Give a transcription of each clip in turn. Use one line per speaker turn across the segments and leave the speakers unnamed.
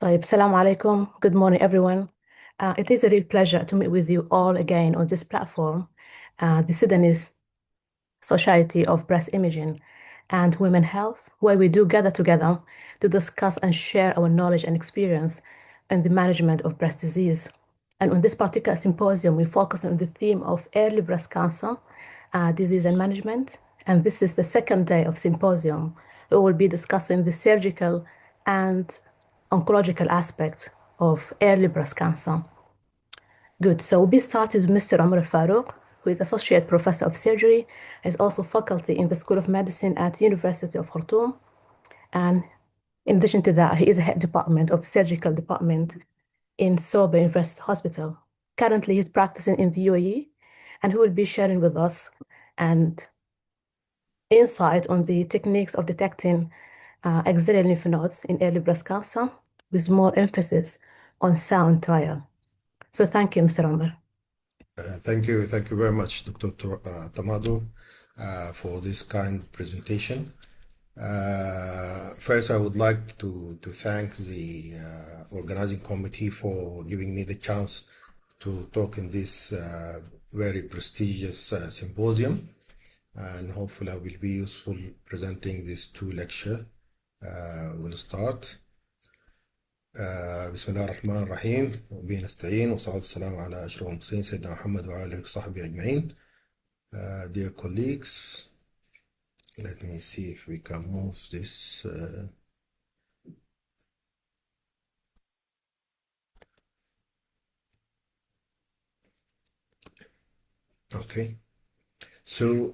طيب, Assalamu alaikum. Good morning, everyone. It is a real pleasure to meet with you all again on this platform, the Sudanese Society of Breast Imaging and Women Health, where we do gather together to discuss and share our knowledge and experience in the management of breast disease. And on this particular symposium, we focus on the theme of early breast cancer, disease and management. And this is the second day of symposium. We will be discussing the surgical and oncological aspects of early breast cancer. Good. So we started with Mr. Omar Al-Farouk, who is Associate Professor of Surgery, is also faculty in the School of Medicine at University of Khartoum. And in addition to that, he is a head department of surgical department in Ssbiwh University Hospital. Currently, he's practicing in the UAE, and he will be sharing with us and insight on the techniques of detecting axillary lymph nodes in early breast cancer, with more emphasis on sound trial. So thank you, Mr. Omar.
Thank you very much, Dr. Tamado, for this kind presentation. First, I would like to thank the organizing committee for giving me the chance to talk in this very prestigious symposium, and hopefully I will be useful presenting these two lectures. We'll start. بسم الله الرحمن الرحيم وبه نستعين والصلاة والسلام على أشرف المرسلين سيدنا محمد وآله وصحبه أجمعين. Dear colleagues, let me see if we can move this. Okay, so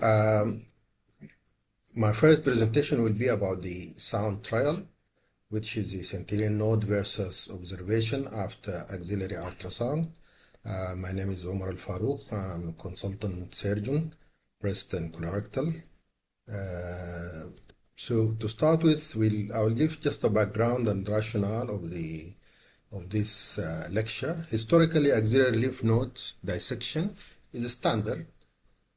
my first presentation will be about the sound trial, which is the sentinel node versus observation after axillary ultrasound. My name is Omar Al-Farouk. I'm a consultant surgeon, breast and colorectal. So to start with, I will give just a background and rationale of this lecture. Historically, axillary lymph nodes dissection is a standard,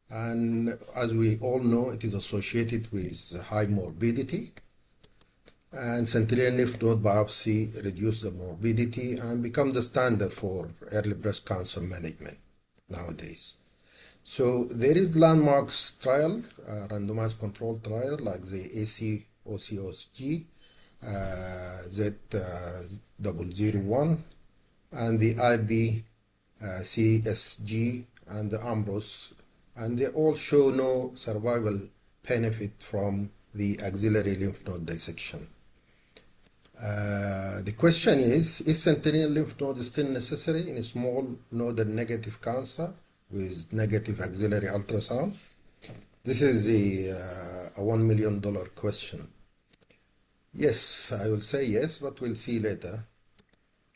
and as we all know, it is associated with high morbidity. And sentinel lymph node biopsy reduce the morbidity and become the standard for early breast cancer management nowadays. So there is landmarks trial, randomized control trial like the ACOCOSG, Z001, and the IBCSG and the Ambrose, and they all show no survival benefit from the axillary lymph node dissection. The question is sentinel lymph node still necessary in a small nodal negative cancer with negative axillary ultrasound? This is a $1 million question. Yes, I will say yes, but we'll see later.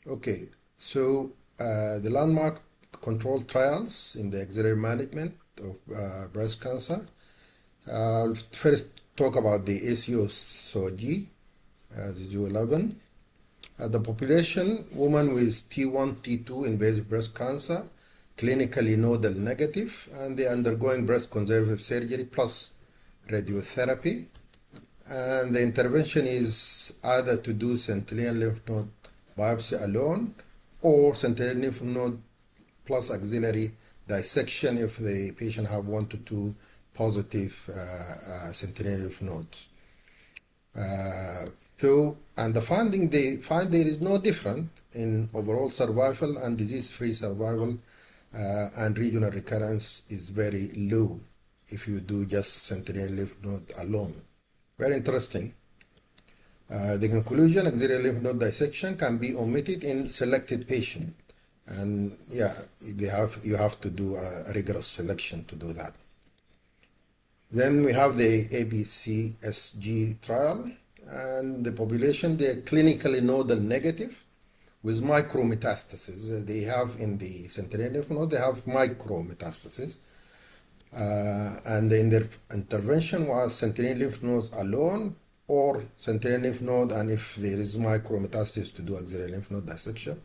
Okay, so the landmark control trials in the axillary management of breast cancer. I'll first talk about the ACOSG, the Z11. The population, women with T1, T2 invasive breast cancer, clinically nodal negative, and they undergoing breast conservative surgery plus radiotherapy. And the intervention is either to do sentinel lymph node biopsy alone or sentinel lymph node plus axillary dissection if the patient have 1 to 2 positive sentinel lymph nodes. And the finding, they find there is no difference in overall survival and disease-free survival, and regional recurrence is very low if you do just sentinel lymph node alone. Very interesting. The conclusion, axillary lymph node dissection can be omitted in selected patient, and yeah, you have to do a rigorous selection to do that. Then we have the ABCSG trial, and the population, they are clinically nodal negative with micrometastasis. They have in the sentinel lymph node, they have micrometastasis. And the intervention was sentinel lymph nodes alone or sentinel lymph node, and if there is micrometastasis, to do axillary lymph node dissection.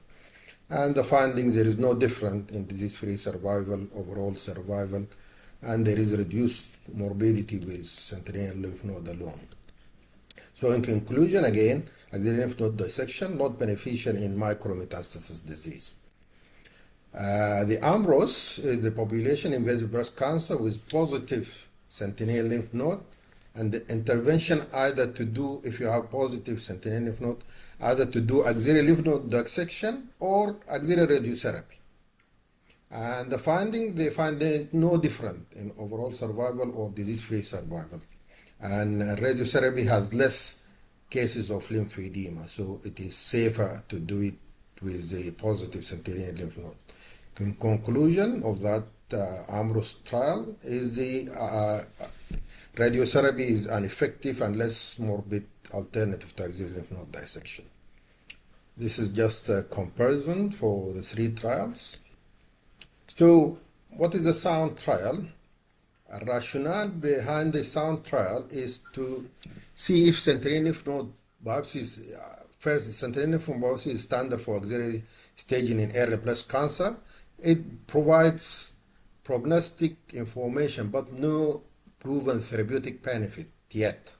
And the findings, there is no difference in disease-free survival, overall survival, and there is reduced morbidity with sentinel lymph node alone. So in conclusion, again, axillary lymph node dissection not beneficial in micrometastasis disease. The AMROS is the population invasive breast cancer with positive sentinel lymph node, and the intervention either to do, if you have positive sentinel lymph node, either to do axillary lymph node dissection or axillary radiotherapy. And the finding, they find there no different in overall survival or disease-free survival. And radiotherapy has less cases of lymphedema, so it is safer to do it with a positive sentinel lymph node. In conclusion of that AMROS trial is the radiotherapy is an effective and less morbid alternative to axillary lymph node dissection. This is just a comparison for the three trials. So, what is a sound trial? A rationale behind the sound trial is to see if sentinel lymph node biopsies, first, sentinel lymph node biopsy is standard for axillary staging in early breast cancer. It provides prognostic information, but no proven therapeutic benefit yet.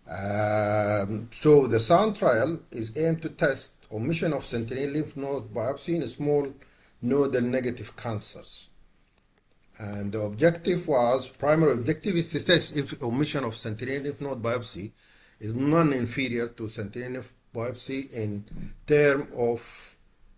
So the sound trial is aimed to test omission of sentinel lymph node biopsy in small nodal negative cancers. And the objective was, primary objective is to test if omission of sentinel lymph node biopsy is non-inferior to sentinel lymph biopsy in term of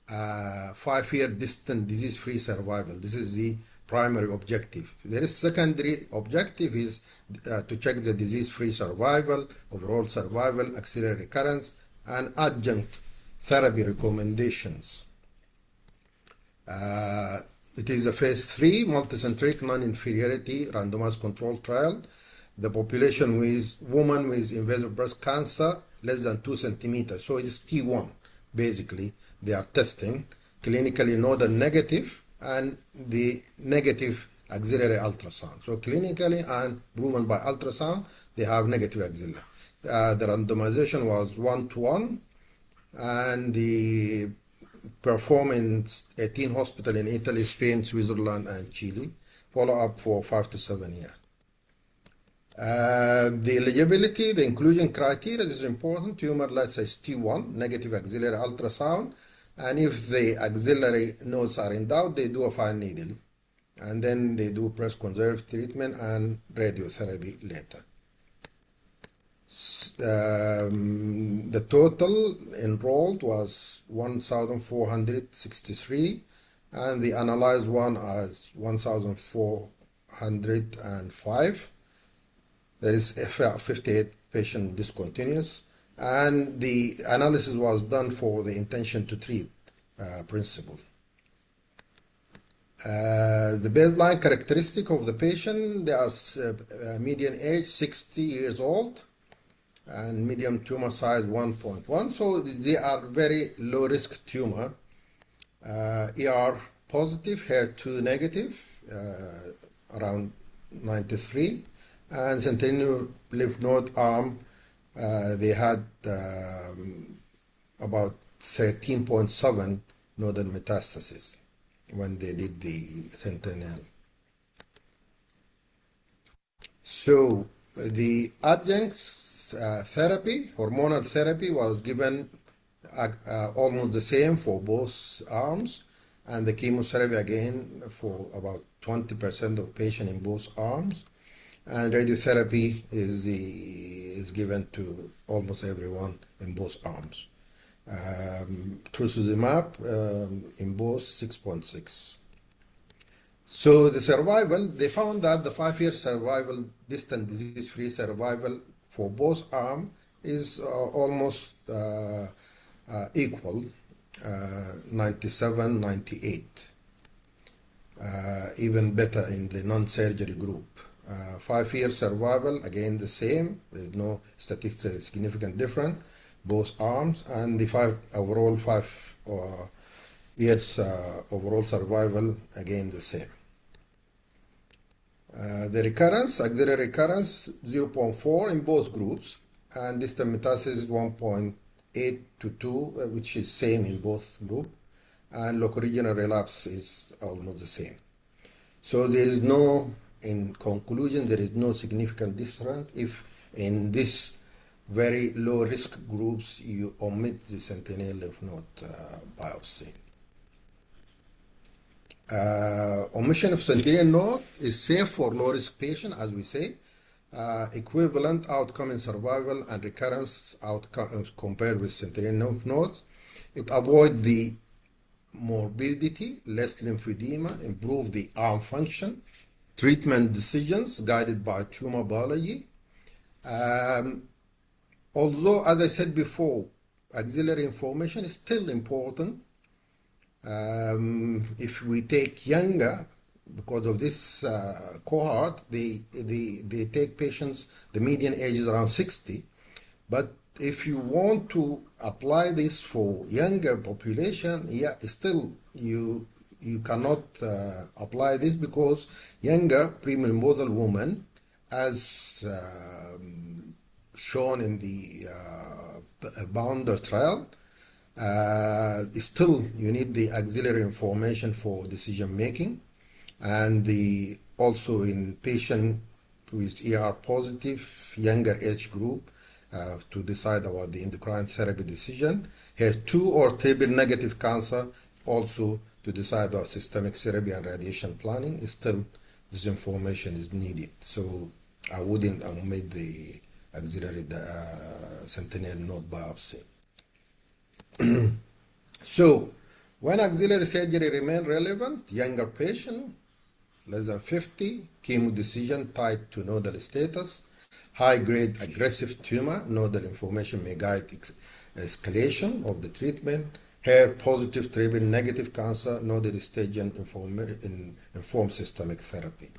5-year distant disease-free survival. This is the primary objective. There is secondary objective is to check the disease-free survival, overall survival, axillary recurrence, and adjunct therapy recommendations. It is a phase 3 multicentric non-inferiority randomized control trial. The population with women with invasive breast cancer less than 2 centimeters, so it's T1 basically. They are testing clinically nodal negative and the negative axillary ultrasound. So clinically and proven by ultrasound, they have negative axilla. The randomization was 1-to-1, and the performed in 18 hospitals in Italy, Spain, Switzerland, and Chile. Follow up for 5 to 7 years. The eligibility, the inclusion criteria is important. Tumor, let's say, T1, negative axillary ultrasound. And if the axillary nodes are in doubt, they do a fine needle. And then they do breast conservative treatment and radiotherapy later. The total enrolled was 1,463, and the analyzed one is 1,405. There is 58 patient discontinuous, and the analysis was done for the intention to treat principle. The baseline characteristic of the patient, they are median age 60 years old, and medium tumor size 1.1, so they are very low risk tumor, ER positive, HER2 negative, around 93, and sentinel lymph node arm, they had about 13.7 nodal metastasis when they did the sentinel. So the adjuncts therapy, hormonal therapy, was given almost the same for both arms, and the chemotherapy again for about 20% of patients in both arms, and radiotherapy is given to almost everyone in both arms. Trastuzumab in both 6.6. So the survival, they found that the 5-year survival, distant disease-free survival for both arms is almost equal, 97, 98. Even better in the non-surgery group. 5-year survival, again the same, there's no statistically significant difference, both arms, and the overall 5 years overall survival, again the same. The recurrence, axillary recurrence, 0.4 in both groups, and distant metastasis 1.8 to 2, which is same in both groups. and locoregional relapse is almost the same. So there is no, in conclusion, there is no significant difference if in this very low risk groups you omit the sentinel lymph node biopsy. Omission of sentinel node is safe for low risk patient, as we say. Equivalent outcome in survival and recurrence outcome compared with sentinel lymph nodes. It avoids the morbidity, less lymphedema, improve the arm function, treatment decisions guided by tumor biology. Um, Although, as I said before, auxiliary information is still important. If we take younger, because of this cohort, they take patients, the median age is around 60. But if you want to apply this for younger population, yeah, still you cannot apply this because younger premenopausal women, as shown in the Bounder trial, still you need the auxiliary information for decision making, and the also in patient who is ER positive, younger age group, to decide about the endocrine therapy decision. HER2 or table negative cancer also to decide about systemic therapy and radiation planning. Still, this information is needed. So I wouldn't omit the auxiliary sentinel node biopsy. So, when auxiliary surgery remain relevant, younger patient, less than 50, chemo decision tied to nodal status, high-grade aggressive tumor, nodal information may guide escalation of the treatment, hair positive, triple negative cancer, nodal staging inform systemic therapy.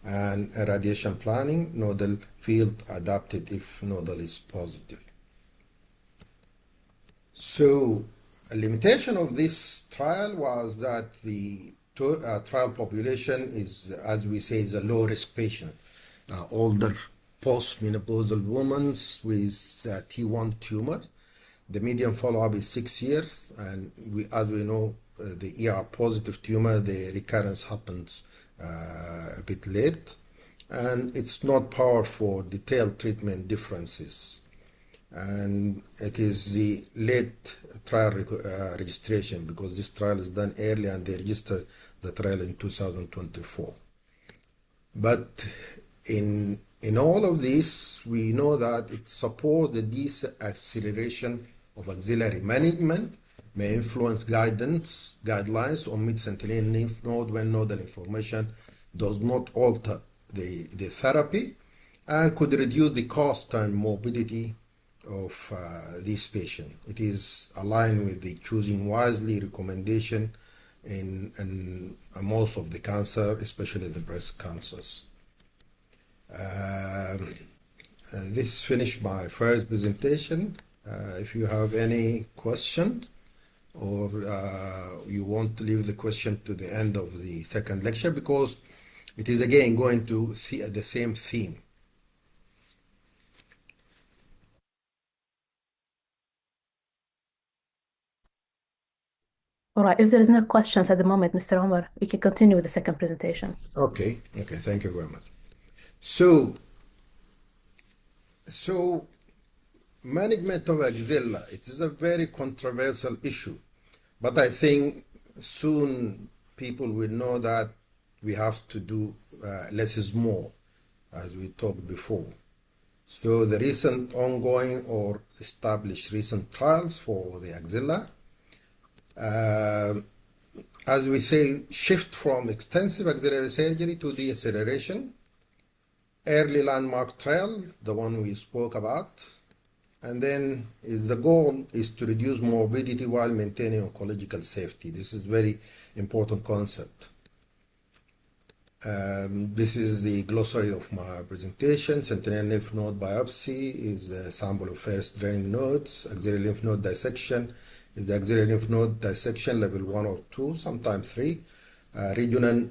And radiation planning, nodal field adapted if nodal is positive. So, a limitation of this trial was that the trial population is, as we say, is a low risk patient, older postmenopausal women with T1 tumor. The median follow-up is 6 years, and as we know, the ER positive tumor, the recurrence happens a bit late, and it's not powered for detailed treatment differences, and it is the late trial registration because this trial is done early and they registered the trial in 2024. But in all of this, we know that it supports the deceleration of auxiliary management, may influence guidelines on mid-sentinel lymph node when nodal information does not alter the therapy, and could reduce the cost and morbidity of this patient. It is aligned with the choosing wisely recommendation in most of the cancer, especially the breast cancers. This finished my first presentation. If you have any questions or you want to leave the question to the end of the second lecture, because it is again going to see the same theme.
All right, if there is no questions at the moment, Mr. Omar, we can continue with the second presentation.
Okay, thank you very much. So management of axilla, it is a very controversial issue, but I think soon people will know that we have to do less is more, as we talked before. So the recent ongoing or established recent trials for the axilla, as we say, shift from extensive axillary surgery to deceleration. Early landmark trial, the one we spoke about, and then the goal is to reduce morbidity while maintaining oncological safety. This is very important concept. This is the glossary of my presentation. Sentinel lymph node biopsy is a sample of first draining nodes. Axillary lymph node dissection is the axillary lymph node dissection level 1 or 2, sometimes 3. Regional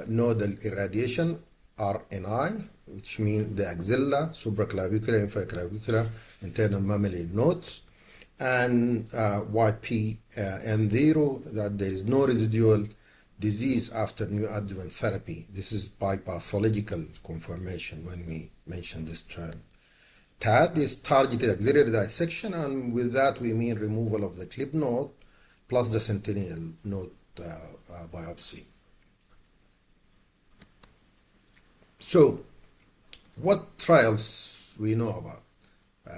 nodal irradiation, RNI, which means the axilla, supraclavicular, infraclavicular, internal mammary nodes. and YP and 0, that there is no residual disease after neoadjuvant therapy. This is by pathological confirmation when we mention this term. TAD is targeted axillary dissection, and with that we mean removal of the clip node plus the sentinel node biopsy. So, what trials we know about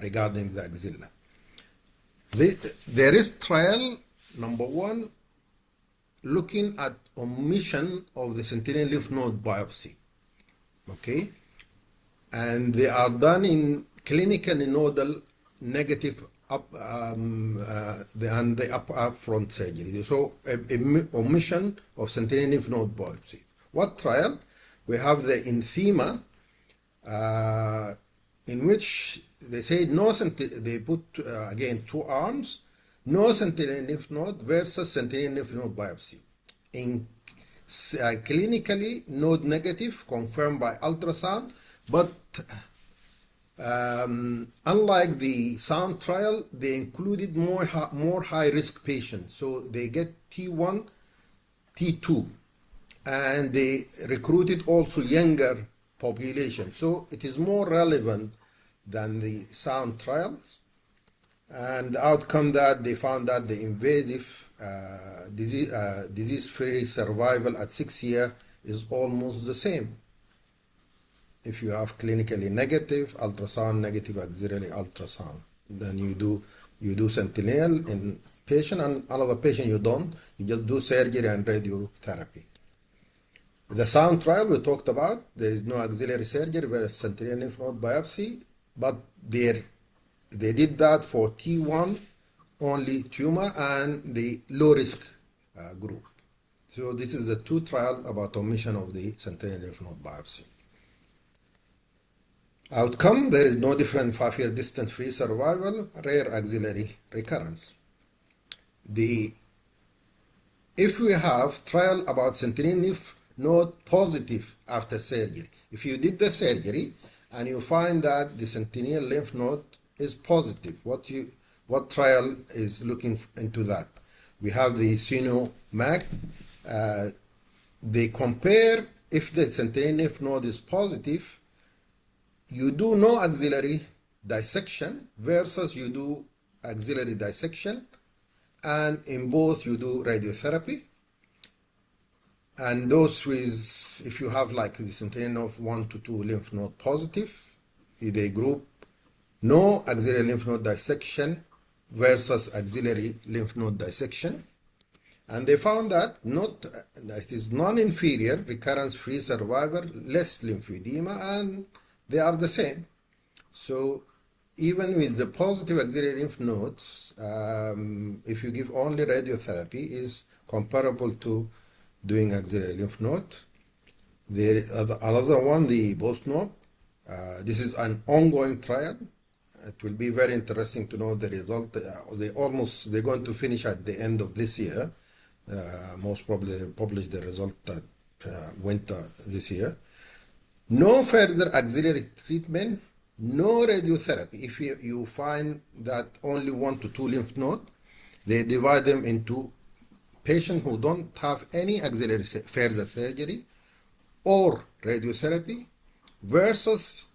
regarding the axilla? There is trial number one looking at omission of the sentinel lymph node biopsy. Okay, and they are done in clinically nodal negative and the upfront surgery. So omission of sentinel lymph node biopsy. What trial? We have the Inthema, in which they say no, they put again two arms, no sentinel lymph node versus sentinel lymph node biopsy. In clinically node negative, confirmed by ultrasound, but unlike the sound trial, they included more high risk patients. So they get T1, T2, and they recruited also younger population. So it is more relevant than the sound trials. And the outcome that they found that the invasive disease-free survival at 6 years is almost the same. If you have clinically negative ultrasound, negative axillary ultrasound, then you do sentinel in patient, and another patient you don't. You just do surgery and radiotherapy. The sound trial we talked about, there is no axillary surgery versus sentinel lymph node biopsy, but they did that for T1 only tumor and the low risk group. So this is the two trials about omission of the sentinel lymph node biopsy. Outcome, there is no different 5-year distance-free survival, rare axillary recurrence. If we have trial about sentinel lymph node positive after surgery, if you did the surgery and you find that the sentinel lymph node is positive, what trial is looking into that? We have the SINO-MAC. They compare if the sentinel lymph node is positive, you do no axillary dissection versus you do axillary dissection, and in both you do radiotherapy. And those with, if you have like the sentinel of 1 to 2 lymph node positive, they group no axillary lymph node dissection versus axillary lymph node dissection. And they found that it is non-inferior, recurrence-free survival, less lymphedema, and they are the same. So even with the positive axillary lymph nodes, if you give only radiotherapy, is comparable to doing axillary lymph node. Another one, the post-node. This is an ongoing trial. It will be very interesting to know the result. They're going to finish at the end of this year. Most probably they'll publish the result at winter this year. No further auxiliary treatment, no radiotherapy. If you find that only 1 to 2 lymph node, they divide them into patients who don't have any auxiliary further surgery or radiotherapy versus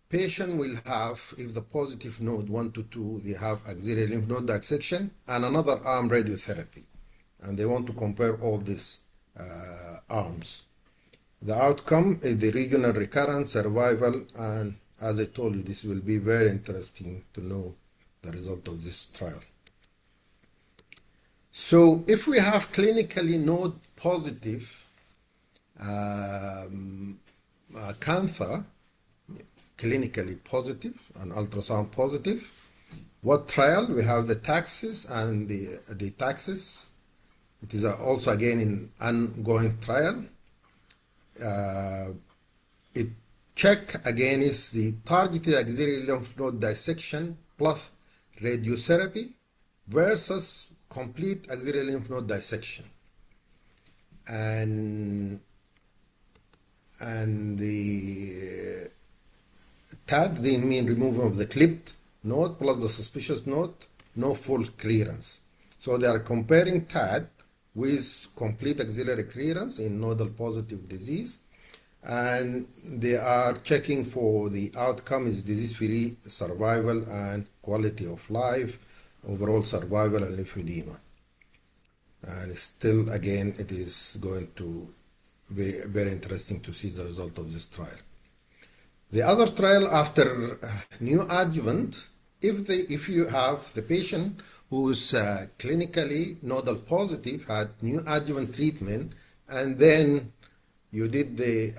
patient will have, if the positive node 1 to 2, they have axillary lymph node dissection and another arm radiotherapy. And they want to compare all these arms. The outcome is the regional recurrence, survival, and as I told you, this will be very interesting to know the result of this trial. So if we have clinically node positive cancer, clinically positive and ultrasound positive, what trial? We have the taxes and the taxes. It is also again in ongoing trial. It check against the targeted axillary lymph node dissection plus radiotherapy versus complete axillary lymph node dissection. And the TAD, they mean removal of the clipped node plus the suspicious node no full clearance. So they are comparing TAD with complete axillary clearance in nodal positive disease, and they are checking for the outcome is disease-free survival and quality of life, overall survival and lymphedema. And still, again, it is going to be very interesting to see the result of this trial. The other trial after neoadjuvant, if you have the patient who's clinically nodal positive had neoadjuvant treatment, and then you did the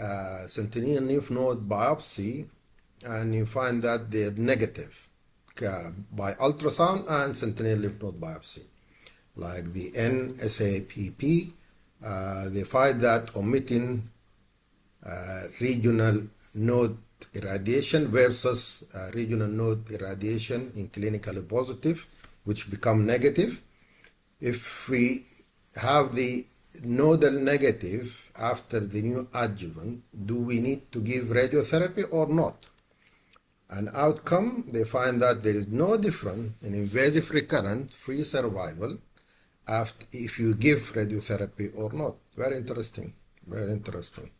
sentinel lymph node biopsy, and you find that they're negative by ultrasound and sentinel lymph node biopsy, like the NSAPP, they find that omitting regional node irradiation versus regional node irradiation in clinically positive, which become negative. If we have the nodal negative after the new adjuvant, do we need to give radiotherapy or not? An outcome, they find that there is no difference in invasive recurrent free survival after if you give radiotherapy or not. Very interesting, very interesting.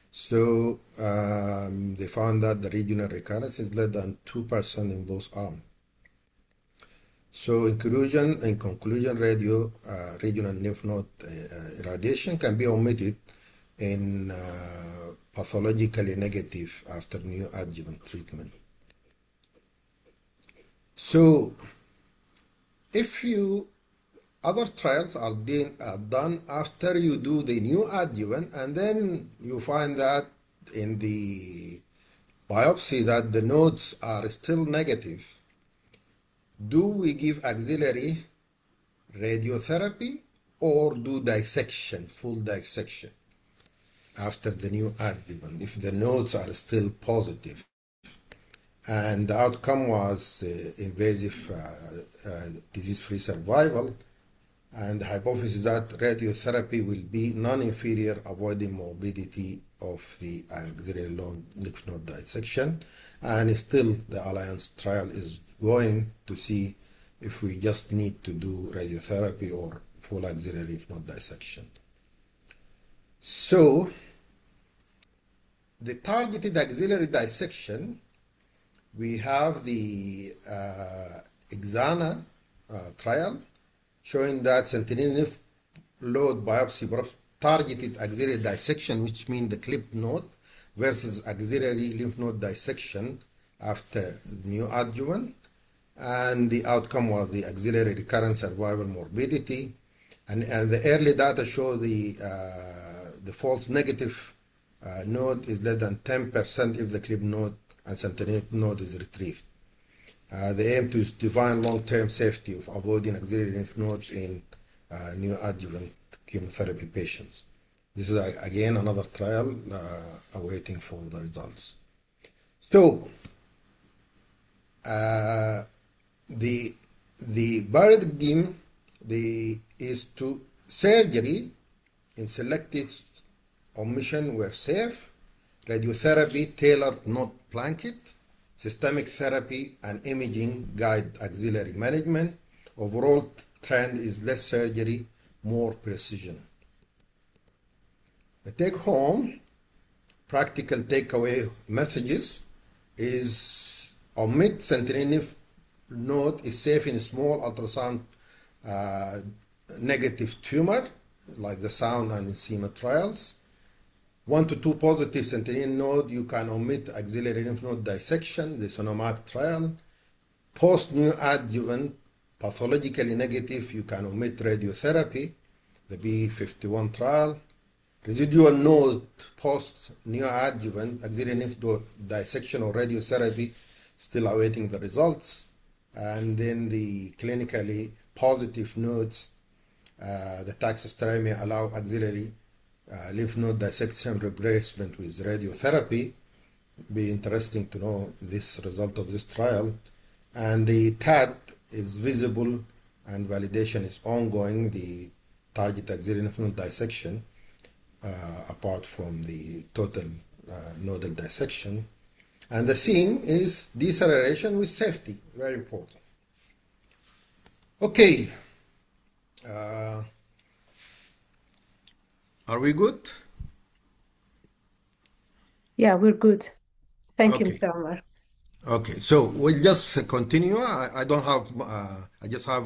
So they found that the regional recurrence is less than 2% in both arms. So inclusion and conclusion regional lymph node irradiation can be omitted in pathologically negative after neoadjuvant treatment. So if you other trials are done after you do the neoadjuvant, and then you find that in the biopsy that the nodes are still negative. Do we give auxiliary radiotherapy or do dissection, full dissection after the neoadjuvant if the nodes are still positive? And the outcome was invasive disease-free survival, and the hypothesis that radiotherapy will be non-inferior, avoiding morbidity of the auxiliary lymph node dissection. And still the Alliance trial is going to see if we just need to do radiotherapy or full auxiliary lymph node dissection. So the targeted auxiliary dissection, we have the Exana trial showing that sentinel lymph node biopsy targeted auxiliary dissection, which means the clipped node, versus auxiliary lymph node dissection after neoadjuvant. And the outcome was the auxiliary recurrent survival morbidity. And the early data show the false negative node is less than 10% if the clipped node and sentinel node is retrieved. They aim to define long-term safety of avoiding auxiliary lymph nodes in neoadjuvant chemotherapy patients. This is again another trial awaiting for the results. So the paradigm is to surgery in selected omission were safe, radiotherapy tailored not blanket, systemic therapy and imaging guide auxiliary management. Overall trend is less surgery, more precision. The take home practical takeaway messages is omit sentinel lymph node is safe in small ultrasound negative tumor like the sound and eczema trials. 1 to 2 positive sentinel node, you can omit auxiliary lymph node dissection, the Sonomac trial. Post neoadjuvant, pathologically negative, you can omit radiotherapy, the B51 trial. Residual node post neoadjuvant, auxiliary lymph node dissection or radiotherapy, still awaiting the results. And then the clinically positive nodes, the taxostomy may allow auxiliary lymph node dissection replacement with radiotherapy. Be interesting to know this result of this trial. And the TAD is visible and validation is ongoing, the target auxiliary lymph node dissection, apart from the total nodal dissection. And the theme is deceleration with safety, very important. Okay, uh, are we good?
Yeah, we're good. Thank you,
Okay,
Mr. Omar.
okay. So we'll just continue. I don't have, I just have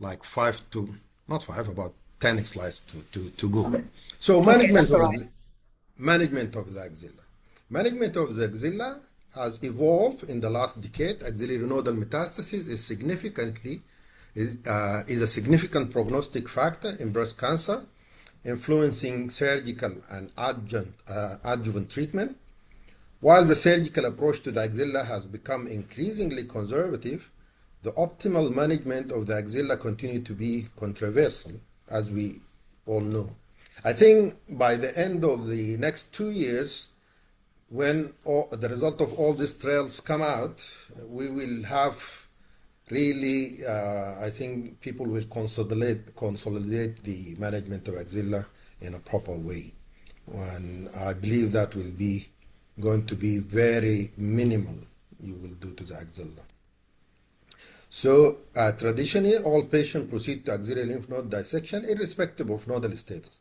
like five to, not five, about 10 slides to go. So
Okay, that's all right.
management of the axilla. Management of the axilla has evolved in the last decade. Axillary nodal metastasis is a significant prognostic factor in breast cancer, influencing surgical and adjuvant treatment. While the surgical approach to the axilla has become increasingly conservative, the optimal management of the axilla continues to be controversial, as we all know. I think by the end of the next 2 years, when the result of all these trials come out, we will have really, I think people will consolidate the management of axilla in a proper way. And I believe that will be going to be very minimal you will do to the axilla. So traditionally, all patients proceed to axillary lymph node dissection irrespective of nodal status.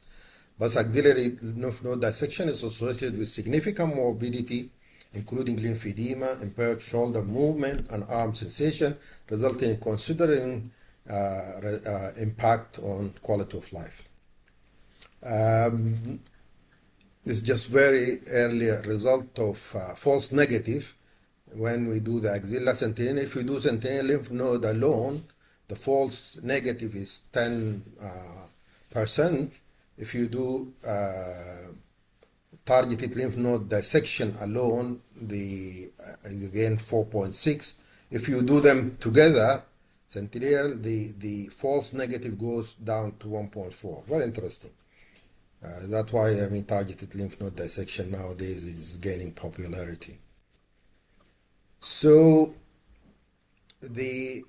But axillary lymph node dissection is associated with significant morbidity, including lymphedema, impaired shoulder movement, and arm sensation, resulting in considering impact on quality of life. Um, it's just very early result of false negative when we do the axilla sentinel. If we do sentinel lymph node alone, the false negative is 10%. If you do targeted lymph node dissection alone, the again 4.6. If you do them together, sentinel, the false negative goes down to 1.4. Very interesting. That's why I mean targeted lymph node dissection nowadays is gaining popularity. So the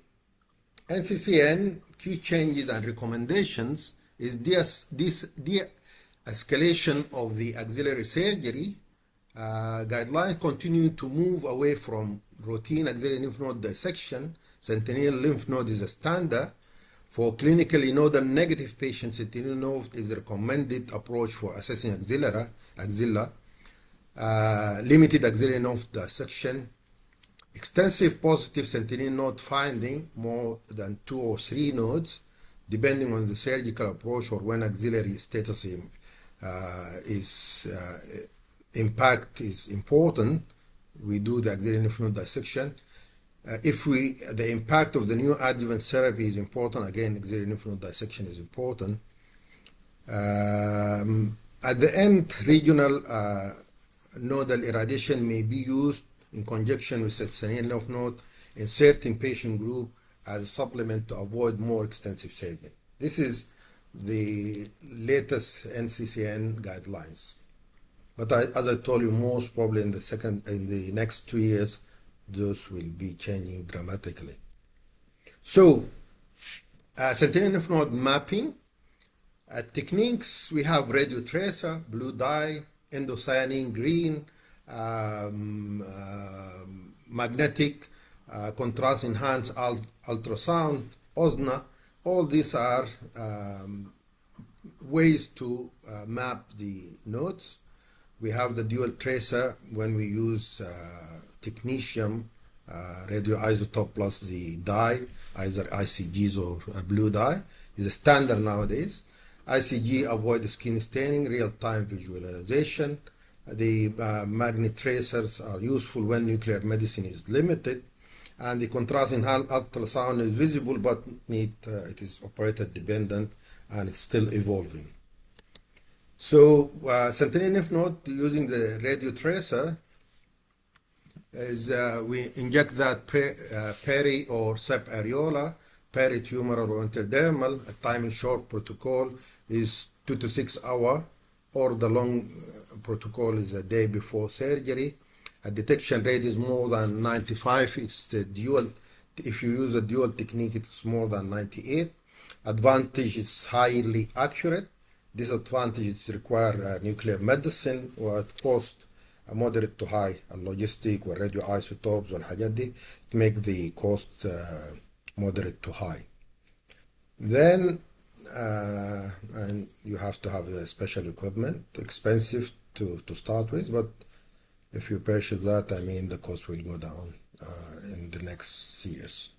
NCCN key changes and recommendations is this de-escalation of the axillary surgery. Guidelines continue to move away from routine axillary lymph node dissection. Sentinel lymph node is a standard. For clinically nodal negative patients, sentinel node is a recommended approach for assessing axilla. Limited axillary node dissection. Extensive positive sentinel node finding, more than 2 or 3 nodes, depending on the surgical approach or when axillary status is impact is important. We do the axillary lymph node dissection. If the impact of the new adjuvant therapy is important, again, axillary lymph node dissection is important. At the end, regional nodal irradiation may be used in conjunction with sentinel lymph node in certain patient group as a supplement to avoid more extensive surgery. This is the latest NCCN guidelines. But as I told you, most probably in the next 2 years, those will be changing dramatically. So, sentinel lymph node mapping. Techniques, we have radio tracer, blue dye, endocyanin green, magnetic, contrast enhanced ultrasound, OSNA. All these are ways to map the nodes. We have the dual tracer when we use technetium radioisotope plus the dye, either ICGs or blue dye, is a standard nowadays. ICG avoid skin staining, real-time visualization. The magnet tracers are useful when nuclear medicine is limited, and the contrast enhanced ultrasound is visible, but it is operator dependent, and it's still evolving. So sentinel lymph node using the radio tracer is we inject that peri or subareolar, peritumoral or intradermal. A timing short protocol is 2 to 6 hours, or the long protocol is a day before surgery. A detection rate is more than 95. It's the dual. If you use a dual technique, it's more than 98. Advantage is highly accurate. Disadvantage is require nuclear medicine at cost moderate to high. اللوجيستيك والراديو ايسوتوبز والحاجات دي make the cost moderate to high. Then, and you have to have special equipment, expensive to start with, but if you purchase that, I mean, the cost will go down in the next years.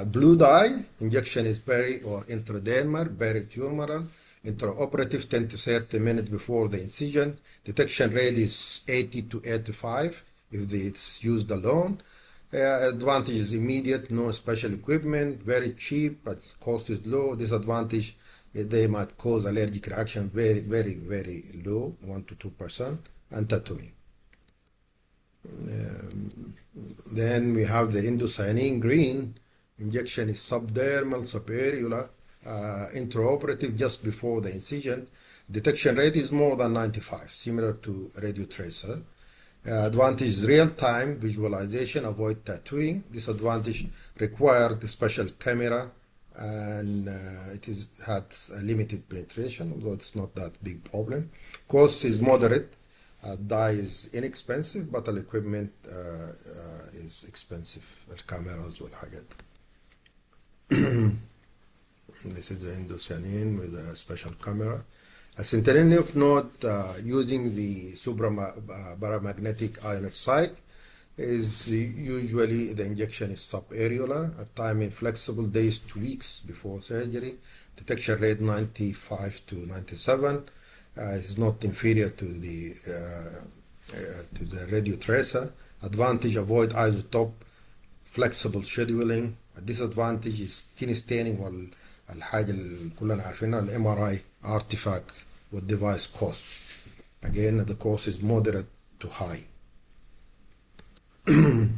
Blue dye injection is peri or intradermal, peritumoral, intraoperative 10 to 30 minutes before the incision. Detection rate is 80 to 85 if it's used alone. Advantage is immediate, no special equipment, very cheap, but cost is low. Disadvantage, they might cause allergic reaction very, very, very low, 1 to 2%, and tattooing. Then we have the indocyanine green. Injection is subdermal, superior, intraoperative just before the incision. Detection rate is more than 95, similar to radio tracer. Advantage is real-time visualization, avoid tattooing. Disadvantage required a special camera and it is has a limited penetration, although it's not that big problem. Cost is moderate. Dye is inexpensive, but the equipment is expensive. الكاميرا والحاجات. This is an indocyanine with a special camera. A sentinel lymph node using the supraparamagnetic ion site is usually the injection is subareolar, a time inflexible days to weeks before surgery. Detection rate 95 to 97. Is not inferior to the radio tracer. Advantage, avoid isotope, flexible scheduling. A disadvantage is skin staining والحاجة اللي كلنا عارفينها MRI artifact والdevice cost. Again, the cost is moderate to high. You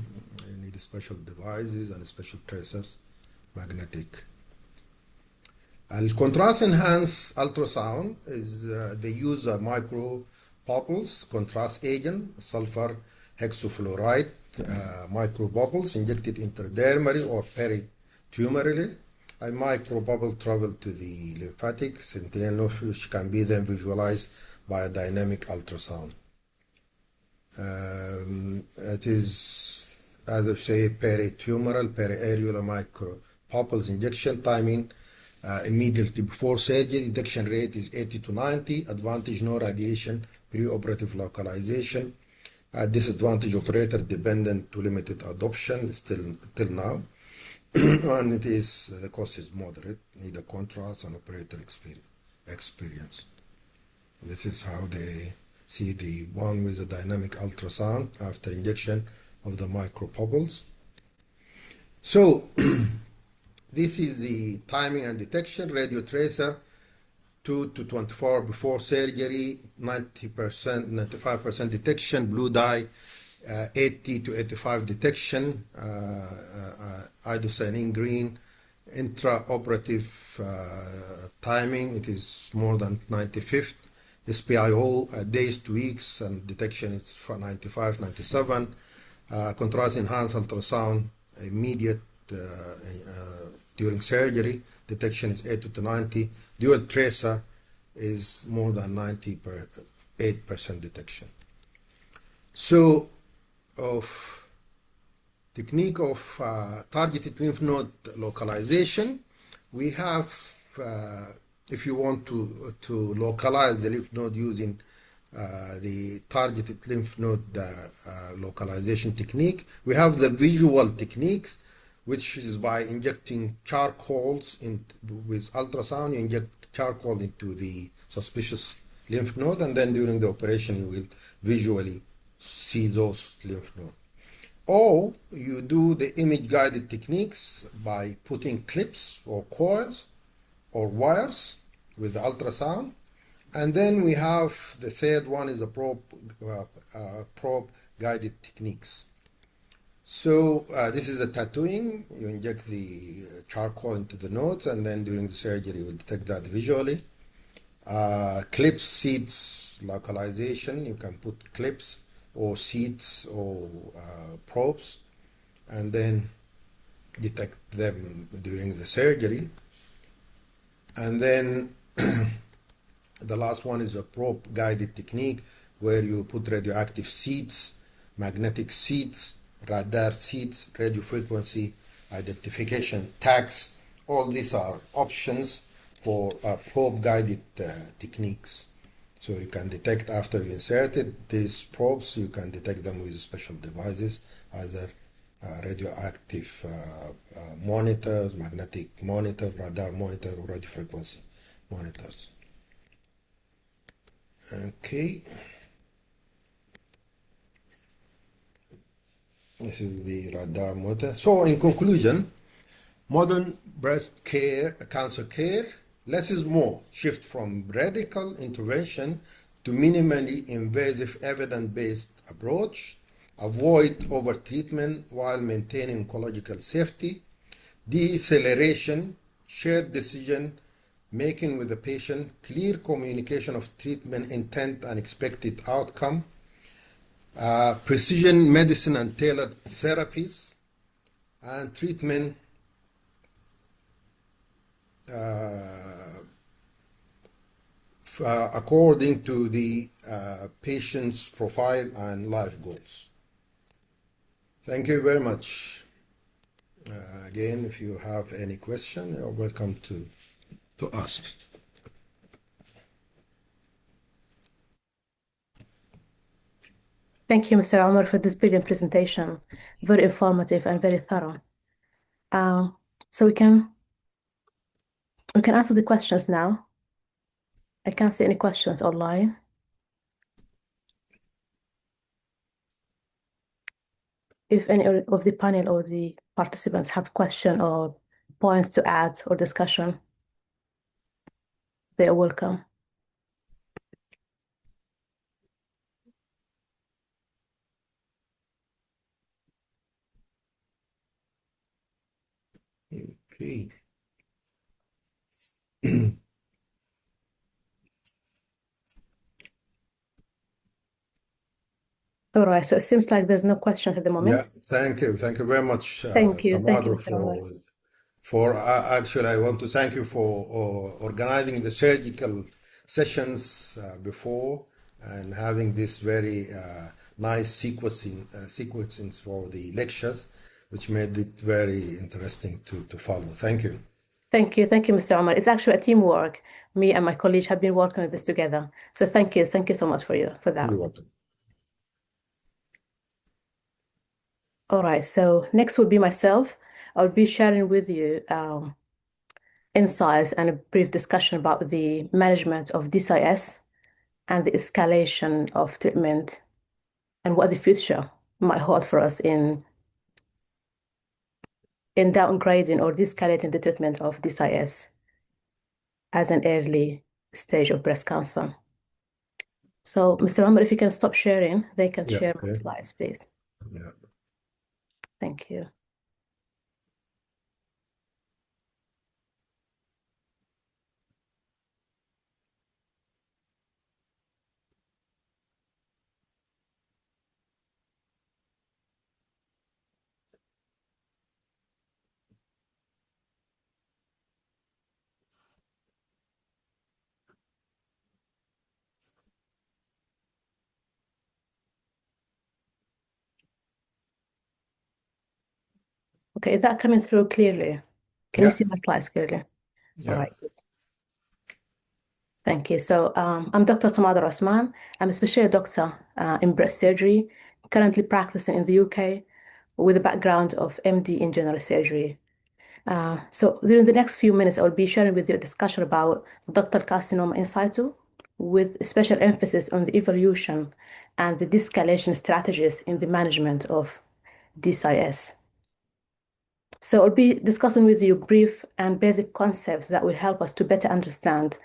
need special devices and special tracers, magnetic. Contrast enhanced ultrasound is they use micro bubbles, contrast agent, sulfur hexafluoride micro bubbles injected intradermally or peritumorally. A micro bubble travel to the lymphatic sentinel node, which can be then visualized by a dynamic ultrasound. It is, as I say, peritumoral, periareolar micro bubbles injection timing. Immediately before surgery, detection rate is 80 to 90. Advantage, no radiation, preoperative localization. Disadvantage, operator dependent to limited adoption still till now. And it is the cost is moderate, need a contrast and operator experience. This is how they see the one with the dynamic ultrasound after injection of the micropubbles. So this is the timing and detection. Radio tracer 2 to 24 hours before surgery, 90%, 95% detection. Blue dye 80 to 85 detection. Idocyanine green intraoperative timing, it is more than 95th. Ssbiwh days to weeks and detection is for 95, 97. Contrast enhanced ultrasound immediate during surgery, detection is 80 to 90. Dual tracer is more than 98% detection. So, of technique of targeted lymph node localization, we have, if you want to localize the lymph node using the targeted lymph node localization technique, we have the visual techniques, which is by injecting charcoals with ultrasound. You inject charcoal into the suspicious lymph node, and then during the operation you will visually see those lymph nodes. Or you do the image guided techniques by putting clips or coils or wires with the ultrasound. And then we have the third one is the probe guided techniques. So this is a tattooing. You inject the charcoal into the nodes, and then during the surgery you will detect that visually. Clips, seeds, localization. You can put clips or seeds or probes, and then detect them during the surgery. And then the last one is a probe guided technique, where you put radioactive seeds, magnetic seeds, radar seeds, radio frequency identification tags all these are options for probe-guided techniques. So you can detect after you inserted these probes, you can detect them with special devices, either radioactive monitors, magnetic monitor, radar monitor, or radio frequency monitors. Okay, this is the radar monitor. So in conclusion, modern breast care, cancer care, less is more. Shift from radical intervention to minimally invasive evidence-based approach. Avoid overtreatment while maintaining ecological safety. Deceleration, shared decision making with the patient, clear communication of treatment intent and expected outcome, precision medicine and tailored therapies, and treatment according to the patient's profile and life goals. Thank you very much. Again, if you have any question, you're welcome to ask.
Thank you, Mr. Omar, for this brilliant presentation. Very informative and very thorough. Um, so we can answer the questions now. I can't see any questions online. If any of the panel or the participants have question or points to add or discussion, they are welcome.
Okay.
All right, so it seems like there's no question at the
Yeah,
moment.
thank you. Thank you very much,
Thank you,
Tamado,
Mr. Omar.
for actually, I want to thank you for organizing the surgical sessions before and having this very nice sequencing for the lectures, which made it very interesting to follow. Thank you.
Thank you, Mr. Omar. It's actually a teamwork. Me and my colleagues have been working on this together. So thank you so much for that.
You're welcome.
All right, so next will be myself. I'll be sharing with you insights and a brief discussion about the management of DCIS and the escalation of treatment and what the future might hold for us in downgrading or de-escalating the treatment of DCIS as an early stage of breast cancer. So, Mr. Omar, if you can stop sharing, they can
Yeah,
share my
okay.
slides, please.
Yeah.
Thank you. Okay, is that coming through clearly? Can you
Yeah.
see my slides clearly? All
Yeah.
right, good. Thank you. So I'm Dr. Tamada Osman. I'm a specialty doctor in breast surgery, currently practicing in the UK with a background of MD in general surgery. So during the next few minutes, I will be sharing with you a discussion about ductal carcinoma in situ, with special emphasis on the evolution and the de-escalation strategies in the management of DCIS. So I'll be discussing with you brief and basic concepts that will help us to better understand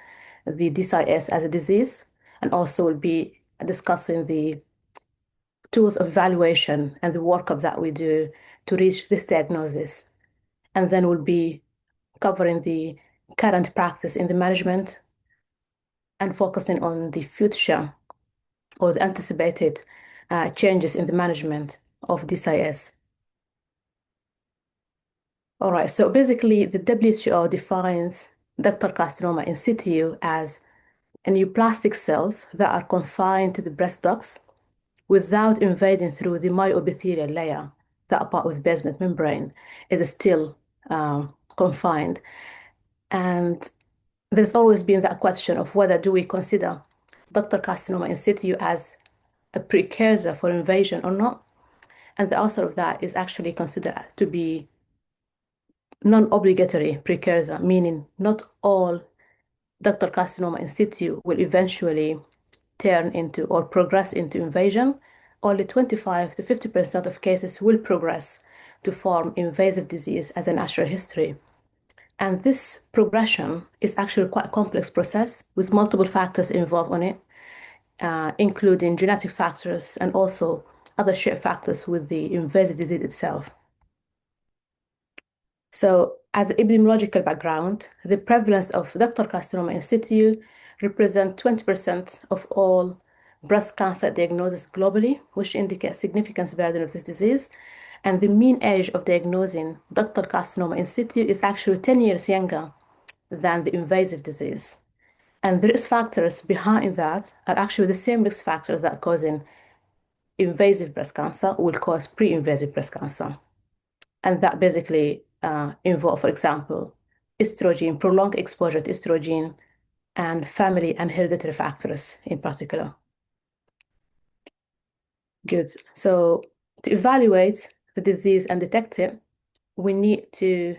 the DCIS as a disease, and also will be discussing the tools of evaluation and the workup that we do to reach this diagnosis. And then we'll be covering the current practice in the management and focusing on the future or the anticipated changes in the management of DCIS. All right, so basically the WHO defines ductal carcinoma in situ as neoplastic cells that are confined to the breast ducts without invading through the myoepithelial layer, that part with basement membrane is still confined. And there's always been that question of whether do we consider ductal carcinoma in situ as a precursor for invasion or not. And the answer of that is actually considered to be non-obligatory precursor, meaning not all ductal carcinoma in situ will eventually turn into or progress into invasion. Only 25 to 50% of cases will progress to form invasive disease as a natural history. And this progression is actually quite a complex process with multiple factors involved on it, including genetic factors and also other shared factors with the invasive disease itself. So, as an epidemiological background, the prevalence of ductal carcinoma in situ represents 20% of all breast cancer diagnoses globally, which indicates significant burden of this disease. And the mean age of diagnosing ductal carcinoma in situ is actually 10 years younger than the invasive disease. And the risk factors behind that are actually the same risk factors that causing invasive breast cancer will cause pre-invasive breast cancer. And that basically involve, for example, estrogen, prolonged exposure to estrogen, and family and hereditary factors in particular. Good. So to evaluate the disease and detect it, we need to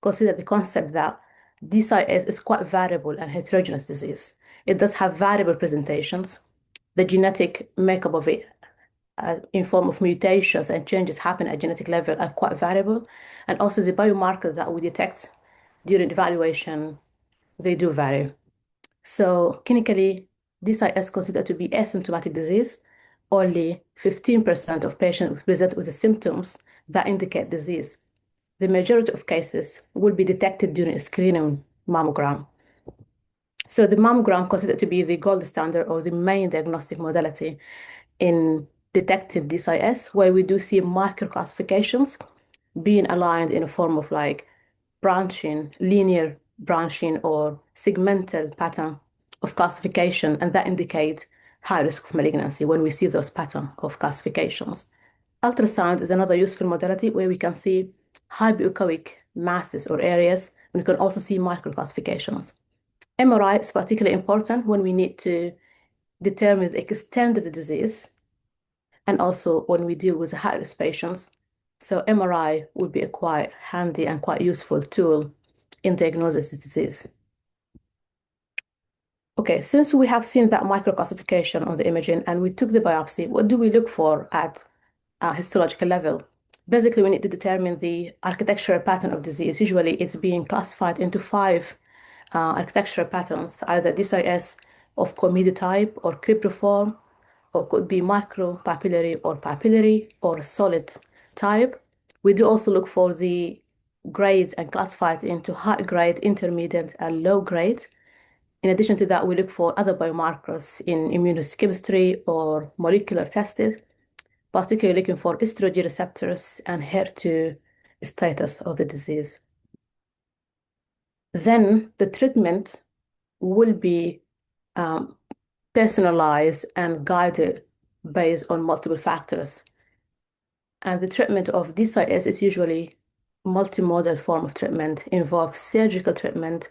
consider the concept that DCIS is quite variable and heterogeneous disease. It does have variable presentations. The genetic makeup of it in form of mutations and changes happen at genetic level are quite variable. And also the biomarkers that we detect during evaluation, they do vary. So clinically, this is considered to be asymptomatic disease. Only 15% of patients present with the symptoms that indicate disease. The majority of cases will be detected during a screening mammogram. So the mammogram considered to be the gold standard or the main diagnostic modality in detecting DCIS, where we do see microclassifications being aligned in a form of like branching, linear branching or segmental pattern of classification, and that indicates high risk of malignancy when we see those pattern of classifications. Ultrasound is another useful modality where we can see hypoechoic masses or areas, and we can also see microclassifications. MRI is particularly important when we need to determine the extent of the disease and also when we deal with high-risk patients. So MRI would be a quite handy and quite useful tool in diagnosis of the disease. Okay, since we have seen that microclassification on the imaging and we took the biopsy, what do we look for at a histological level? Basically, we need to determine the architectural pattern of disease. Usually, it's being classified into five architectural patterns, either DCIS of chlamydia type or cribriform, or could be micropapillary or papillary or solid type. We do also look for the grades and classify it into high grade, intermediate, and low grade. In addition to that, we look for other biomarkers in immunohistochemistry or molecular tests, particularly looking for estrogen receptors and HER2 status of the disease. Then the treatment will be personalized and guided based on multiple factors. And the treatment of DCIS is usually multimodal form of treatment, involves surgical treatment,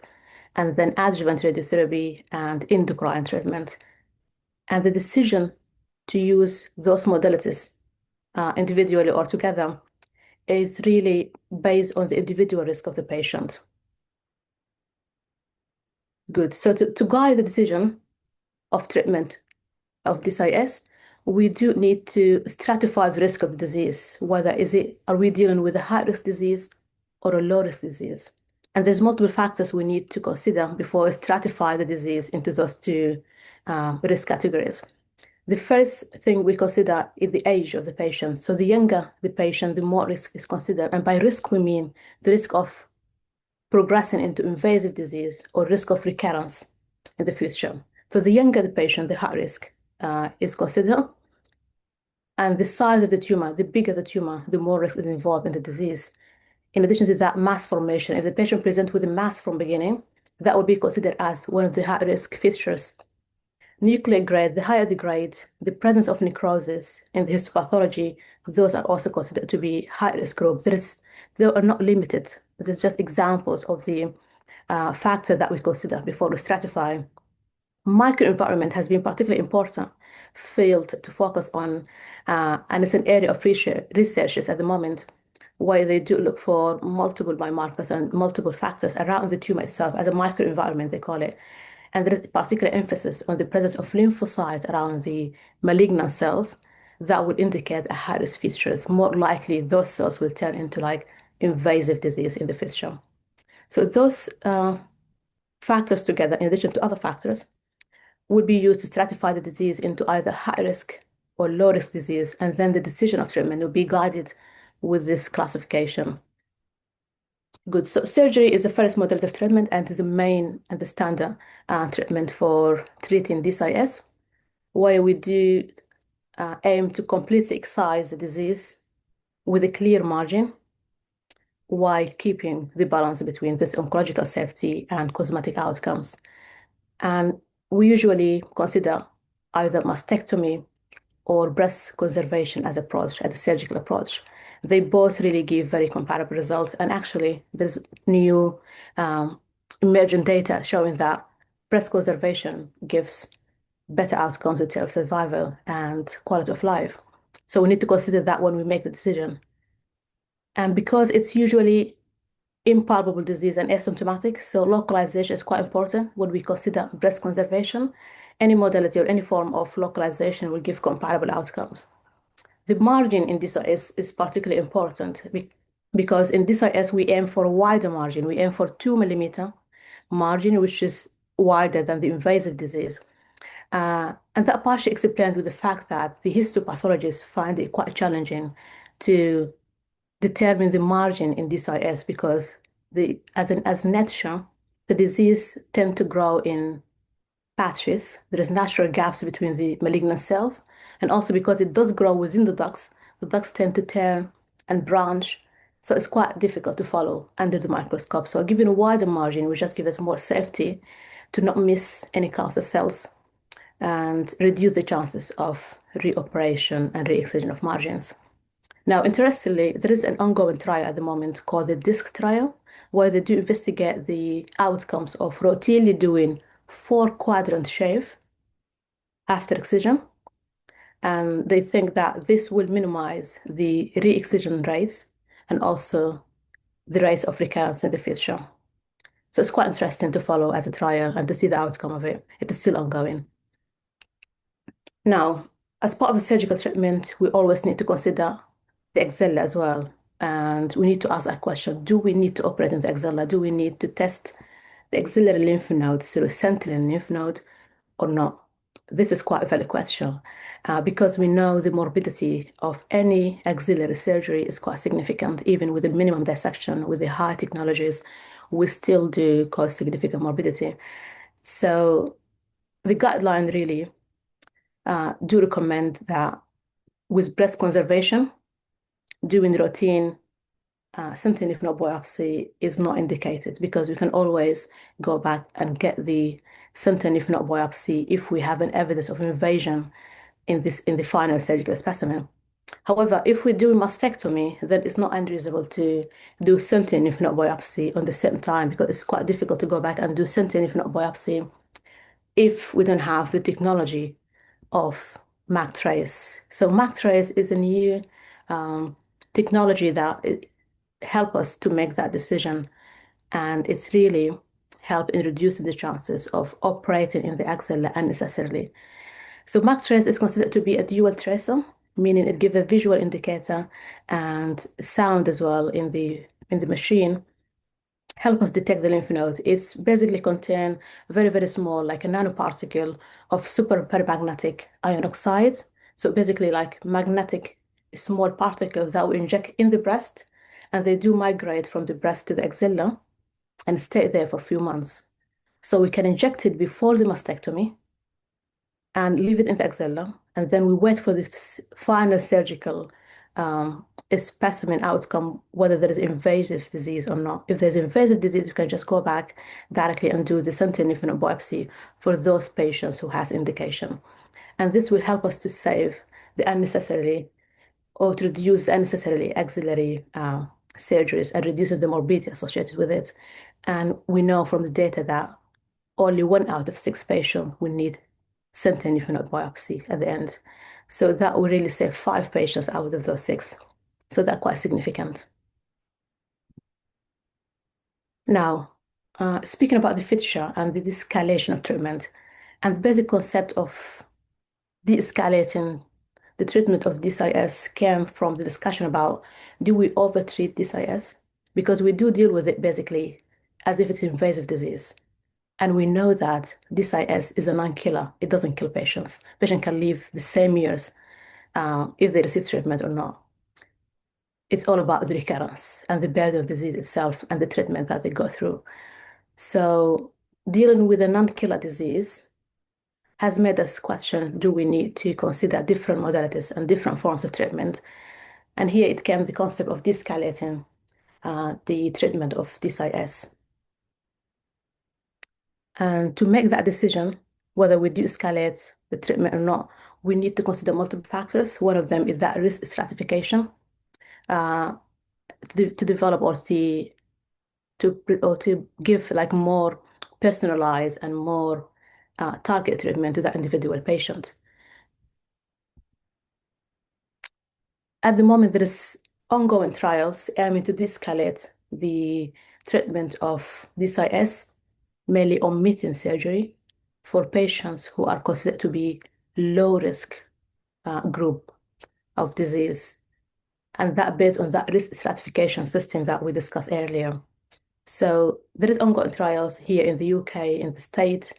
and then adjuvant radiotherapy and endocrine treatment. And the decision to use those modalities individually or together is really based on the individual risk of the patient. Good. So to guide the decision of treatment of DCIS, we do need to stratify the risk of the disease, whether are we dealing with a high-risk disease or a low-risk disease. And there's multiple factors we need to consider before we stratify the disease into those two risk categories. The first thing we consider is the age of the patient. So the younger the patient, the more risk is considered. And by risk, we mean the risk of progressing into invasive disease or risk of recurrence in the future. So the younger the patient, the high risk is considered. And the size of the tumor, the bigger the tumor, the more risk is involved in the disease. In addition to that, mass formation. If the patient presents with a mass from beginning, that would be considered as one of the high-risk features. Nuclear grade, the higher the grade, the presence of necrosis in the histopathology, those are also considered to be high-risk groups. They are not limited There's just examples of the factors that we consider before we stratify. Microenvironment has been particularly important field to focus on, and it's an area of researches at the moment where they do look for multiple biomarkers and multiple factors around the tumor itself as a microenvironment, they call it. And there is particular emphasis on the presence of lymphocytes around the malignant cells that would indicate a high-risk features. More likely, those cells will turn into like invasive disease in the future. So those factors together, in addition to other factors, would be used to stratify the disease into either high risk or low risk disease, and then the decision of treatment will be guided with this classification. Good. So surgery is the first modality of treatment and is the main and the standard treatment for treating DCIS, where we do aim to completely excise the disease with a clear margin while keeping the balance between this oncological safety and cosmetic outcomes. And we usually consider either mastectomy or breast conservation as approach, as a surgical approach. They both really give very comparable results. And actually, there's new emergent data showing that breast conservation gives better outcomes in terms of survival and quality of life. So we need to consider that when we make the decision. And because it's usually impalpable disease and asymptomatic, so localization is quite important when we consider breast conservation. Any modality or any form of localization will give comparable outcomes. The margin in DCIS is particularly important because in DCIS we aim for a wider margin. We aim for 2 millimeter margin, which is wider than the invasive disease. And that partially explained with the fact that the histopathologists find it quite challenging to determine the margin in DCIS because as nature, the disease tend to grow in patches. There is natural gaps between the malignant cells. And also because it does grow within the ducts tend to turn and branch. So it's quite difficult to follow under the microscope. So given a wider margin, will just give us more safety to not miss any cancer cells and reduce the chances of reoperation and re-excision of margins. Now, interestingly, there is an ongoing trial at the moment called the DISC trial, where they do investigate the outcomes of routinely doing 4-quadrant shave after excision. And they think that this will minimize the re-excision rates and also the rates of recurrence in the future. So it's quite interesting to follow as a trial and to see the outcome of it. It is still ongoing. Now, as part of the surgical treatment, we always need to consider the axilla as well. And we need to ask that question, do we need to operate in the axilla? Do we need to test the axillary lymph nodes through a sentinel lymph node or not? This is quite a valid question because we know the morbidity of any axillary surgery is quite significant. Even with a minimum dissection, with the high technologies, we still do cause significant morbidity. So the guideline really do recommend that with breast conservation, doing routine sentinel lymph node biopsy is not indicated because we can always go back and get the sentinel lymph node biopsy if we have an evidence of invasion in the final surgical specimen. However, if we do mastectomy, then it's not unreasonable to do sentinel lymph node biopsy on the same time because it's quite difficult to go back and do sentinel lymph node biopsy if we don't have the technology of MACTrace. So MACTrace is a new technology that help us to make that decision, and it's really help in reducing the chances of operating in the axilla unnecessarily. So MACTrace is considered to be a dual tracer, meaning it gives a visual indicator and sound as well in the machine help us detect the lymph node. It's basically contain very, very small, like a nanoparticle of super paramagnetic ion oxide. So basically like magnetic small particles that we inject in the breast, and they do migrate from the breast to the axilla and stay there for a few months. So we can inject it before the mastectomy and leave it in the axilla, and then we wait for the final surgical specimen outcome, whether there is invasive disease or not. If there's invasive disease, we can just go back directly and do the sentinel lymph node biopsy for those patients who has indication. And this will help us to save the unnecessarily or to reduce unnecessarily axillary surgeries and reducing the morbidity associated with it. And we know from the data that only 1 out of 6 patients will need sentinel lymph node biopsy at the end. So that will really save 5 patients out of those 6. So that's quite significant. Now, speaking about the feature and the de-escalation of treatment, and the basic concept of de-escalating the treatment of DCIS came from the discussion about, do we overtreat DCIS? Because we do deal with it basically as if it's invasive disease. And we know that DCIS is a non-killer. It doesn't kill patients. Patient can live the same years if they receive treatment or not. It's all about the recurrence and the burden of disease itself and the treatment that they go through. So dealing with a non-killer disease has made us question, do we need to consider different modalities and different forms of treatment? And here it came the concept of de-escalating the treatment of DCIS. And to make that decision, whether we de-escalate the treatment or not, we need to consider multiple factors. One of them is that risk stratification uh, to develop or to give like more personalized and more target treatment to that individual patient. At the moment, there is ongoing trials aiming to de-escalate the treatment of DCIS, mainly omitting surgery for patients who are considered to be low risk group of disease, and that based on that risk stratification system that we discussed earlier. So there is ongoing trials here in the UK, in the States,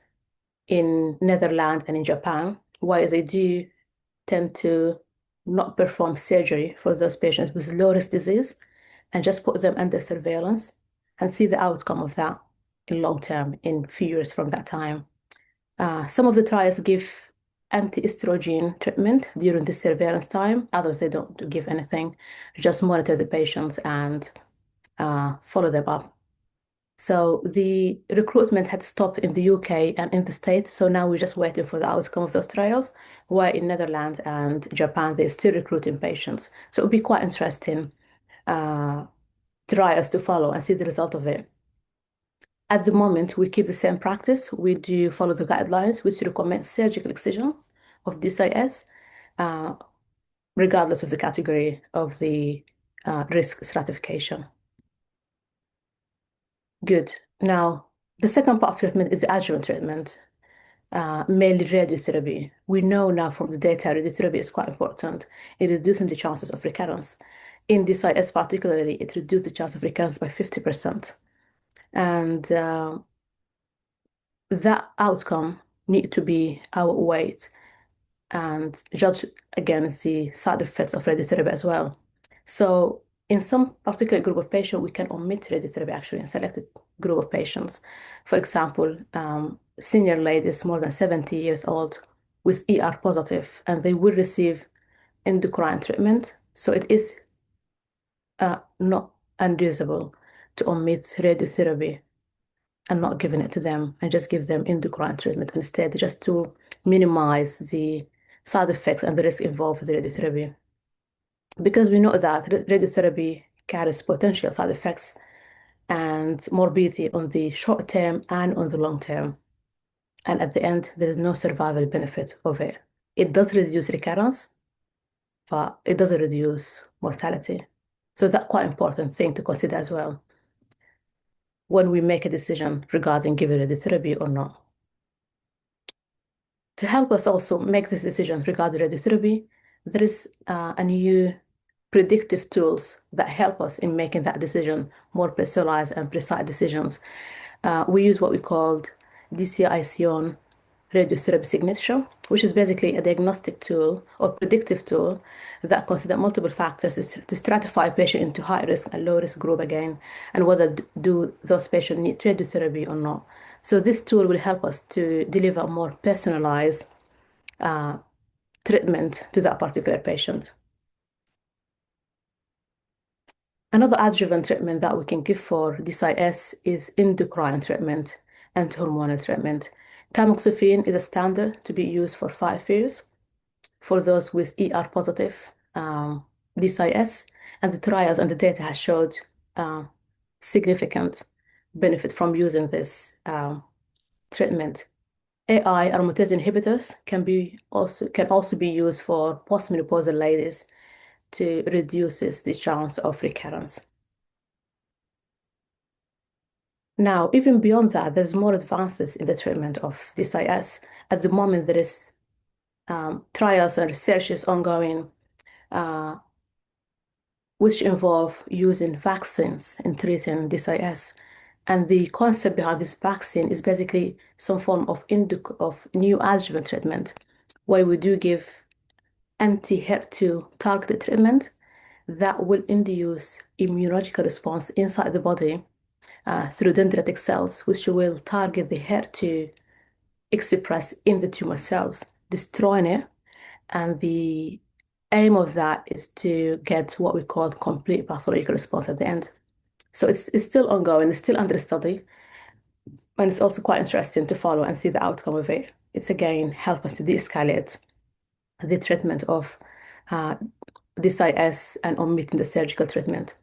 in Netherlands, and in Japan, where they do tend to not perform surgery for those patients with low risk disease and just put them under surveillance and see the outcome of that in long term, in few years from that time. Some of the trials give anti-estrogen treatment during the surveillance time. Others, they don't give anything, just monitor the patients and follow them up. So the recruitment had stopped in the UK and in the States. So now we're just waiting for the outcome of those trials, where in Netherlands and Japan, they're still recruiting patients. So it'll be quite interesting uh, trials to follow and see the result of it. At the moment, we keep the same practice. We do follow the guidelines, which recommend surgical excision of DCIS, uh, regardless of the category of the risk stratification. Good. Now, the second part of treatment is the adjuvant treatment, mainly radiotherapy. We know now from the data radiotherapy is quite important in reducing the chances of recurrence. In DCIS particularly, it reduced the chance of recurrence by 50%. And that outcome need to be our weight and judge against the side effects of radiotherapy as well. So in some particular group of patients, we can omit radiotherapy actually in selected group of patients. For example, senior ladies more than 70 years old with ER positive, and they will receive endocrine treatment. So it is not unreasonable to omit radiotherapy and not giving it to them and just give them endocrine treatment instead, just to minimize the side effects and the risk involved with radiotherapy. Because we know that radiotherapy carries potential side effects and morbidity on the short term and on the long term. And at the end, there is no survival benefit of it. It does reduce recurrence, but it doesn't reduce mortality. So that's quite important thing to consider as well when we make a decision regarding giving radiotherapy or not. To help us also make this decision regarding radiotherapy, there is a new predictive tools that help us in making that decision more personalized and precise decisions. We use what we called DCICON radiotherapy signature, which is basically a diagnostic tool or predictive tool that consider multiple factors to stratify patient into high risk and low risk group again, and whether do those patients need radiotherapy or not. So this tool will help us to deliver more personalized treatment to that particular patient. Another adjuvant treatment that we can give for DCIS is endocrine treatment and hormonal treatment. Tamoxifen is a standard to be used for 5 years for those with ER positive DCIS, And the trials and the data has showed uh, significant benefit from using this treatment. AI aromatase inhibitors can also be used for postmenopausal ladies to reduce the chance of recurrence. Now, even beyond that, there's more advances in the treatment of DCIS. At the moment, there is trials and research is ongoing, uh, which involve using vaccines in treating DCIS. And the concept behind this vaccine is basically some form of neoadjuvant treatment, where we do give anti-HER2 targeted treatment that will induce immunological response inside the body through dendritic cells, which will target the HER2 expressed in the tumor cells, destroying it. And the aim of that is to get what we call complete pathological response at the end. So it's still ongoing, it's still under study, and it's also quite interesting to follow and see the outcome of it. It's again help us to de-escalate the treatment of uh, DCIS and omitting the surgical treatment.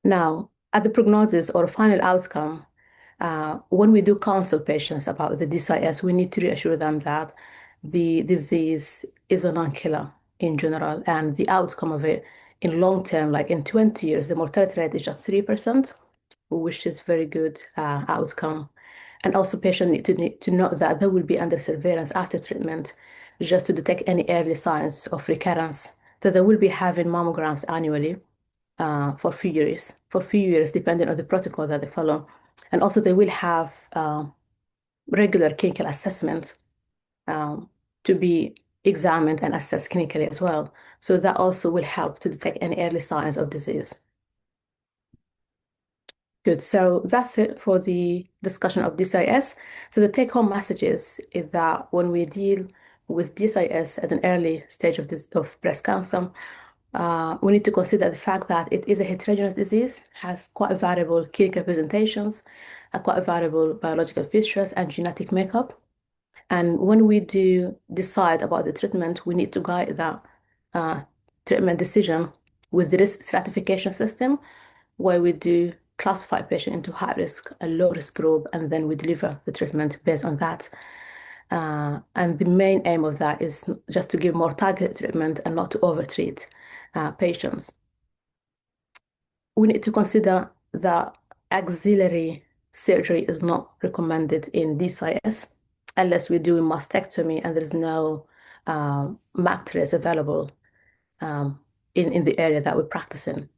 Now, at the prognosis or final outcome, when we do counsel patients about the DCIS, we need to reassure them that the disease is a non-killer in general, and the outcome of it in long term, like in 20 years, the mortality rate is just 3%, which is very good outcome. And also patients need to know that they will be under surveillance after treatment just to detect any early signs of recurrence, that they will be having mammograms annually for few years, depending on the protocol that they follow. And also they will have regular clinical assessment um, to be examined and assessed clinically as well. So that also will help to detect any early signs of disease. Good. So that's it for the discussion of DCIS. So the take-home messages is that when we deal with DCIS at an early stage of breast cancer, we need to consider the fact that it is a heterogeneous disease, has quite variable clinical presentations, quite variable biological features and genetic makeup. And when we do decide about the treatment, we need to guide that uh, treatment decision with the risk stratification system, where we do classify patient into high risk and low risk group, and then we deliver the treatment based on that. And the main aim of that is just to give more targeted treatment and not to overtreat patients. We need to consider that auxiliary surgery is not recommended in DCIS unless we're doing mastectomy and there's no MAC available um, in the area that we're practicing.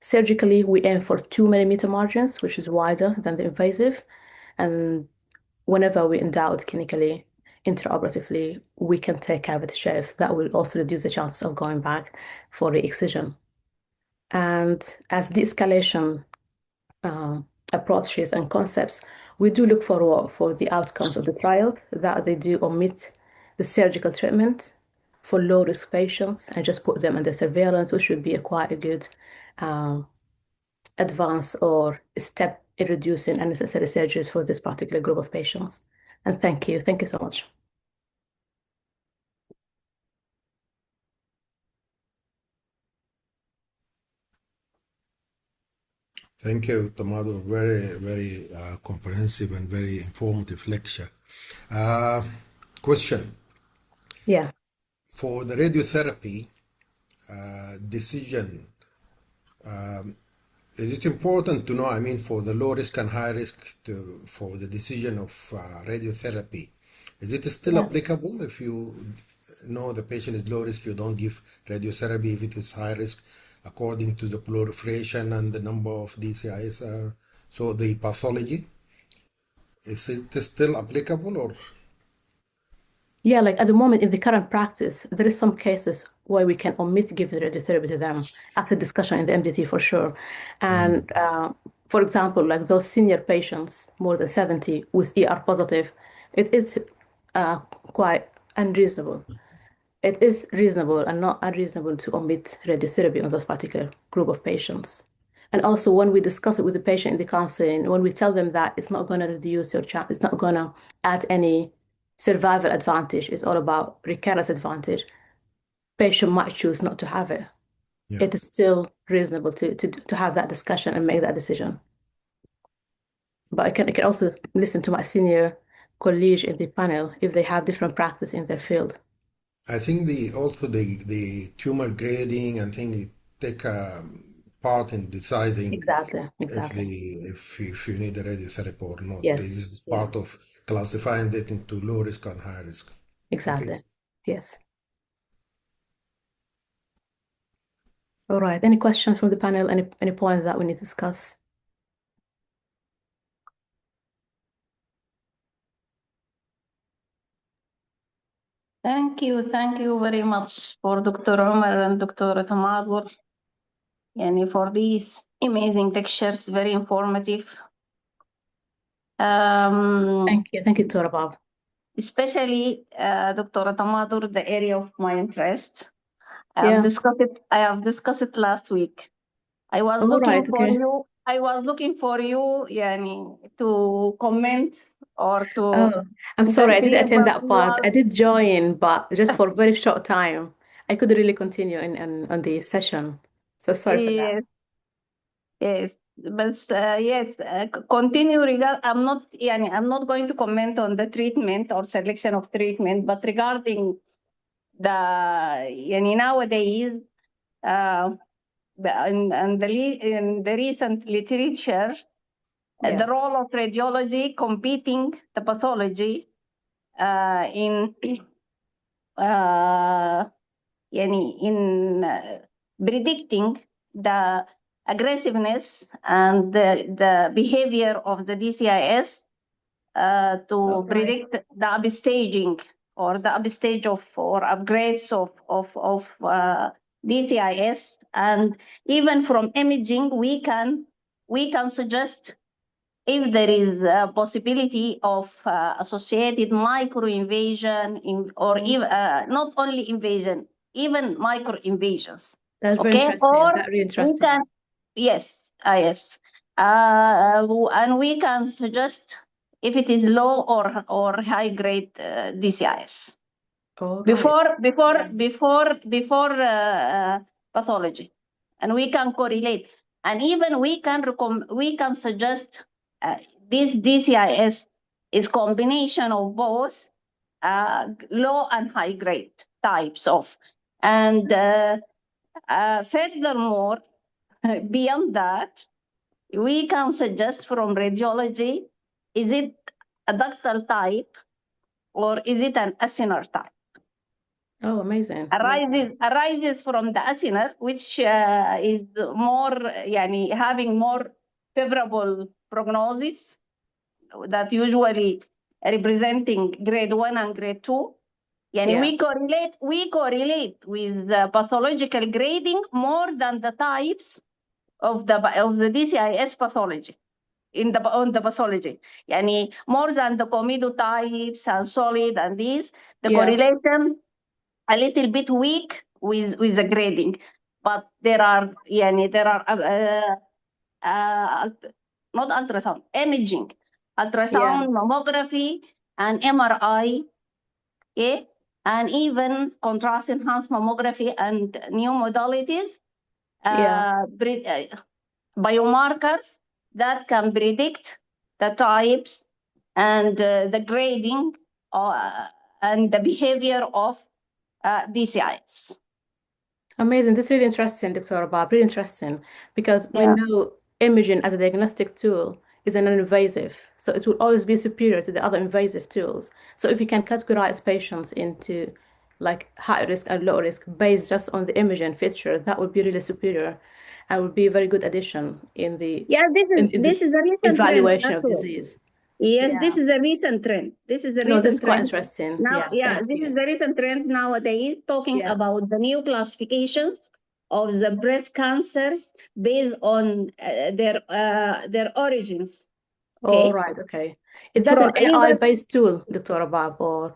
Surgically, we aim for 2 millimeter margins, which is wider than the invasive. And whenever we endowed clinically, intraoperatively, we can take cavity shape. That will also reduce the chances of going back for the excision. And as de-escalation approaches and concepts, we do look for the outcomes of the trial that they do omit the surgical treatment for low-risk patients and just put them under surveillance, which would be a quite a good um, advance or step in reducing unnecessary surgeries for this particular group of patients. And thank you. Thank you so much.
Thank you, Tamado. Very, very comprehensive and very informative lecture. Uh, Question.
Yeah.
For the radiotherapy decision, is it important to know, I mean, for the low risk and high risk for the decision of radiotherapy, is it still
Yeah.
applicable if you know the patient is low risk, you don't give radiotherapy if it is high risk according to the proliferation and the number of DCIs? So the pathology, is it still applicable or?
Yeah, like at the moment in the current practice, there is some cases where we can omit giving radiotherapy to them after discussion in the MDT for sure. And for example, like those senior patients, more than 70 with ER positive, it is quite unreasonable. It is reasonable and not unreasonable to omit radiotherapy on those particular group of patients. And also, when we discuss it with the patient in the counseling, when we tell them that it's not going to reduce your chance, it's not going to add any survival advantage, it's all about recurrence advantage. patient might choose not to have it,
Yeah.
it is still reasonable to have that discussion and make that decision. But I can also listen to my senior colleague in the panel if they have different practice in their field.
I think the tumor grading and thing it take part in deciding
Exactly,
if
exactly.
if you need a radiotherapy or not. This
Yes,
is
yes,
part of classifying it into low risk and high risk. Okay.
exactly. Yes. All right. Any questions from the panel? Any points that we need to discuss?
Thank you very much for Dr. Omar and Dr. Tamadwar, and for these amazing lectures, very informative.
Thank you, Dr. Bob.
Especially Dr. Tamadwar, the area of my interest.
Yeah.
I have discussed it last week. I was
All
looking
right.
for
Okay.
you. I was looking for you, yani, to comment or to
Oh, I'm sorry. I did
interfere,
attend
but
that
you
part.
are
I did join, but just for a very short time. I couldn't really continue in on the session. So sorry for that.
yes, yes. But yes, continue regard. I'm not going to comment on the treatment or selection of treatment, but regarding the, nowadays, uh, in the recent literature, the
Yeah.
role of radiology competing the pathology in uh, predicting the aggressiveness and the behavior of the DCIS
All
to
right.
predict the upstaging or the upstage of or upgrades of DCIS. And even from imaging, we can suggest if there is a possibility of associated microinvasion or
Oh,
even not only invasion, even microinvasions.
that's very
Okay,
interesting.
or
That's really
we
interesting.
can, yes, yes, and we can suggest if it is low or high grade DCIS
All right.
before
Yeah.
pathology, and we can correlate, and even we can suggest this DCIS is combination of both low and high grade types of, and furthermore, beyond that, we can suggest from radiology, is it a ductal type or is it an acinar type?
Oh, amazing. Amazing.
Arises from the acinar, which is more, having more favorable prognosis, that usually representing grade 1 and grade 2.
Yeah.
We correlate with the pathological grading more than the types of the DCIS pathology on the pathology. More than the comedo types and solid and these, the
Yeah.
correlation a little bit weak with the grading, but there are uh, not ultrasound, imaging,
Yeah.
ultrasound, mammography, and MRI, okay, and even contrast enhanced mammography and new modalities,
Yeah.
uh, biomarkers that can predict the types and the grading and the behavior of DCIs.
Amazing. This is really interesting, Dr. Bob. Really interesting because we
Yeah.
know imaging as a diagnostic tool is a non-invasive, so it will always be superior to the other invasive tools. So if you can categorize patients into like high risk and low risk based just on the imaging feature, that would be really superior and would be a very good addition
Yeah,
in the
this is a recent trend,
evaluation of
actually.
disease.
Yes, this
Yeah.
is a recent trend. This is a
No, this is
recent
quite
trend.
interesting.
Now,
Yeah.
yeah,
Thank
this is
you.
the recent trend nowadays, talking
Yeah.
about the new classifications of the breast cancers based on their origins.
All
Okay,
right. Okay. Is that an
from even
AI-based tool, Dr. Bob, or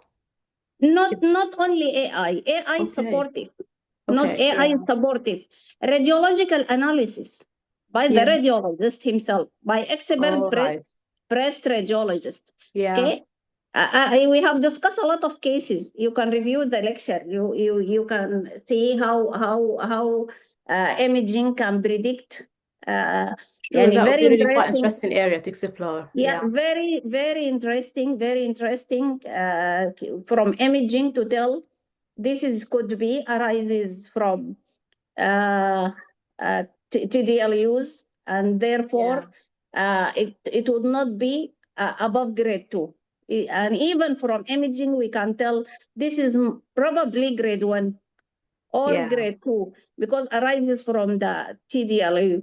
it,
not only AI. AI is
okay.
supportive, not
Okay.
AI
Yeah.
is supportive. Radiological analysis by the
Yeah.
radiologist himself, by expert
All right.
breast radiologist.
Yeah.
Okay, we have discussed a lot of cases. You can review the lecture. You can see how imaging can predict.
Sure, that would
Very
be really quite
interesting.
interesting area to explore.
Yeah, very interesting. Very interesting. From imaging to tell this is could be arises from uh, TDLUs, and therefore it would not be above grade 2. And even from imaging, we can tell this is probably grade 1 or
Yeah.
grade 2 because arises from the TDLU.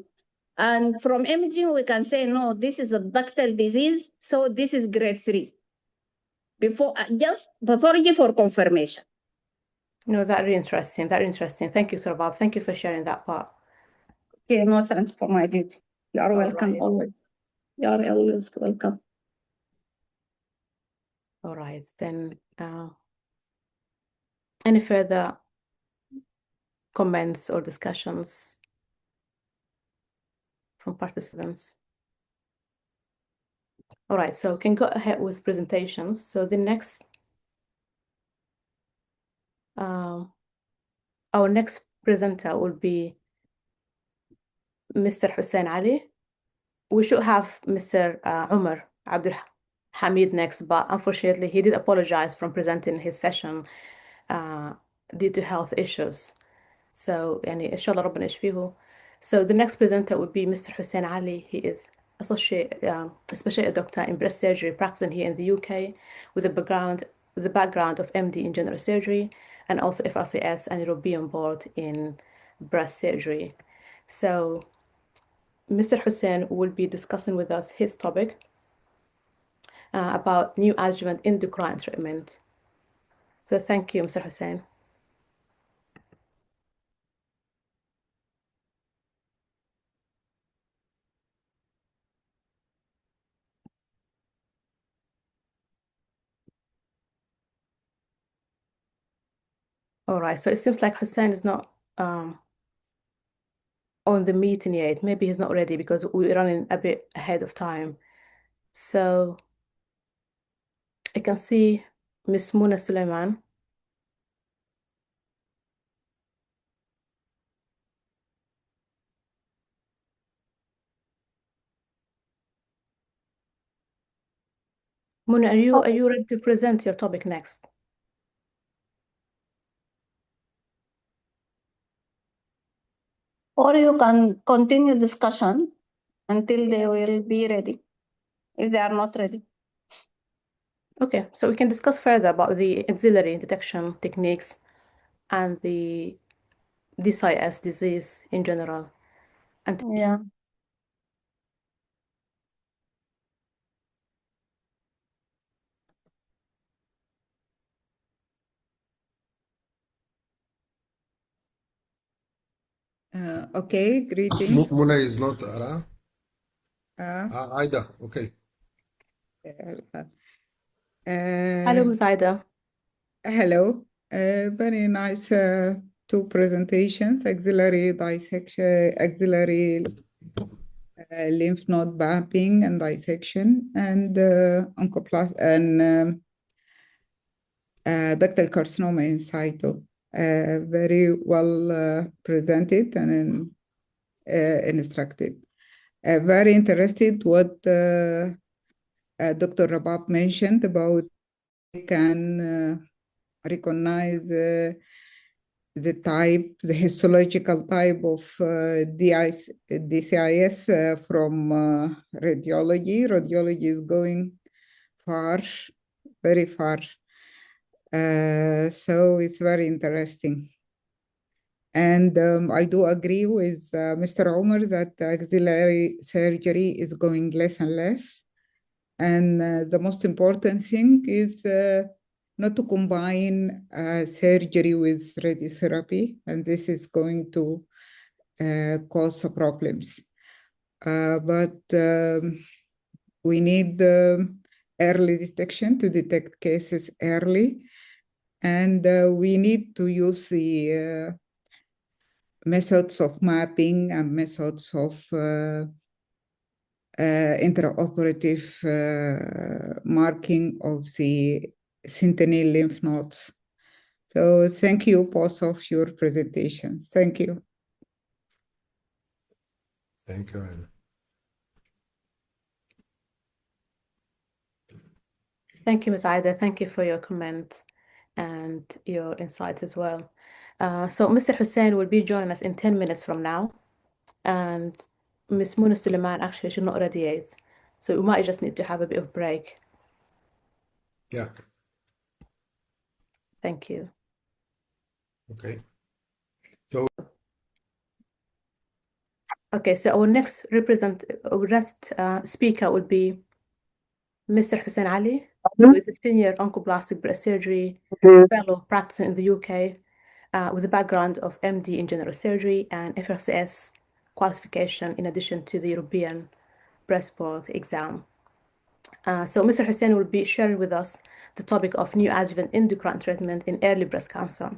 And from imaging, we can say, no, this is a ductal disease, so this is grade 3. Before just pathology for confirmation.
No, that really interesting. That interesting. Thank you, Ssbiwh. Thank you for sharing that part.
Okay, no thanks for my duty. You are welcome
Right.
always. You are always welcome.
All right. Then, any further comments or discussions from participants? All right. So we can go ahead with presentations. So the next, our next presenter will be Mr. Hussein Ali. We should have Mr. Umar Abdul Hamid next, but unfortunately, he did apologize from presenting his session due to health issues. So, يعني إن شاء الله ربنا يشفيه. So the next presenter would be Mr. Hussein Ali. He is associate doctor in breast surgery practicing here in the UK with the background of MD in general surgery and also FRCS and European board in breast surgery. So Mr. Hussein will be discussing with us his topic about neoadjuvant endocrine treatment. So thank you, Mr. Hussein. All right, so it seems like Hussein is not on the meeting yet. Maybe he's not ready because we're running a bit ahead of time. So I can see Miss Muna Suleiman. Muna, are you ready to present your topic next?
Or you can continue discussion until they will be ready, if they are not ready.
Okay, so we can discuss further about the axillary detection techniques and the DCIS disease in general. And
Yeah.
Okay, greetings.
Muna is not Ara.
Uh,
Aida, okay.
hello, Ms. Aida.
Hello. Very nice two presentations, axillary dissection, axillary lymph node mapping and dissection, and oncoplast and ductal carcinoma in situ. Very well presented and instructed. Very interested what Dr. Rabab mentioned about can recognize the type, the histological type of DCIS from radiology. Radiology is going far, very far. So it's very interesting. And I do agree with Mr. Omar that axillary surgery is going less and less. And the most important thing is not to combine surgery with radiotherapy, and this is going to cause problems. But we need early detection to detect cases early, and we need to use the methods of mapping and methods of interoperative marking of the sentinel lymph nodes. So thank you both of your presentations. Thank you.
Thank you, Anna.
Thank you, Ms. Aida. Thank you for your comment and your insights as well. So Mr. Hussein will be joining us in 10 minutes from now, and Ms. Muna Suleiman actually should not radiate, so we might just need to have a bit of break.
Yeah,
Thank you.
okay.
Okay, so our next speaker will be Mr. Hussein Ali, who is a senior oncoplastic breast surgery fellow practicing in the UK, with a background of MD in general surgery and FRCS qualification in addition to the European breast board exam. So Mr. Hussein will be sharing with us the topic of neoadjuvant endocrine treatment in early breast cancer.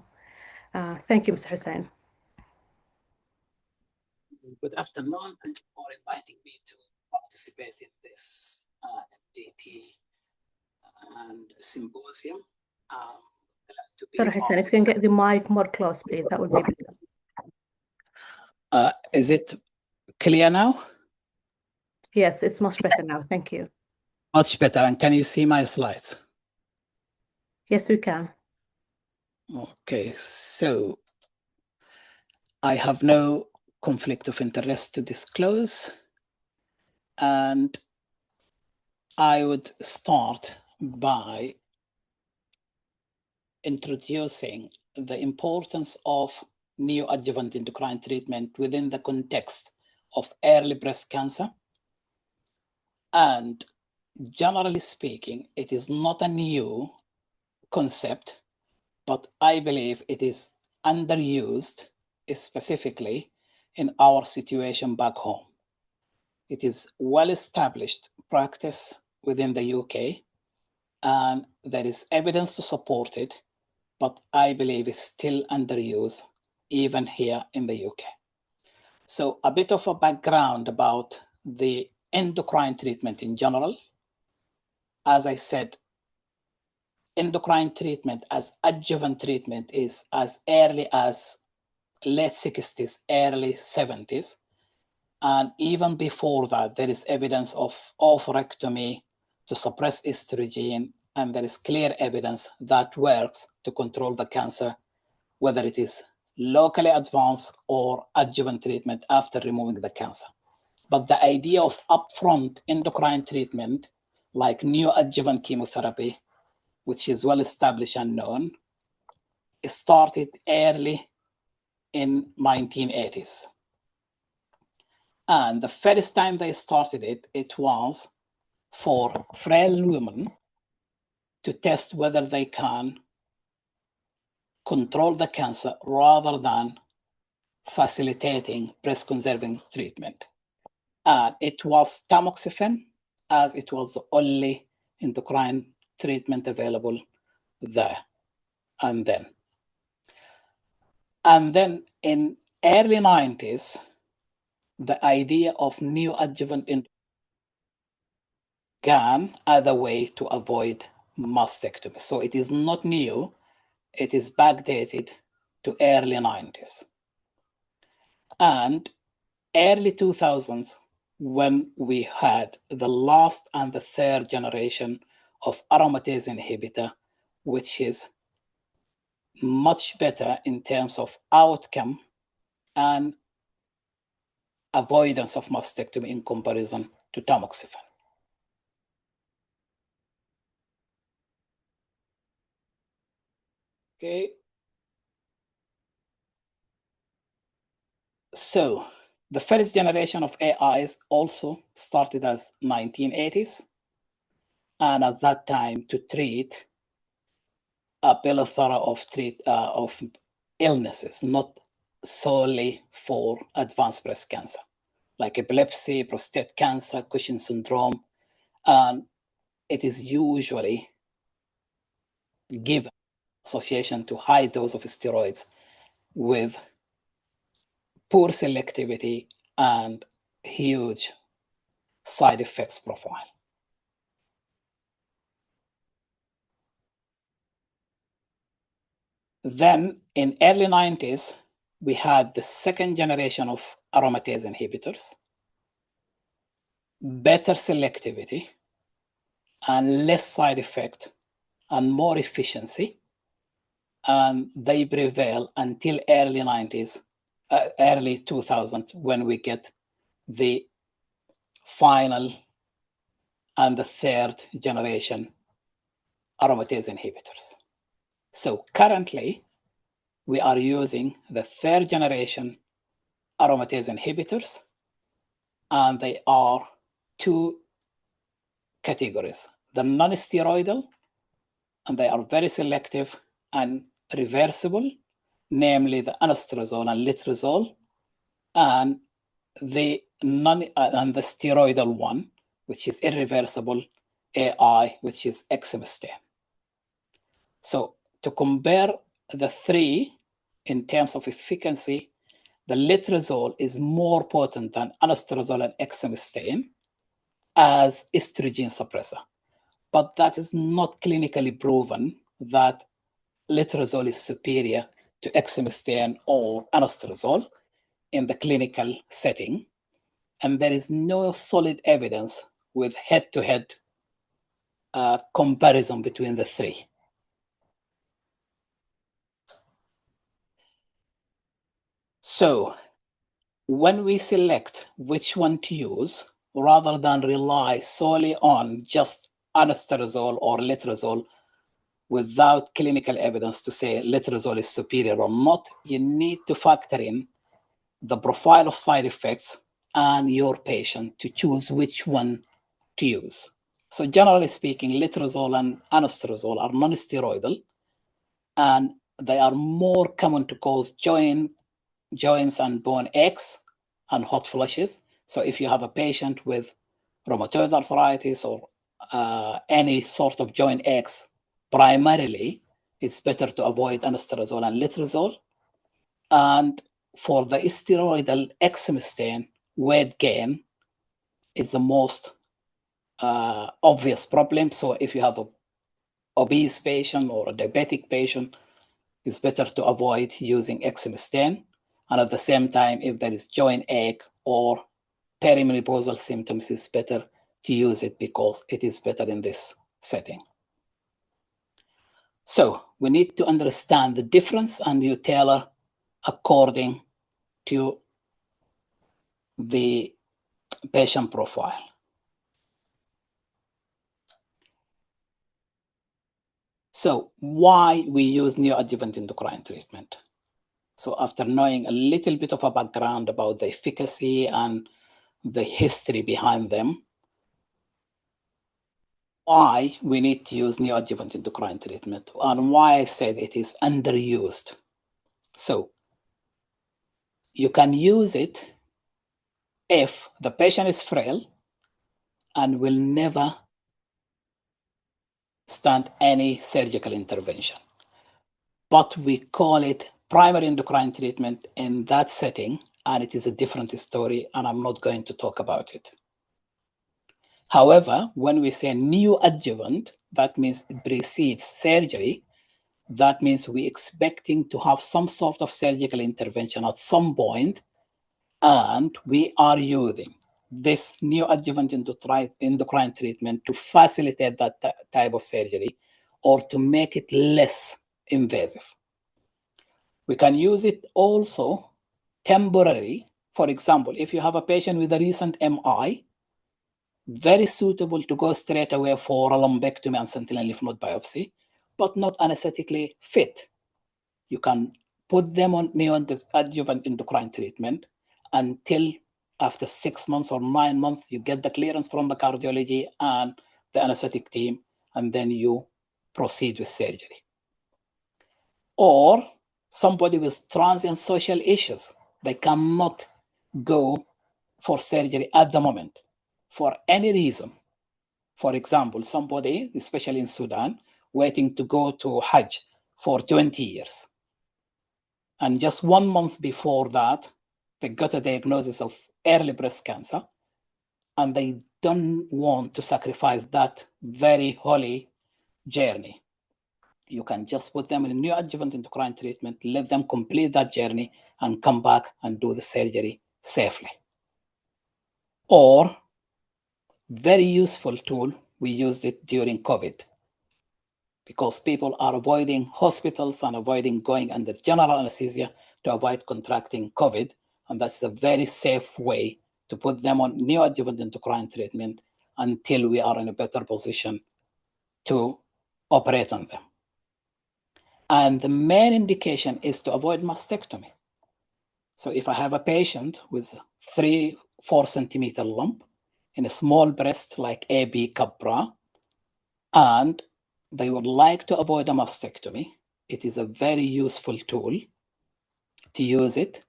Thank you, Mr. Hussein.
Good afternoon. Thank you for inviting me to participate in this MDT and symposium. Glad to be
Mr. Hussein, if you can get the mic more close, please, that would be better.
Is it clear now?
Yes, it's much better now. Thank you.
Much better. And can you see my slides?
Yes, we can.
Okay, so I have no conflict of interest to disclose, and I would start by introducing the importance of neoadjuvant endocrine treatment within the context of early breast cancer. And generally speaking, it is not a new concept, but I believe it is underused, specifically in our situation back home. It is well-established practice within the UK, and there is evidence to support it, but I believe it's still underused even here in the UK. So a bit of a background about the endocrine treatment in general. As I said, endocrine treatment as adjuvant treatment is as early as late 60s, early 70s. And even before that, there is evidence of oophorectomy to suppress estrogen, and there is clear evidence that works to control the cancer, whether it is locally advanced or adjuvant treatment after removing the cancer. But the idea of upfront endocrine treatment, like neoadjuvant chemotherapy, which is well established and known, started early in 1980s. And the first time they started it, it was for frail women to test whether they can control the cancer rather than facilitating breast conserving treatment. And it was tamoxifen, as it was the only endocrine treatment available there and then. And then in early 90s, the idea of neoadjuvant began as a way to avoid mastectomy. So it is not new, it is backdated to early 90s. And early 2000s, when we had the last and the third generation of aromatase inhibitor, which is much better in terms of outcome and avoidance of mastectomy in comparison to tamoxifen. Okay. So the first generation of AIs also started as 1980s, and at that time to treat a plethora of illnesses, not solely for advanced breast cancer, like epilepsy, prostate cancer, Cushing syndrome, and it is usually given association to high dose of steroids with poor selectivity and huge side effects profile. Then in early 90s, we had the second generation of aromatase inhibitors, better selectivity and less side effect and more efficiency. And they prevail until early 90s, early 2000, when we get the final and the third generation aromatase inhibitors. So currently, we are using the third generation aromatase inhibitors, and they are two categories: the non-steroidal, and they are very selective and reversible, namely the anastrozole and letrozole, and the steroidal one, which is irreversible, AI, which is exemestane. So to compare the three in terms of efficacy, the letrozole is more potent than anastrozole and exemestane as estrogen suppressor. But that is not clinically proven that letrozole is superior to exemestane or anastrozole in the clinical setting. And there is no solid evidence with head-to-head comparison between the three. So when we select which one to use, rather than rely solely on just anastrozole or letrozole without clinical evidence to say letrozole is superior or not, you need to factor in the profile of side effects and your patient to choose which one to use. So generally speaking, letrozole and anastrozole are non-steroidal, and they are more common to cause joints and bone aches and hot flushes. So if you have a patient with rheumatoid arthritis or any sort of joint aches, primarily it's better to avoid anastrozole and letrozole. And for the steroidal exemestane, weight gain is the most obvious problem. So if you have an obese patient or a diabetic patient, it's better to avoid using exemestane. And at the same time, if there is joint ache or perimenopausal symptoms, it's better to use it because it is better in this setting. So we need to understand the difference, and you tailor according to the patient profile. So why we use neoadjuvant endocrine treatment? So after knowing a little bit of a background about the efficacy and the history behind them, why we need to use neoadjuvant endocrine treatment and why I said it is underused. So you can use it if the patient is frail and will never stand any surgical intervention. But we call it primary endocrine treatment in that setting, and it is a different story, and I'm not going to talk about it. However, when we say neoadjuvant, that means it precedes surgery. That means we're expecting to have some sort of surgical intervention at some point, and we are using this neoadjuvant endocrine treatment to facilitate that type of surgery or to make it less invasive. We can use it also temporarily. For example, if you have a patient with a recent MI, very suitable to go straight away for a lumpectomy and sentinel lymph node biopsy, but not anesthetically fit. You can put them on neoadjuvant endocrine treatment until after 6 months or 9 months, you get the clearance from the cardiology and the anesthetic team, and then you proceed with surgery. Or somebody with transient social issues, they cannot go for surgery at the moment for any reason. For example, somebody, especially in Sudan, waiting to go to Hajj for 20 years. And just 1 month before that, they got a diagnosis of early breast cancer, and they don't want to sacrifice that very holy journey. You can just put them in a neoadjuvant endocrine treatment, let them complete that journey, and come back and do the surgery safely. Or, very useful tool, we used it during COVID, because people are avoiding hospitals and avoiding going under general anesthesia to avoid contracting COVID. And that's a very safe way to put them on neoadjuvant endocrine treatment until we are in a better position to operate on them. And the main indication is to avoid mastectomy. So if I have a patient with 3-4 centimeter lump in a small breast like AB cup bra, and they would like to avoid a mastectomy, it is a very useful tool to use it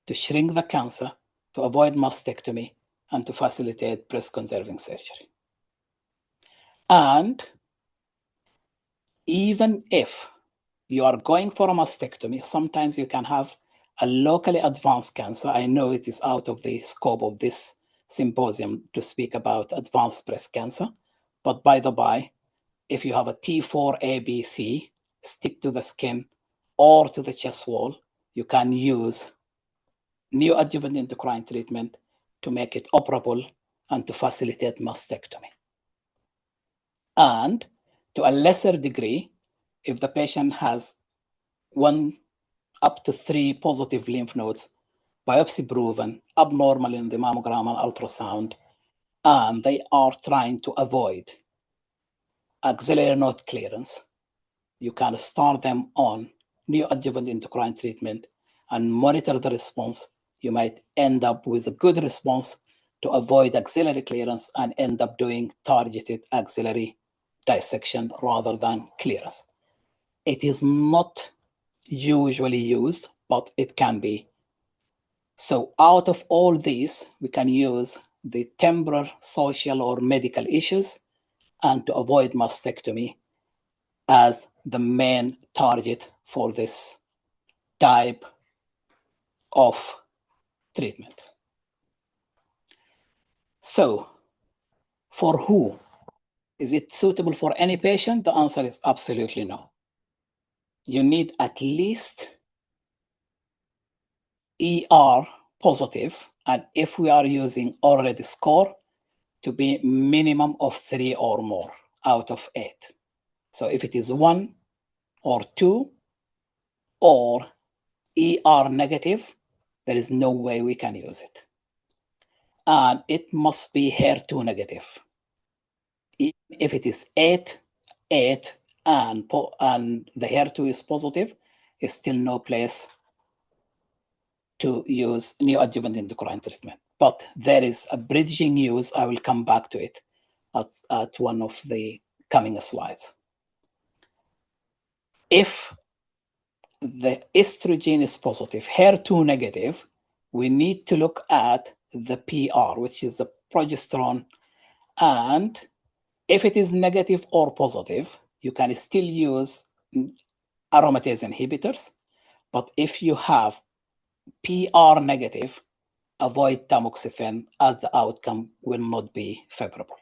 to shrink the cancer, to avoid mastectomy, and to facilitate breast conserving surgery. And even if you are going for a mastectomy, sometimes you can have a locally advanced cancer. I know it is out of the scope of this symposium to speak about advanced breast cancer, but by the by, if you have a T4 ABC, stick to the skin or to the chest wall, you can use neoadjuvant endocrine treatment to make it operable and to facilitate mastectomy. And to a lesser degree, if the patient has 1 up to 3 positive lymph nodes, biopsy proven, abnormal in the mammogram and ultrasound, and they are trying to avoid axillary node clearance, you can start them on neoadjuvant endocrine treatment and monitor the response. You might end up with a good response to avoid axillary clearance and end up doing targeted axillary dissection rather than clearance. It is not usually used, but it can be. So out of all these, we can use the temporal, social, or medical issues and to avoid mastectomy as the main target for this type of treatment. So, for who? Is it suitable for any patient? The answer is absolutely no. You need at least ER positive, and if we are using already score, to be minimum of 3 or more out of 8. So if it is 1 or 2 or ER negative, there is no way we can use it. And it must be HER2 negative. Even if it is 8, and the HER2 is positive, is still no place to use neoadjuvant endocrine treatment. But there is a bridging use. I will come back to it at one of the coming slides. If the estrogen is positive, HER2 negative, we need to look at the PR, which is the progesterone. And if it is negative or positive, you can still use aromatase inhibitors. But if you have PR negative, avoid tamoxifen, as the outcome will not be favorable.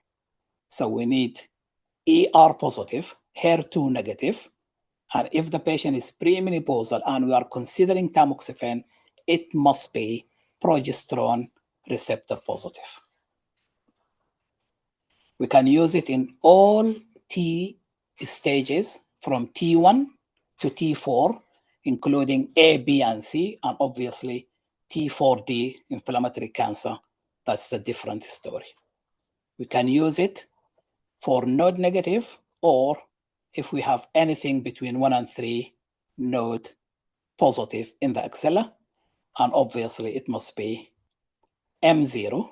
So we need ER positive, HER2 negative, and if the patient is premenopausal and we are considering tamoxifen, it must be progesterone receptor positive. We can use it in all T stages from T1 to T4, including A, B, and C, and obviously T4D, inflammatory cancer. That's a different story. We can use it for node negative, or if we have anything between 1 and 3 node positive in the axilla, and obviously it must be M0,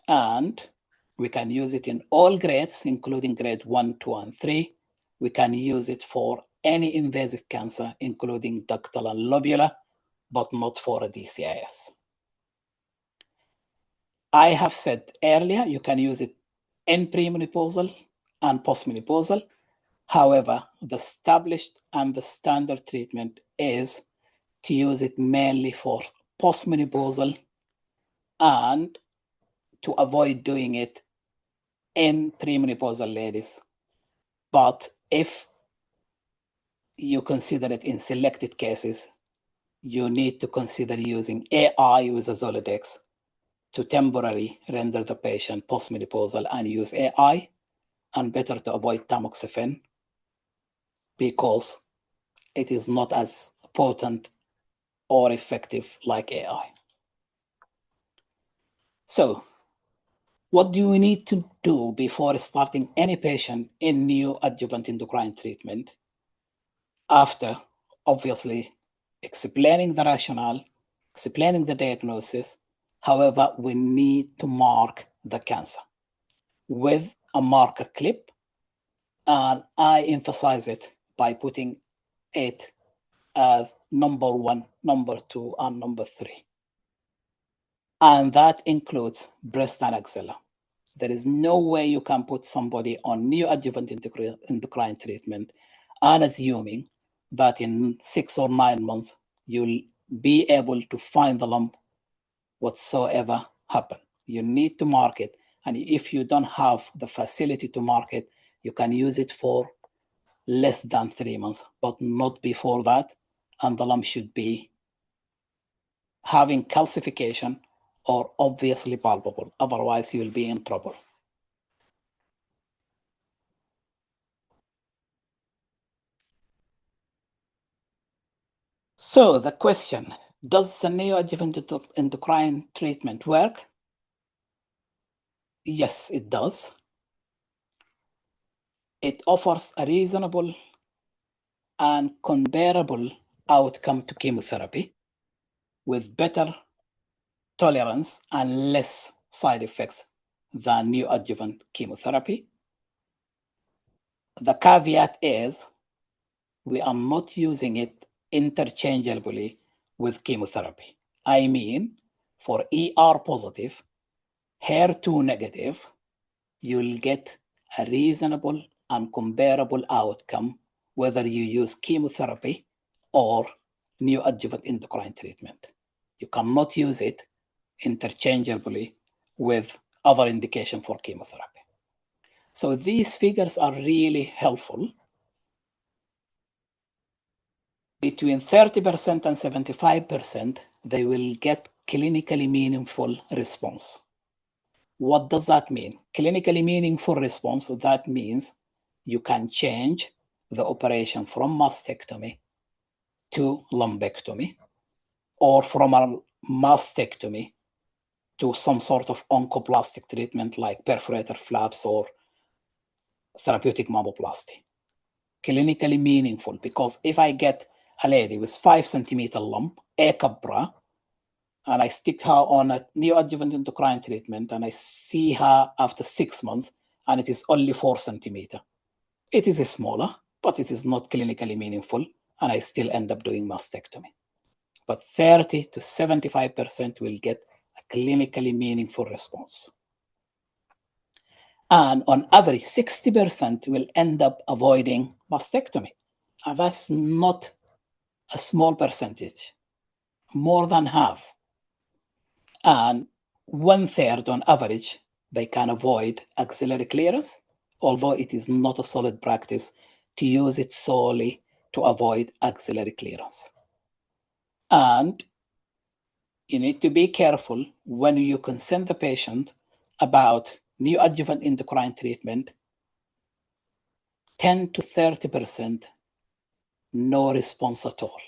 and we can use it in all grades, including grade 1, 2, and 3. We can use it for any invasive cancer, including ductal and lobular, but not for a DCIS. I have said earlier, you can use it in premenopausal and postmenopausal. However, the established and the standard treatment is to use it mainly for postmenopausal and to avoid doing it in premenopausal ladies. But if you consider it in selected cases, you need to consider using AI with a Zoladex to temporarily render the patient postmenopausal and use AI, and better to avoid tamoxifen because it is not as potent or effective like AI. So what do we need to do before starting any patient in neoadjuvant endocrine treatment? After, obviously, explaining the rationale, explaining the diagnosis, however, we need to mark the cancer with a marker clip, and I emphasize it by putting it as number 1, number 2, and number 3. And that includes breast and axilla. There is no way you can put somebody on neoadjuvant endocrine treatment unassuming that in 6 or 9 months you'll be able to find the lump whatsoever happen. You need to mark it, and if you don't have the facility to mark it, you can use it for less than 3 months, but not before that, and the lump should be having calcification or obviously palpable, otherwise you'll be in trouble. So the question, does the neoadjuvant endocrine treatment work? Yes, it does. It offers a reasonable and comparable outcome to chemotherapy with better tolerance and less side effects than neoadjuvant chemotherapy. The caveat is we are not using it interchangeably with chemotherapy. I mean, for ER positive, HER2 negative, you'll get a reasonable and comparable outcome whether you use chemotherapy or neoadjuvant endocrine treatment. You cannot use it interchangeably with other indication for chemotherapy. So these figures are really helpful. Between 30% and 75%, they will get clinically meaningful response. What does that mean? Clinically meaningful response, that means you can change the operation from mastectomy to lumpectomy, or from a mastectomy to some sort of oncoplastic treatment like perforator flaps or therapeutic mammoplasty. Clinically meaningful, because if I get a lady with 5 centimeter lump, a bra, and I stick her on a neoadjuvant endocrine treatment, and I see her after 6 months, and it is only 4 centimeter. It is smaller, but it is not clinically meaningful, and I still end up doing mastectomy. But 30 to 75% will get a clinically meaningful response. And on average, 60% will end up avoiding mastectomy. And that's not a small percentage, more than half. And 1/3 on average, they can avoid axillary clearance, although it is not a solid practice to use it solely to avoid axillary clearance. And you need to be careful when you consent the patient about neoadjuvant endocrine treatment. 10 to 30% no response at all.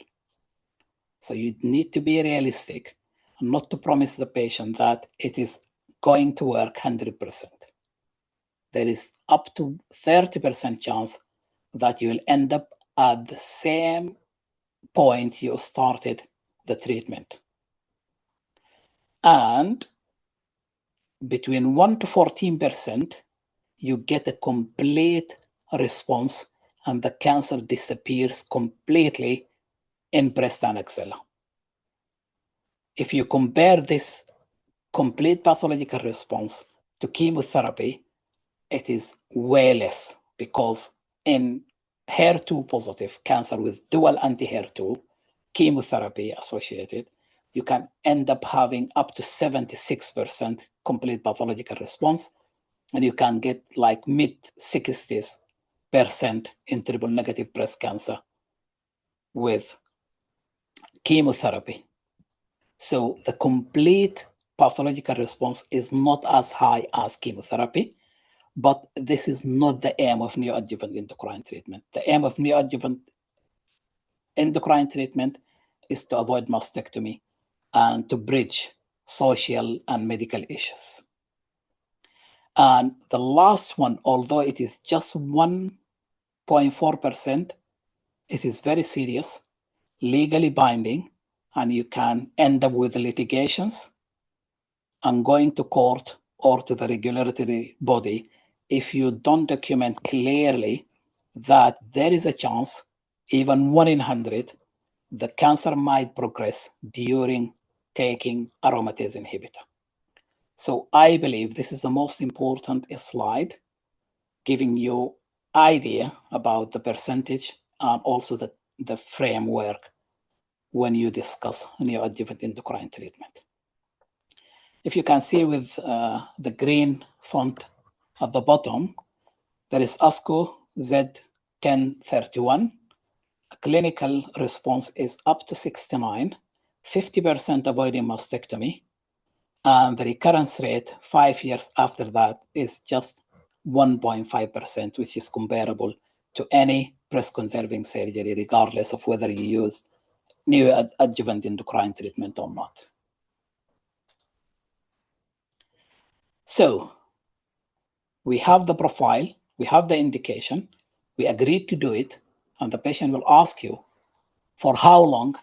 So you need to be realistic, not to promise the patient that it is going to work 100%. There is up to 30% chance that you will end up at the same point you started the treatment. And between 1 to 14%, you get a complete response and the cancer disappears completely in breast and axilla. If you compare this complete pathological response to chemotherapy, it is way less, because in HER2 positive cancer with dual anti-HER2 chemotherapy associated, you can end up having up to 76% complete pathological response, and you can get like mid-60s% in triple negative breast cancer with chemotherapy. So the complete pathological response is not as high as chemotherapy, but this is not the aim of neoadjuvant endocrine treatment. The aim of neoadjuvant endocrine treatment is to avoid mastectomy and to bridge social and medical issues. And the last one, although it is just 1.4%, it is very serious, legally binding, and you can end up with litigations and going to court or to the regulatory body if you don't document clearly that there is a chance, even 1 in 100, the cancer might progress during taking aromatase inhibitor. So I believe this is the most important slide, giving you idea about the percentage and also the framework when you discuss neoadjuvant endocrine treatment. If you can see with the green font at the bottom, there is ASCO Z1031. A clinical response is up to 69, 50% avoiding mastectomy, and the recurrence rate 5 years after that is just 1.5%, which is comparable to any breast-conserving surgery, regardless of whether you use neoadjuvant endocrine treatment or not. So we have the profile, we have the indication, we agreed to do it, and the patient will ask you for how long,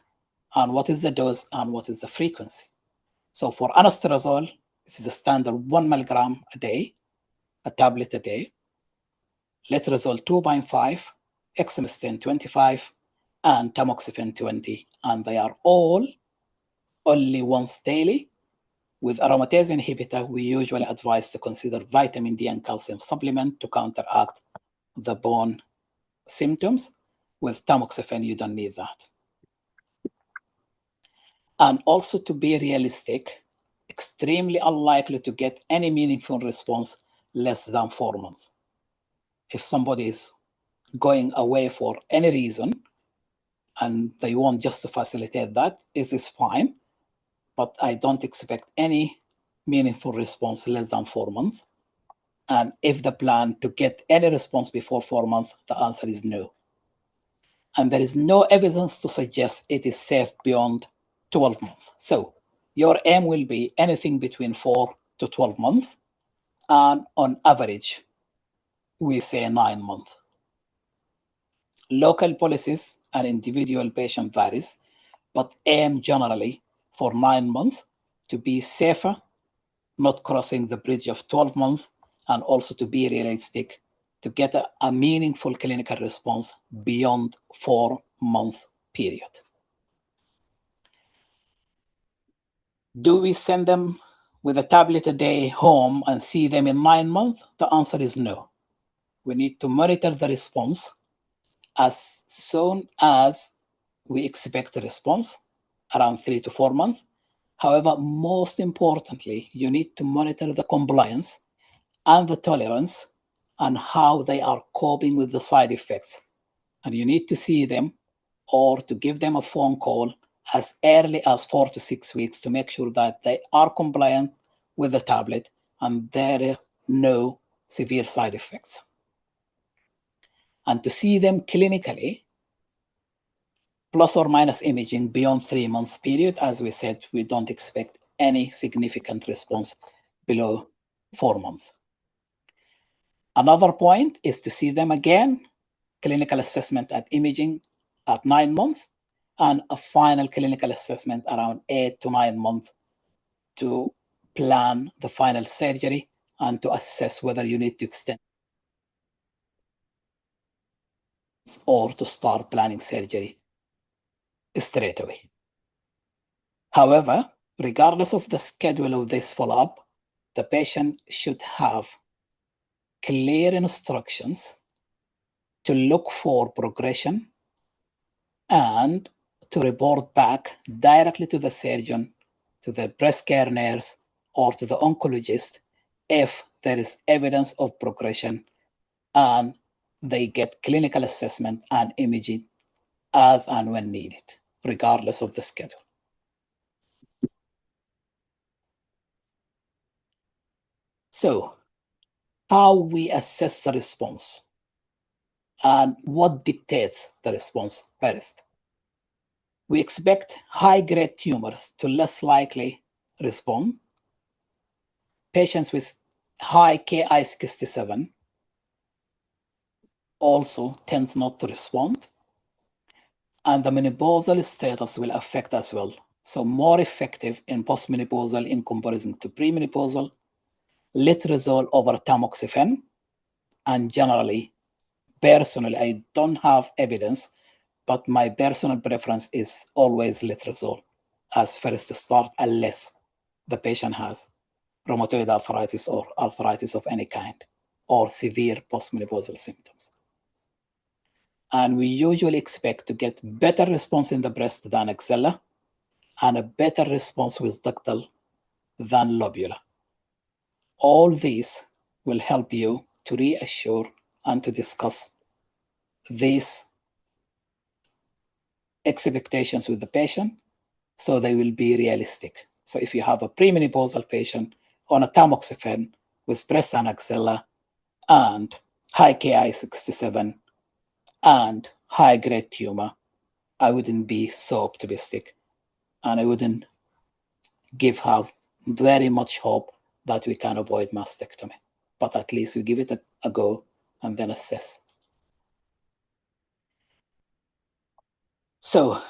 and what is the dose, and what is the frequency. So for anastrozole, this is a standard 1 milligram a day, a tablet a day, letrozole 2.5, exemestane 25, and tamoxifen 20, and they are all only once daily. With aromatase inhibitor, we usually advise to consider vitamin D and calcium supplement to counteract the bone symptoms. With tamoxifen, you don't need that. And also, to be realistic, extremely unlikely to get any meaningful response less than 4 months. If somebody is going away for any reason and they want just to facilitate that, this is fine, but I don't expect any meaningful response less than 4 months. And if the plan to get any response before 4 months, the answer is no. And there is no evidence to suggest it is safe beyond 12 months. So your aim will be anything between 4 to 12 months. And on average, we say 9 months. Local policies and individual patient varies, but aim generally for 9 months to be safer, not crossing the bridge of 12 months, and also to be realistic, to get a meaningful clinical response beyond 4-month period. Do we send them with a tablet a day home and see them in 9 months? The answer is no. We need to monitor the response as soon as we expect a response, around 3 to 4 months. However, most importantly, you need to monitor the compliance and the tolerance and how they are coping with the side effects. And you need to see them or to give them a phone call as early as 4 to 6 weeks to make sure that they are compliant with the tablet and there are no severe side effects. And to see them clinically, plus or minus imaging beyond 3 months period. As we said, we don't expect any significant response below 4 months. Another point is to see them again, clinical assessment at imaging at 9 months, and a final clinical assessment around 8 to 9 months to plan the final surgery and to assess whether you need to extend or to start planning surgery straight away. However, regardless of the schedule of this follow-up, the patient should have clear instructions to look for progression and to report back directly to the surgeon, to the breast care nurse, or to the oncologist if there is evidence of progression, and they get clinical assessment and imaging as and when needed, regardless of the schedule. So, how we assess the response and what dictates the response first. We expect high-grade tumors to less likely respond. Patients with high Ki-67 also tend not to respond. And the menopausal status will affect as well. So more effective in postmenopausal in comparison to premenopausal, letrozole over tamoxifen, and generally, personally, I don't have evidence, but my personal preference is always letrozole as first start, unless the patient has rheumatoid arthritis or arthritis of any kind, or severe postmenopausal symptoms. And we usually expect to get better response in the breast than axilla, and a better response with ductal than lobula. All these will help you to reassure and to discuss these expectations with the patient so they will be realistic. So if you have a premenopausal patient on a tamoxifen with breast and axilla and high Ki-67 and high-grade tumor, I wouldn't be so optimistic, and I wouldn't give her very much hope that we can avoid mastectomy. But at least we give it a go and then assess. So,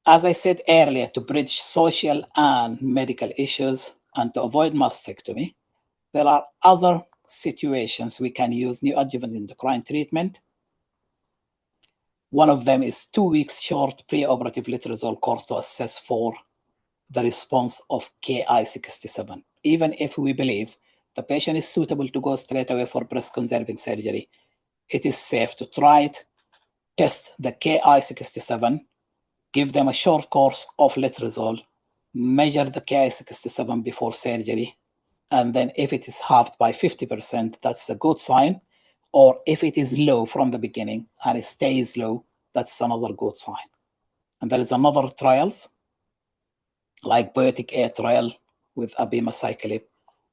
as I said earlier, to bridge social and medical issues and to avoid mastectomy, there are other situations we can use neoadjuvant endocrine treatment. One of them is 2 weeks short preoperative letrozole course to assess for the response of Ki-67. Even if we believe the patient is suitable to go straight away for breast conserving surgery, it is safe to try it, test the Ki-67, give them a short course of letrozole, measure the Ki-67 before surgery, and then if it is halved by 50%, that's a good sign. Or if it is low from the beginning and it stays low, that's another good sign. And there is another trials, like Biotic A trial with abemaciclib,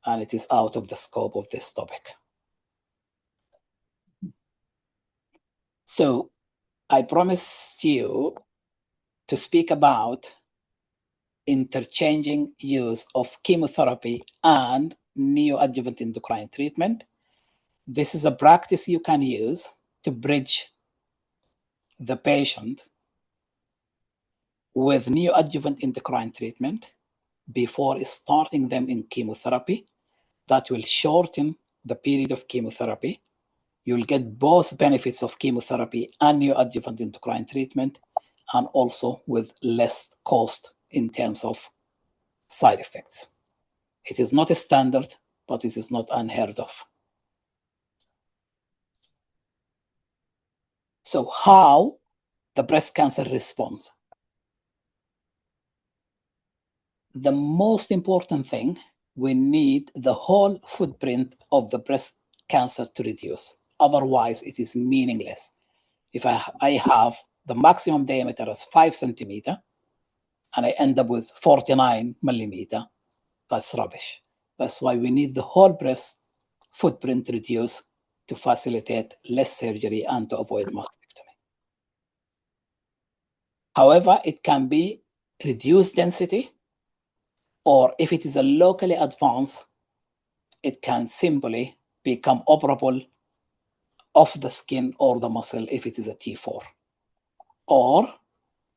and it is out of the scope of this topic. So I promised you to speak about interchanging use of chemotherapy and neoadjuvant endocrine treatment. This is a practice you can use to bridge the patient with neoadjuvant endocrine treatment before starting them in chemotherapy. That will shorten the period of chemotherapy. You'll get both benefits of chemotherapy and neoadjuvant endocrine treatment, and also with less cost in terms of side effects. It is not a standard, but it is not unheard of. So how the breast cancer responds? The most important thing, we need the whole footprint of the breast cancer to reduce. Otherwise, it is meaningless. If I have the maximum diameter as 5 centimeters and I end up with 49 millimeter, that's rubbish. That's why we need the whole breast footprint reduced to facilitate less surgery and to avoid mastectomy. However, it can be reduced density, or if it is a locally advanced, it can simply become operable of the skin or the muscle if it is a T4. Or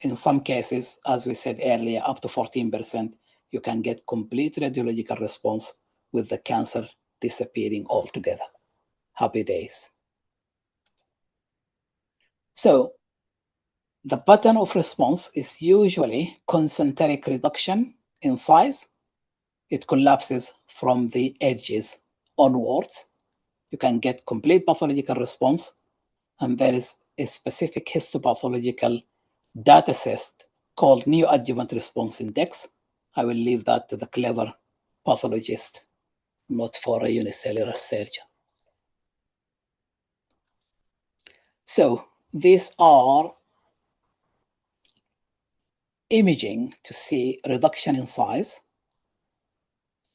in some cases, as we said earlier, up to 14%, you can get complete radiological response with the cancer disappearing altogether. Happy days. So the pattern of response is usually concentric reduction in size. It collapses from the edges onwards. You can get complete pathological response, and there is a specific histopathological data set called neoadjuvant response index. I will leave that to the clever pathologist, not for a unicellular surgeon. So these are imaging to see reduction in size.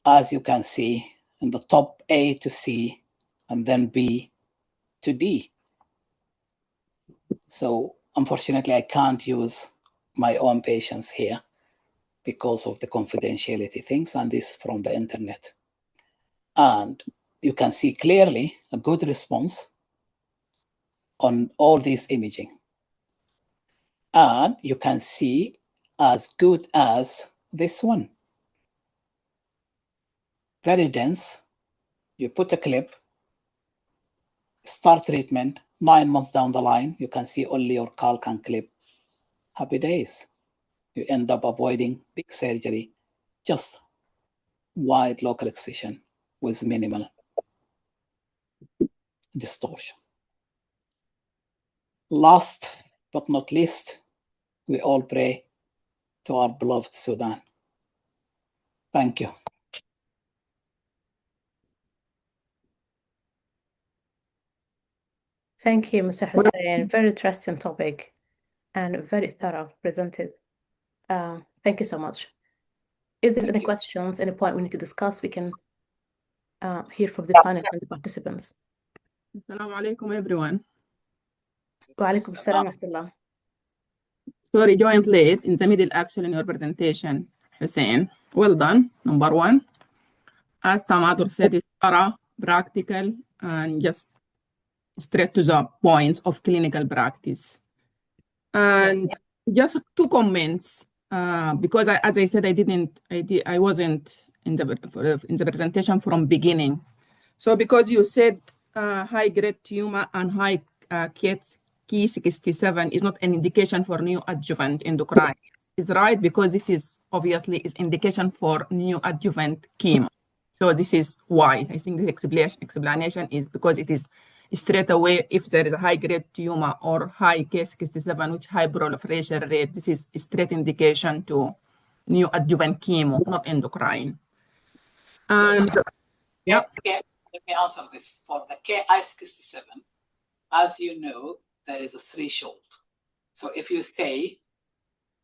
As you can see in the top, A to C, and then B to D. So unfortunately, I can't use my own patients here because of the confidentiality things, and this from the internet. And you can see clearly a good response on all these imaging. And you can see as good as this one. Very dense. You put a clip, start treatment, 9 months down the line, you can see only your calc and clip. Happy days. You end up avoiding big surgery, just wide local excision with minimal distortion. Last but not least, we all pray to our beloved Sudan. Thank you.
Thank you, Mr. Hussein. Very interesting topic and very thorough presented. Thank you so much. If there's any questions, any point we need to discuss, we can hear from the panel and the participants.
Assalamu alaikum, everyone.
Wa alaikum assalam wa rahmatullah.
Sorry, joined late in the middle actually in your presentation, Hussein. Well done, number one. As Tamadur said, it's thorough, practical, and just straight to the points of clinical practice. And just 2 comments, because as I said, I wasn't in the presentation from beginning. So because you said high-grade tumor and high Ki67 is not an indication for neoadjuvant endocrine. It's right, because this is obviously is indication for neoadjuvant chemo. So this is why I think the explanation is because it is straight away if there is a high-grade tumor or high Ki67, which high proliferation rate, this is a straight indication to neoadjuvant chemo, not endocrine. And yeah.
Let me answer this. For the Ki67, as you know, there is a threshold. So if you say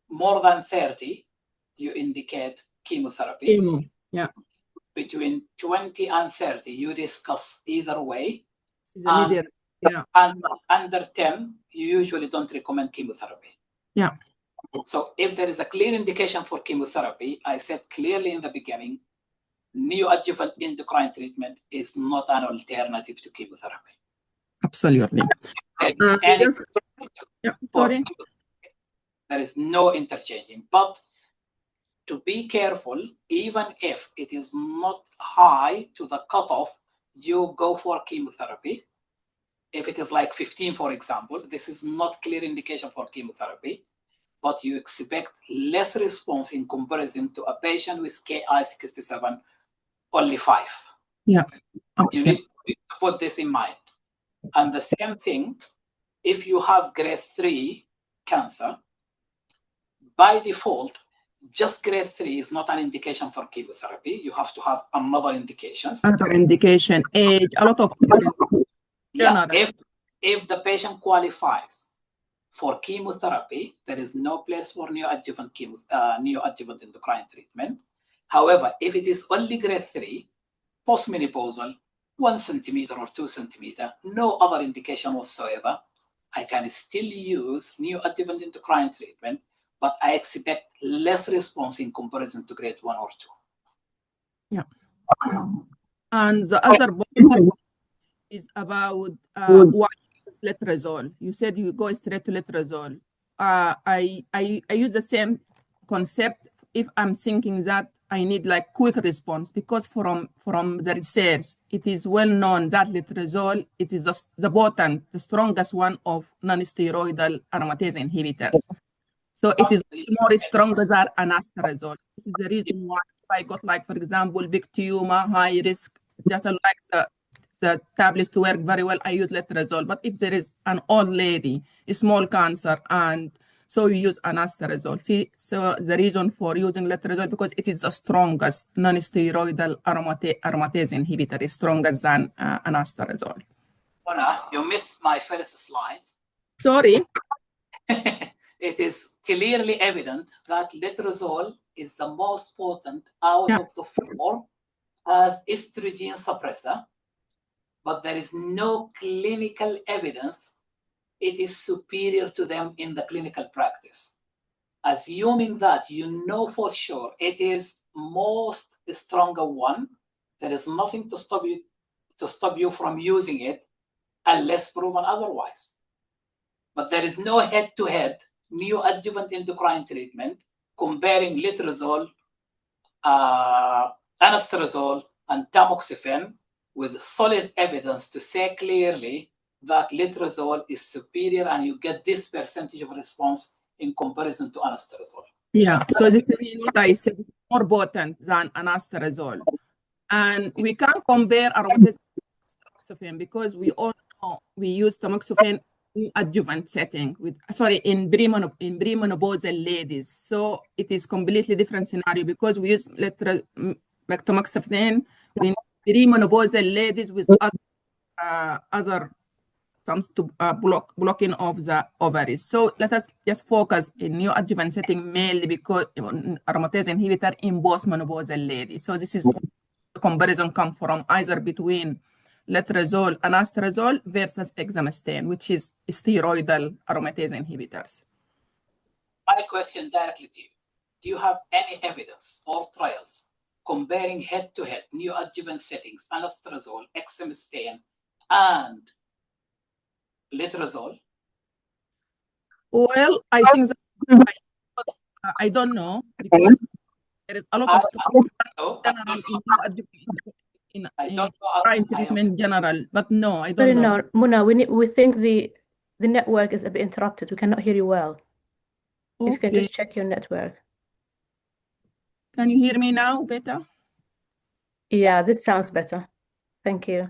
more than 30, you indicate chemotherapy.
Chemo, yeah.
Between 20 and 30, you discuss either way.
And, yeah.
And under 10, you usually don't recommend chemotherapy.
Yeah.
So if there is a clear indication for chemotherapy, I said clearly in the beginning, neoadjuvant endocrine treatment is not an alternative to chemotherapy.
Absolutely. Sorry.
There is no interchanging. But to be careful, even if it is not high to the cutoff, you go for chemotherapy. If it is like 15, for example, this is not clear indication for chemotherapy, but you expect less response in comparison to a patient with Ki67, only 5.
Yeah.
You need to put this in mind. And the same thing, if you have grade 3 cancer, by default, just grade 3 is not an indication for chemotherapy. You have to have another indications.
Another indication, age, a lot of different.
Yeah, if the patient qualifies for chemotherapy, there is no place for neoadjuvant endocrine treatment. However, if it is only grade 3, postmenopausal, 1 centimeter or 2 centimeter, no other indication whatsoever, I can still use neoadjuvant endocrine treatment, but I expect less response in comparison to grade 1 or 2.
Yeah. And the other point is about why letrozole. You said you go straight to letrozole. I use the same concept if I'm thinking that I need like quick response, because from the research, it is well known that letrozole, it is the strongest one of non-steroidal aromatase inhibitors. So it is more stronger than anastrozole. This is the reason why if I got like, for example, big tumor, high risk, just like the tablets to work very well, I use letrozole. But if there is an old lady, a small cancer, and So we use anastrozole. See, so the reason for using letrozole because it is the strongest non-steroidal aromatase inhibitor, is stronger than anastrozole.
Mona, you missed my first slide.
Sorry.
It is clearly evident that letrozole is the most potent out of the four as estrogen suppressor, but there is no clinical evidence it is superior to them in the clinical practice. Assuming that you know for sure it is most stronger one, there is nothing to stop you from using it unless proven otherwise. But there is no head-to-head neoadjuvant endocrine treatment comparing letrozole, anastrozole, and tamoxifen with solid evidence to say clearly that letrozole is superior and you get this percentage of response in comparison to anastrozole.
Yeah, so this is what I said, more potent than anastrozole. And we can't compare aromatase with tamoxifen because we all know we use tamoxifen in adjuvant setting in premenopausal ladies. So it is completely different scenario because we use tamoxifen in premenopausal ladies with other comes to blocking of the ovaries. So let us just focus in neoadjuvant setting mainly because aromatase inhibitor in both menopausal ladies. So this is the comparison come from either between letrozole and anastrozole versus exemestane, which is steroidal aromatase inhibitors.
My question directly to you, do you have any evidence or trials comparing head-to-head neoadjuvant settings, anastrozole, exemestane, and letrozole?
Well, I think that I don't know because there is a lot of treatment general, but no, I don't know.
Muna, we think the network is a bit interrupted. We cannot hear you well.
Okay.
If you can just check your network.
Can you hear me now better?
Yeah, this sounds better. Thank you.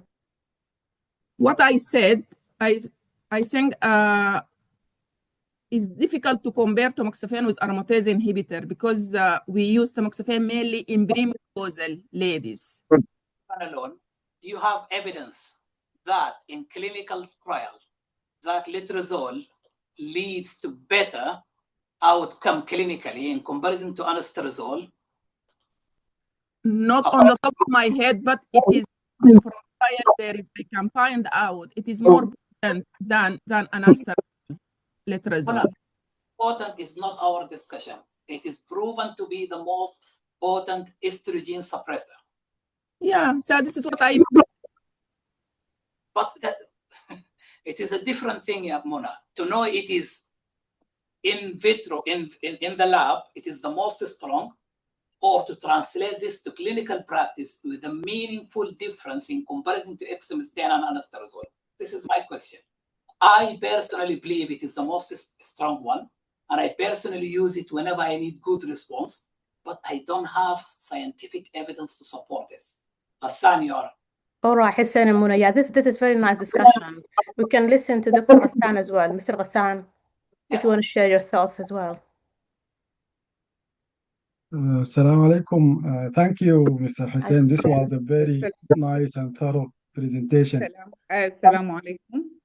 What I said, I think it's difficult to compare tamoxifen with aromatase inhibitor because we use tamoxifen mainly in premenopausal ladies.
Alone, do you have evidence that in clinical trial that letrozole leads to better outcome clinically in comparison to anastrozole?
Not on the top of my head, but it is from trial there is I can find out it is more potent than anastrozole, letrozole.
Potent is not our discussion. It is proven to be the most potent estrogen suppressor.
Yeah, so this is what I.
But it is a different thing, Mona, to know it is in vitro, in the lab, it is the most strong, or to translate this to clinical practice with a meaningful difference in comparison to exemestane and anastrozole. This is my question. I personally believe it is the most strong one, and I personally use it whenever I need good response, but I don't have scientific evidence to support this. Hassan, you are.
All right, Hussein and Muna. Yeah, this is very nice discussion. We can listen to Dr. Ghassan as well. Mr. Ghassan, if you want to share your thoughts as well.
Assalamu alaikum. Thank you, Mr. Hussein. This was a very nice and thorough presentation.
السلام عليكم.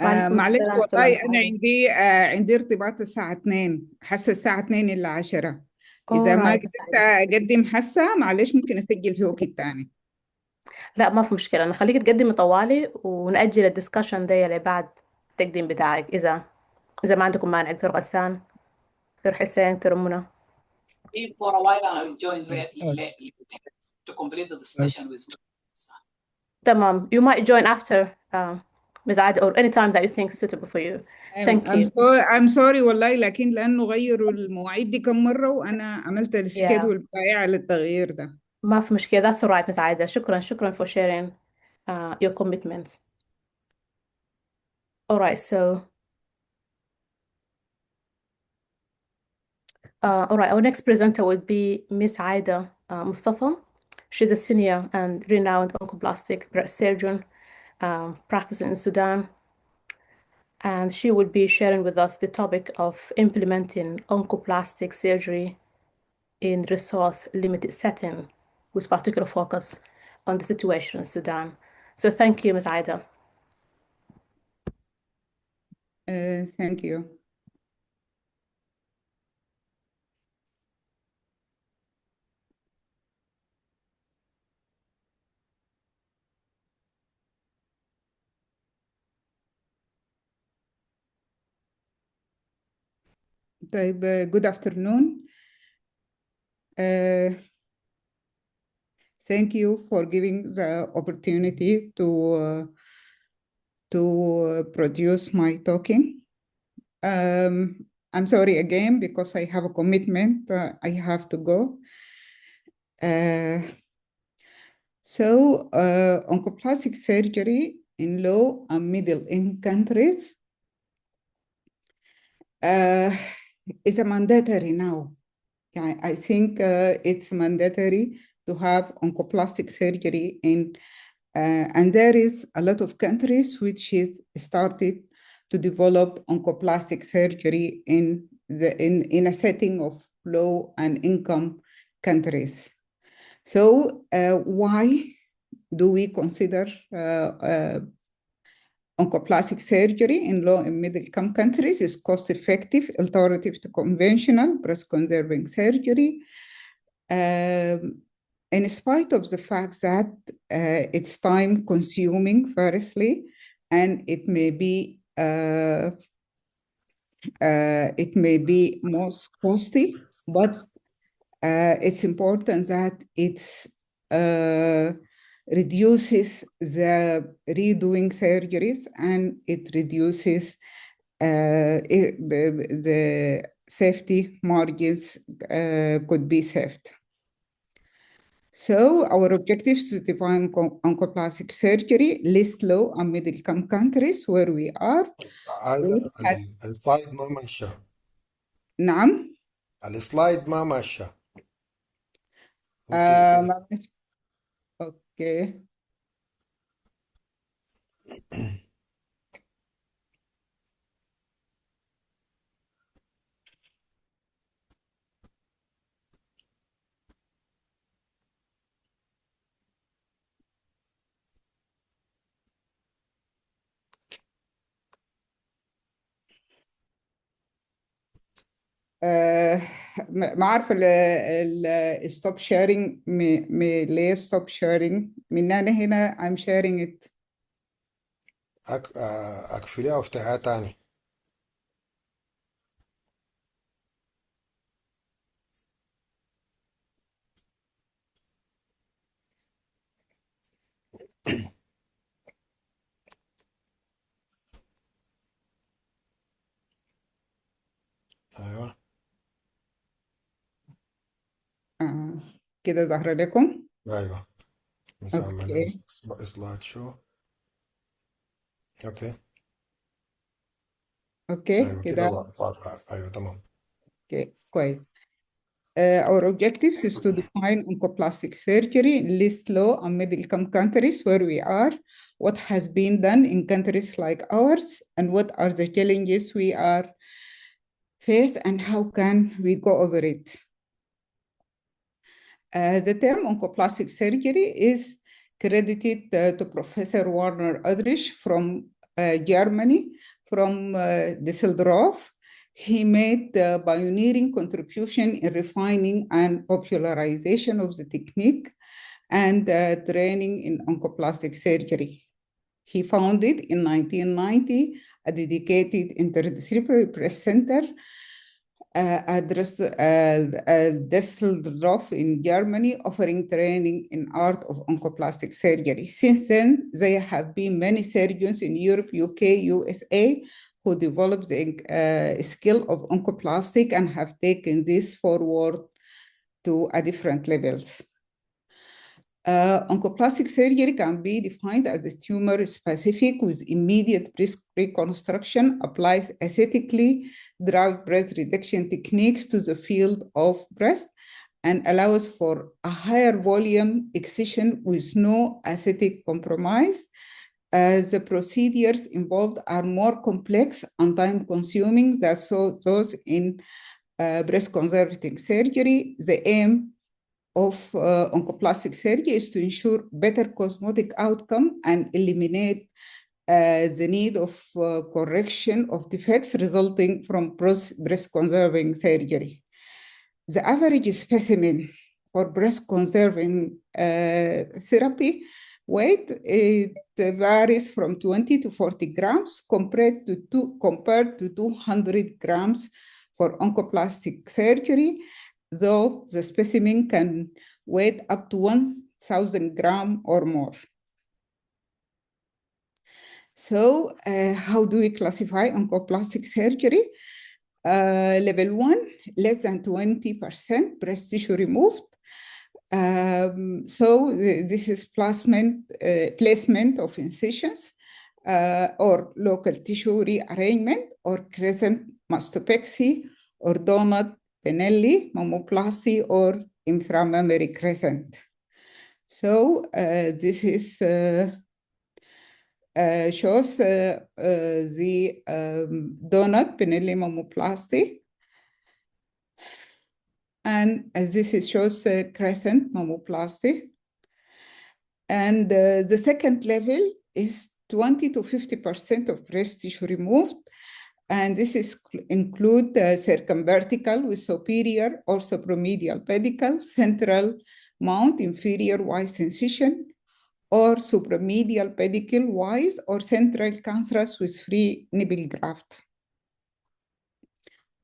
وعليكم
معلش
السلام ورحمة الله
والله أنا
وبركاته.
عندي ارتباط الساعة 2 حاسة الساعة 2 إلا 10. إذا ما
Alright.
قدرت أقدم حاسة معلش ممكن أسجل في وقت تاني.
لا ما في مشكلة، أنا خليك تقدمي طوالي ونأجل الدسكشن ده لبعد التقديم بتاعك إذا ما عندكم مانع. دكتور غسان، دكتور حسين، دكتور منى.
For a while and I will join to complete the discussion with me.
تمام. You might join after Ms. Adi or any time that you think suitable for you. Thank you.
I'm sorry والله لكن لأنه غيروا المواعيد دي كم مرة وأنا عملت السكيدول بتاعي على التغيير ده.
ما في مشكلة. That's all right, Ms. Aida. شكرا for sharing your commitments. All right, so all right, our next presenter would be Miss Aida Mustafa. She's a senior and renowned oncoplastic breast surgeon practicing in Sudan. and she will be sharing with us the topic of implementing oncoplastic surgery in resource-limited setting, with particular focus on the situation in Sudan. So thank you, Ms. Aida.
Thank you. Good afternoon. Thank you for giving the opportunity to produce my talking. I'm sorry again because I have a commitment. I have to go. Oncoplastic surgery in low and middle-income countries is a mandatory now. I think it's mandatory to have oncoplastic surgery and there is a lot of countries which is started to develop oncoplastic surgery in a setting of low and income countries. So why do we consider oncoplastic surgery in low and middle income countries is cost-effective alternative to conventional breast-conserving surgery, in spite of the fact that it's time-consuming, firstly, and it may be most costly, but it's important that it reduces the redoing surgeries and it reduces the safety margins could be saved. So our objective is to define oncoplastic surgery, list low and middle income countries where we are.
السلايد ما ماشي.
نعم.
السلايد ما ماشي.
اوكي. ما عارفه الستوب شيرنج ليه ستوب شيرنج من انا هنا I'm sharing it.
اقفليها وافتحها تاني. ايوه
كده ظاهره لكم.
ايوه
اوكي
سلايد شو. اوكي
اوكي
ايوه
كده.
كده واضحه. ايوه تمام.
اوكي كويس. Our objectives is to define oncoplastic surgery, list low and middle income countries where we are, what has been done in countries like ours, and what are the challenges we are face and how can we go over it. The term oncoplastic surgery is credited to Professor Werner Udrich from Germany, from Düsseldorf. He made a pioneering contribution in refining and popularization of the technique and training in oncoplastic surgery. He founded in 1990 a dedicated interdisciplinary press center at Düsseldorf in Germany, offering training in art of oncoplastic surgery. Since then, there have been many surgeons in Europe, UK, USA, who developed the skill of oncoplastic and have taken this forward to different levels. Oncoplastic surgery can be defined as a tumor specific with immediate breast reconstruction, applies aesthetically derived breast reduction techniques to the field of breast, and allows for a higher volume excision with no aesthetic compromise. The procedures involved are more complex and time-consuming than those in breast conserving surgery. The aim of oncoplastic surgery is to ensure better cosmetic outcome and eliminate the need of correction of defects resulting from breast conserving surgery. The average specimen for breast conserving therapy weight, it varies from 20 to 40 grams compared to 200 grams for oncoplastic surgery, though the specimen can weigh up to 1,000 grams or more. So how do we classify oncoplastic surgery? Level 1, less than 20% breast tissue removed. So this is placement of incisions or local tissue rearrangement or crescent mastopexy or donut Benelli mammoplasty or inframammary crescent. So this is shows the donut Benelli mammoplasty. And this shows crescent mammoplasty. And the second level is 20 to 50% of breast tissue removed. And this is include circumvertical with superior or supromedial pedicle, central mount, inferior wise incision, or supromedial pedicle wise or central cancerous with free nipple graft.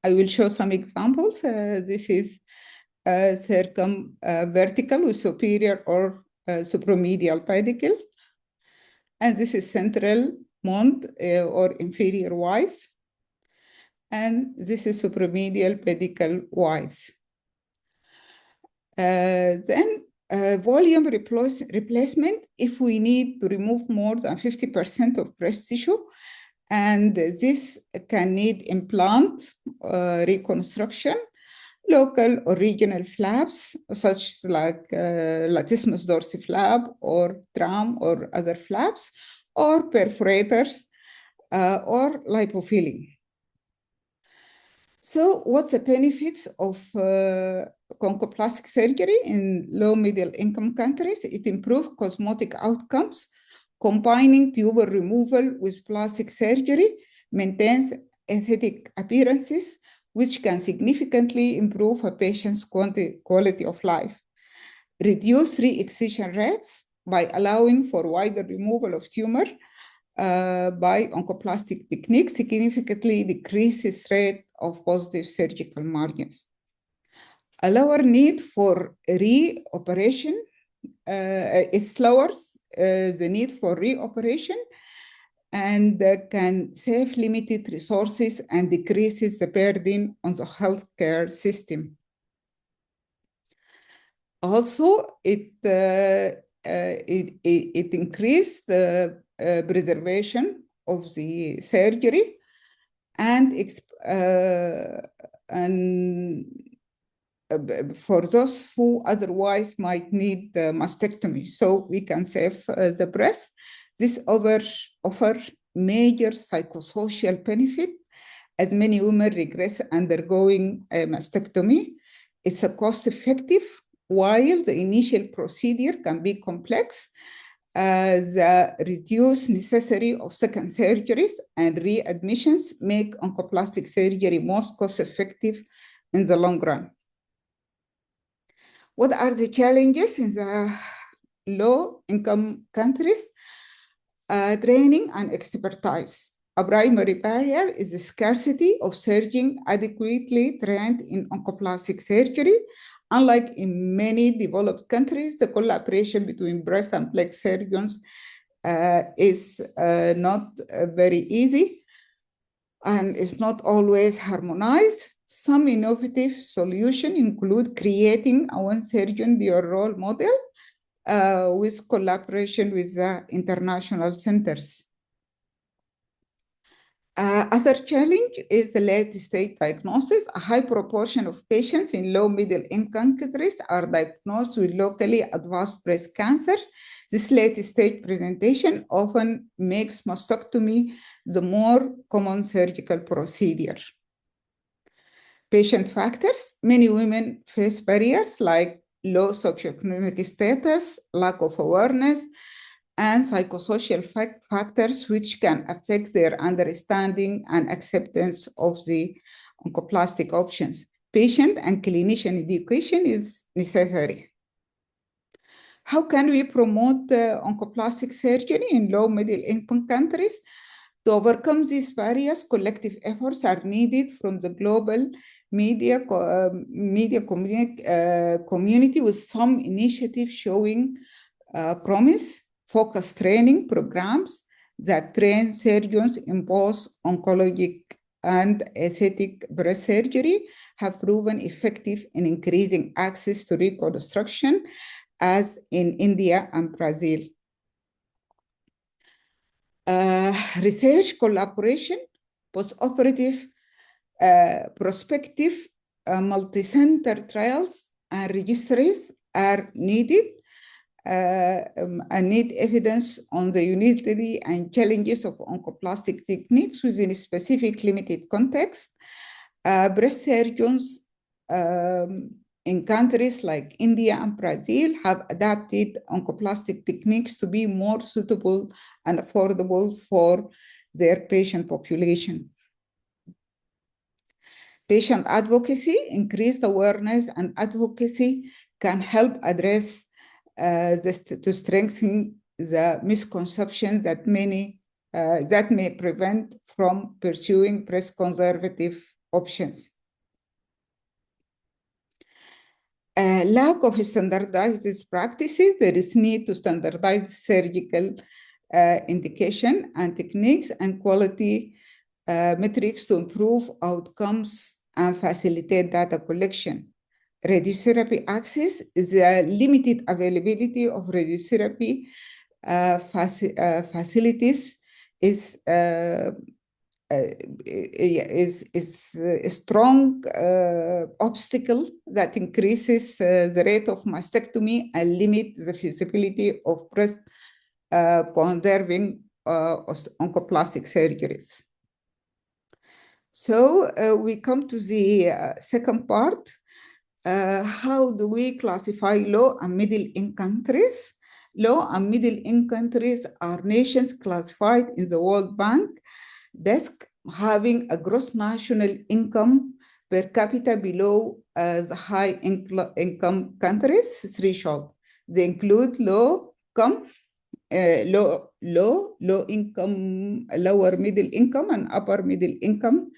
I will show some examples. This is circumvertical with superior or supromedial pedicle. And this is central mount or inferior wise. And this is supromedial pedicle wise. Then volume replacement if we need to remove more than 50% of breast tissue. And this can need implant reconstruction, local or regional flaps, such like latissimus dorsi flap or tram or other flaps, or perforators or lipofilling. So what's the benefits of oncoplastic surgery in low middle income countries? It improves cosmetic outcomes, combining tubal removal with plastic surgery, maintains aesthetic appearances, which can significantly improve a patient's quality of life. Reduce re-excision rates by allowing for wider removal of tumor by oncoplastic techniques, significantly decreases rate of positive surgical margins. A lower need for re-operation, it lowers the need for re-operation and can save limited resources and decreases the burden on the healthcare system. Also, it increased the preservation of the surgery and for those who otherwise might need the mastectomy, so we can save the breast. This offers major psychosocial benefit as many women regress undergoing a mastectomy. It's a cost-effective, while the initial procedure can be complex. The reduced necessity of second surgeries and readmissions make oncoplastic surgery most cost-effective in the long run. What are the challenges in the low-income countries? Training and expertise. A primary barrier is the scarcity of surgeons adequately trained in oncoplastic surgery. Unlike in many developed countries, the collaboration between breast and leg surgeons is not very easy and is not always harmonized. Some innovative solutions include creating a one surgeon your role model with collaboration with the international centers. Other challenge is the late-stage diagnosis. A high proportion of patients in low-middle-income countries are diagnosed with locally advanced breast cancer. This late-stage presentation often makes mastectomy the more common surgical procedure. Patient factors. Many women face barriers like low socioeconomic status, lack of awareness, and psychosocial factors which can affect their understanding and acceptance of the oncoplastic options. Patient and clinician education is necessary. How can we promote oncoplastic surgery in low-middle income countries? To overcome these barriers, collective efforts are needed from the global media community, with some initiatives showing promise. Focused training programs that train surgeons in both oncologic and aesthetic breast surgery have proven effective in increasing access to reconstruction, as in India and Brazil. Research collaboration, post-operative, prospective, multi-center trials and registries are needed and need evidence on the utility and challenges of oncoplastic techniques within a specific limited context. Breast surgeons in countries like India and Brazil have adapted oncoplastic techniques to be more suitable and affordable for their patient population. Patient advocacy, increased awareness and advocacy can help address to strengthen the misconceptions that that may prevent from pursuing breast conservative options. Lack of standardized practices. There is need to standardize surgical indication and techniques and quality metrics to improve outcomes and facilitate data collection. Radiotherapy access is the limited availability of radiotherapy facilities is a strong obstacle that increases the rate of mastectomy and limit the feasibility of breast conserving oncoplastic surgeries. So we come to the second part. How do we classify low and middle income countries? Low and middle income countries are nations classified in the World Bank desk having a gross national income per capita below the high income countries threshold. They include low income, lower middle income, and upper middle income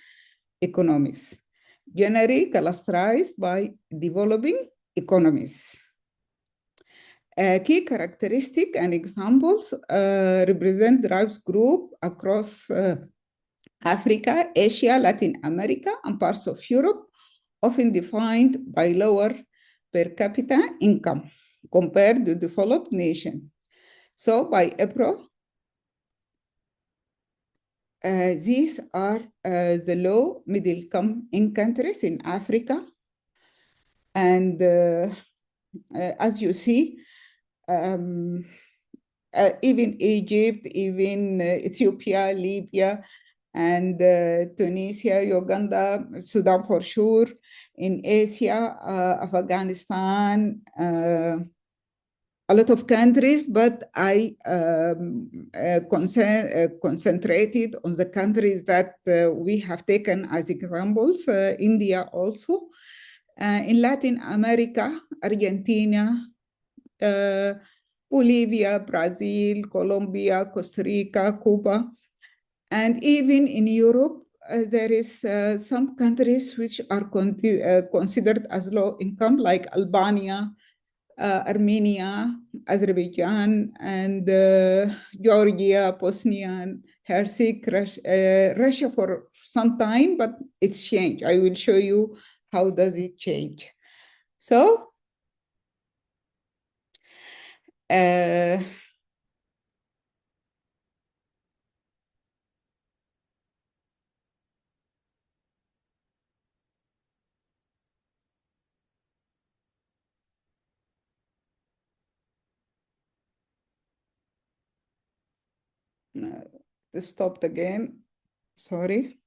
economies, generally clusterized by developing economies. Key characteristics and examples represent drives group across Africa, Asia, Latin America, and parts of Europe, often defined by lower per capita income compared to developed nations. So by April, these are the low middle income in countries in Africa. And as you see, even Egypt, even Ethiopia, Libya, and Tunisia, Uganda, Sudan for sure, in Asia, Afghanistan, a lot of countries, but I concentrated on the countries that we have taken as examples, India also. In Latin America, Argentina, Bolivia, Brazil, Colombia, Costa Rica, Cuba. And even in Europe, there is some countries which are considered as low income, like Albania, Armenia, Azerbaijan, and Georgia, Bosnia, and Herzegovina, Russia for some time, but it's changed. I will show you how does it change. So, This stopped again. Sorry.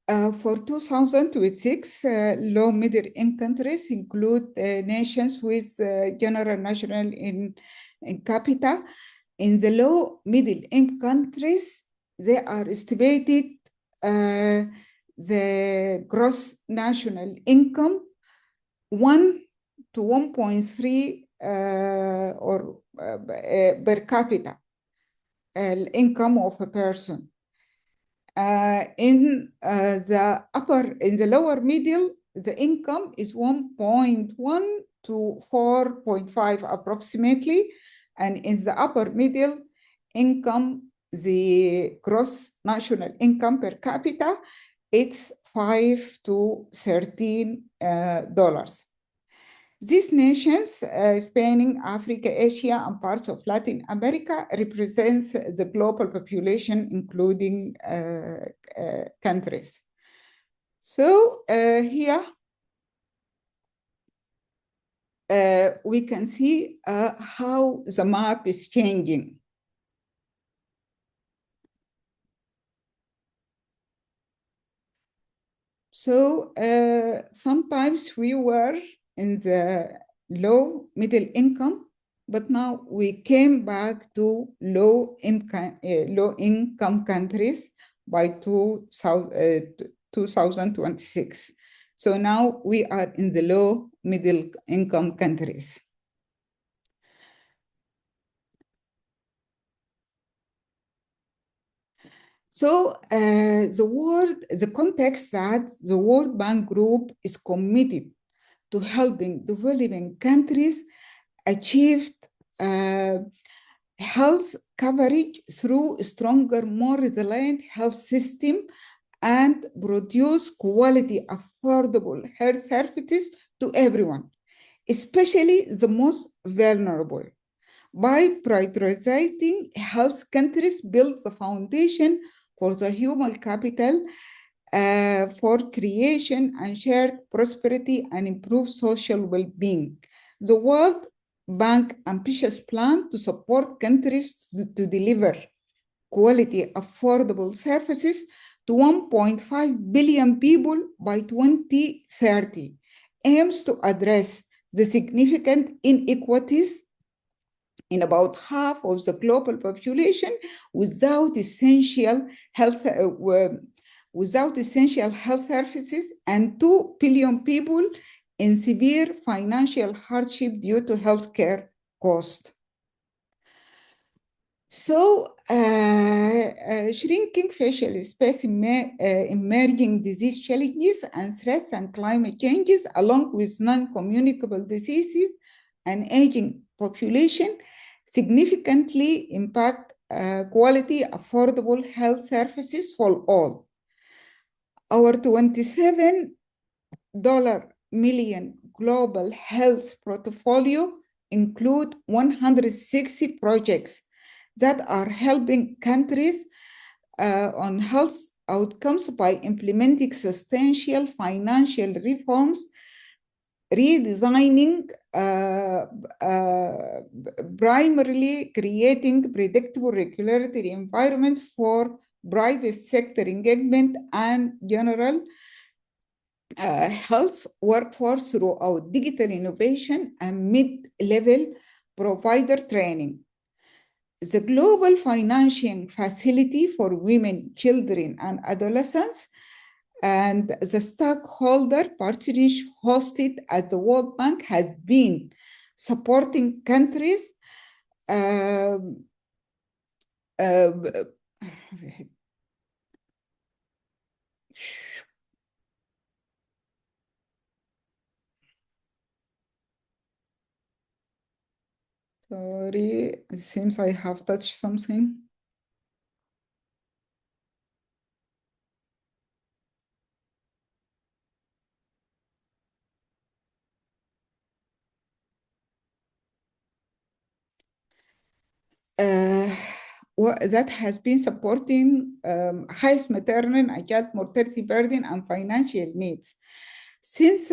For 2026, low middle income countries include nations with general national in capita. In the low middle income countries, they are estimated the gross national income 1 to 1.3 per capita income of a person. In the lower middle, the income is 1.1 to 4.5 approximately, and in the upper middle income, the gross national income per capita, it's 5 to 13 dollars. These nations, spanning Africa, Asia, and parts of Latin America, represents the global population, including countries. So here we can see how the map is changing. So sometimes we were in the low middle income, but now we came back to low income countries by 2026. So now we are in the low middle income countries. So the context that the World Bank Group is committed to helping developing countries achieve health coverage through a stronger, more resilient health system and produce quality, affordable health services to everyone, especially the most vulnerable. By prioritizing health, countries build the foundation for the human capital for creation and shared prosperity and improve social well-being. The World Bank ambitious plan to support countries to deliver quality, affordable services to 1.5 billion people by 2030 aims to address the significant inequities in about half of the global population without essential health services and 2 billion people in severe financial hardship due to healthcare costs. So, shrinking facial space, emerging disease challenges and threats and climate changes, along with non-communicable diseases and aging population, significantly impact quality, affordable health services for all. Our $27 million global health portfolio include 160 projects that are helping countries on health outcomes by implementing substantial financial reforms, redesigning, primarily creating predictable regulatory environments for private sector engagement and general health workforce throughout digital innovation and mid-level provider training. The Global Financing Facility for Women, Children, and Adolescents and the stockholder partnership hosted at the World Bank has been supporting countries sorry, it seems I have touched something. that has been supporting highest maternal and child mortality burden and financial needs. Since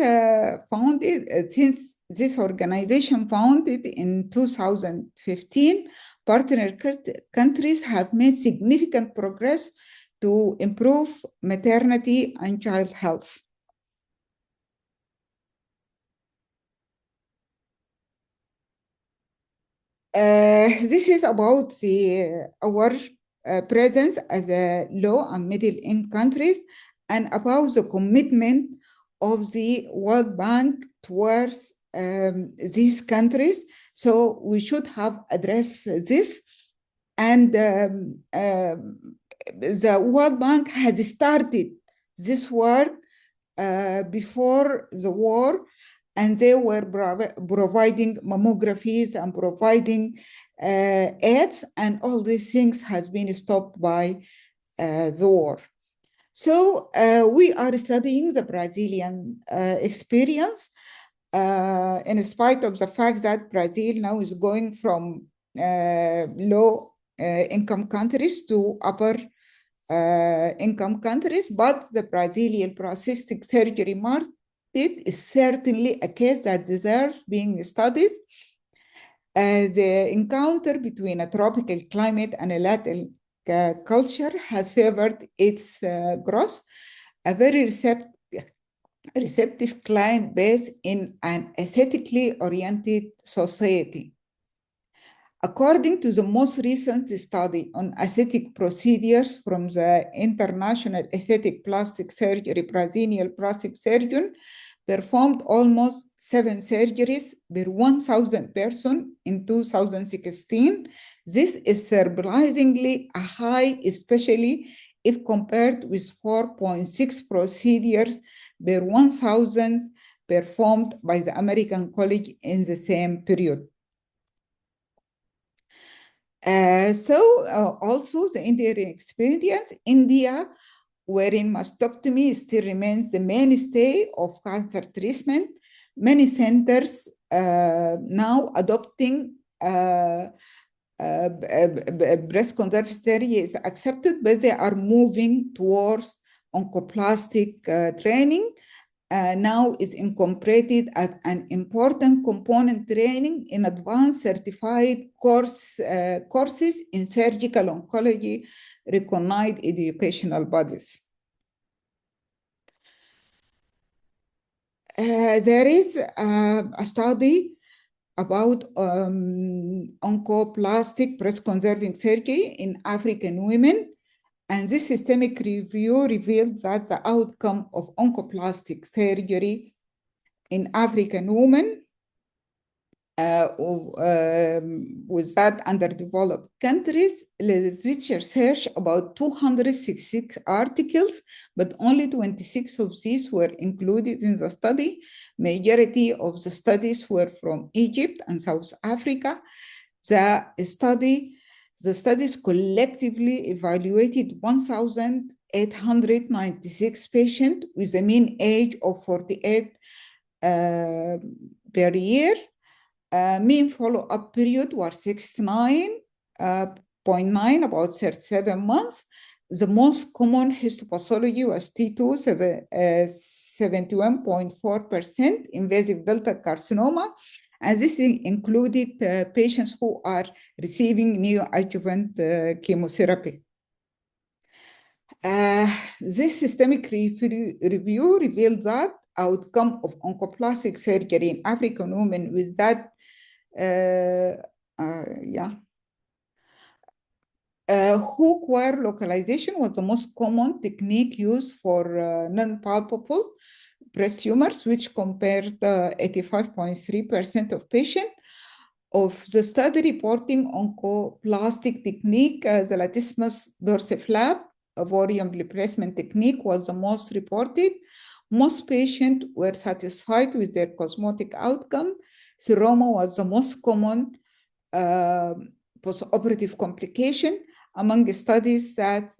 this organization founded in 2015, partner countries have made significant progress to improve maternity and child health. This is about our presence as a low and middle income countries and about the commitment of the World Bank towards these countries. So we should have addressed this. And the World Bank has started this work before the war, and they were providing mammographies and providing aids, and all these things has been stopped by the war. So we are studying the Brazilian experience in spite of the fact that Brazil now is going from low income countries to upper income countries, but the Brazilian prosthetic surgery market is certainly a case that deserves being studied. The encounter between a tropical climate and a Latin culture has favored its growth. A very receptive client base in an aesthetically oriented society. According to the most recent study on aesthetic procedures from the International Aesthetic Plastic Surgery Brazilian plastic surgeon, performed almost 7 surgeries per 1,000 persons in 2016. This is surprisingly high, especially if compared with 4.6 procedures per 1,000 performed by the American College in the same period. Also the Indian experience, India, wherein mastectomy still remains the mainstay of cancer treatment. Many centers now adopting breast conservatory is accepted, but they are moving towards oncoplastic training. Now is incorporated as an important component training in advanced certified courses in surgical oncology, recognized educational bodies. There is a study about oncoplastic breast conserving surgery in African women. And this systemic review revealed that the outcome of oncoplastic surgery in African women with that underdeveloped countries, literature search about 266 articles, but only 26 of these were included in the study. Majority of the studies were from Egypt and South Africa. The studies collectively evaluated 1,896 patients with a mean age of 48 per year. Mean follow-up period was 69.9, about 37 months. The most common histopathology was T2, 71.4%, invasive delta carcinoma. And this included patients who are receiving neoadjuvant chemotherapy. This systemic review revealed that outcome of oncoplastic surgery in African women with that, hook wire localization was the most common technique used for non-palpable breast tumors, which compared 85.3% of patients. Of the study reporting oncoplastic technique, the latissimus dorsiflap, a volume replacement technique, was the most reported. Most patients were satisfied with their cosmetic outcome. Seroma was the most common postoperative complication. Among studies that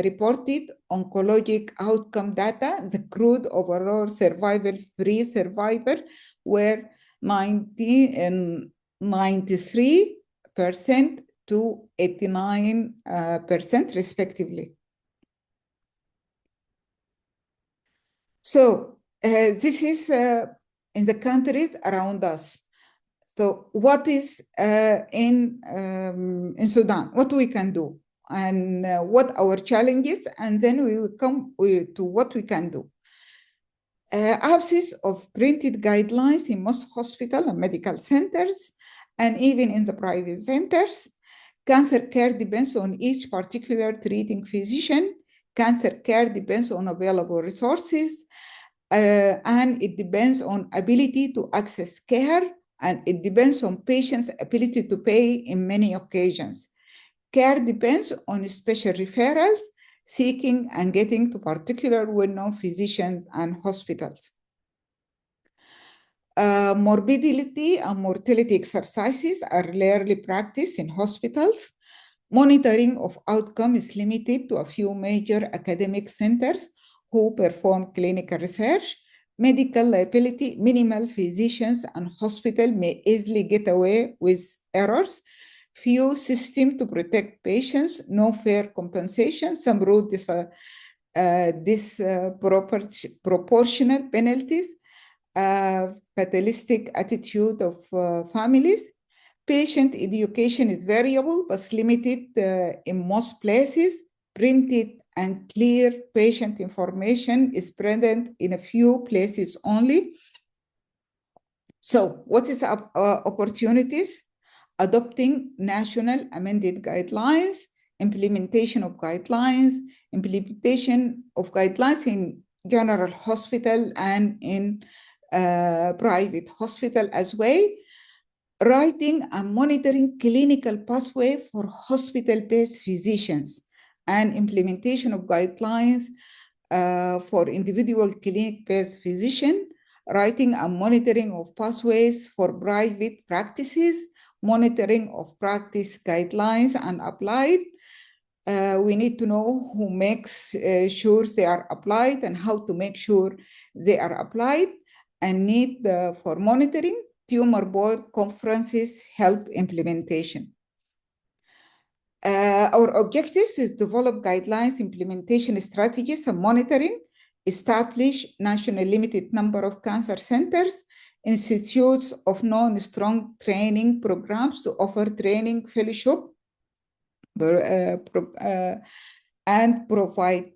reported oncologic outcome data, the crude overall survival-free survivor were 93% to 89% respectively. So this is in the countries around us. So what is in Sudan? What we can do, and what our challenges, and then we will come to what we can do. Absence of printed guidelines in most hospital and medical centers, and even in the private centers. Cancer care depends on each particular treating physician. Cancer care depends on available resources, and it depends on ability to access care, and it depends on patients' ability to pay in many occasions. Care depends on special referrals, seeking and getting to particular well-known physicians and hospitals. Morbidity and mortality exercises are rarely practiced in hospitals. Monitoring of outcome is limited to a few major academic centers who perform clinical research. Medical liability, minimal physicians and hospitals may easily get away with errors. Few systems to protect patients, no fair compensation, some rule disproportional penalties, fatalistic attitude of families. Patient education is variable but limited in most places. Printed and clear patient information is present in a few places only. So what is opportunities? Adopting national amended guidelines, implementation of guidelines in general hospital and in private hospital as well. Writing and monitoring clinical pathway for hospital-based physicians, and implementation of guidelines for individual clinic-based physician. Writing and monitoring of pathways for private practices, monitoring of practice guidelines and applied. We need to know who makes sure they are applied and how to make sure they are applied, and need for monitoring. Tumor board conferences help implementation. Our objectives is develop guidelines, implementation strategies, and monitoring. Establish national limited number of cancer centers, institutes of non-strong training programs to offer training fellowship, and provide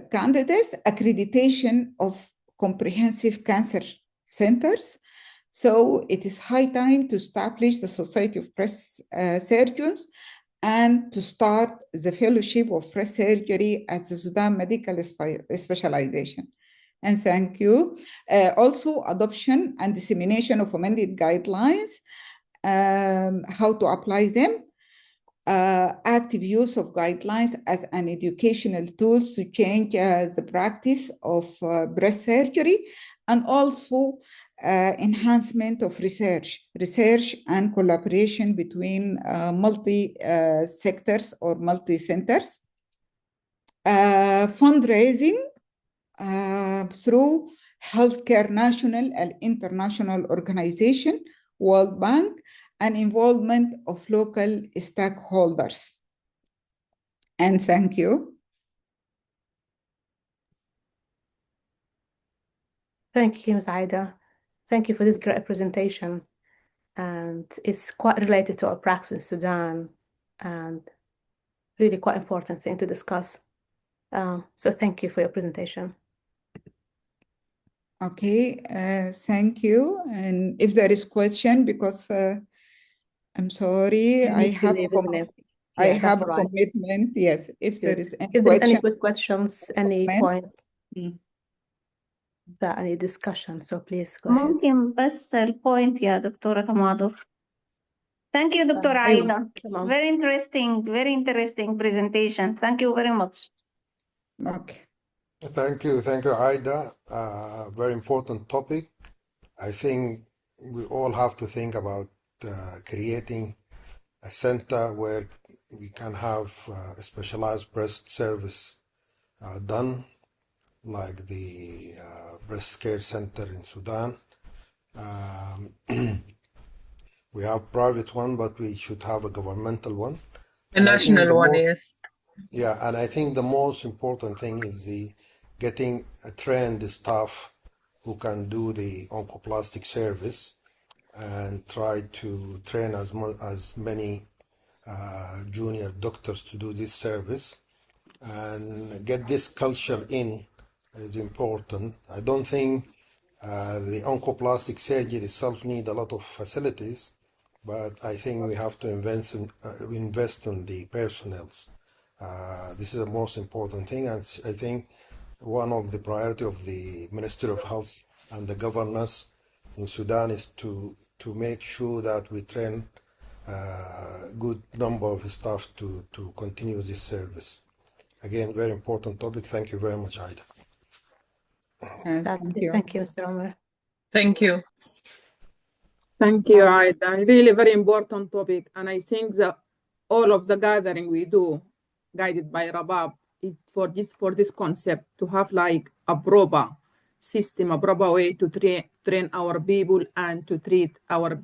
candidates accreditation of comprehensive cancer centers. So it is high time to establish the Society of Breast Surgeons and to start the fellowship of breast surgery at the Sudan Medical Specialization. And thank you. Also, adoption and dissemination of amended guidelines, how to apply them. Active use of guidelines as an educational tools to change the practice of breast surgery, and also enhancement of research and collaboration between multi-sectors or multi-centers. Fundraising through healthcare national and international organization, World Bank, and involvement of local stakeholders. And thank you.
Thank you, Ms. Aida. Thank you for this great presentation. And it's quite related to our practice in Sudan, and really quite important thing to discuss. So thank you for your presentation.
Okay, thank you. And if there is question, because I'm sorry, I have a commitment. Yes, if there is any
if
question.
there's any quick questions, any points that any discussion, so please go ahead.
ممكن بس البوينت يا دكتورة تماضر. Thank you, Dr. Aida. Very interesting presentation. Thank you very much.
Okay.
Thank you, Aida. Very important topic. I think we all have to think about creating a center where we can have a specialized breast service done, like the breast care center in Sudan. We have private one, but we should have a governmental one.
The
And I think the
national one,
most,
yes.
yeah, and I think the most important thing is the getting a trained staff who can do the oncoplastic service and try to train as many junior doctors to do this service and get this culture in is important. I don't think the oncoplastic surgery itself need a lot of facilities, but I think we have to invest in the personnels. This is the most important thing, and I think one of the priority of the Ministry of Health and the governors in Sudan is to make sure that we train good number of staff to continue this service. Again, very important topic. Thank you very much, Aida.
Thank you.
Thank you, Mr. Omar.
Thank you.
Thank you, Aida. Really very important topic. And I think that all of the gathering we do, guided by Rabab, is for this concept to have like a proper system, a proper way to train our people and to treat our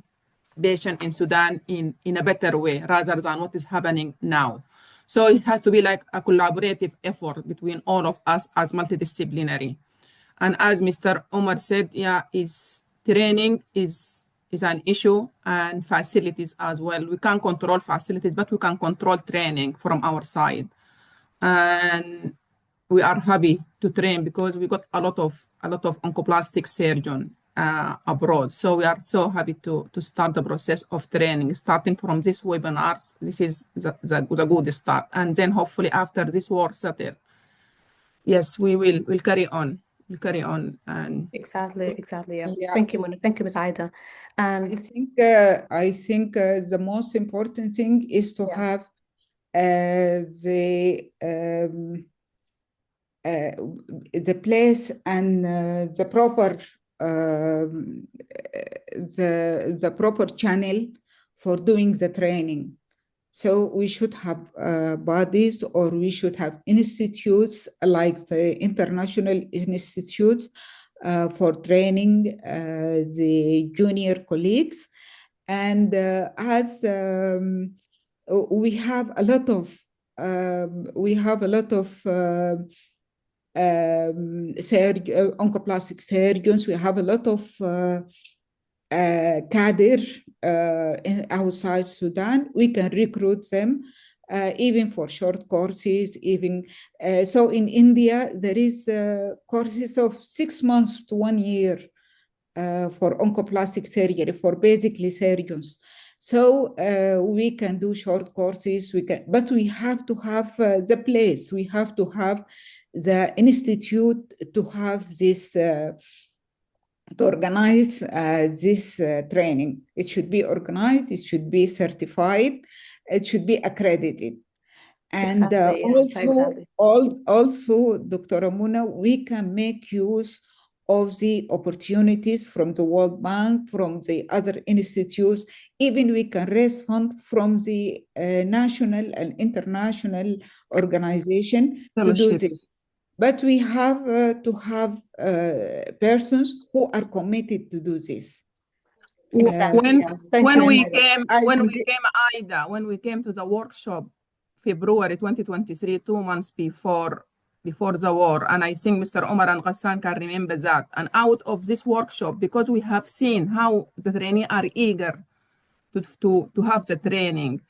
patient in Sudan in a better way rather than what is happening now. So it has to be like a collaborative effort between all of us as multidisciplinary. And as Mr. Omar said, yeah, training is an issue and facilities as well. We can't control facilities, but we can control training from our side. And we are happy to train because we got a lot of oncoplastic surgeon abroad. So we are so happy to start the process of training, starting from these webinars. This is the good start. And then hopefully after this war settle, yes, we'll carry on. We'll carry on. And
Exactly. Yeah.
Yeah.
Thank you, Mona. Thank you, Ms. Aida. And
I think the most important thing is to have the place and the proper channel for doing the training. So we should have bodies, or we should have institutes like the international institutes for training the junior colleagues. And as we have a lot of oncoplastic surgeons, we have a lot of cadre outside Sudan. We can recruit them even for short courses. So in India, there is courses of 6 months to 1 year for oncoplastic surgery for basically surgeons. So we can do short courses. But we have to have the place. We have to have the institute to have this. To organize this training. It should be organized, it should be certified, it should be accredited. And also, Dr. Amuna, we can make use of the opportunities from the World Bank, from the other institutes. Even we can raise funds from the national and international organization to do this. But we have to have persons who are committed to do this.
When we came, Aida, when we came to the workshop, February 2023, 2 months before the war, and I think Mr. Omar and Ghassan can remember that. And out of this workshop, because we have seen how the trainees are eager to have the training.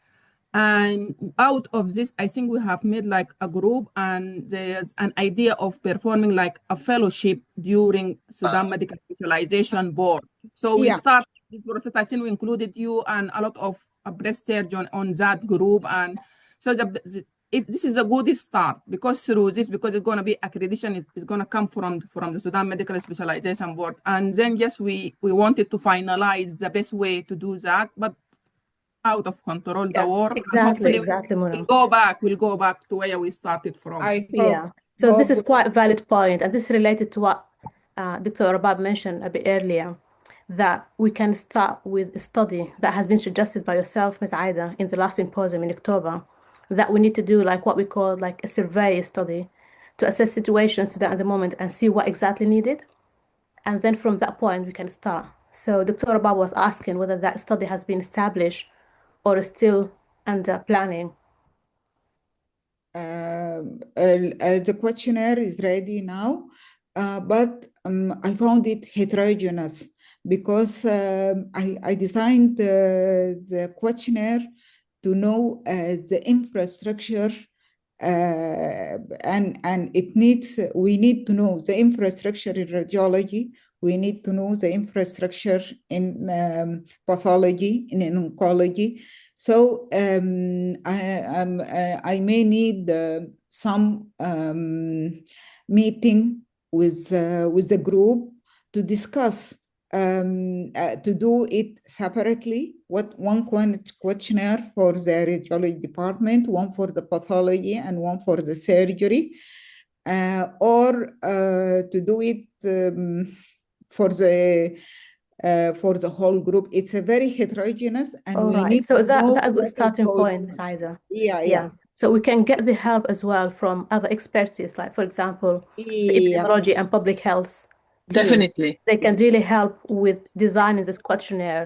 And out of this, I think we have made like a group, and there's an idea of performing like a fellowship during Sudan Medical Specialization Board. So we started this process. I think we included you and a lot of breast surgeons on that group. And so if this is a good start, because through this, because it's going to be accreditation, it's going to come from the Sudan Medical Specialization Board. And then, yes, we wanted to finalize the best way to do that, but out of control the war.
Exactly,
We'll go back to where we started from.
So this is quite a valid point, and this is related to what Dr. Rabab mentioned a bit earlier, that we can start with a study that has been suggested by yourself, Ms. Aida, in the last symposium in October, that we need to do like what we call like a survey study to assess situations at the moment and see what exactly needed. And then from that point, we can start. So Dr. Rabab was asking whether that study has been established or is still under planning.
The questionnaire is ready now, but I found it heterogeneous because I designed the questionnaire to know the infrastructure, and we need to know the infrastructure in radiology. We need to know the infrastructure in pathology, in oncology. So I may need some meeting with the group to discuss, to do it separately. One questionnaire for the radiology department, one for the pathology, and one for the surgery, or to do it for the whole group. It's a very heterogeneous, and
All
we
right.
need
So
to know
that a good
what is
starting
going
point,
on.
Ms. Aida.
Yeah.
Yeah. So we can get the help as well from other expertise, like for example, the
Yeah.
epidemiology and public health team.
Definitely.
They can really help with designing this questionnaire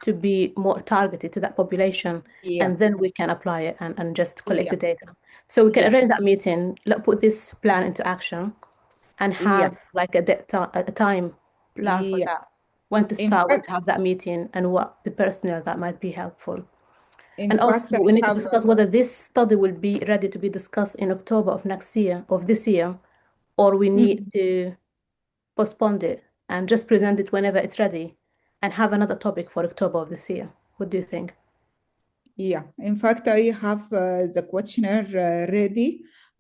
to be more targeted to that population,
Yeah.
and then we can apply it and just collect
Yeah.
the data. So we can
Yeah.
arrange that meeting, put this plan into action, and
Yeah.
have like a time plan for
Yeah.
that. When to
In
start, when
fact,
to have that meeting, and what the personnel that might be helpful.
in
And
fact,
also,
I
we need to
have
discuss whether this study will be ready to be discussed in October of this year, or we need to postpone it and just present it whenever it's ready and have another topic for October of this year. What do you think?
Yeah, in fact, I have the questionnaire ready,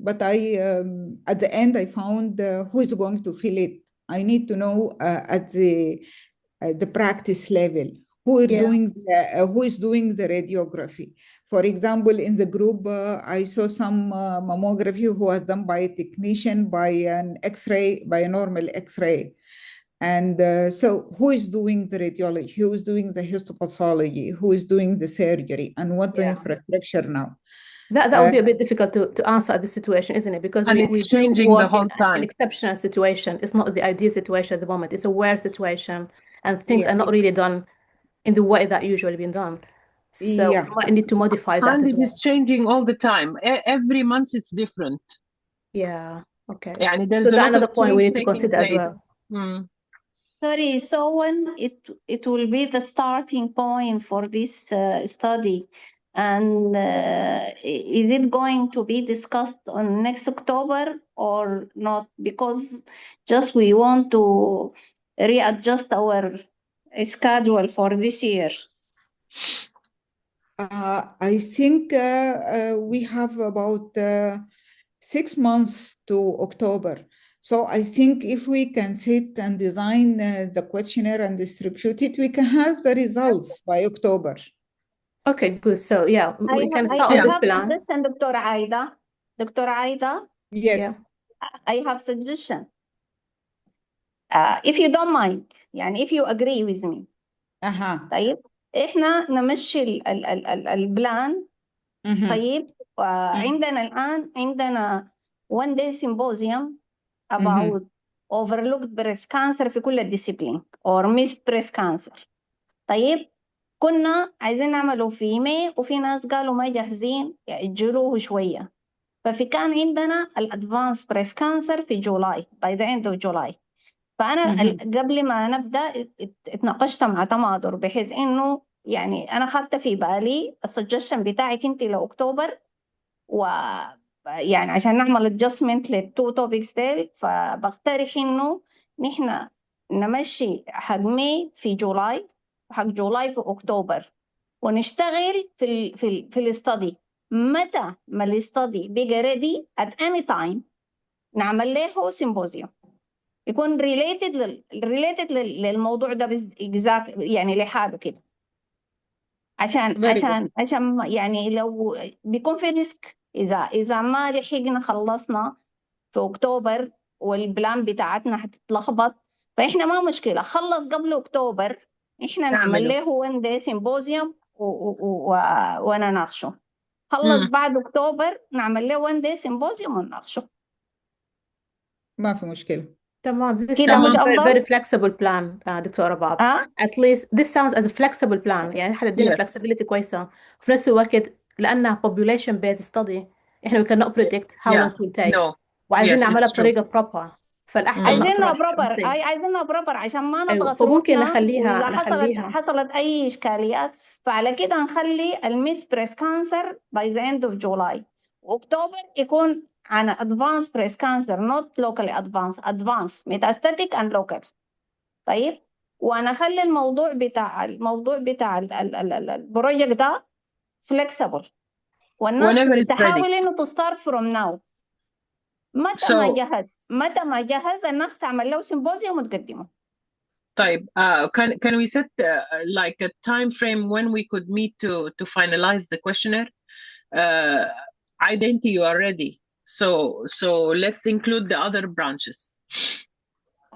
but at the end I found who is going to fill it. I need to know at the practice level who is
Yeah.
doing the radiography. For example, in the group, I saw some mammography who was done by a technician, by an X-ray, by a normal X-ray. And so who is doing the radiology? Who is doing the histopathology? Who is doing the surgery? And what the
Yeah.
infrastructure now?
That would be a bit difficult to answer at this situation, isn't it? Because
And
we
it's
do
changing the
work
whole
in
time.
exceptional situation. It's not the ideal situation at the moment. It's a weird situation, and things
Yeah.
are not really done in the way that usually been done. So
Yeah.
we might need to modify that
And
as
it
well.
is changing all the time. Every month it's different.
Yeah. Okay.
يعني there's
So
a
that's
lot
another
of
point we
change
need to
taking
consider as
place.
well.
Sorry, so when it will be the starting point for this study, and is it going to be discussed on next October or not? Because just we want to readjust our schedule for this year.
I think we have about 6 months to October. So I think if we can sit and design the questionnaire and distribute it, we can have the results by October.
Okay, good. So yeah, we can start
I
on this
have
plan.
suggestion, Dr. Aida. Dr. Aida,
Yes.
Yeah.
I have suggestion. If you don't mind, يعني if you agree with me. طيب احنا نمشي البلان. طيب عندنا الآن عندنا one day symposium about overlooked breast cancer في كل الديسيبلين or missed breast cancer. طيب كنا عايزين نعمله في ماي وفي ناس قالوا ما جاهزين يأجلوه شوية، ففي كان عندنا الادفانس بريست كانسر في جولاي by the end of July. فأنا قبل ما نبدأ اتناقشت مع تماضر بحيث إنه يعني أنا خدت في بالي السجشن بتاعك أنت لأكتوبر، ويعني عشان نعمل adjustment للتو توبكس ديل، فبقترح إنه نحن نمشي حق ماي في جولاي وحق جولاي في أكتوبر، ونشتغل في الاستادي. متى ما الاستادي بقى ريدي at any time نعمل له سيمبوزيوم يكون related للموضوع ده يعني لحاله كده، عشان يعني لو بيكون في ريسك اذا ما لحقنا خلصنا في اكتوبر والبلان بتاعتنا هتتلخبط، فاحنا ما مشكله خلص قبل اكتوبر، احنا نعمل له وان داي سيمبوزيوم ونناقشه. خلص بعد اكتوبر نعمل له وان داي سيمبوزيوم ونناقشه.
ما في مشكله.
تمام. This
كده مش
sounds very,
افضل؟
very flexible plan, دكتورة باب. At least this sounds as a flexible plan. يعني حتدينا
Yes.
flexibility كويسة. وفي نفس الوقت لأنها population based study احنا we cannot predict how long
Yeah.
it will take.
No.
وعايزين
Yes,
نعملها
it's true.
بطريقة proper. فالأحسن نقطة
عايزينها
مع
بروبر،
things.
عايزينها بروبر عشان ما
أيوة،
نضغط
فممكن
روحنا،
نخليها
وإذا حصلت أي إشكاليات، فعلى كده نخلي الميس بريس كانسر by the end of July، وأكتوبر يكون عن advanced breast cancer not locally advanced metastatic and local. طيب، وأنا أخلي الموضوع بتاع البروجكت ده flexible، والناس
Whenever it's ready.
تحاول إنه to start from now. متى ما جهز الناس تعمل له سيمبوزيوم وتقدمه.
طيب, can we set like a time frame when we could meet to finalize the questionnaire? Identity, you are ready. So let's include the other branches.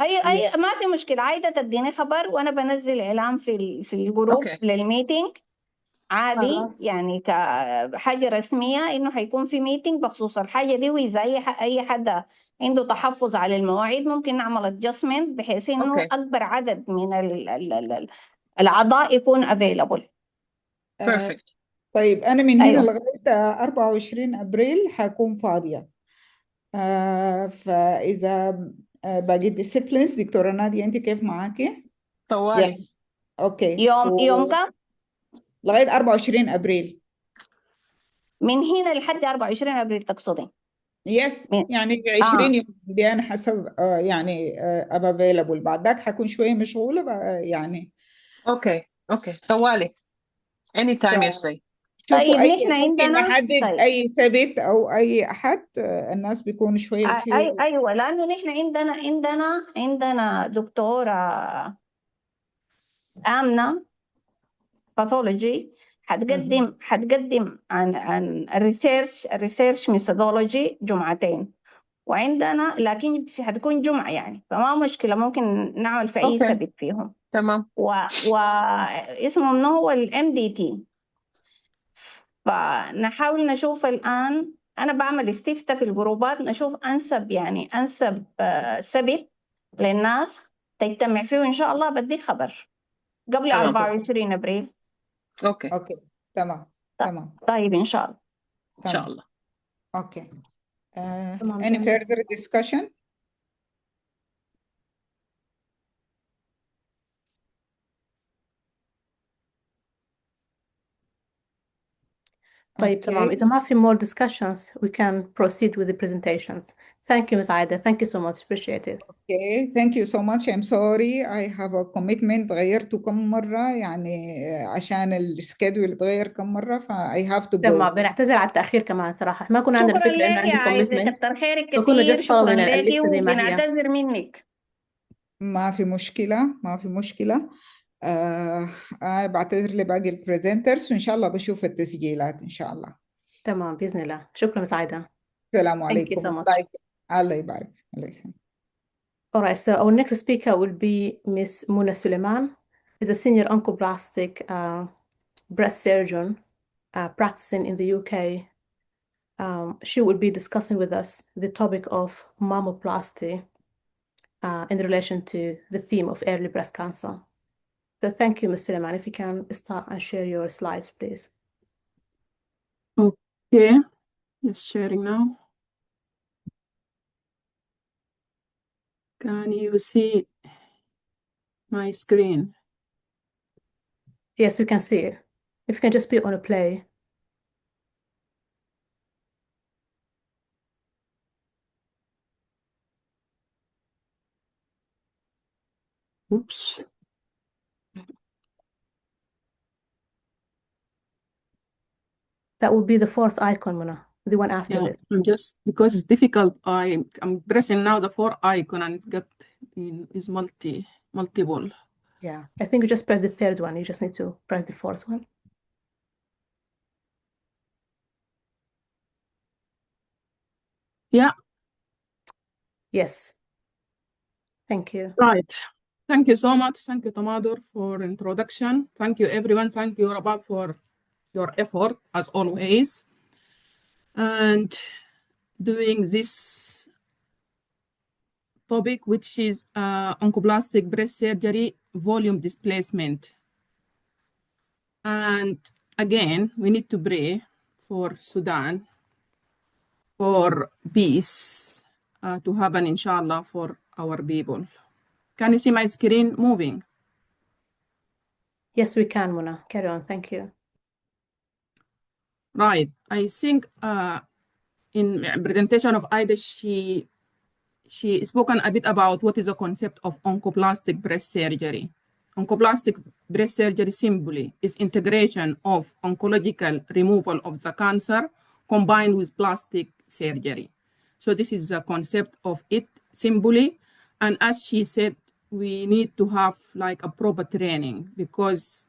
أي ما في مشكلة، عايدة تديني خبر وأنا بنزل إعلان في الجروب للميتينج عادي. يعني كحاجة رسمية إنه هيكون في ميتينج بخصوص الحاجة دي، وإذا أي حد عنده تحفظ على المواعيد ممكن نعمل adjustment بحيث إنه أكبر عدد من الأعضاء يكون available.
Perfect.
طيب أنا من هنا لغاية 24 أبريل حكون فاضية. فإذا باقي الديسيبلينز دكتورة نادية أنت كيف معاكي؟
طوالي.
يعني أوكي.
يوم كم؟
لغاية 24 أبريل.
من هنا لحد 24 أبريل تقصدي؟
يس، يعني 20 يوم دي أنا حسب يعني أبقى available. بعد ذاك حكون شوية مشغولة يعني.
أوكي طوالي. anytime you say.
شوفوا
طيب نحن
ممكن
عندنا
نحدد أي سبت أو أي أحد الناس بيكونوا شوية فيه.
أيوة، لأنه نحن عندنا دكتورة آمنة باثولوجي حتقدم عن الريسيرش ميثودولوجي جمعتين، وعندنا لكن حتكون جمعة يعني، فما مشكلة ممكن نعمل في أي سبت فيهم.
تمام.
واسمه منه هو MDT. فنحاول نشوف الآن، أنا بعمل استفتاء في الجروبات نشوف أنسب سبت للناس تجتمع فيه، وإن شاء الله بدي خبر قبل 24 أبريل.
أوكي
تمام.
طيب إن شاء الله.
إن شاء الله.
أوكي. Any further discussion?
طيب تمام، إذا ما في more discussions we can proceed with the presentations. Thank you Ms. Aida. Thank you so much. Appreciate it.
Okay, thank you so much. I'm sorry I have a commitment. غيرته كم مرة يعني عشان السكيدول اتغير كم مرة I have to go.
تمام، بنعتذر على التأخير كمان صراحة، ما كنا عندنا فكرة إنه عندي commitment.
كتر خيرك
فكنا
كتير،
just
شكرا
following
لك
الليستة زي ما هي.
وبنعتذر منك.
ما في مشكلة. أنا بعتذر لباقي البريزنترز، وإن شاء الله بشوف التسجيلات إن شاء الله.
تمام بإذن الله. شكرا Ms. Aida.
السلام
Thank you so
عليكم.
much.
الله يبارك. الله يسلمك.
All right, so our next speaker will be Ms. Muna Suleiman. She's a senior oncoplastic breast surgeon practicing in the UK. She will be discussing with us the topic of mammoplasty in relation to the theme of early breast cancer. So thank you, Ms. Suleiman. If you can start and share your slides, please.
Okay, just sharing now. Can you see my screen?
Yes, we can see it. If you can just be on a play.
Oops.
That would be the fourth icon, Mona, the one after it.
I'm just, because it's difficult, I'm pressing now the fourth icon and it is multiple.
Yeah, I think you just press the third one. You just need to press the fourth one.
Yeah.
Yes. Thank you.
Right. Thank you so much. Thank you, Tomadur, for introduction. Thank you, everyone. Thank you, Rabab, for your effort, as always. And doing this topic, which is oncoplastic breast surgery volume displacement. And again, we need to pray for Sudan for peace to happen, inshallah, for our people. Can you see my screen moving?
Yes, we can, Mona. Carry on. Thank you.
Right. I think in presentation of Ida, she spoken a bit about what is the concept of oncoplastic breast surgery. Oncoplastic breast surgery simply is integration of oncological removal of the cancer combined with plastic surgery. So this is the concept of it simply. And as she said, we need to have like a proper training because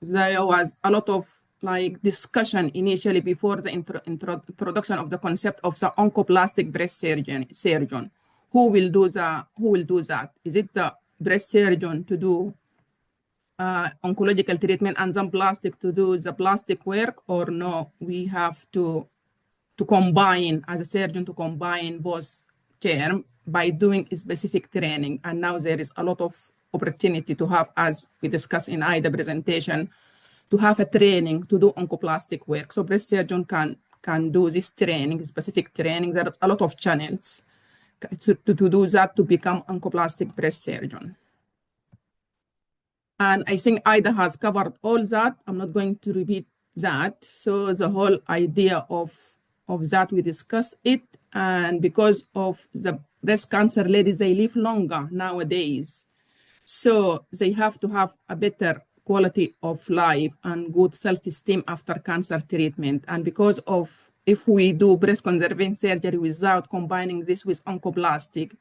there was a lot of like discussion initially before the introduction of the concept of the oncoplastic breast surgeon. Who will do that? Is it the breast surgeon to do oncological treatment and then plastic to do the plastic work, or no? We have to combine, as a surgeon, to combine both terms by doing a specific training. And now there is a lot of opportunity to have, as we discussed in Ida presentation, to have a training to do oncoplastic work. So breast surgeon can do this training, specific training. There are a lot of channels to do that, to become oncoplastic breast surgeon. And I think Ida has covered all that. I'm not going to repeat that. So the whole idea of that, we discussed it. And because of the breast cancer ladies, they live longer nowadays. So they have to have a better quality of life and good self-esteem after cancer treatment. And because of, if we do breast conserving surgery without combining this with oncoplastic,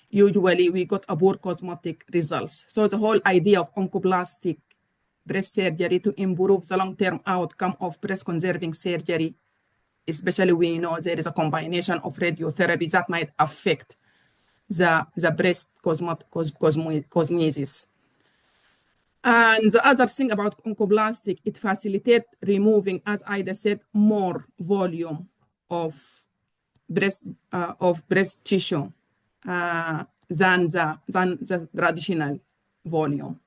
usually we got a poor cosmetic results. So the whole idea of oncoplastic breast surgery to improve the long-term outcome of breast conserving surgery, especially we know there is a combination of radiotherapy that might affect the breast cosmesis. And the other thing about oncoplastic, it facilitates removing, as Ida said, more volume of breast tissue than the traditional volume.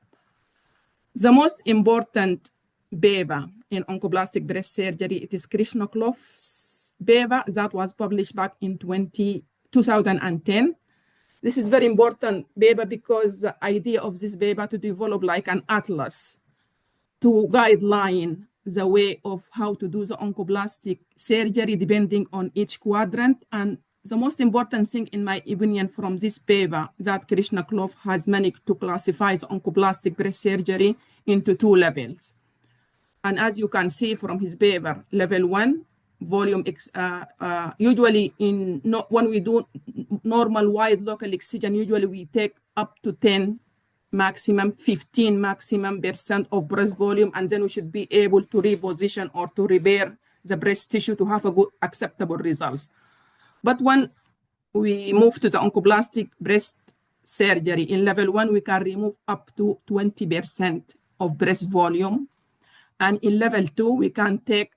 The most important paper in oncoplastic breast surgery, it is Krishnaklov's paper that was published back in 2010. This is very important paper because the idea of this paper to develop like an atlas to guideline the way of how to do the oncoplastic surgery depending on each quadrant. And the most important thing, in my opinion, from this paper that Krishnakov has managed to classify the oncoplastic breast surgery into 2 levels. And as you can see from his paper, level 1, volume, usually when we do normal wide local excision, usually we take up to 10 maximum, 15 maximum % of breast volume, and then we should be able to reposition or to repair the breast tissue to have a good acceptable results. But when we move to the oncoplastic breast surgery in level 1, we can remove up to 20% of breast volume. And in level 2, we can take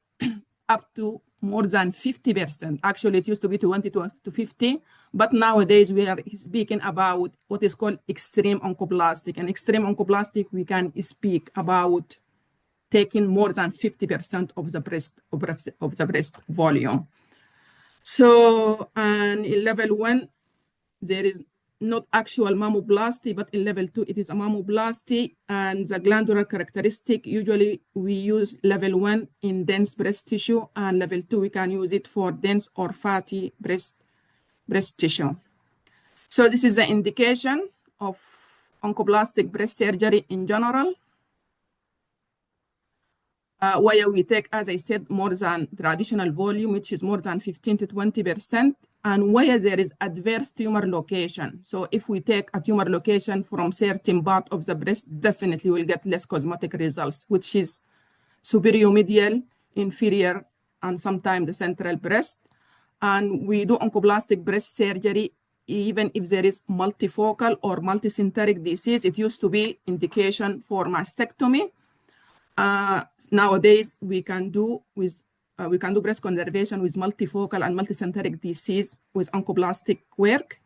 up to more than 50%. Actually, it used to be 20 to 50, but nowadays we are speaking about what is called extreme oncoplastic. And extreme oncoplastic, we can speak about taking more than 50% of the breast volume. So, and in level 1, there is not actual mammoplasty, but in level 2, it is a mammoplasty. And the glandular characteristic, usually we use level 1 in dense breast tissue, and level 2, we can use it for dense or fatty breast tissue. So this is the indication of oncoplastic breast surgery in general, where we take, as I said, more than traditional volume, which is more than 15 to 20%, and where there is adverse tumor location. So if we take a tumor location from certain part of the breast, definitely we'll get less cosmetic results, which is superior medial, inferior, and sometimes the central breast. And we do oncoplastic breast surgery even if there is multifocal or multicentric disease. It used to be indication for mastectomy. Nowadays, we can do breast conservation with multifocal and multicentric disease with oncoplastic work.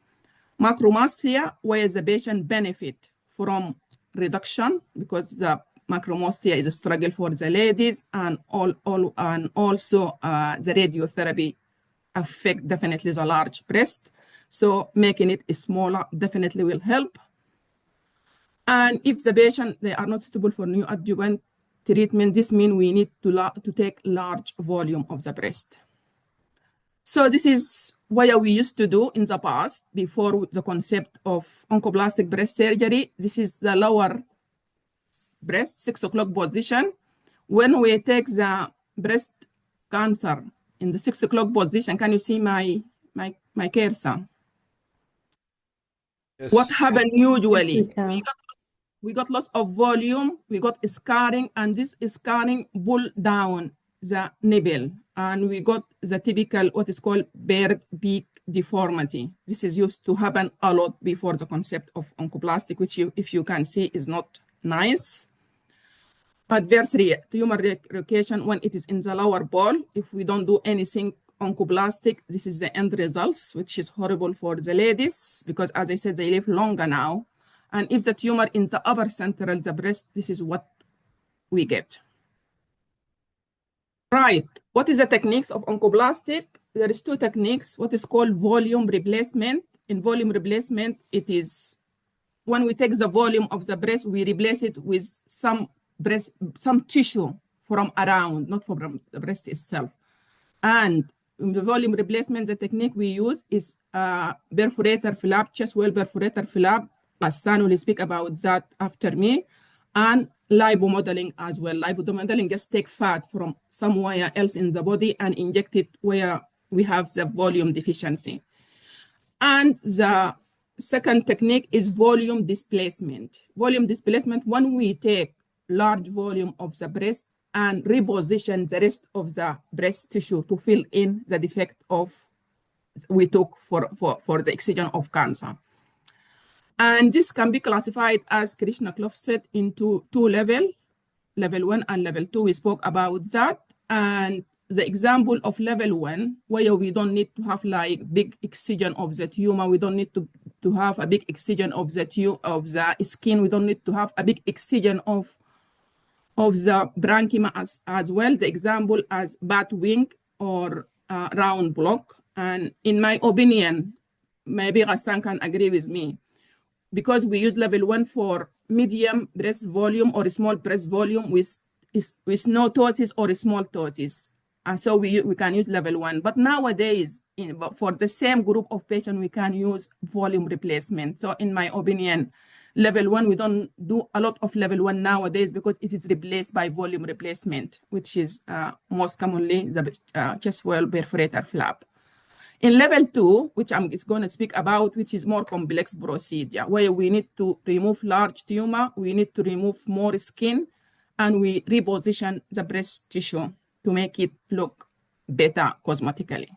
Macromastia, where the patient benefit from reduction because the macromastia is a struggle for the ladies, and also the radiotherapy affect definitely the large breast. So making it smaller definitely will help. And if the patient, they are not suitable for neoadjuvant treatment, this means we need to take large volume of the breast. So this is what we used to do in the past before the concept of oncoplastic breast surgery. This is the lower breast, 6 o'clock position. When we take the breast cancer in the 6 o'clock position, can you see my cursor?
Yes.
What happened usually?
Yes,
We got lots of volume, we got scarring, and this scarring pull down the nipple, and we got the typical what is called bird beak deformity. This is used to happen a lot before the concept of oncoplastic, which if you can see is not nice. Adverse tumor relocation when it is in the lower ball. If we don't do anything oncoplastic, this is the end results, which is horrible for the ladies because, as I said, they live longer now. And if the tumor in the upper central, the breast, this is what we get. Right. What is the techniques of oncoplastic? There is 2 techniques. What is called volume replacement. In volume replacement, it is when we take the volume of the breast, we replace it with some tissue from around, not from the breast itself. And in the volume replacement, the technique we use is perforator flap, chest wall perforator flap. Hassan will speak about that after me. And lipomodeling as well. Lipomodeling just take fat from somewhere else in the body and inject it where we have the volume deficiency. And the second technique is volume displacement. Volume displacement, when we take large volume of the breast and reposition the rest of the breast tissue to fill in the defect of we took for the excision of cancer. And this can be classified, as Krishna Kloff said, into 2 levels, level 1 and level 2. We spoke about that. And the example of level 1, where we don't need to have like big excision of the tumor, we don't need to have a big excision of the skin, we don't need to have a big excision of the parenchyma as well. The example as bat wing or round block. And in my opinion, maybe Ghassan can agree with me, because we use level 1 for medium breast volume or small breast volume with no ptosis or small ptosis. And so we can use level 1. But nowadays, for the same group of patients, we can use volume replacement. So in my opinion, level 1, we don't do a lot of level 1 nowadays because it is replaced by volume replacement, which is most commonly the chest wall perforator flap. In level 2, which I'm going to speak about, which is more complex procedure, where we need to remove large tumor, we need to remove more skin, and we reposition the breast tissue to make it look better cosmetically.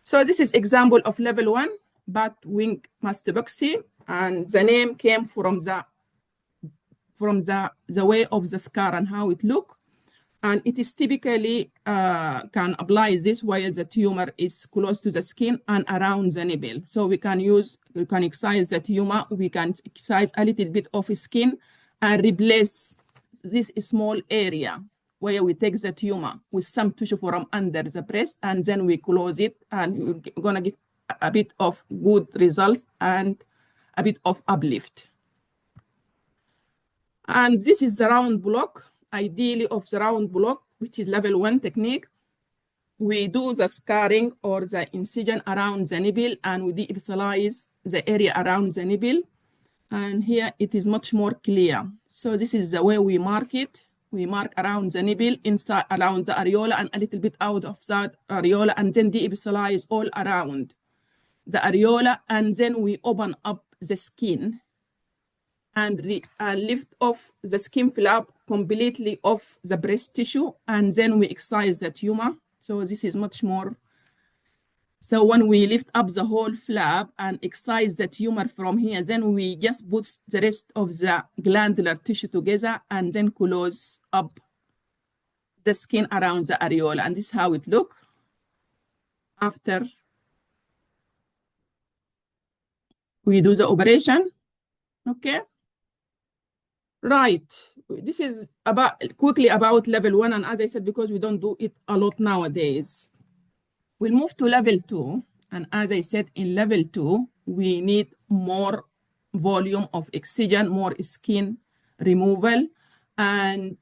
So this is example of level 1, bat wing mastopexy, and the name came from the way of the scar and how it look. And it is typically can apply this where the tumor is close to the skin and around the nipple. So we can excise the tumor, we can excise a little bit of skin and replace this small area where we take the tumor with some tissue from under the breast, and then we close it, and we're gonna give a bit of good results and a bit of uplift. And this is the round block. Ideally of the round block, which is level 1 technique. We do the scarring or the incision around the nipple, and we de-epithelialize the area around the nipple. And here it is much more clear. So this is the way we mark it. We mark around the nipple, inside around the areola, and a little bit out of that areola, and then de-epithelialize all around the areola, and then we open up the skin and lift off the skin flap completely off the breast tissue, and then we excise the tumor. So this is much more. So when we lift up the whole flap and excise the tumor from here, then we just put the rest of the glandular tissue together and then close up the skin around the areola. And this is how it looks after we do the operation. Okay. Right. This is quickly about level 1. And as I said, because we don't do it a lot nowadays. We'll move to level 2. And as I said, in level 2, we need more volume of excision, more skin removal, and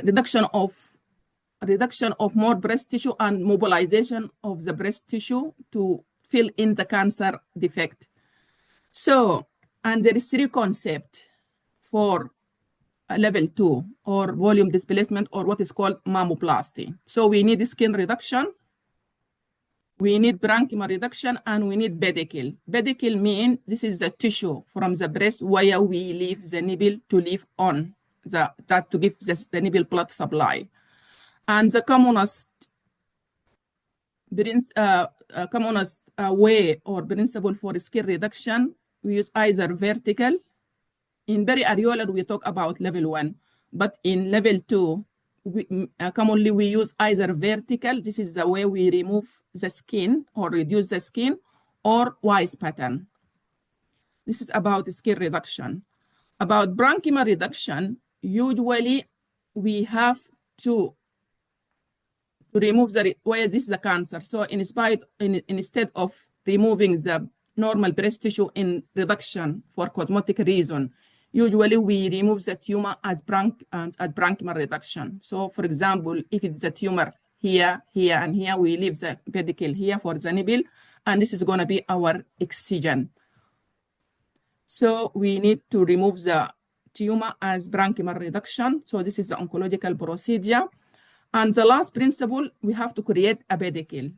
reduction of more breast tissue and mobilization of the breast tissue to fill in the cancer defect. So, and there is 3 concepts for level 2 or volume displacement, or what is called mammoplasty. So we need skin reduction, we need parenchyma reduction, and we need pedicle. Pedicle means this is the tissue from the breast where we leave the nipple to live on, that to give the nipple blood supply. And the commonest way or principle for skin reduction, we use either vertical. In peri-areolar, we talk about level 1, but in level 2, commonly we use either vertical. This is the way we remove the skin or reduce the skin, or Wise pattern. This is about skin reduction. About parenchyma reduction, usually we have to remove where this is the cancer. So instead of removing the normal breast tissue in reduction for cosmetic reason, usually we remove the tumor as parenchyma reduction. So for example, if it's a tumor here, here, and here, we leave the pedicle here for the nipple, and this is going to be our excision. So we need to remove the tumor as parenchyma reduction. So this is the oncological procedure. And the last principle, we have to create a pedicle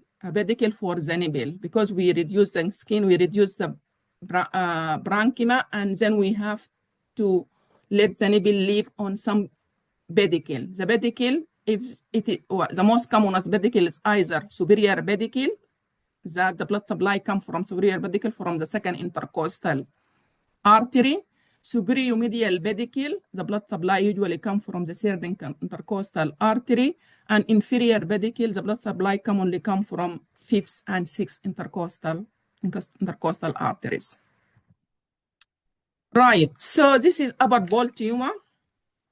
for the nipple, because we reduce the skin, we reduce the parenchyma, and then we have to let the nipple live on some pedicle. The pedicle, the most commonest pedicle is either superior pedicle, that the blood supply comes from superior pedicle from the second intercostal artery. Superior-medial pedicle, the blood supply usually comes from the third intercostal artery, and inferior pedicle, the blood supply commonly comes from fifth and sixth intercostal arteries. Right, so this is upper ball tumor.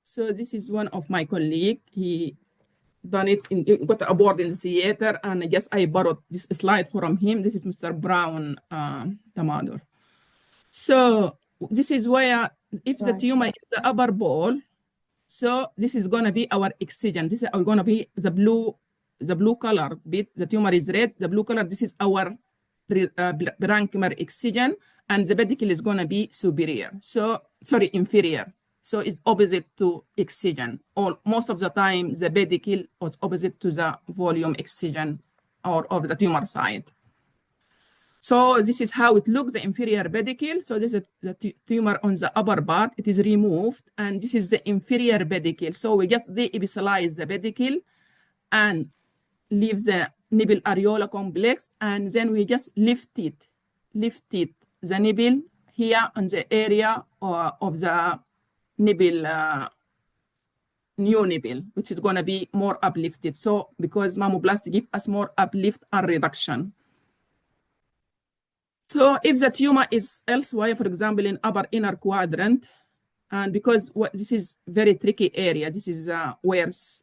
So this is one of my colleagues. He done it, got an award in the theater, and I guess I borrowed this slide from him. This is Mr. Brown Tamador. So this is where, if the tumor is the upper ball, so this is going to be our excision. This is going to be the blue color bit. The tumor is red, the blue color. This is our parenchymal excision, and the pedicle is going to be superior. So, sorry, inferior. So it's opposite to excision. Or most of the time, the pedicle is opposite to the volume excision or of the tumor side. So this is how it looks, the inferior pedicle. So this is the tumor on the upper part. It is removed, and this is the inferior pedicle. So we just de-epithelialize the pedicle and leave the nipple areola complex, and then we just lift it, the nipple here on the area of the nipple, new nipple, which is going to be more uplifted. So because mammoplasty gives us more uplift and reduction. So if the tumor is elsewhere, for example, in upper inner quadrant, and because this is very tricky area, this is where's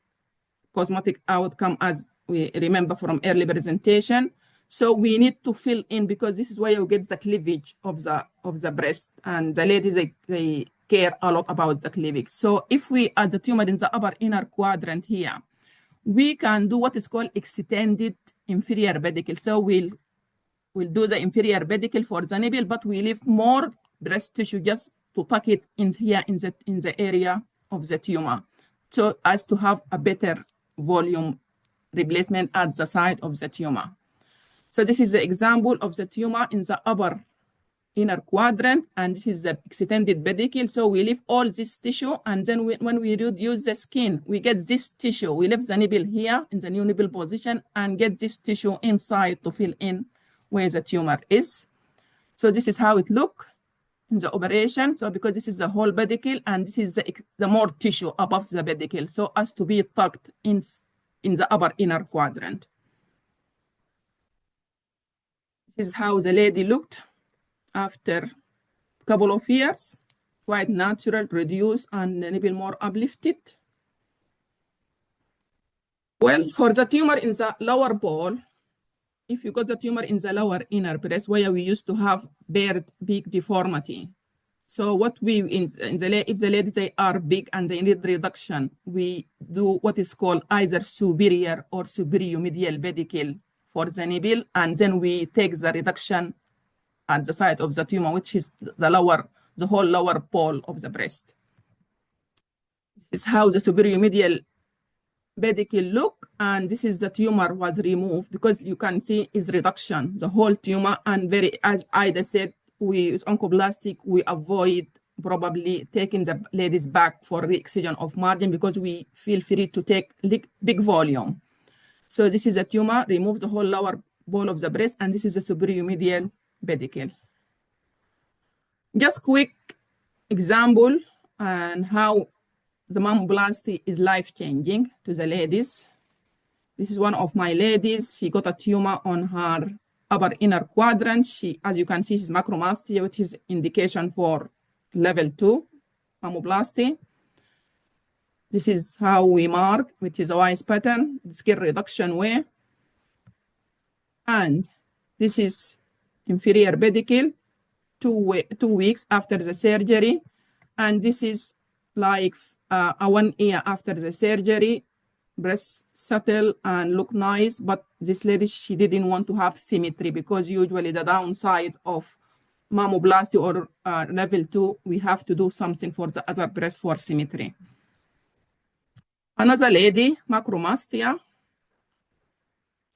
cosmetic outcome, as we remember from early presentation. So we need to fill in, because this is where you get the cleavage of the breast, and the ladies, they care a lot about the cleavage. So if we add the tumor in the upper inner quadrant here, we can do what is called extended inferior pedicle. So we'll do the inferior pedicle for the nipple, but we leave more breast tissue just to tuck it in here in the area of the tumor, so as to have a better volume replacement at the site of the tumor. So this is the example of the tumor in the upper inner quadrant, and this is the extended pedicle. So we leave all this tissue, and then when we reduce the skin, we get this tissue. We leave the nipple here in the new nipple position and get this tissue inside to fill in where the tumor is. So this is how it looks in the operation. So because this is the whole pedicle, and this is the more tissue above the pedicle, so as to be tucked in the upper inner quadrant. This is how the lady looked after a couple of years, quite natural, reduced, and a little more uplifted. Well, for the tumor in the lower ball, if you got the tumor in the lower inner breast where we used to have bird beak deformity. So what we, if the ladies, they are big and they need reduction, we do what is called either superior or superior-medial pedicle for the nipple, and then we take the reduction at the site of the tumor, which is the whole lower pole of the breast. This is how the superior-medial pedicle look, and this is the tumor was removed because you can see is reduction, the whole tumor, and as Ida said, we with oncoplastic, we avoid probably taking the ladies back for re-excision of margin because we feel free to take big volume. So this is a tumor, remove the whole lower ball of the breast, and this is the superior medial pedicle. Just quick example and how the mammoplasty is life-changing to the ladies. This is one of my ladies. She got a tumor on her upper inner quadrant. As you can see, she's macromastia, which is indication for level 2 mammoplasty. This is how we mark, which is a wise pattern, the skin reduction way. And this is inferior pedicle, 2 weeks after the surgery. And this is like 1 year after the surgery. Breast settle and look nice, but this lady, she didn't want to have symmetry because usually the downside of mammoplasty or level 2, we have to do something for the other breast for symmetry. Another lady, macromastia,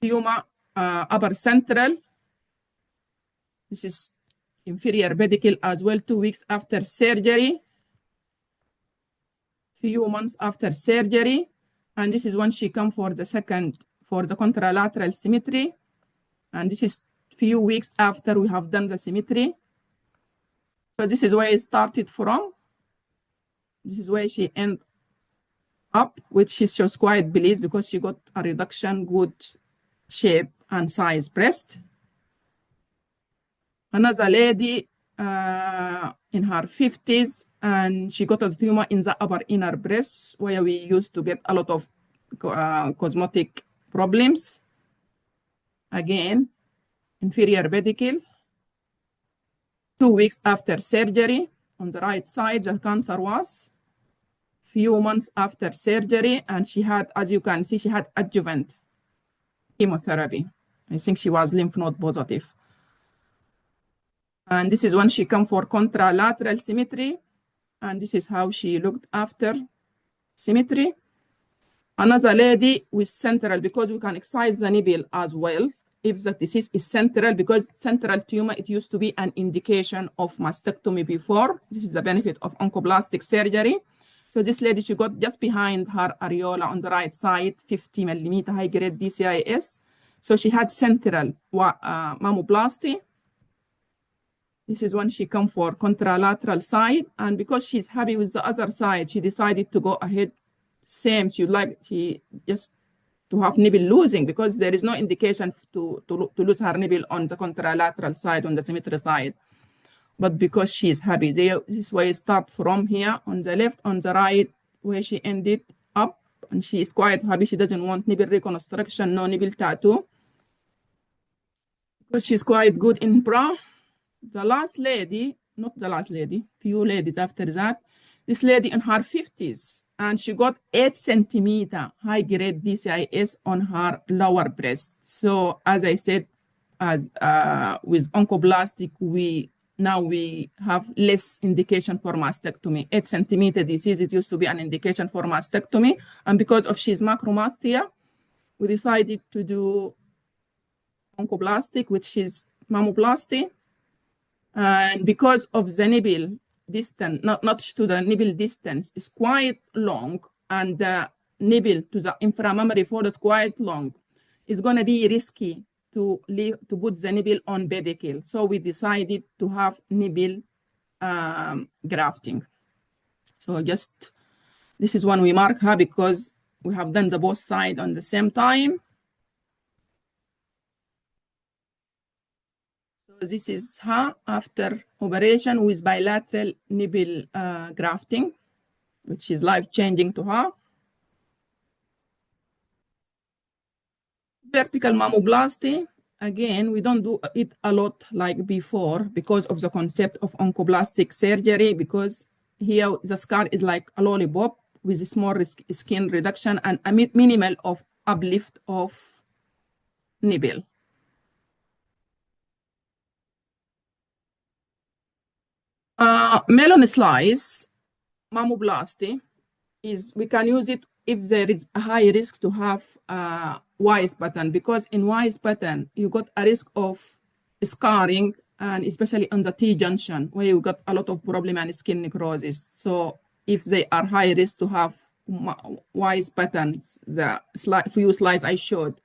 tumor upper central. This is inferior pedicle as well, 2 weeks after surgery, few months after surgery. And this is when she come for the contralateral symmetry. And this is few weeks after we have done the symmetry. So this is where it started from. This is where she ended up, which she was quite pleased because she got a reduction, good shape and size breast. Another lady in her 50s, and she got a tumor in the upper inner breast where we used to get a lot of cosmetic problems. Again, inferior pedicle. 2 weeks after surgery, on the right side, the cancer was. Few months after surgery, and she had, as you can see, she had adjuvant chemotherapy. I think she was lymph node positive. And this is when she come for contralateral symmetry. And this is how she looked after symmetry. Another lady with central, because we can excise the nipple as well if the disease is central, because central tumor, it used to be an indication of mastectomy before. This is the benefit of oncoplastic surgery. So this lady, she got just behind her areola on the right side, 50 millimeter high-grade DCIS. So she had central mammoplasty. This is when she come for contralateral side. And because she's happy with the other side, she decided to go ahead. Same, she just to have nipple losing because there is no indication to lose her nipple on the contralateral side, on the symmetry side. But because she is happy, this is where you start from here on the left, on the right, where she ended up. And she is quite happy. She doesn't want nipple reconstruction, no nipple tattoo. Because she's quite good in bra. The last lady, not the last lady, few ladies after that, this lady in her 50s, and she got 8 centimeter high-grade DCIS on her lower breast. So as I said, as with oncoplastic, now we have less indication for mastectomy. 8 centimeter disease, it used to be an indication for mastectomy. And because of she's macromastia, we decided to do oncoplastic, which is mammoplasty. And because of the nipple distance, not to the nipple distance, is quite long, and the nipple to the inframammary fold is quite long, it's going to be risky to put the nipple on pedicle. So we decided to have nipple grafting. So just, this is when we mark her because we have done the both sides on the same time. So this is her after operation with bilateral nipple grafting, which is life-changing to her. Vertical mammoplasty, again, we don't do it a lot like before because of the concept of oncoplastic surgery, because here the scar is like a lollipop with a small skin reduction and a minimal of uplift of nipple. Melon slice mammoplasty is, we can use it if there is a high risk to have wise pattern, because in wise pattern you got a risk of scarring, and especially on the T-junction where you got a lot of problem and skin necrosis. So if they are high risk to have wise patterns, the few slides I showed,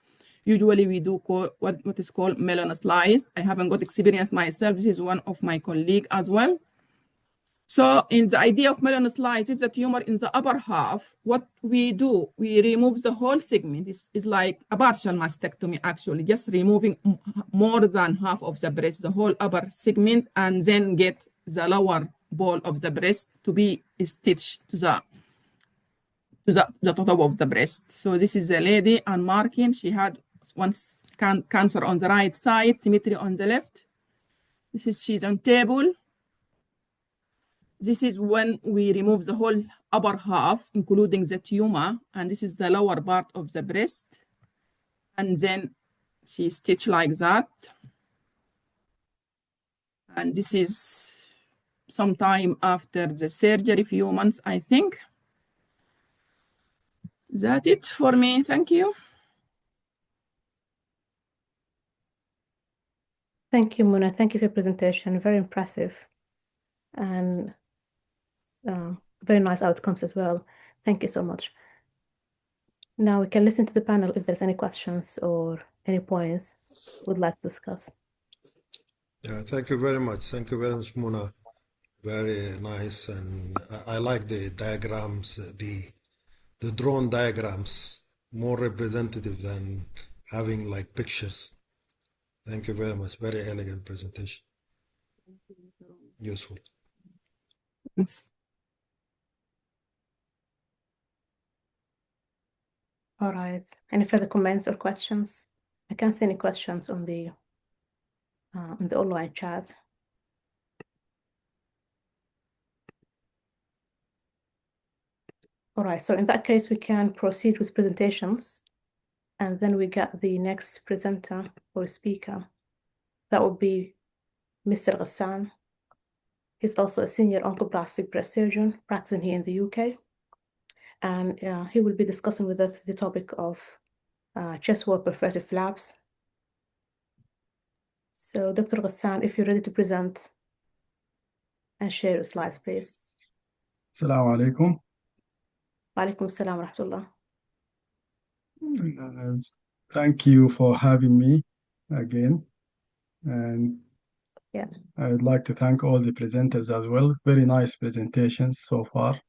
usually we do what is called melon slice. I haven't got experience myself. This is one of my colleagues as well. So in the idea of melon slice, if the tumor in the upper half, what we do, we remove the whole segment. It's like a partial mastectomy, actually, just removing more than half of the breast, the whole upper segment, and then get the lower ball of the breast to be stitched to the top of the breast. So this is the lady and marking. She had once cancer on the right side, symmetry on the left. She's on table. This is when we remove the whole upper half, including the tumor, and this is the lower part of the breast. And then she stitched like that. And this is sometime after the surgery, few months, I think. That's it for me. Thank you.
Thank you, Muna. Thank you for your presentation. Very impressive and very nice outcomes as well. Thank you so much. Now we can listen to the panel if there's any questions or any points we'd like to discuss.
Yeah, thank you very much. Thank you very much, Muna. Very nice, and I like the diagrams, the drawn diagrams, more representative than having like pictures. Thank you very much. Very elegant presentation. Useful.
Thanks.
All right. Any further comments or questions? I can't see any questions on the online chat. All right. So in that case, we can proceed with presentations, and then we get the next presenter or speaker. That would be Mr. Ghassan. He's also a senior oncoplastic breast surgeon practicing here in the UK. And he will be discussing with us the topic of chest wall perforated flaps. So Dr. Ghassan, if you're ready to present and share your slides, please.
Assalamu alaikum.
Wa alaikum assalam wa rahmatullah.
Thank you for having me again. And
Yeah.
I would like to thank all the presenters as well. Very nice presentations so far.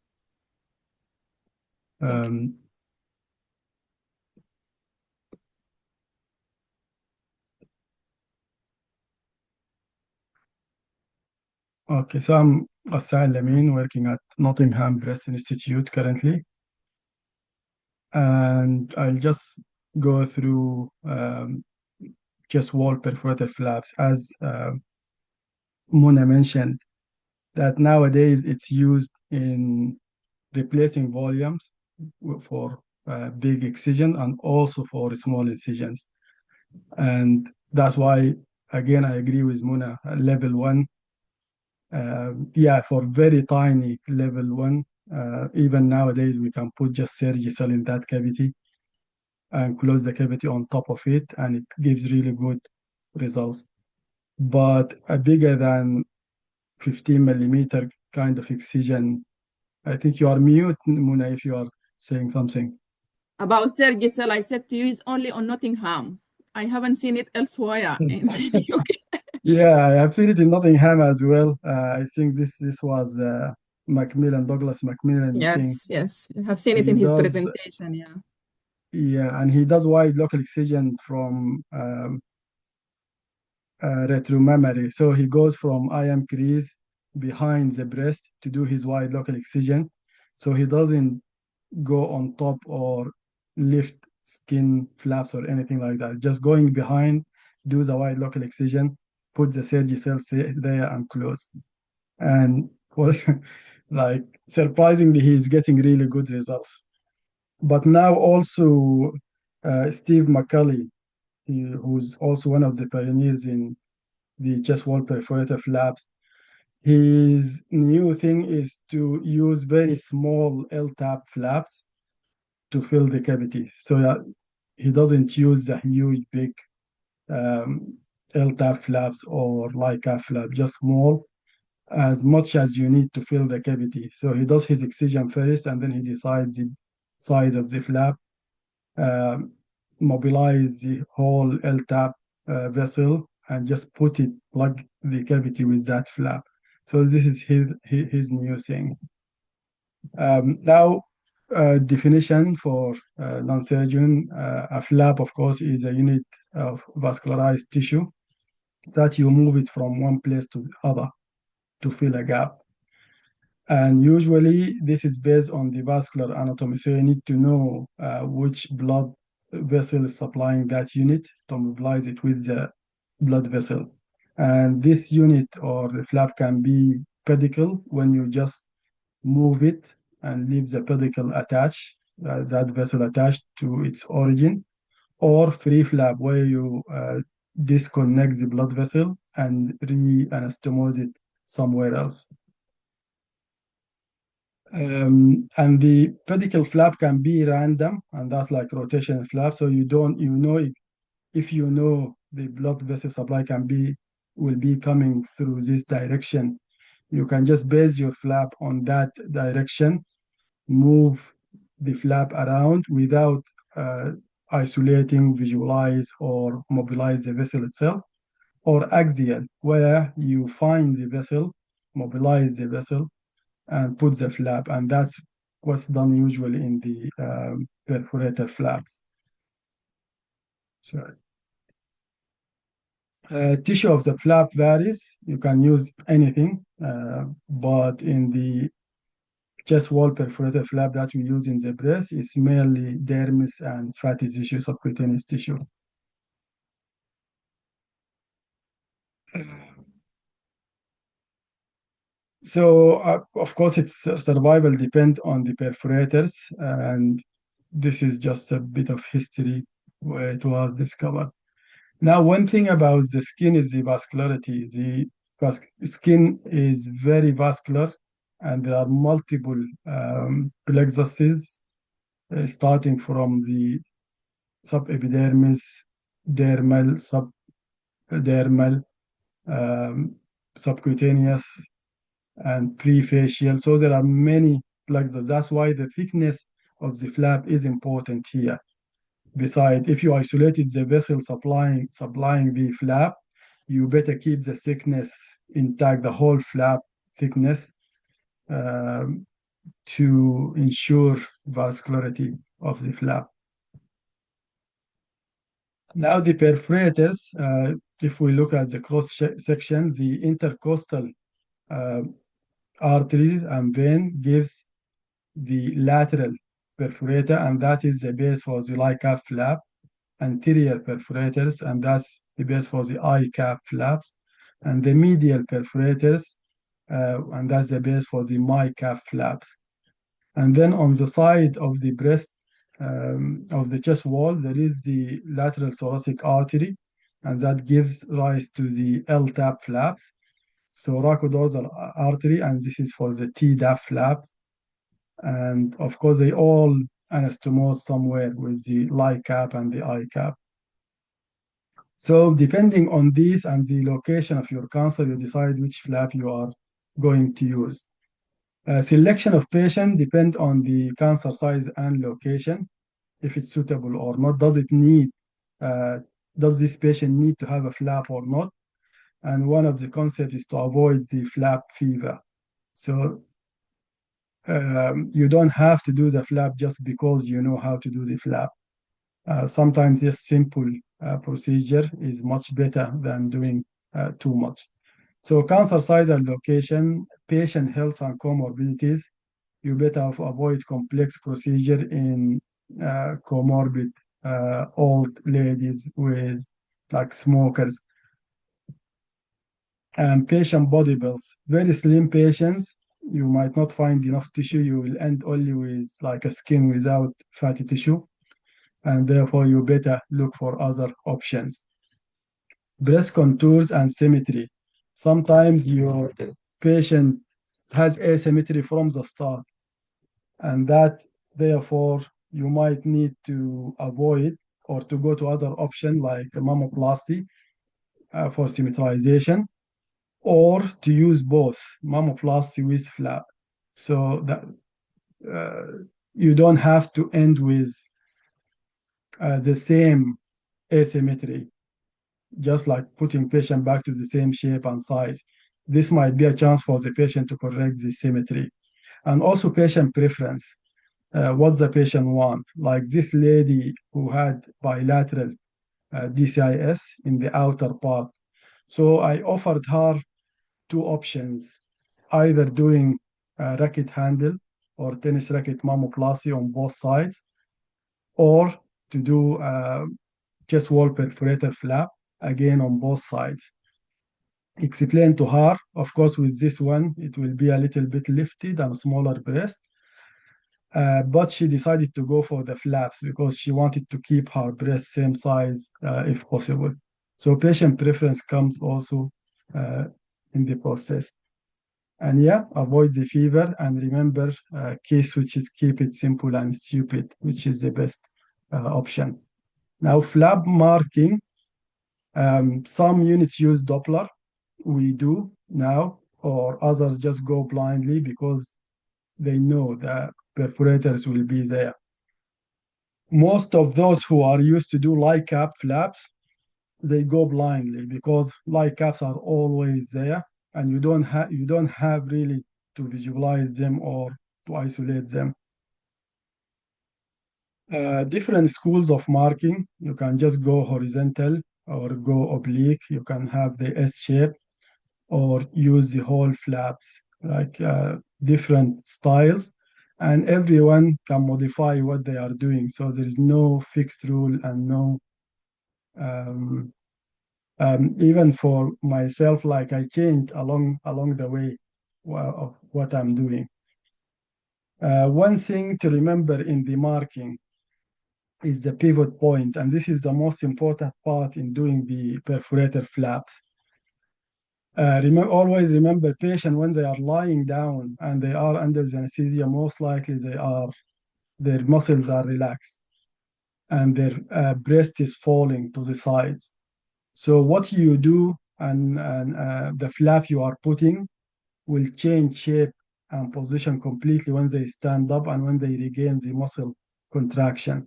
Okay, so I'm Ghassan Lamin, working at Nottingham Breast Institute currently. And I'll just go through chest wall perforated flaps. As Mona mentioned, that nowadays it's used in replacing volumes for big excision and also for small incisions. And that's why, again, I agree with Mona, level 1. Yeah, for very tiny level 1, even nowadays we can put just Surgicel in that cavity and close the cavity on top of it, and it gives really good results. But a bigger than 15 millimeter kind of excision, I think you are mute, Muna, if you are saying something.
About Surgicel, I said to you, it's only on Nottingham. I haven't seen it elsewhere in the UK.
Yeah, I have seen it in Nottingham as well. I think this was Macmillan, Douglas Macmillan thing.
Yes. I have seen it in his presentation, yeah.
Yeah, and he does wide local excision from retromammary. So he goes from IM crease behind the breast to do his wide local excision. So he doesn't go on top or lift skin flaps or anything like that. Just going behind, do the wide local excision, put the Surgicel there and close. And well, like surprisingly, he's getting really good results. But now also Steve McCulley, who's also one of the pioneers in the chest wall perforator flaps, his new thing is to use very small L-tap flaps to fill the cavity. So that he doesn't use the huge, big L-tap flaps or LICAF flap, just small, as much as you need to fill the cavity. So he does his excision first, and then he decides the size of the flap, mobilize the whole L-tap vessel, and just plug the cavity with that flap. So this is his new thing. Now, definition for non-surgeon, a flap, of course, is a unit of vascularized tissue that you move it from one place to the other to fill a gap. And usually this is based on the vascular anatomy. So you need to know which blood vessel is supplying that unit to mobilize it with the blood vessel. And this unit or the flap can be pedicle when you just move it and leave the pedicle attached, that vessel attached to its origin, or free flap where you disconnect the blood vessel and re-anastomose it somewhere else. And the pedicle flap can be random, and that's like rotation flap. So if you know the blood vessel supply will be coming through this direction, you can just base your flap on that direction, move the flap around without isolating, visualize, or mobilize the vessel itself, or axial, where you find the vessel, mobilize the vessel, and put the flap. And that's what's done usually in the perforator flaps. Sorry. Tissue of the flap varies. You can use anything, but in the chest wall perforator flap that we use in the breast is mainly dermis and fatty tissue, subcutaneous tissue. So, of course, its survival depends on the perforators, and this is just a bit of history where it was discovered. Now, one thing about the skin is the vascularity. The skin is very vascular, and there are multiple plexuses, starting from the subepidermis, dermal, subdermal, subcutaneous, and prefacial. So there are many plexuses. That's why the thickness of the flap is important here. Besides, if you isolated the vessel supplying the flap, you better keep the thickness intact, the whole flap thickness, to ensure vascularity of the flap. Now the perforators, if we look at the cross section, the intercostal arteries and vein gives the lateral perforator, and that is the base for the LICAF flap, anterior perforators, and that's the base for the ICAP flaps, and the medial perforators, and that's the base for the MICAP flaps. And then on the side of the breast, of the chest wall, there is the lateral thoracic artery, and that gives rise to the L-tap flaps, thoracodorsal artery, and this is for the T-dap flaps. And of course, they all anastomose somewhere with the LICAP and the ICAP. So depending on this and the location of your cancer, you decide which flap you are going to use. Selection of patient depend on the cancer size and location, if it's suitable or not. Does this patient need to have a flap or not? And one of the concepts is to avoid the flap fever. So you don't have to do the flap just because you know how to do the flap. Sometimes this simple procedure is much better than doing too much. So cancer size and location, patient health and comorbidities, you better avoid complex procedure in comorbid old ladies with like smokers. And patient body builds, very slim patients, you might not find enough tissue. You will end only with like a skin without fatty tissue, and therefore you better look for other options. Breast contours and symmetry. Sometimes your patient has asymmetry from the start, and that therefore you might need to avoid or to go to other option like mammoplasty for symmetrization, or to use both mammoplasty with flap. So that you don't have to end with the same asymmetry, just like putting patient back to the same shape and size. This might be a chance for the patient to correct the symmetry. And also patient preference. What the patient want. Like this lady who had bilateral DCIS in the outer part. So I offered her two options, either doing a racket handle or tennis racket mammoplasty on both sides, or to do chest wall perforator flap again on both sides. Explain to her, of course, with this one, it will be a little bit lifted and smaller breast. But she decided to go for the flaps because she wanted to keep her breast same size if possible. So patient preference comes also in the process. And yeah, avoid the fever and remember case which is keep it simple and stupid, which is the best option. Now flap marking, some units use Doppler, we do now, or others just go blindly because they know the perforators will be there. Most of those who are used to do light cap flaps, they go blindly because light caps are always there, and you don't have really to visualize them or to isolate them. Different schools of marking. You can just go horizontal or go oblique. You can have the S shape or use the whole flaps, like different styles, and everyone can modify what they are doing. So there is no fixed rule and no even for myself, like I changed along the way of what I'm doing. One thing to remember in the marking is the pivot point, and this is the most important part in doing the perforator flaps. Always remember patient when they are lying down and they are under the anesthesia, most likely their muscles are relaxed and their breast is falling to the sides. So what you do and the flap you are putting will change shape and position completely when they stand up and when they regain the muscle contraction.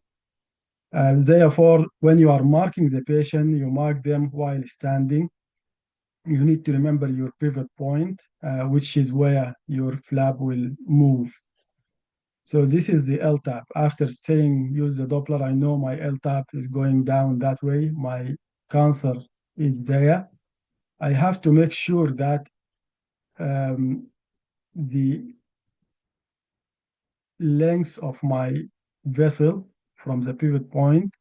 Therefore, when you are marking the patient, you mark them while standing. You need to remember your pivot point, which is where your flap will move. So this is the L-tap. After saying use the Doppler, I know my L-tap is going down that way. My cancer is there. I have to make sure that the length of my vessel from the pivot point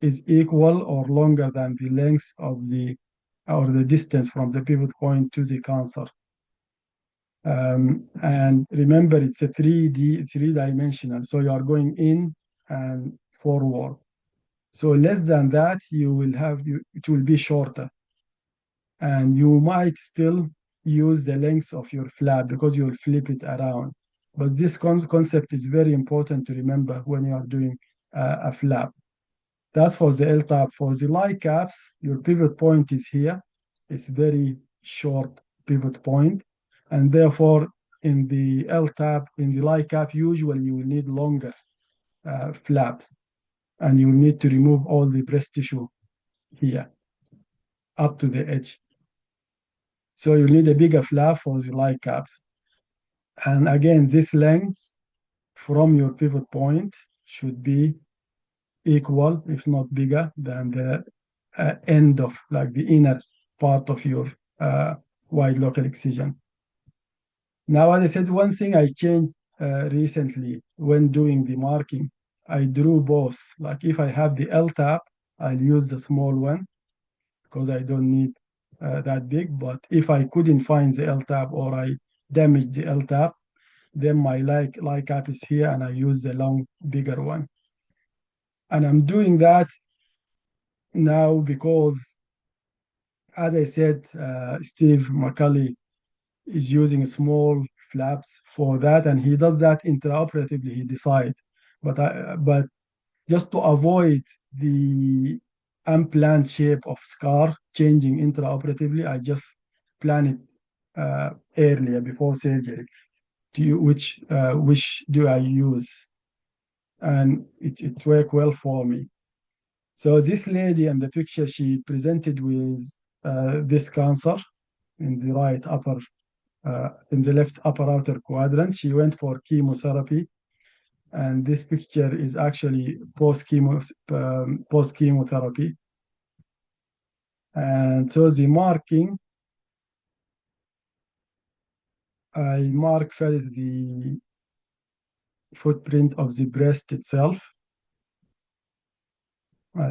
is equal or longer than the length of the distance from the pivot point to the cancer. And remember, it's a three-dimensional, so you are going in and forward. So less than that, it will be shorter. And you might still use the length of your flap because you'll flip it around. But this concept is very important to remember when you are doing a flap. That's for the L-tap. For the light caps, your pivot point is here. It's very short pivot point. And therefore, in the L-tap, in the light cap, usually you will need longer flaps. And you will need to remove all the breast tissue here up to the edge. So you need a bigger flap for the light caps. And again, this length from your pivot point should be equal, if not bigger, than the end of like the inner part of your wide local excision. Now, as I said, one thing I changed recently when doing the marking, I drew both. Like if I have the L tab, I'll use the small one because I don't need that big. But if I couldn't find the L tab or I damaged the L tab, then my like cap is here and I use the long, bigger one. And I'm doing that now because, as I said, Steve McCulley is using small flaps for that, and he does that intraoperatively. He decide, but just to avoid the unplanned shape of scar changing intraoperatively, I just plan it earlier before surgery. Which do I use? And it worked well for me. So this lady in the picture, she presented with this cancer in the in the left upper outer quadrant. She went for chemotherapy, and this picture is actually post chemotherapy. And so the marking, I mark first the footprint of the breast itself.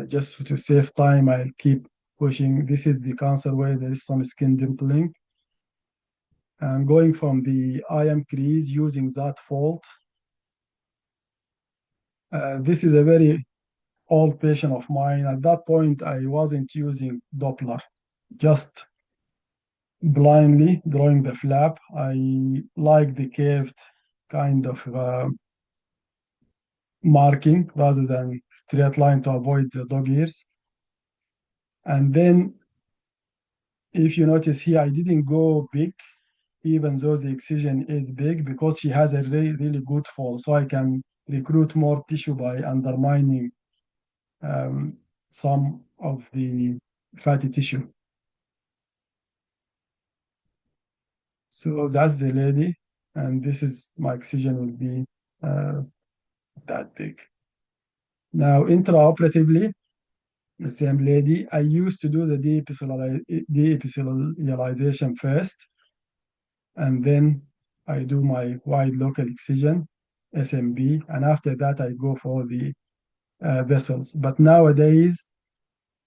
Just to save time, I'll keep pushing. This is the cancer where there is some skin dimpling. I'm going from the IM crease using that fault. This is a very old patient of mine. At that point, I wasn't using Doppler, just blindly drawing the flap. I like the curved kind of marking rather than straight line to avoid the dog ears. And then if you notice here, I didn't go big, even though the excision is big, because she has a really good fall. So I can recruit more tissue by undermining some of the fatty tissue. So that's the lady, and this is my excision will be that big. Now, intraoperatively, the same lady, I used to do the de-epithelialization first, and then I do my wide local excision, SMB, and after that I go for the vessels. But nowadays,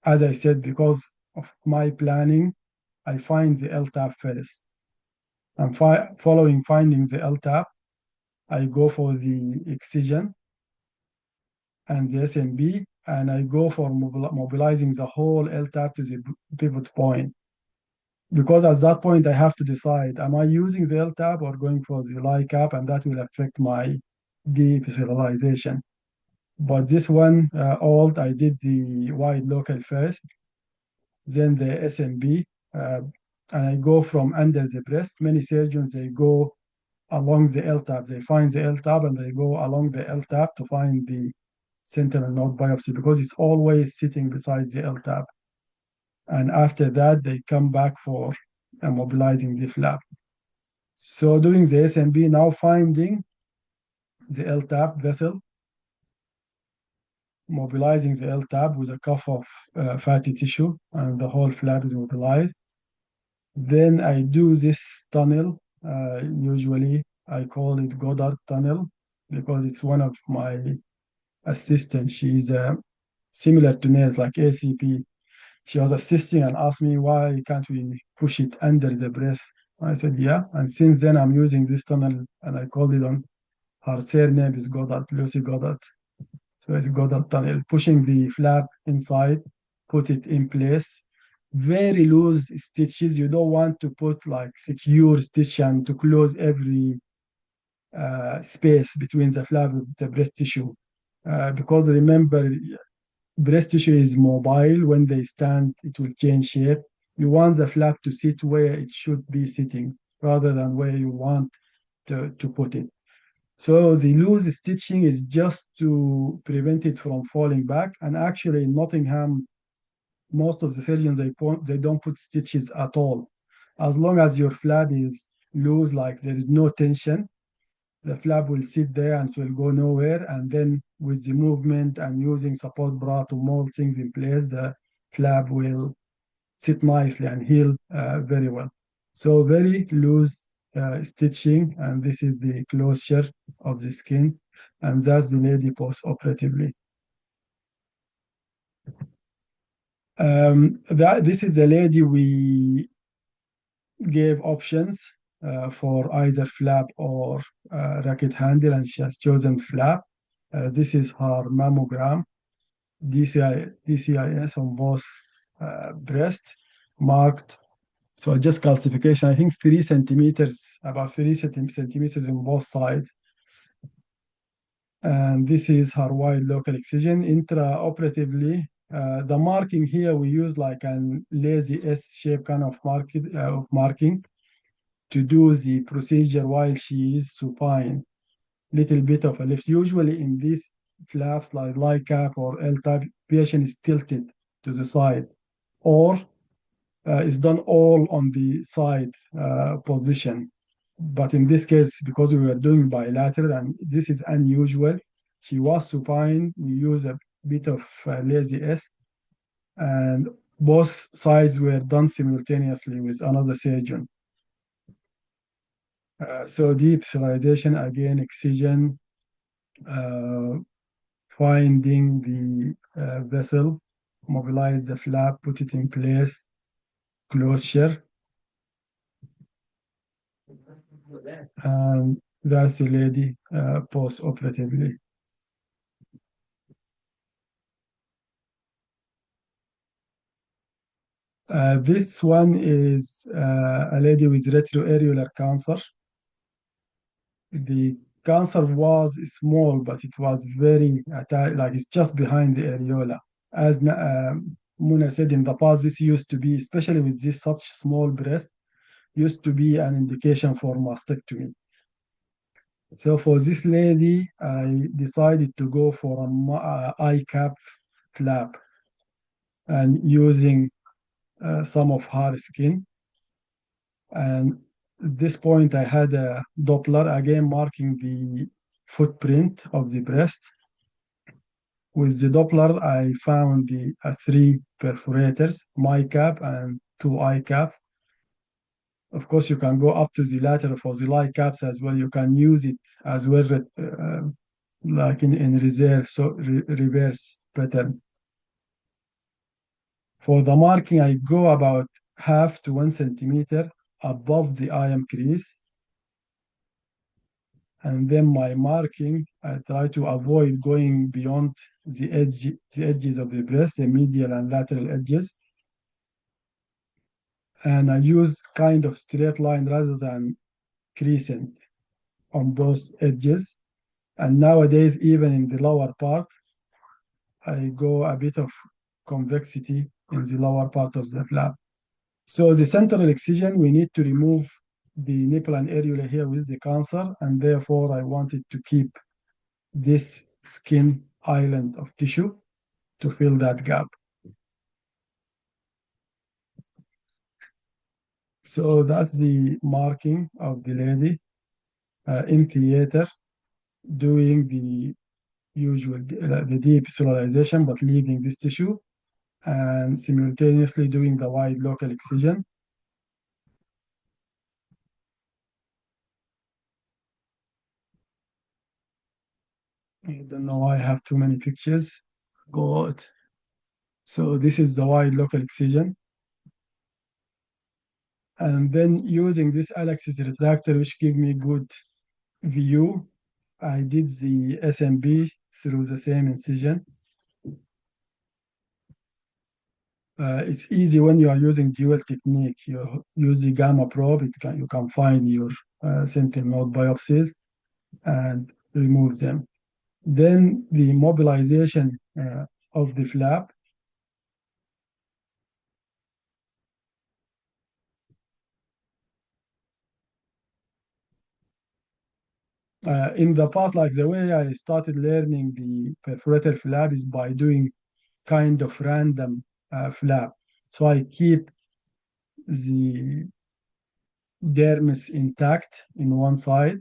as I said, because of my planning, I find the LTAP first. And following finding the LTAP, I go for the excision and the SMB, and I go for mobilizing the whole LTAP to the pivot point. Because at that point, I have to decide, am I using the LTAP or going for the LICAP, and that will affect my de-epithelialization. But this one, old, I did the wide local first, then the SMB, and I go from under the breast. Many surgeons, they go along the LTAP. They find the LTAP and they go along the LTAP to find the sentinel node biopsy because it's always sitting beside the LTAP. And after that, they come back for mobilizing the flap. So doing the SMB, now finding the LTAP vessel, mobilizing the LTAP with a cuff of fatty tissue, and the whole flap is mobilized. Then I do this tunnel. Usually I call it Goddard tunnel because it's one of my assistants. She's similar to Nels, like ACP. She was assisting and asked me, why can't we push it under the breast? I said, yeah. And since then, I'm using this tunnel, and I called it on her surname is Goddard, Lucy Goddard. So it's Goddard tunnel, pushing the flap inside, put it in place. Very loose stitches. You don't want to put like secure stitch and to close every space between the flap and the breast tissue. Because remember, breast tissue is mobile. When they stand, it will change shape. You want the flap to sit where it should be sitting rather than where you want to put it. So the loose stitching is just to prevent it from falling back. And actually in Nottingham, most of the surgeons, they don't put stitches at all. As long as your flap is loose, like there is no tension, the flap will sit there and it will go nowhere. And then with the movement and using support bra to mold things in place, the flap will sit nicely and heal very well. So very loose stitching, and this is the closure of the skin. and that's the lady post-operatively. This is a lady we gave options for either flap or racket handle, and she has chosen flap. This is her mammogram, DCIS on both breast, marked. So just calcification, I think 3 centimeters, about 3 centimeters in both sides. And this is her wide local excision. Intraoperatively, the marking here, we use like an lazy S-shape kind of marking to do the procedure while she is supine. Little bit of a lift. Usually in these flaps like cap or L-type, patient is tilted to the side, or it's done all on the side position. But in this case, because we were doing bilateral and this is unusual, she was supine, we use a bit of lazy S, and both sides were done simultaneously with another surgeon. So deep sterilization, again, excision, finding the vessel, mobilize the flap, put it in place, closure. And that's the lady post-operatively. This one is a lady with retroareolar cancer. The cancer was small, but it was very like it's just behind the areola. As Muna said in the past, this used to be, especially with this such small breast, used to be an indication for mastectomy. So for this lady, I decided to go for a ICAP flap and using some of her skin. And at this point, I had a Doppler, again marking the footprint of the breast. With the Doppler, I found the 3 perforators, my cap and 2 I caps. Of course, you can go up to the lateral for the light caps as well. You can use it as well, like in reserve, so reverse pattern. For the marking, I go about half to 1 centimeter above the IM crease. And then my marking, I try to avoid going beyond the edges of the breast, the medial and lateral edges. And I use kind of straight line rather than crescent on both edges. And nowadays, even in the lower part, I go a bit of convexity in the lower part of the flap. So the central excision, we need to remove the nipple and areola here with the cancer, and therefore I wanted to keep this skin island of tissue to fill that gap. So that's the marking of the lady in theater doing the usual, the deep sterilization, but leaving this tissue and simultaneously doing the wide local excision. I don't know why I have too many pictures. Good. So this is the wide local excision. And then using this Alexis retractor, which give me good view, I did the SMB through the same incision. It's easy when you are using dual technique. You use the gamma probe, you can find your sentinel node biopsies and remove them. Then the mobilization of the flap. In the past, like the way I started learning the perforator flap is by doing kind of random flap. So I keep the dermis intact in one side,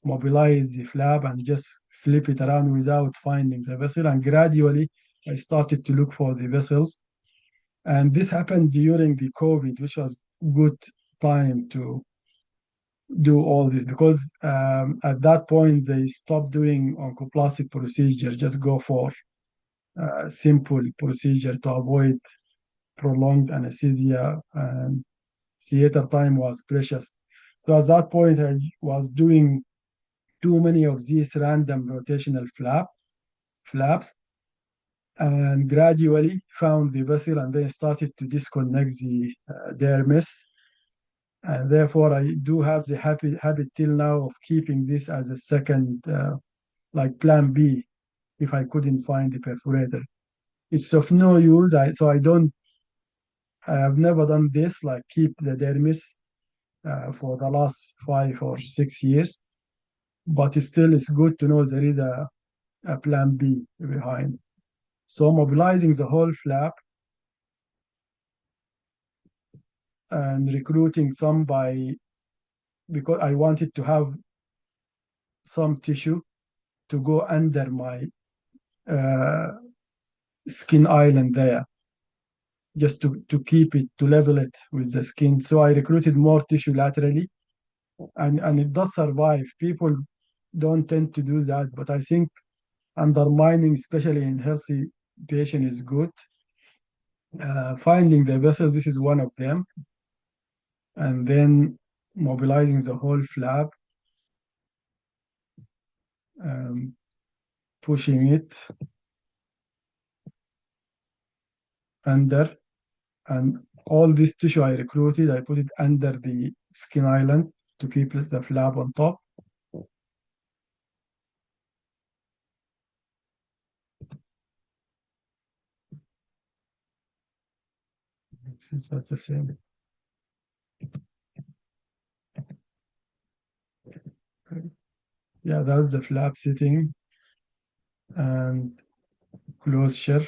mobilize the flap and just flip it around without finding the vessel. And gradually I started to look for the vessels. And this happened during the COVID, which was good time to do all this because at that point they stopped doing oncoplastic procedure, just go for simple procedure to avoid prolonged anesthesia, and theater time was precious. So at that point, I was doing too many of these random rotational flaps, and gradually found the vessel and then started to disconnect the dermis. And therefore, I do have the habit till now of keeping this as a second, like plan B, if I couldn't find the perforator. It's of no use. I have never done this, like keep the dermis for the last 5 or 6 years. But still, it's good to know there is a plan B behind. So mobilizing the whole flap and recruiting some because I wanted to have some tissue to go under my uh, skin island there, just to keep it, to level it with the skin. So I recruited more tissue laterally, and it does survive. People don't tend to do that, but I think undermining, especially in healthy patient, is good. Finding the vessel, this is one of them, and then mobilizing the whole flap, pushing it under, and all this tissue I recruited, I put it under the skin island to keep the flap on top. That's the same. Yeah, that's the flap sitting and closure.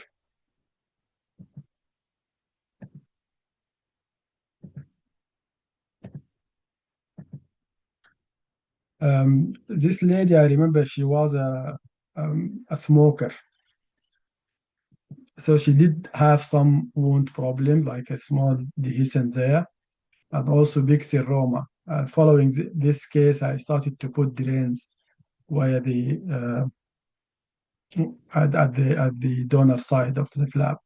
This lady, I remember she was a smoker. So she did have some wound problem, like a small dehiscence there, and also big seroma. Following this case, I started to put drains via the at the donor side of the flap.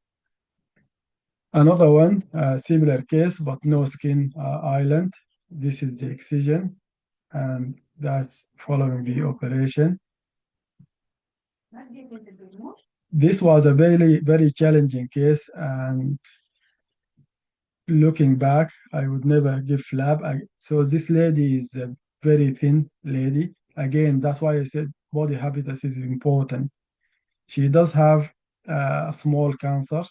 Another one, similar case, but no skin island. This is the excision, and that's following the operation. This was a very, very challenging case, and looking back, I would never give flap. So this lady is a very thin lady. Again, that's why I said body habitus is important. She does have a small cancer,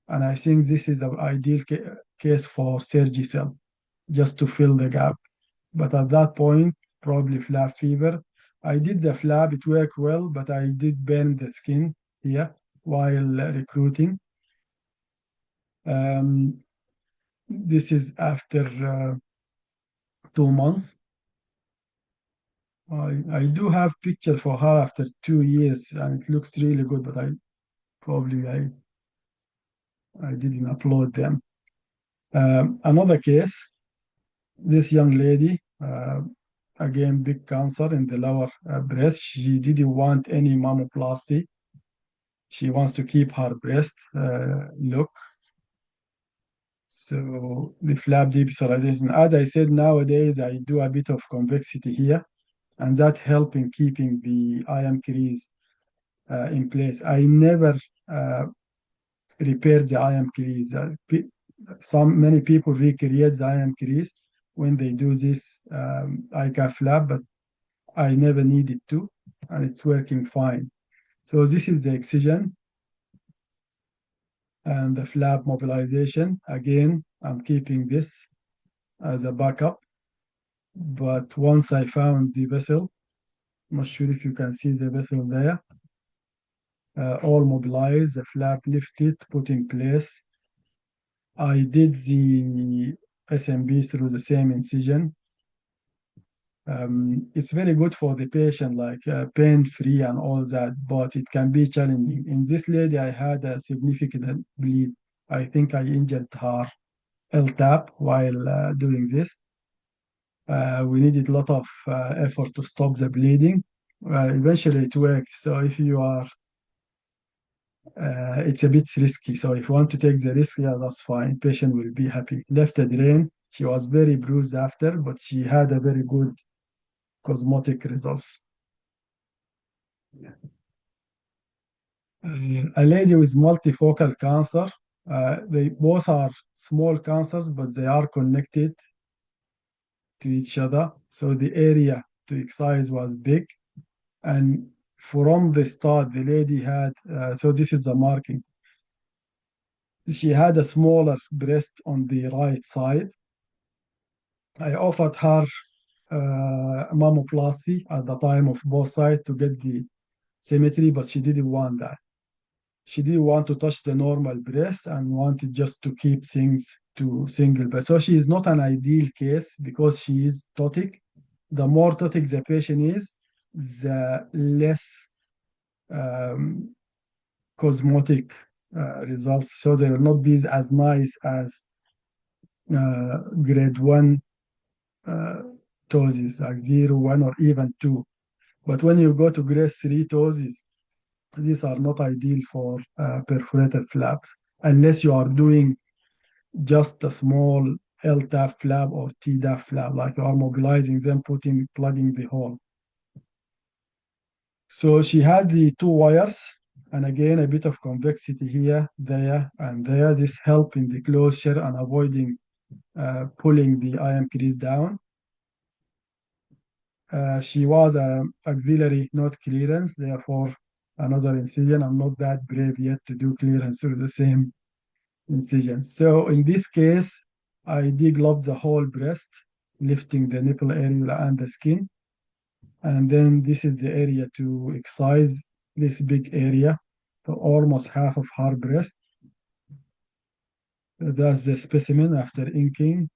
and I think this is an ideal case for Syrgicel, just to fill the gap. But at that point, probably flap fever. I did the flap, it worked well, but I did bend the skin here while recruiting. This is after 2 months. I do have picture for her after 2 years, and it looks really good, but I didn't upload them. Another case, this young lady, again, big cancer in the lower breast. She didn't want any mammoplasty. She wants to keep her breast look. So the flap depolarization, as I said, nowadays I do a bit of convexity here, and that help in keeping the IM crease in place. I never repair the IM crease. Many people recreate the IM crease when they do this ICAF flap, but I never needed to, and it's working fine. So this is the excision and the flap mobilization. Again, I'm keeping this as a backup, but once I found the vessel, I'm not sure if you can see the vessel there, all mobilized, the flap lifted, put in place. I did the SMB through the same incision. It's very good for the patient, like pain-free and all that, but it can be challenging. In this lady, I had a significant bleed. I think I injured her L-tap while doing this. We needed a lot of effort to stop the bleeding. Eventually it worked. So if you are, it's a bit risky. So if you want to take the risk, yeah, that's fine. Patient will be happy. Left a drain. She was very bruised after, but she had a very good cosmetic results. A lady with multifocal cancer. They both are small cancers, but they are connected to each other. So the area to excise was big. And from the start, the lady had, so this is the marking. She had a smaller breast on the right side. I offered her mammoplasty at the time of both sides to get the symmetry, but she didn't want that. She didn't want to touch the normal breast and wanted just to keep things to single breast. So she is not an ideal case because she is ptotic. The more ptotic the patient is, the less um, cosmetic results. So they will not be as nice as grade 1 ptosis, like 0, 1, or even 2. But when you go to grade 3 ptosis, these are not ideal for perforated flaps unless you are doing just a small L-tap flap or T-tap flap, like you are mobilizing them, plugging the hole. So she had the 2 wires, and again, a bit of convexity here, there, and there. This help in the closure and avoiding pulling the IM crease down. She was an auxiliary, not clearance, therefore another incision. I'm not that brave yet to do clearance through the same incision. So in this case, I deglove the whole breast, lifting the nipple areola and the skin. And then this is the area to excise this big area, so almost half of her breast. That's the specimen after inking,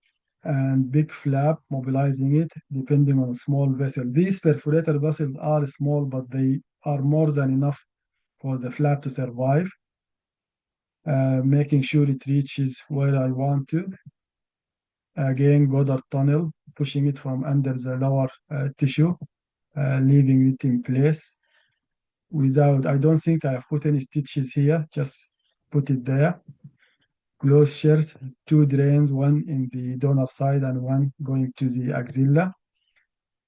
and big flap, mobilizing it, depending on a small vessel. These perforated vessels are small, but they are more than enough for the flap to survive, making sure it reaches where I want to. Again, Goddard tunnel, pushing it from under the lower tissue, leaving it in place. I don't think I have put any stitches here, just put it there. Closure, 2 drains, one in the donor side and one going to the axilla,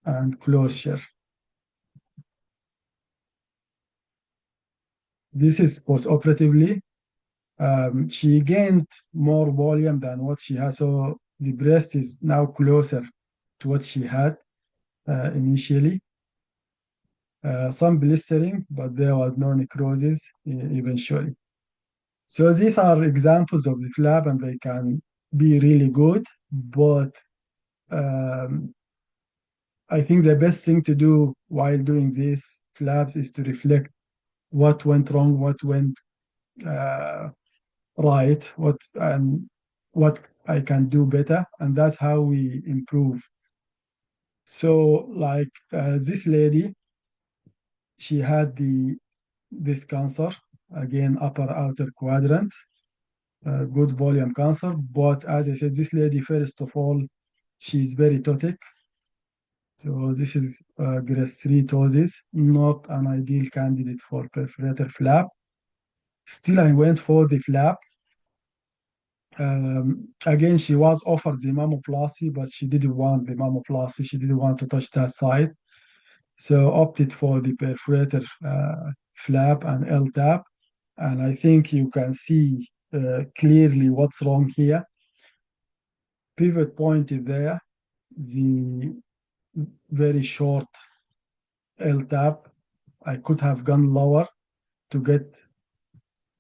and closure. This is post-operatively. She gained more volume than what she has, so the breast is now closer to what she had initially. Some blistering, but there was no necrosis eventually. So these are examples of the flap, and they can be really good, but I think the best thing to do while doing these flaps is to reflect what went wrong, what went right, what I can do better, and that's how we improve. So, like this lady, she had this cancer, again upper outer quadrant, good volume cancer. But as I said, this lady, first of all, she's very ptotic. So this is grade 3 ptosis, not an ideal candidate for perforator flap. Still, I went for the flap. Again, she was offered the mammoplasty, but she didn't want the mammoplasty. She didn't want to touch that side. So opted for the perforator flap and L-tap. And I think you can see clearly what's wrong here. Pivot point is there. The very short L-tap, I could have gone lower to get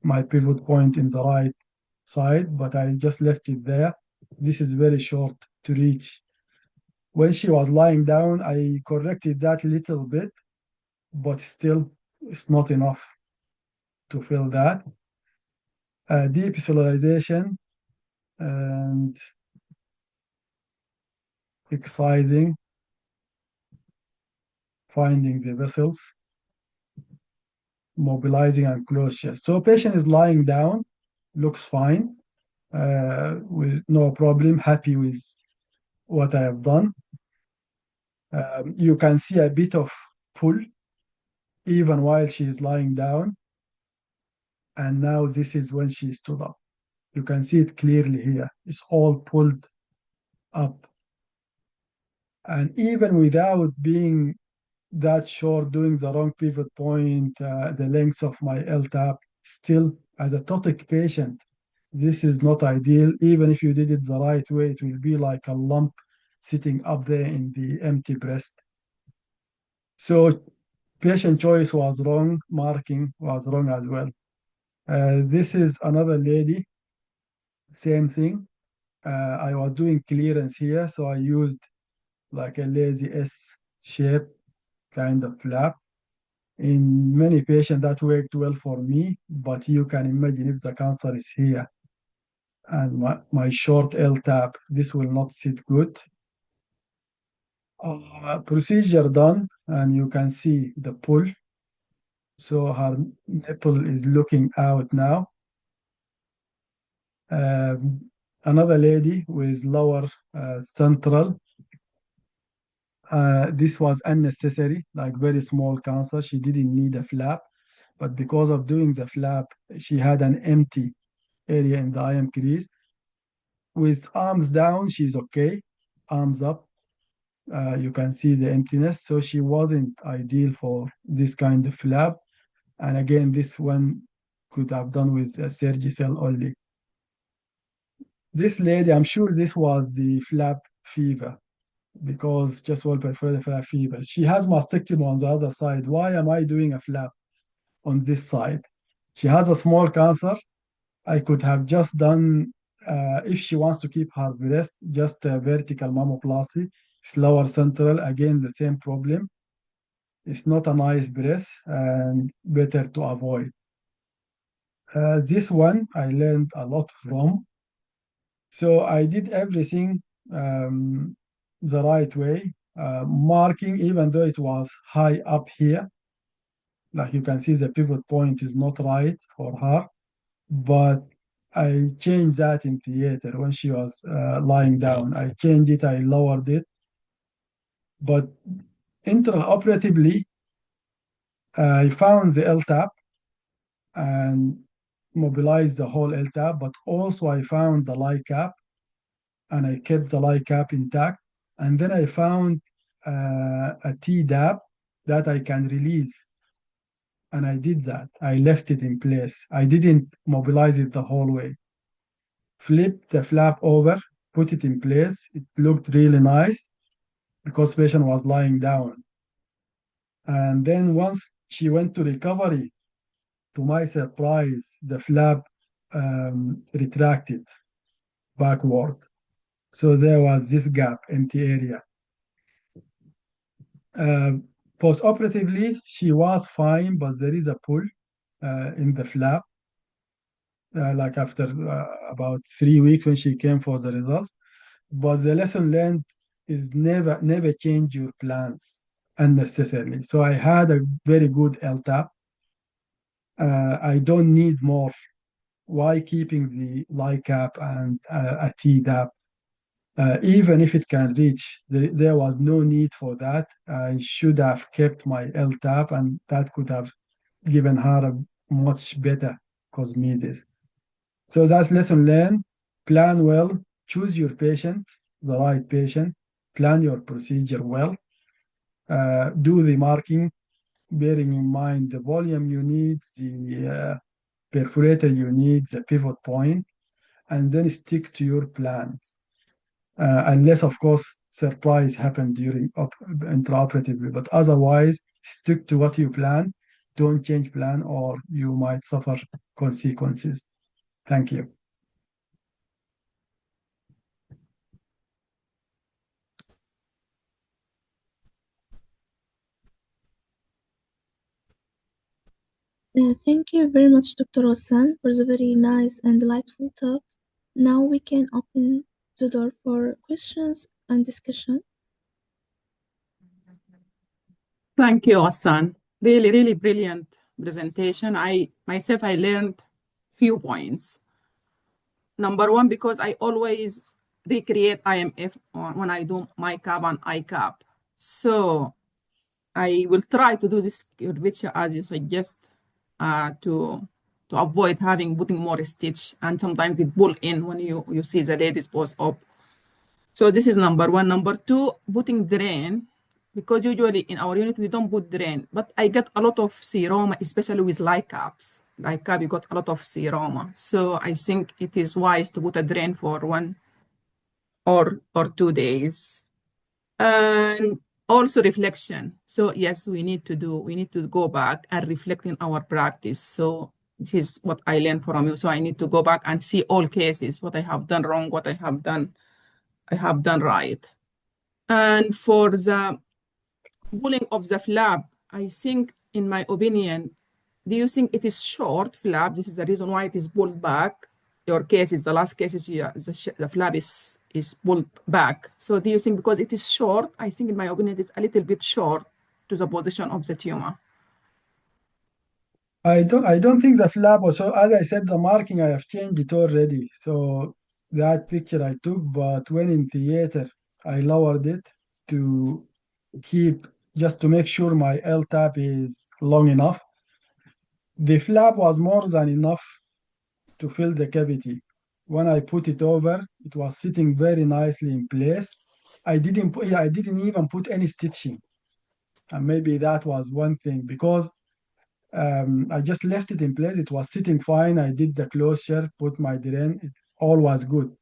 my pivot point in the right side, but I just left it there. This is very short to reach. When she was lying down, I corrected that little bit, but still it's not enough to fill that. Deep visualization and excising, finding the vessels, mobilizing and closure. So patient is lying down, looks fine, with no problem, happy with what I have done. You can see a bit of pull even while she is lying down. And now this is when she stood up. You can see it clearly here. It's all pulled up. And even without being that short, doing the wrong pivot point, the length of my LTAP, still as a totic patient, this is not ideal. Even if you did it the right way, it will be like a lump sitting up there in the empty breast. So patient choice was wrong, marking was wrong as well. This is another lady, same thing. I was doing clearance here, so I used like a lazy S shape kind of flap. In many patients, that worked well for me, but you can imagine if the cancer is here and my short L tap, this will not sit good. Procedure done, and you can see the pull. So her nipple is looking out now. Another lady with lower central. This was unnecessary, like very small cancer. She didn't need a flap, but because of doing the flap, she had an empty area in the IM crease. With arms down, she's okay. Arms up, you can see the emptiness. So she wasn't ideal for this kind of flap. And again, this one could have done with a Surgicel only. This lady, I'm sure this was the flap fever because just well prefer the flap fever. She has mastectomy on the other side. Why am I doing a flap on this side? She has a small cancer. I could have just done, if she wants to keep her breast, just a vertical mammoplasty, slower central, again, the same problem. It's not a nice breast and better to avoid. This one I learned a lot from. So I did everything the right way, marking, even though it was high up here. Like you can see, the pivot point is not right for her, but I changed that in theater when she was lying down. I changed it, I lowered it. But intraoperatively, I found the LTAP and mobilized the whole LTAP, but also I found the lie cap and I kept the lie cap intact. And then I found a TDAP that I can release. And I did that. I left it in place. I didn't mobilize it the whole way. Flipped the flap over, put it in place. It looked really nice because patient was lying down. And then once she went to recovery, to my surprise, the flap retracted backward. So there was this gap, empty area. Post-operatively, she was fine, but there is a pull in the flap. Like after about 3 weeks when she came for the results. But the lesson learned is never change your plans unnecessarily. So I had a very good LTAP. I don't need more. Why keeping the lie cap and a TDAP? Even if it can reach, there was no need for that. I should have kept my LTAP, and that could have given her a much better cosmesis. So that's lesson learned. Plan well, choose your patient, the right patient, plan your procedure well, do the marking, bearing in mind the volume you need, the perforator you need, the pivot point, and then stick to your plans. Unless, of course, surprise happened during intraoperatively, but otherwise, stick to what you plan. Don't change plan or you might suffer consequences. Thank you.
Thank you very much, Dr. Hassan, for the very nice and delightful talk. Now we can open the door for questions and discussion.
Thank you, Hassan. Really, really brilliant presentation. I learned few points. Number one, because I always recreate IMF when I do my cap and ICAP. So I will try to do this curvature as you suggest to avoid putting more stitch, and sometimes it pull in when you see the ladies post up. So this is number one. Number two, putting drain, because usually in our unit we don't put drain, but I get a lot of seroma, especially with LICAPs. LICAP, you got a lot of seroma. So I think it is wise to put a drain for 1 or 2 days. And also reflection. So yes, we need to go back and reflect in our practice. So this is what I learned from you. So I need to go back and see all cases, what I have done wrong, what I have done right. And for the pulling of the flap, I think, in my opinion, do you think it is short flap? This is the reason why it is pulled back. Your case is the last case is the flap is pulled back. So do you think because it is short, I think in my opinion, it is a little bit short to the position of the tumor?
I don't think the flap was so, as I said, the marking I have changed it already. So that picture I took, but when in theater I lowered it to keep, just to make sure my L tap is long enough. The flap was more than enough to fill the cavity. When I put it over, it was sitting very nicely in place. I didn't even put any stitching. And maybe that was one thing, because I just left it in place. It was sitting fine. I did the closure, put my drain. It all was good.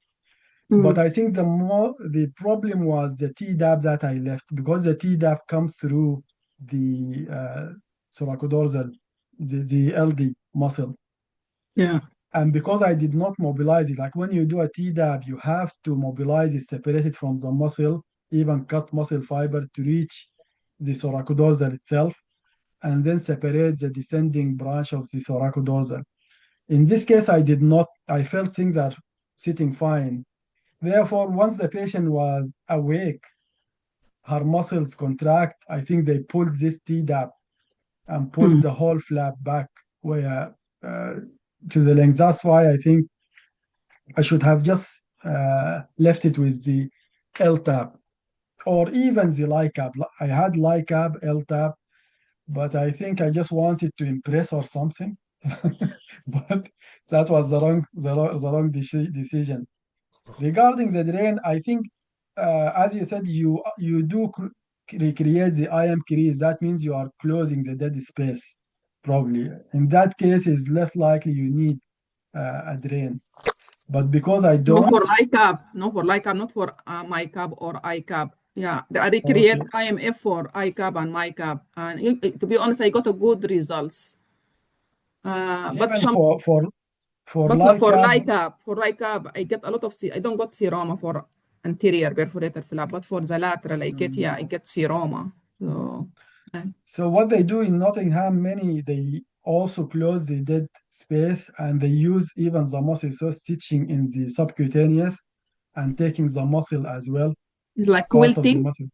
But I think the problem was the T-dab that I left, because the T-dab comes through the thoracodorsal, the LD muscle.
Yeah.
And because I did not mobilize it, like when you do a T-dab, you have to mobilize it, separate it from the muscle, even cut muscle fiber to reach the thoracodorsal itself, and then separate the descending branch of the thoracodorsal. In this case, I did not. I felt things are sitting fine. Therefore, once the patient was awake, her muscles contract. I think they pulled this T-dab and pulled the whole flap back where to the length. That's why I think I should have just left it with the L-tab or even the LICAP. I had LICAP, L-tab, but I think I just wanted to impress or something. But that was the wrong decision. Regarding the drain, I think, as you said, you do recreate the IM crease. That means you are closing the dead space, probably. In that case, it's less likely you need a drain. But because I
No, for
don't,
LICAP, not for MICAP or ICAP. Yeah, I recreate
okay,
IMF for ICAP and MICAP, and to be honest, I got a good results. But
even
some,
for
but not for
LICAP,
LICAP, I get a lot of I don't got seroma for anterior perforated flap, but for the lateral, I get seroma. So,
so what they do in Nottingham, they also close the dead space and they use even the muscle, so stitching in the subcutaneous and taking the muscle as well,
it's like
part of the muscle.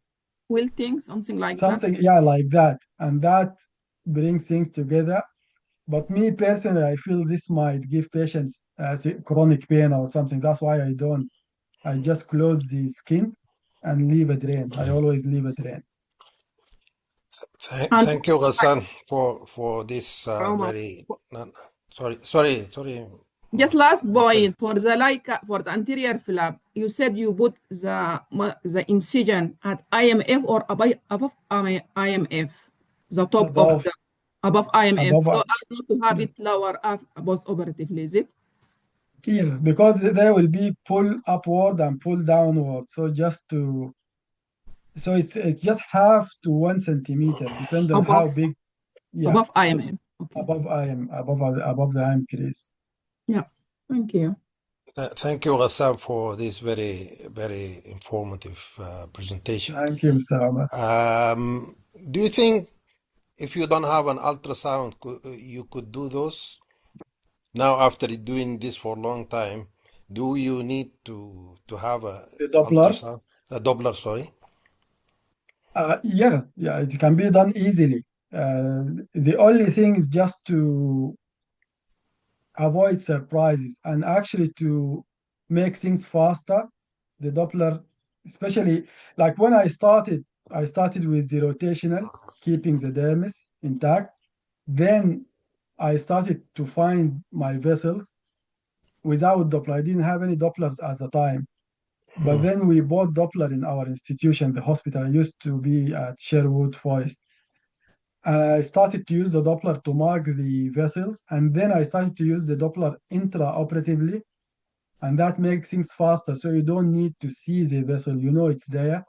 quilting, something like that.
Something, yeah, like that. And that brings things together. But me personally, I feel this might give patients chronic pain or something. That's why I don't. I just close the skin and leave a drain. I always leave a drain.
And
Thank you, Ghassan, for this
trauma.
very. Sorry.
Just last
Marcel.
point for the anterior flap. You said you put the incision at IMF or above IMF, the top of
Above,
the above IMF,
above,
so as not to have
yeah,
it lower post operatively, is it?
yeah, because there will be pull upward and pull downward. So it's just half to 1 centimeter, depend on how
Above
big. Yeah,
above IMF. Okay.
above the IM crease.
Yeah. Thank you.
Thank you, Ghassan, for this very informative presentation.
Thank you, Mr. Omar.
Do you think if you don't have an ultrasound, you could do those? Now, after doing this for a long time, do you need to have a
The Doppler.
ultrasound, a Doppler? Sorry.
Yeah, it can be done easily. The only thing is just to avoid surprises and actually to make things faster. The Doppler, especially like when I started I started with the rotational, keeping the dermis intact. Then I started to find my vessels without Doppler. I didn't have any Dopplers at the time. But then we bought Doppler in our institution, the hospital. I used to be at Sherwood Forest. And I started to use the Doppler to mark the vessels. And then I started to use the Doppler intraoperatively. And that makes things faster. So you don't need to see the vessel, you know it's there.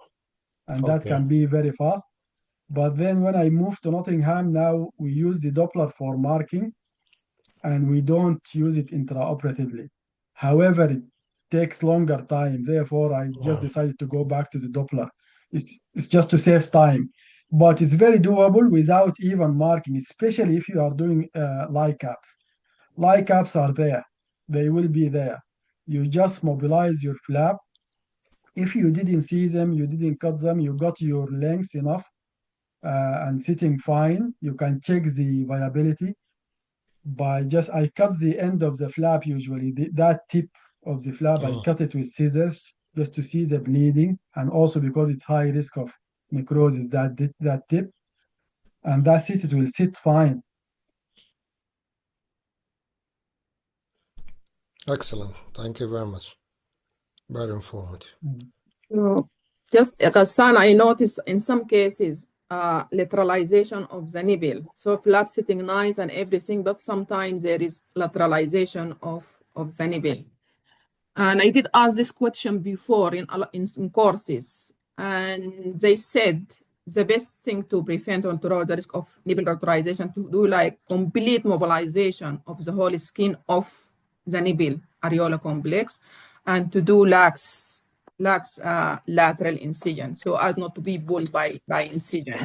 And that
Okay.
can be very fast. But then when I moved to Nottingham, now we use the Doppler for marking and we don't use it intraoperatively. However, it takes longer time. Therefore, I just decided to go back to the Doppler. It's just to save time. But it's very doable without even marking, especially if you are doing LICAPs. LICAPs are there. They will be there. You just mobilize your flap. If you didn't see them, you didn't cut them, you got your length enough and sitting fine, you can check the viability by just, I cut the end of the flap usually, that tip of the flap, I cut it with scissors just to see the bleeding, and also because it's high risk of necrosis, that tip, and that's it, it will sit fine.
Excellent. Thank you very much. Very informative.
So just Ghassan, I noticed in some cases lateralization of the nipple. So flap sitting nice and everything, but sometimes there is lateralization of the nipple. And I did ask this question before in courses, and they said the best thing to prevent or to reduce the risk of nipple lateralization to do like complete mobilization of the whole skin of the nipple areola complex, and to do lax lateral incision so as not to be pulled by incision.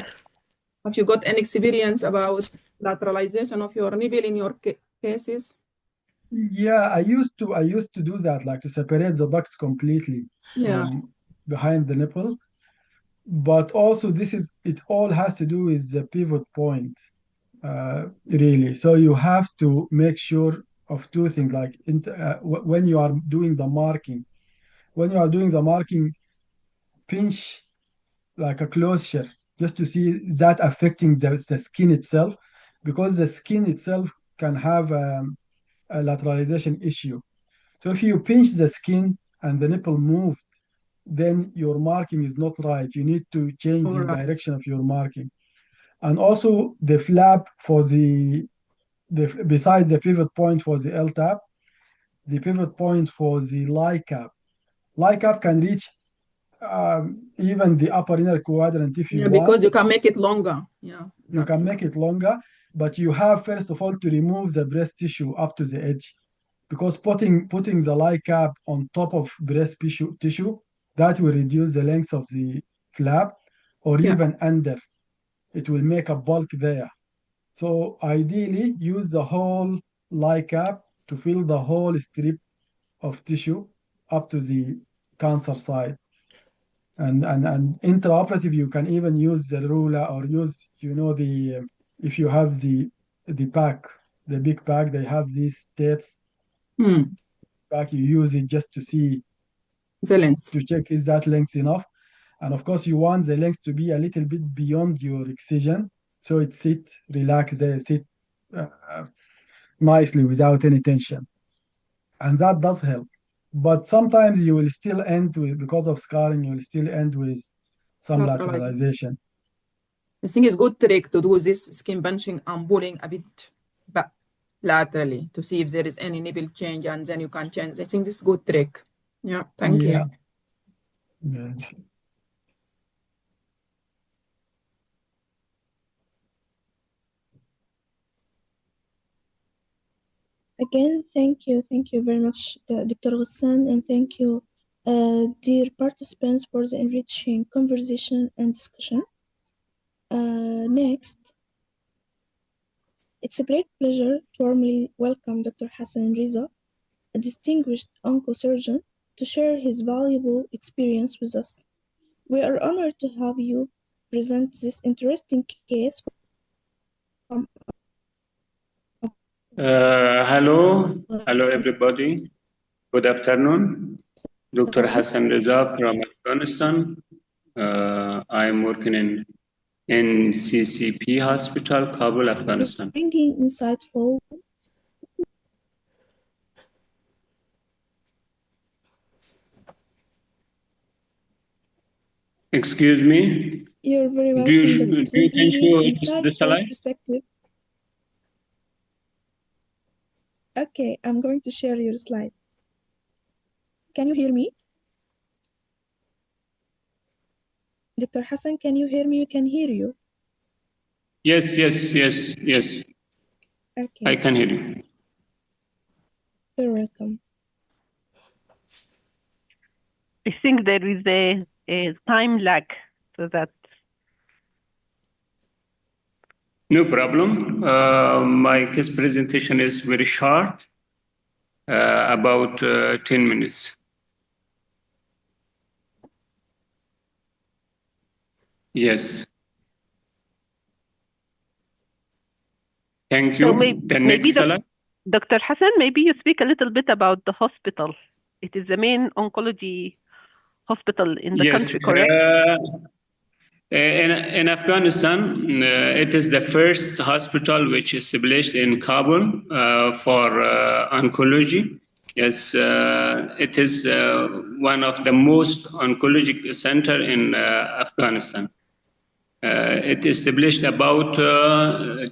Have you got any experience about lateralization of your nipple in your cases?
Yeah, I used to do that, like to separate the ducts completely from behind the nipple. But also it all has to do with the pivot point, really. So you have to make sure of two things, like when you are doing the marking. When you are doing the marking, pinch like a closure just to see that affecting the skin itself, because the skin itself can have a lateralization issue. So if you pinch the skin and the nipple moved, then your marking is not right. You need to change the direction of your marking. And also the flap for besides the pivot point for the LTAP, the pivot point for the LICAP. LICAP can reach even the upper inner quadrant if you want.
Because you can make it longer. Yeah, exactly.
You can make it longer, but you have first of all to remove the breast tissue up to the edge, because putting the LICAP on top of breast tissue, that will reduce the length of the flap, or even under. It will make a bulk there. So ideally, use the whole LICAP to fill the whole strip of tissue up to the cancer side. And intraoperative, you can even use the ruler or use, if you have the pack, the big pack, they have these tapes. Back, you use it just to see
the length,
to check is that length enough. And of course, you want the length to be a little bit beyond your excision, so it relax there, sit nicely without any tension, and that does help. But sometimes you will still end with, because of scarring, you will still end with some lateralization.
I think it's good trick to do this skin bunching and pulling a bit back laterally to see if there is any nipple change, and then you can change. I think this is a good trick. Yeah, thank you.
Yeah.
Again, thank you very much, Dr. Ghassan, and thank you, dear participants, for the enriching conversation and discussion. Next, it's a great pleasure to warmly welcome Dr. Hassan Riza, a distinguished oncosurgeon, to share his valuable experience with us. We are honored to have you present this interesting case from
Hello everybody. Good afternoon. Dr. Hassan Riza from Afghanistan. I'm working in NCCP Hospital, Kabul, Afghanistan.
Bringing insightful.
Excuse me?
You're very welcome.
Do you can show the
Insightful
slides?
perspective. Okay, I'm going to share your slide. Can you hear me? Dr. Hassan, can you hear me? We can hear you.
Yes.
Okay,
I can hear you.
you're welcome.
I think there is a time lag, so that.
No problem. My case presentation is very short, about 10 minutes. Yes. Thank you.
So maybe
slide.
Dr. Hassan, maybe you speak a little bit about the hospital. It is the main oncology hospital in the country, correct?
In Afghanistan, it is the first hospital which is established in Kabul for oncology. Yes, it is one of the most oncologic center in Afghanistan. It established about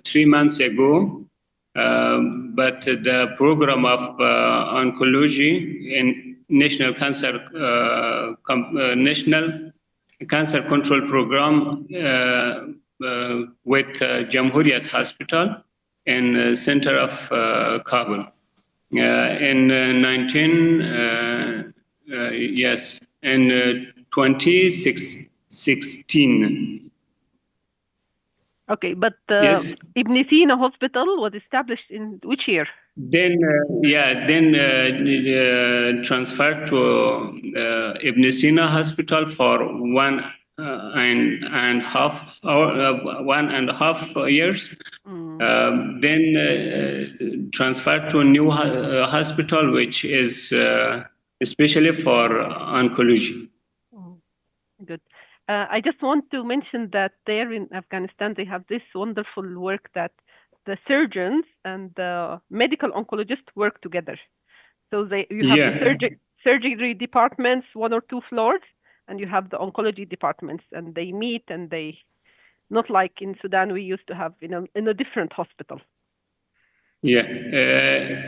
3 months ago, but the program of oncology in National Cancer Control Program with Jamhuriyat Hospital in the center of Kabul. In 2016.
Okay, but
Yes.
Ibn Sina Hospital was established in which year?
Then transferred to Ibn Sina Hospital for 1.5 years. Then transferred to a new hospital, which is especially for oncology.
Good. I just want to mention that there in Afghanistan, they have this wonderful work that the surgeons and the medical oncologists work together. So you have the surgery departments, 1 or 2 floors, and you have the oncology departments, and they meet, and they, not like in Sudan, we used to have in a different hospital.
Yeah,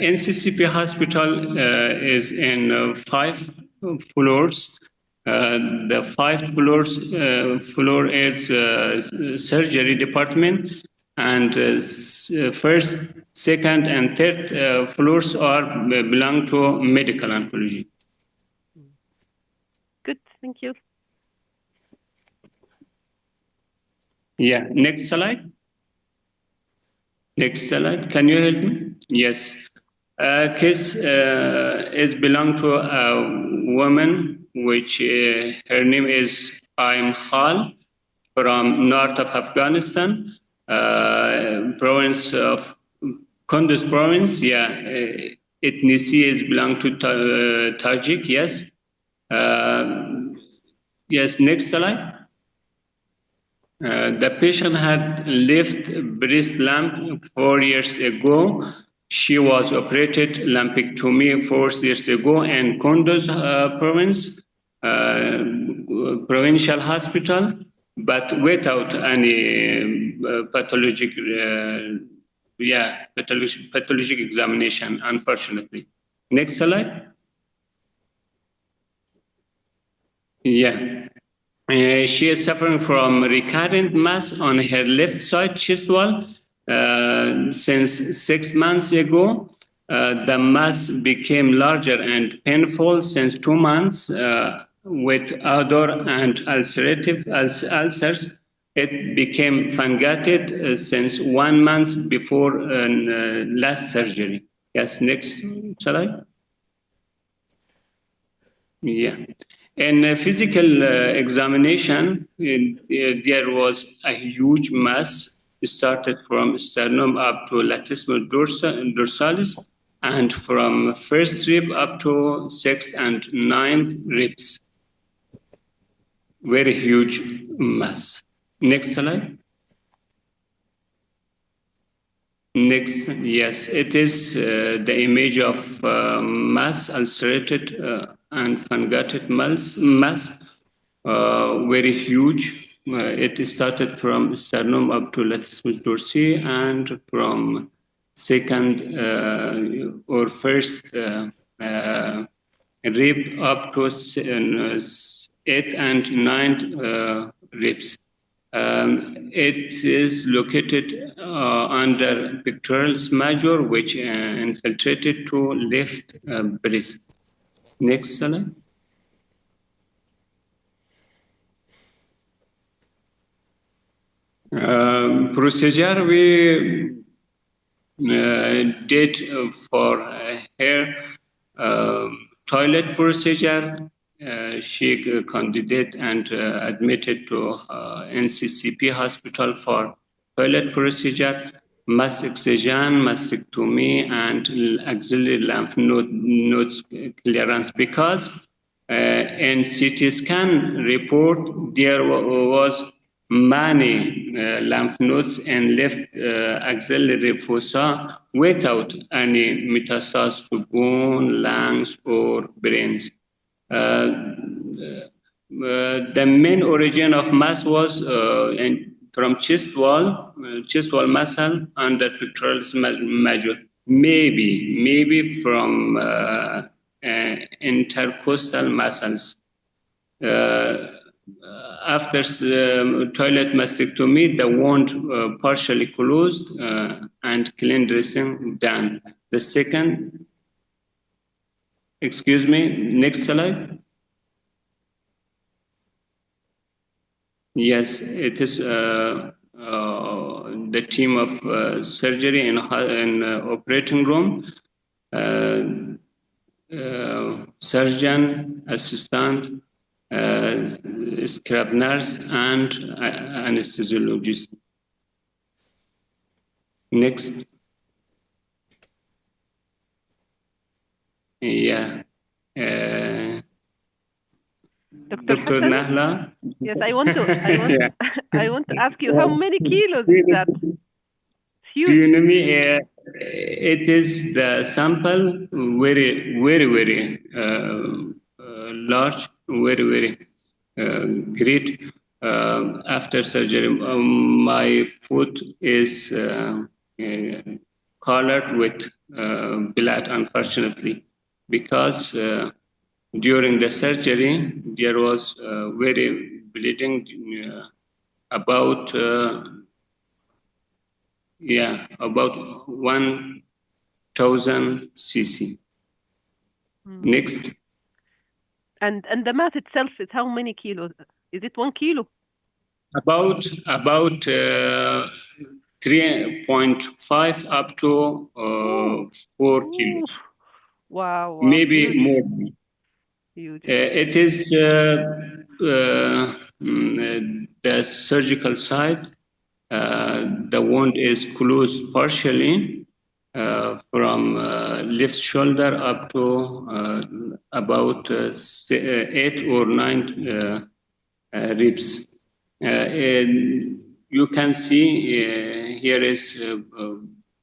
NCCP hospital is in 5 floors. The 5th floor is surgery department, and first, second, and third floors belong to medical oncology.
Good, thank you.
Yeah, next slide. Next slide. Can you help me? Yes. Case is belong to a woman, which her name is Aim Khal, from north of Afghanistan, province of Kunduz province. Yeah, ethnicity is belong to Tajik. Yes. Yes. Next slide. The patient had left breast lump 4 years ago. She was operated lumpectomy 4 years ago in Kunduz province, provincial hospital, but without any pathologic examination, unfortunately. Next slide. Yeah. She is suffering from recurrent mass on her left side chest wall since 6 months ago. The mass became larger and painful since 2 months with odor and ulcerative ulcers. It became fungated since 1 month before last surgery. Yes, next slide. Yeah. In physical examination, there was a huge mass started from sternum up to latissimus dorsalis, and from first rib up to 6th and 9th ribs. very huge mass. Next slide. Next, yes, it is the image of mass, ulcerated and fungated mass, very huge. It started from sternum up to latissimus dorsi, and from second or first rib up to 8 and 9 ribs. It is located under pectoralis major, which infiltrated to left breast. Next slide. Procedure we did for her toilet procedure. She candidate and admitted to NCCP hospital for toilet procedure, mass excision, mastectomy, and axillary lymph nodes clearance, because in CT scan report there was many lymph nodes in left axillary fossa without any metastasis to bone, lungs, or brains. The main origin of mass was from chest wall muscle under pectoralis major. Maybe from intercostal muscles. After toilet mastectomy, the wound partially closed and clean dressing done. The second, excuse me, next slide. Yes, it is the team of surgery in operating room, surgeon, assistant, scrub nurse, and anesthesiologist. Next. Yeah. Dr. Nahla.
Yes, I want to
Yeah.
I want to ask you, how many kilos is that? It's huge.
Do you know me? It is the sample very large, very great. After surgery, my foot is colored with blood, unfortunately, because during the surgery there was very bleeding, about 1,000 cc. Next.
And the mass itself is how many kilos? Is it 1 kilo?
About 3.5 up to 4 kilos.
Wow.
Maybe
huge.
more.
Huge.
It is the surgical side. The wound is closed partially from left shoulder up to about 8 or 9 ribs. You can see here is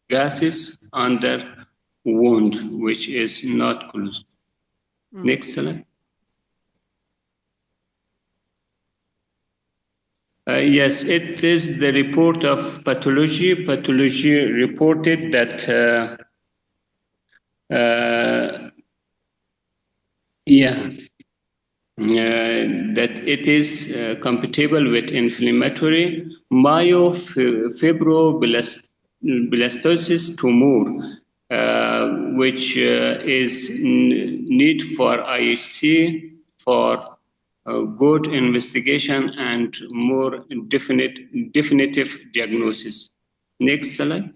gases under wound, which is not closed. Next slide. Yes, it is the report of pathology. Pathology reported that that it is compatible with inflammatory myofibroblastosis tumor, which is need for IHC for good investigation and more definitive diagnosis. Next slide.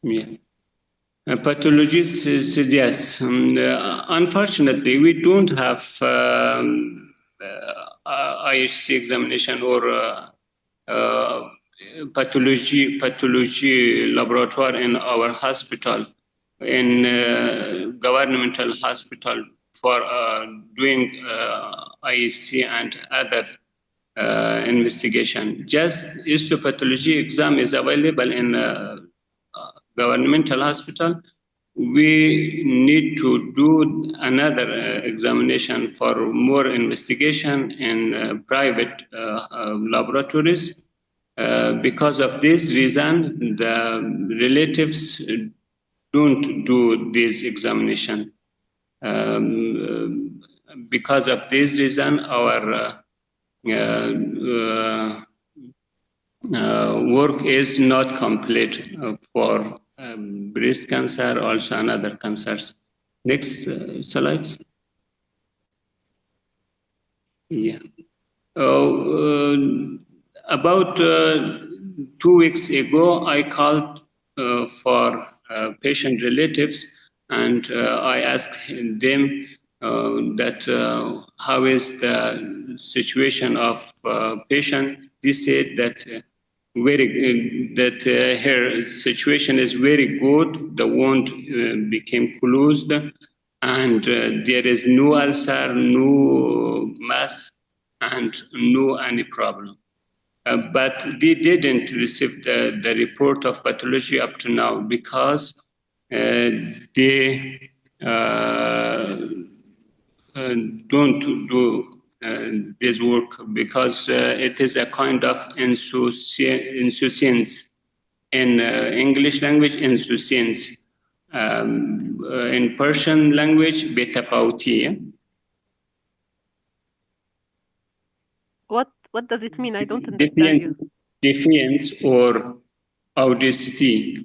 Yeah. Pathologists said yes. Unfortunately, we don't have IHC examination or pathology laboratory in our hospital, in governmental hospital. for doing IEC and other investigation. Just histopathology exam is available in governmental hospital. We need to do another examination for more investigation in private laboratories. Because of this reason, the relatives don't do this examination. Because of this reason, our work is not complete for breast cancer, also and other cancers. Next slides. Yeah. About 2 weeks ago, I called for patient relatives, and I asked them that how is the situation of patient. They said that her situation is very good. The wound became closed, and there is no ulcer, no mass, and no any problem. But they didn't receive the report of pathology up to now because they don't do this work because it is a kind of insouciance. In English language, insouciance. In Persian language, betafauti.
What does it mean? I don't understand you.
Defiance or audacity,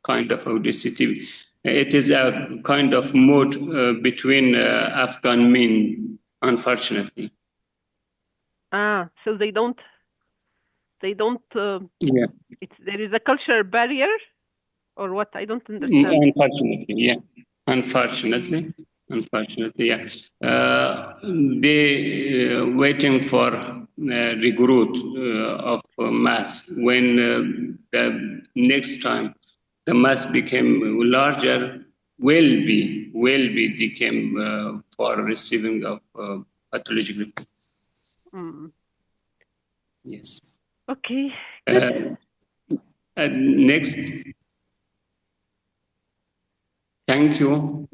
kind of audacity. It is a kind of mode between Afghan men, unfortunately.
So they don't.
Yeah.
There is a cultural barrier, or what? I don't understand.
Unfortunately, yeah. Unfortunately, yeah. They waiting for recruit of mass. When the next time the mass became larger, will be became for receiving of pathological. Yes.
Okay. Good.
Next. Thank you.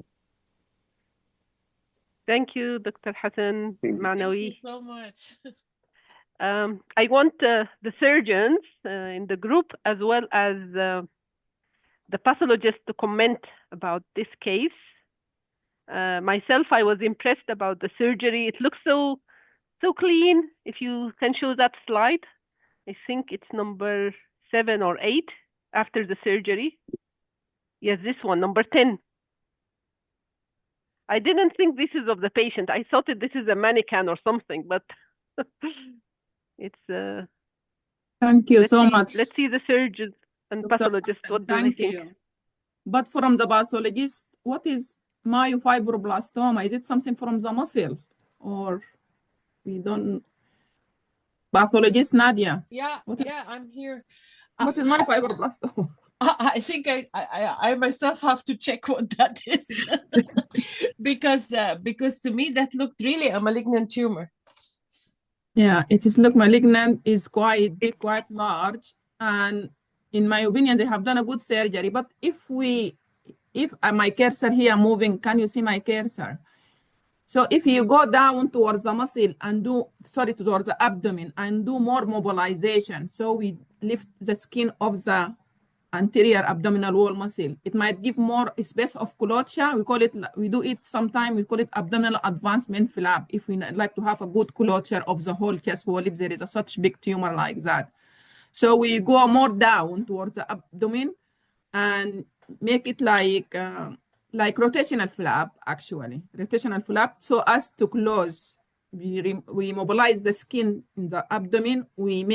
Thank you, Dr. Hassan Manawi.
Thank you so much.
I want the surgeons in the group as well as the pathologists to comment about this case. Myself, I was impressed about the surgery. It looks so clean. If you can show that slide, I think it's number 7 or 8 after the surgery. Yes, this one, number 10. I didn't think this is of the patient. I thought this is a mannequin or something, but it's.
Thank you so much.
Let's see the surgeons and pathologists. What do they think?
You. But from the pathologist, what is myofibroblastoma? Is it something from the muscle, or we don't? Pathologist Nadia.
Yeah, I'm here.
What is myofibroblastoma?
I think I myself have to check what that is because to me that looked really a malignant tumor.
Yeah, it is look malignant, is quite big, quite large, and in my opinion, they have done a good surgery. But if my cursor here moving, can you see my cursor? So if you go down towards the muscle and towards the abdomen and do more mobilization, so we lift the skin of the anterior abdominal wall muscle, it might give more space of closure. We do it sometimes, we call it abdominal advancement flap, if we like to have a good closure of the whole chest wall, if there is such big tumor like that. So we go more down towards the abdomen and make it like rotational flap, actually, rotational flap, so as to close. We mobilize the skin in the abdomen, we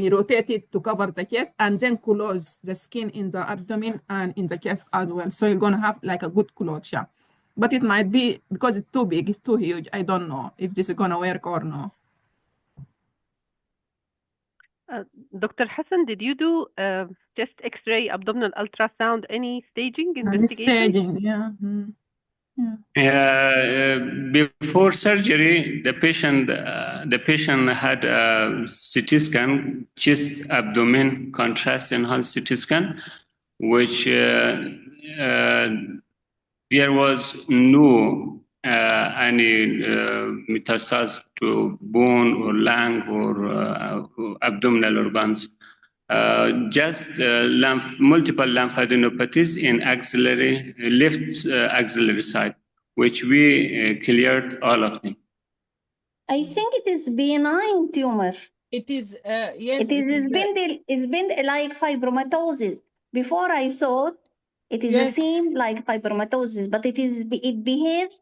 rotate it to cover the chest, and then close the skin in the abdomen and in the chest as well. So you're going to have like a good closure. But it might be, because it's too big, it's too huge, I don't know if this is going to work or no.
Dr. Hassan, did you do chest X-ray, abdominal ultrasound, any staging investigation?
Staging, yeah.
Before surgery, the patient had a CT scan, chest abdomen contrast enhanced CT scan, which there was no any metastasis to bone or lung or abdominal organs. Just multiple lymphadenopathies in axillary left axillary side, which we cleared all of them.
I think it is benign tumor.
It is, yes,
It's been like fibromatosis. Before I thought it is the
yes,
same like fibromatosis, but it behaves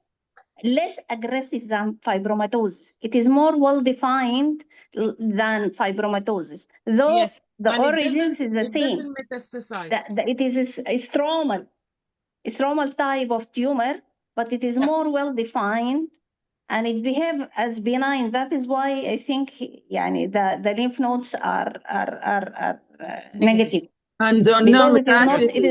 less aggressive than fibromatosis. It is more well defined than fibromatosis, though
yes,
the
and
origins is the
it
same.
doesn't metastasize.
It is a stromal type of tumor, but it is
Yeah.
more well defined and it behaves as benign. That is why I think the lymph nodes are negative.
And no
Because
metastasis.
it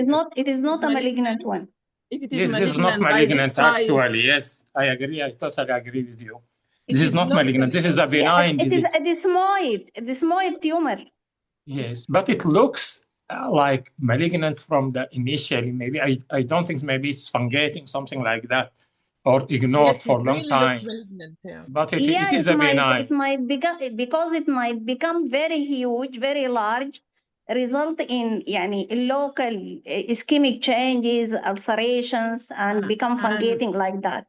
is not a malignant one.
If it is
Yes, this is not
malignant by this
malignant,
size,
actually. Yes, I agree. I totally agree with you.
It
This is not malignant. This is a benign
It is
disease.
a desmoid tumor.
Yes, but it looks like malignant from the initially. Maybe I don't think maybe it's fungating, something like that, or ignored
Yes,
for
it
a long
really
time.
looks malignant, yeah.
But it is a benign.
It might become, because it might become very huge, very large, result in local ischemic changes, ulcerations, and become fungating like that.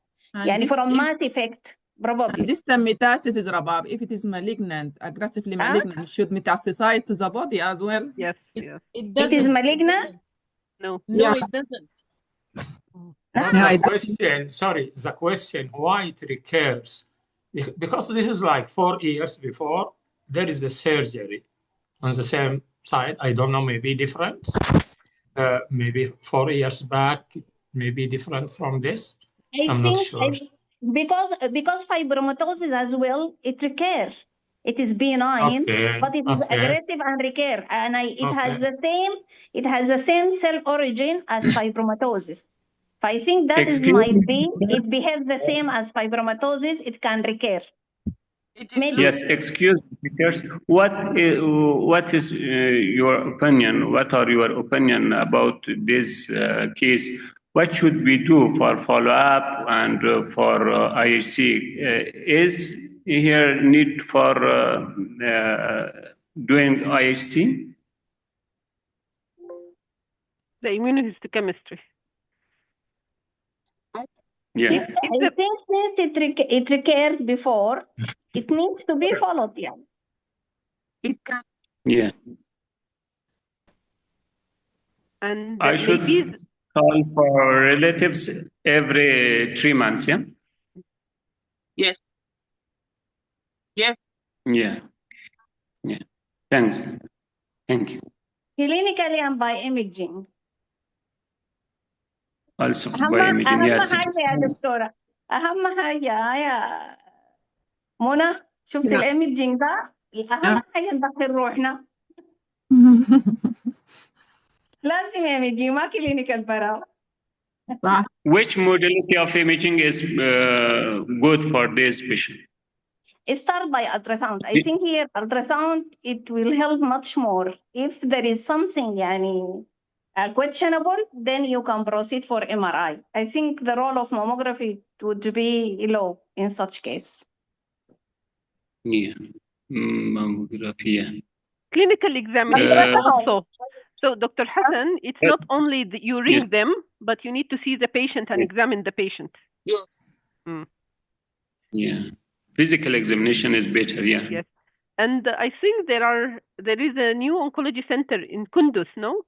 From mass effect, probably.
Distant metastasis, Rabab, if it is malignant, aggressively malignant, should metastasize to the body as well?
Yes,
It doesn't.
It is malignant?
No.
No, it doesn't.
But the question, why it recurs? Because this is like 4 years before, there is the surgery on the same side. I don't know, maybe different. Maybe 4 years back, maybe different from this. I'm not sure.
Because fibromatosis as well, it recurs. It is benign, but it is aggressive and recur. And it has the same cell origin as fibromatosis. I think that it behaves the same as fibromatosis. It can recur. Maybe.
Yes, excuse me, because what is your opinion? What are your opinion about this case? What should we do for follow-up and for IHC? Is here need for doing IHC?
The immunohistochemistry.
Yeah.
I think since it recurs before, it needs to be followed. Yeah.
It can. Yeah.
And
I should call for relatives every 3 months, yeah?
Yes. Yes.
Yeah. Yeah. Thanks. Thank you.
Clinically and by imaging.
Also by imaging, yes.
أهم حاجة يا دكتورة، أهم حاجة يا منى، شفت الإيميجينج ده؟ أهم حاجة ندخل روحنا. لازم إيميجينج ما كلينيكال براو.
Which modality of imaging is good for this patient?
Start by ultrasound. I think here ultrasound, it will help much more. If there is something questionable, then you can proceed for MRI. I think the role of mammography would be low in such case.
Yeah, mammography. Yeah.
Clinical examination also. So, Dr. Hassan, it's not only that you ring them, but you need to see the patient and examine the patient.
Yes.
Yeah. Physical examination is better, yeah.
Yes. And I think there is a new oncology center in Kunduz, no?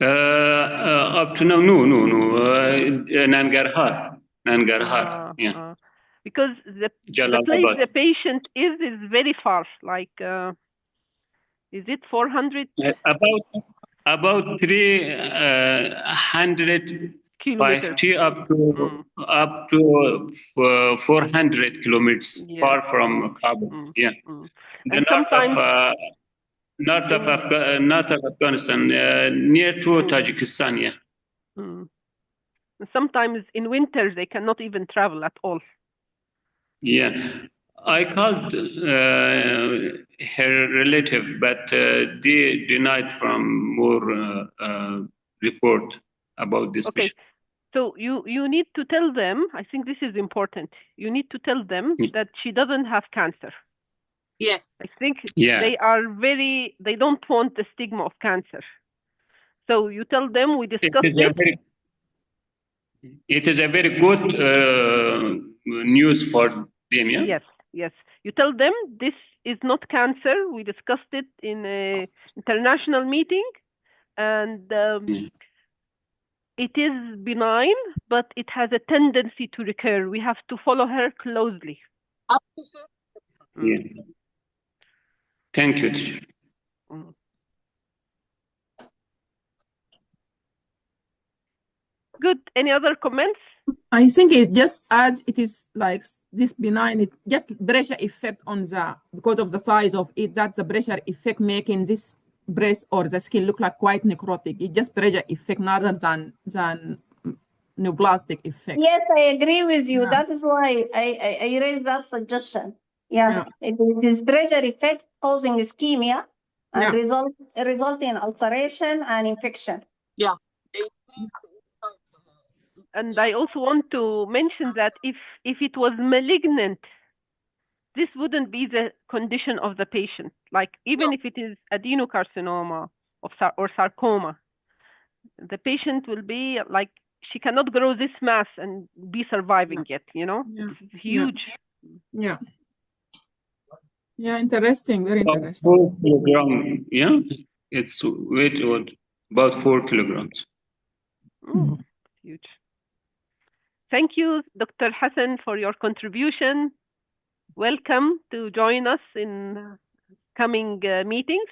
Up to now, no. Nangarhar, yeah.
Because the place the patient is very far, like, is it 400?
About 300
kilometers
up to 400 kilometers far from Kabul. Yeah.
And sometimes
north of Afghanistan, near to Tajikistan. Yeah.
Sometimes in winters they cannot even travel at all.
Yeah, I called her relative, but they denied from more report about this
Okay,
patient.
so you need to tell them, I think this is important, you need to tell them that she doesn't have cancer.
Yes.
I think
Yeah.
they don't want the stigma of cancer. So you tell them we discussed it.
It is a very good news for them, yeah?
Yes, yes. You tell them this is not cancer. We discussed it in an international meeting, and it is benign, but it has a tendency to recur. We have to follow her closely.
Yeah. Thank you, teacher.
Good. Any other comments?
I think it just adds, it is like this benign, it just pressure effect on the, because of the size of it, that the pressure effect making this breast or the skin look like quite necrotic. It just pressure effect rather than neoplastic effect.
Yes, I agree with you.
Yeah.
That is why I raised that suggestion. Yeah. It is pressure effect causing ischemia and resulting in ulceration and infection.
Yeah.
And I also want to mention that if it was malignant, this wouldn't be the condition of the patient. Like even if it is adenocarcinoma or sarcoma, the patient will be like, she cannot grow this mass and be surviving yet, you know? It's huge.
Yeah. Yeah, interesting, very
About
interesting.
4 kilograms, yeah? It's weight about 4 kilograms.
Huge. Thank you, Dr. Hassan, for your contribution. Welcome to join us in coming meetings.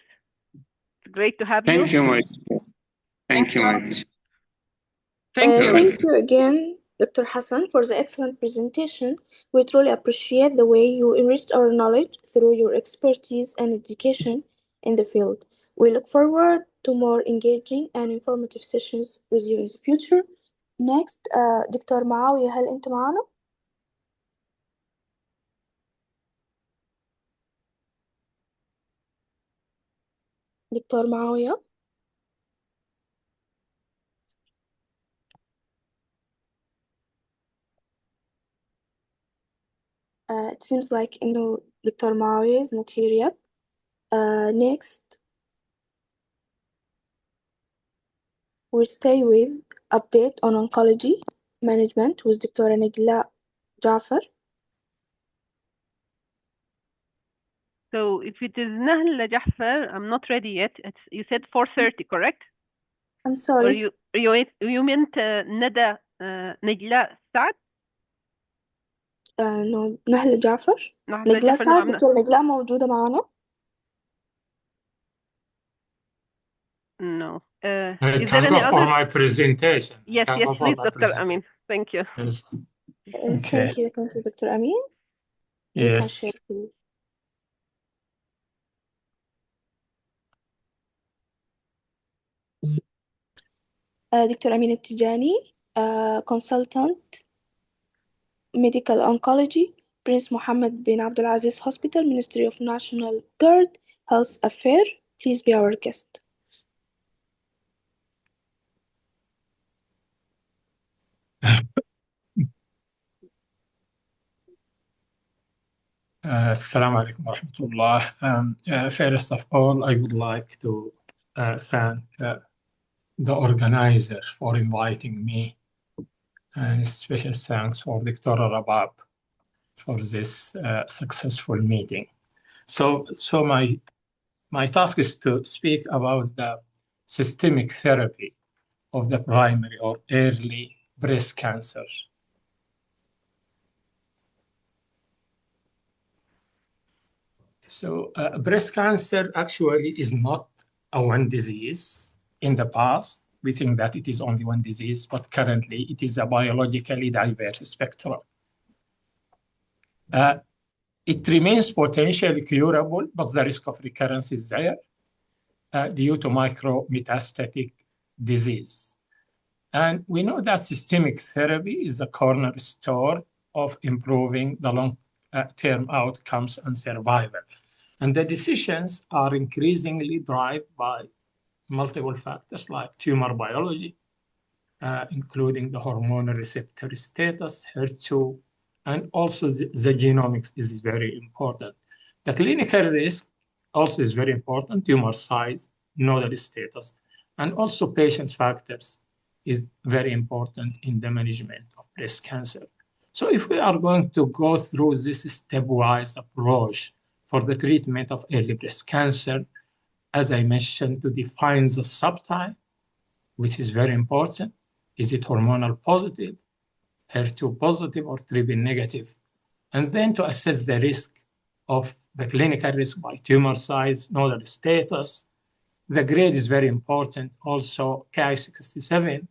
It's great to have you.
Thank you, my teacher. Thank you, my teacher.
Thank you again, Dr. Hassan, for the excellent presentation. We truly appreciate the way you enriched our knowledge through your expertise and education in the field. We look forward to more engaging and informative sessions with you in the future. Next, دكتور معاوية، هل أنت معنا؟ دكتور معاوية؟ It seems like Dr. معاوية is not here yet. Next, we'll stay with update on oncology management with Dr. Nigla Jafar.
So if it is Nahla Jafar, I'm not ready yet. You said 4:30, correct?
I'm sorry.
Or you meant Nada Nigla Saad?
No, نهلة جعفر.
نهلة
نجلاء
جعفر.
سعد. دكتور نجلاء موجودة معنا؟
No.
I
Is there
can
any
go for
other?
my presentation.
Yes, please, Dr. Amin. Thank you.
Yes.
Thank you, Dr. Amin. You can
Yes.
share, please. Dr. Amin Tijani, consultant, medical oncology, Prince Mohammed bin Abdulaziz Hospital, Ministry of National Guard, Health Affairs. Please be our guest.
Assalamu alaikum wa rahmatullah. First of all, I would like to thank the organizer for inviting me, and special thanks for Dr. Rabab for this successful meeting. So my task is to speak about the systemic therapy of the primary or early breast cancer. So breast cancer actually is not a one disease. In the past, we think that it is only one disease, but currently it is a biologically diverse spectrum. It remains potentially curable, but the risk of recurrence is there due to micrometastatic disease. And we know that systemic therapy is the cornerstone of improving the long-term outcomes and survival. And the decisions are increasingly driven by multiple factors like tumor biology, including the hormonal receptor status, HER2, and also the genomics is very important. The clinical risk also is very important, tumor size, nodal status, and also patient factors is very important in the management of breast cancer. So if we are going to go through this stepwise approach for the treatment of early breast cancer, as I mentioned, to define the subtype, which is very important. Is it hormonal positive, HER2 positive, or triple negative? And then to assess the risk of the clinical risk by tumor size, nodal status. The grade is very important, also Ki-67.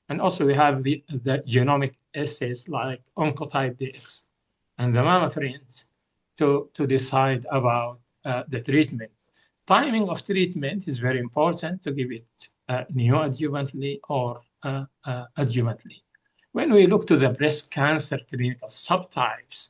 And also we have the genomic assays like Oncotype DX and the mammoprint to decide about the treatment. Timing of treatment is very important to give it neoadjuvantly or adjuvantly. When we look to the breast cancer clinical subtypes,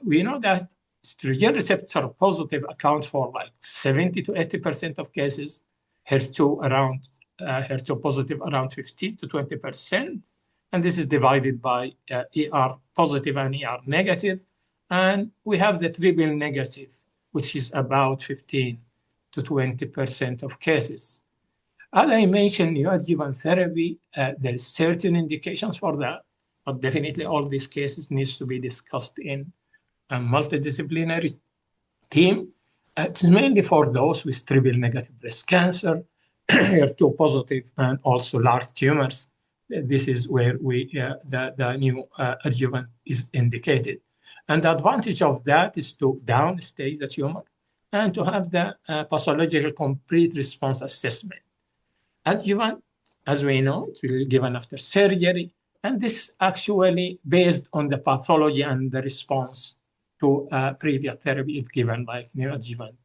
we know that estrogen receptor positive account for like 70 to 80% of cases, HER2 positive around 15 to 20%, and this is divided by ER positive and ER negative, and we have the triple negative, which is about 15 to 20% of cases. As I mentioned, neoadjuvant therapy, there is certain indications for that, but definitely all these cases needs to be discussed in a multidisciplinary team. It's mainly for those with triple negative breast cancer, HER2 positive, and also large tumors. This is where the new adjuvant is indicated. And the advantage of that is to downstage the tumor and to have the pathological complete response assessment. Adjuvant, as we know, it will be given after surgery, and this actually based on the pathology and the response to previous therapy if given like neoadjuvant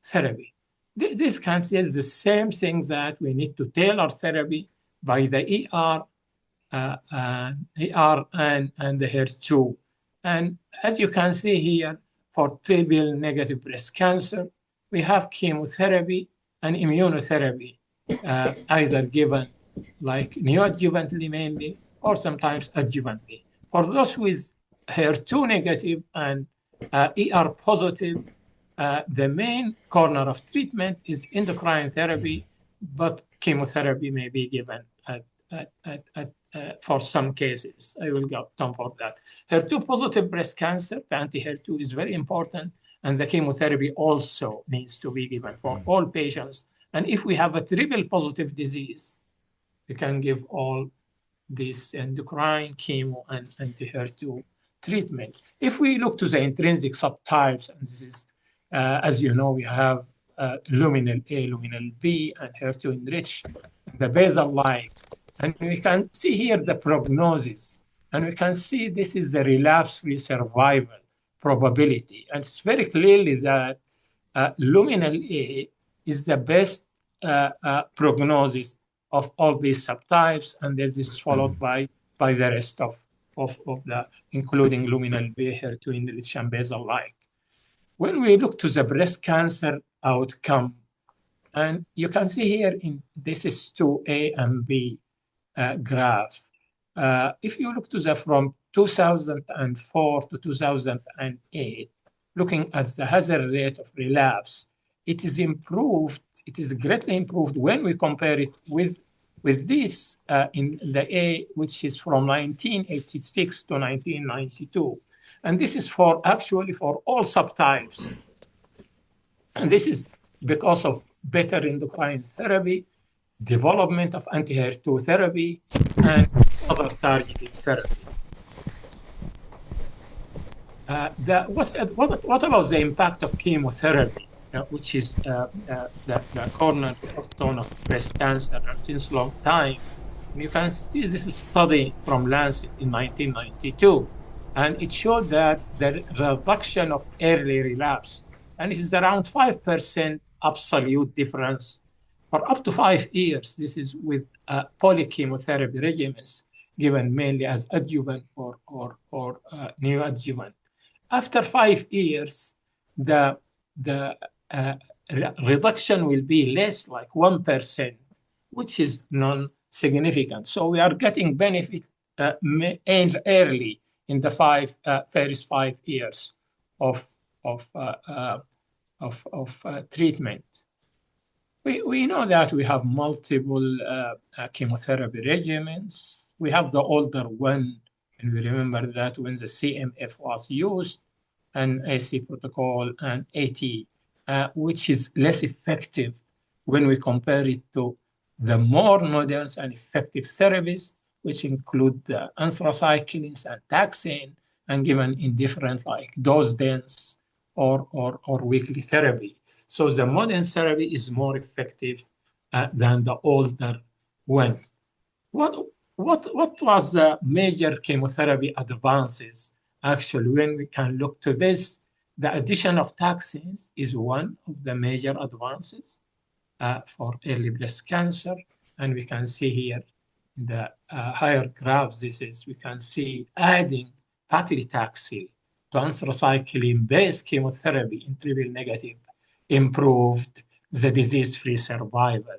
therapy. This cancer is the same thing that we need to tailor therapy by the ER and the HER2. And as you can see here, for triple negative breast cancer, we have chemotherapy and immunotherapy, either given like neoadjuvantly mainly, or sometimes adjuvantly. For those with HER2 negative and ER positive, the main corner of treatment is endocrine therapy, but chemotherapy may be given for some cases. I will come for that. HER2 positive breast cancer, the anti-HER2 is very important, and the chemotherapy also needs to be given for all patients. And if we have a triple positive disease, we can give all this endocrine, chemo, and anti-HER2 treatment. If we look to the intrinsic subtypes, and this is, as you know, we have luminal A, luminal B, and HER2 enriched, the basal-like. And we can see here the prognosis. And we can see this is the relapse-free survival probability. And it's very clearly that luminal A is the best prognosis of all these subtypes, and this is followed by the rest of the, including luminal B, HER2 enriched, and basal-like. When we look to the breast cancer outcome, and you can see here in this is 2A and B graph. If you look to the from 2004 to 2008, looking at the hazard rate of relapse, it is improved. It is greatly improved when we compare it with this in the A, which is from 1986 to 1992. And this is for actually for all subtypes. And this is because of better endocrine therapy, development of anti-HER2 therapy, and other targeted therapy. What about the impact of chemotherapy, which is the cornerstone of breast cancer, and since long time? You can see this study from Lancet in 1992, and it showed that the reduction of early relapse, and it is around 5% absolute difference for up to 5 years. This is with polychemotherapy regimens given mainly as adjuvant or neoadjuvant. After 5 years, the reduction will be less, like 1%, which is non-significant. So we are getting benefit early in the first 5 years of treatment. We know that we have multiple chemotherapy regimens. We have the older one, and we remember that when the CMF was used, an AC protocol and AT, which is less effective when we compare it to the more modern and effective therapies, which include the anthracyclines and taxane, and given in different like dose dense or weekly therapy. So the modern therapy is more effective than the older one. What was the major chemotherapy advances? Actually, when we can look to this, the addition of taxanes is one of the major advances for early breast cancer. And we can see here in the higher graphs, we can see adding paclitaxel to anthracycline-based chemotherapy in triple negative improved the disease-free survival.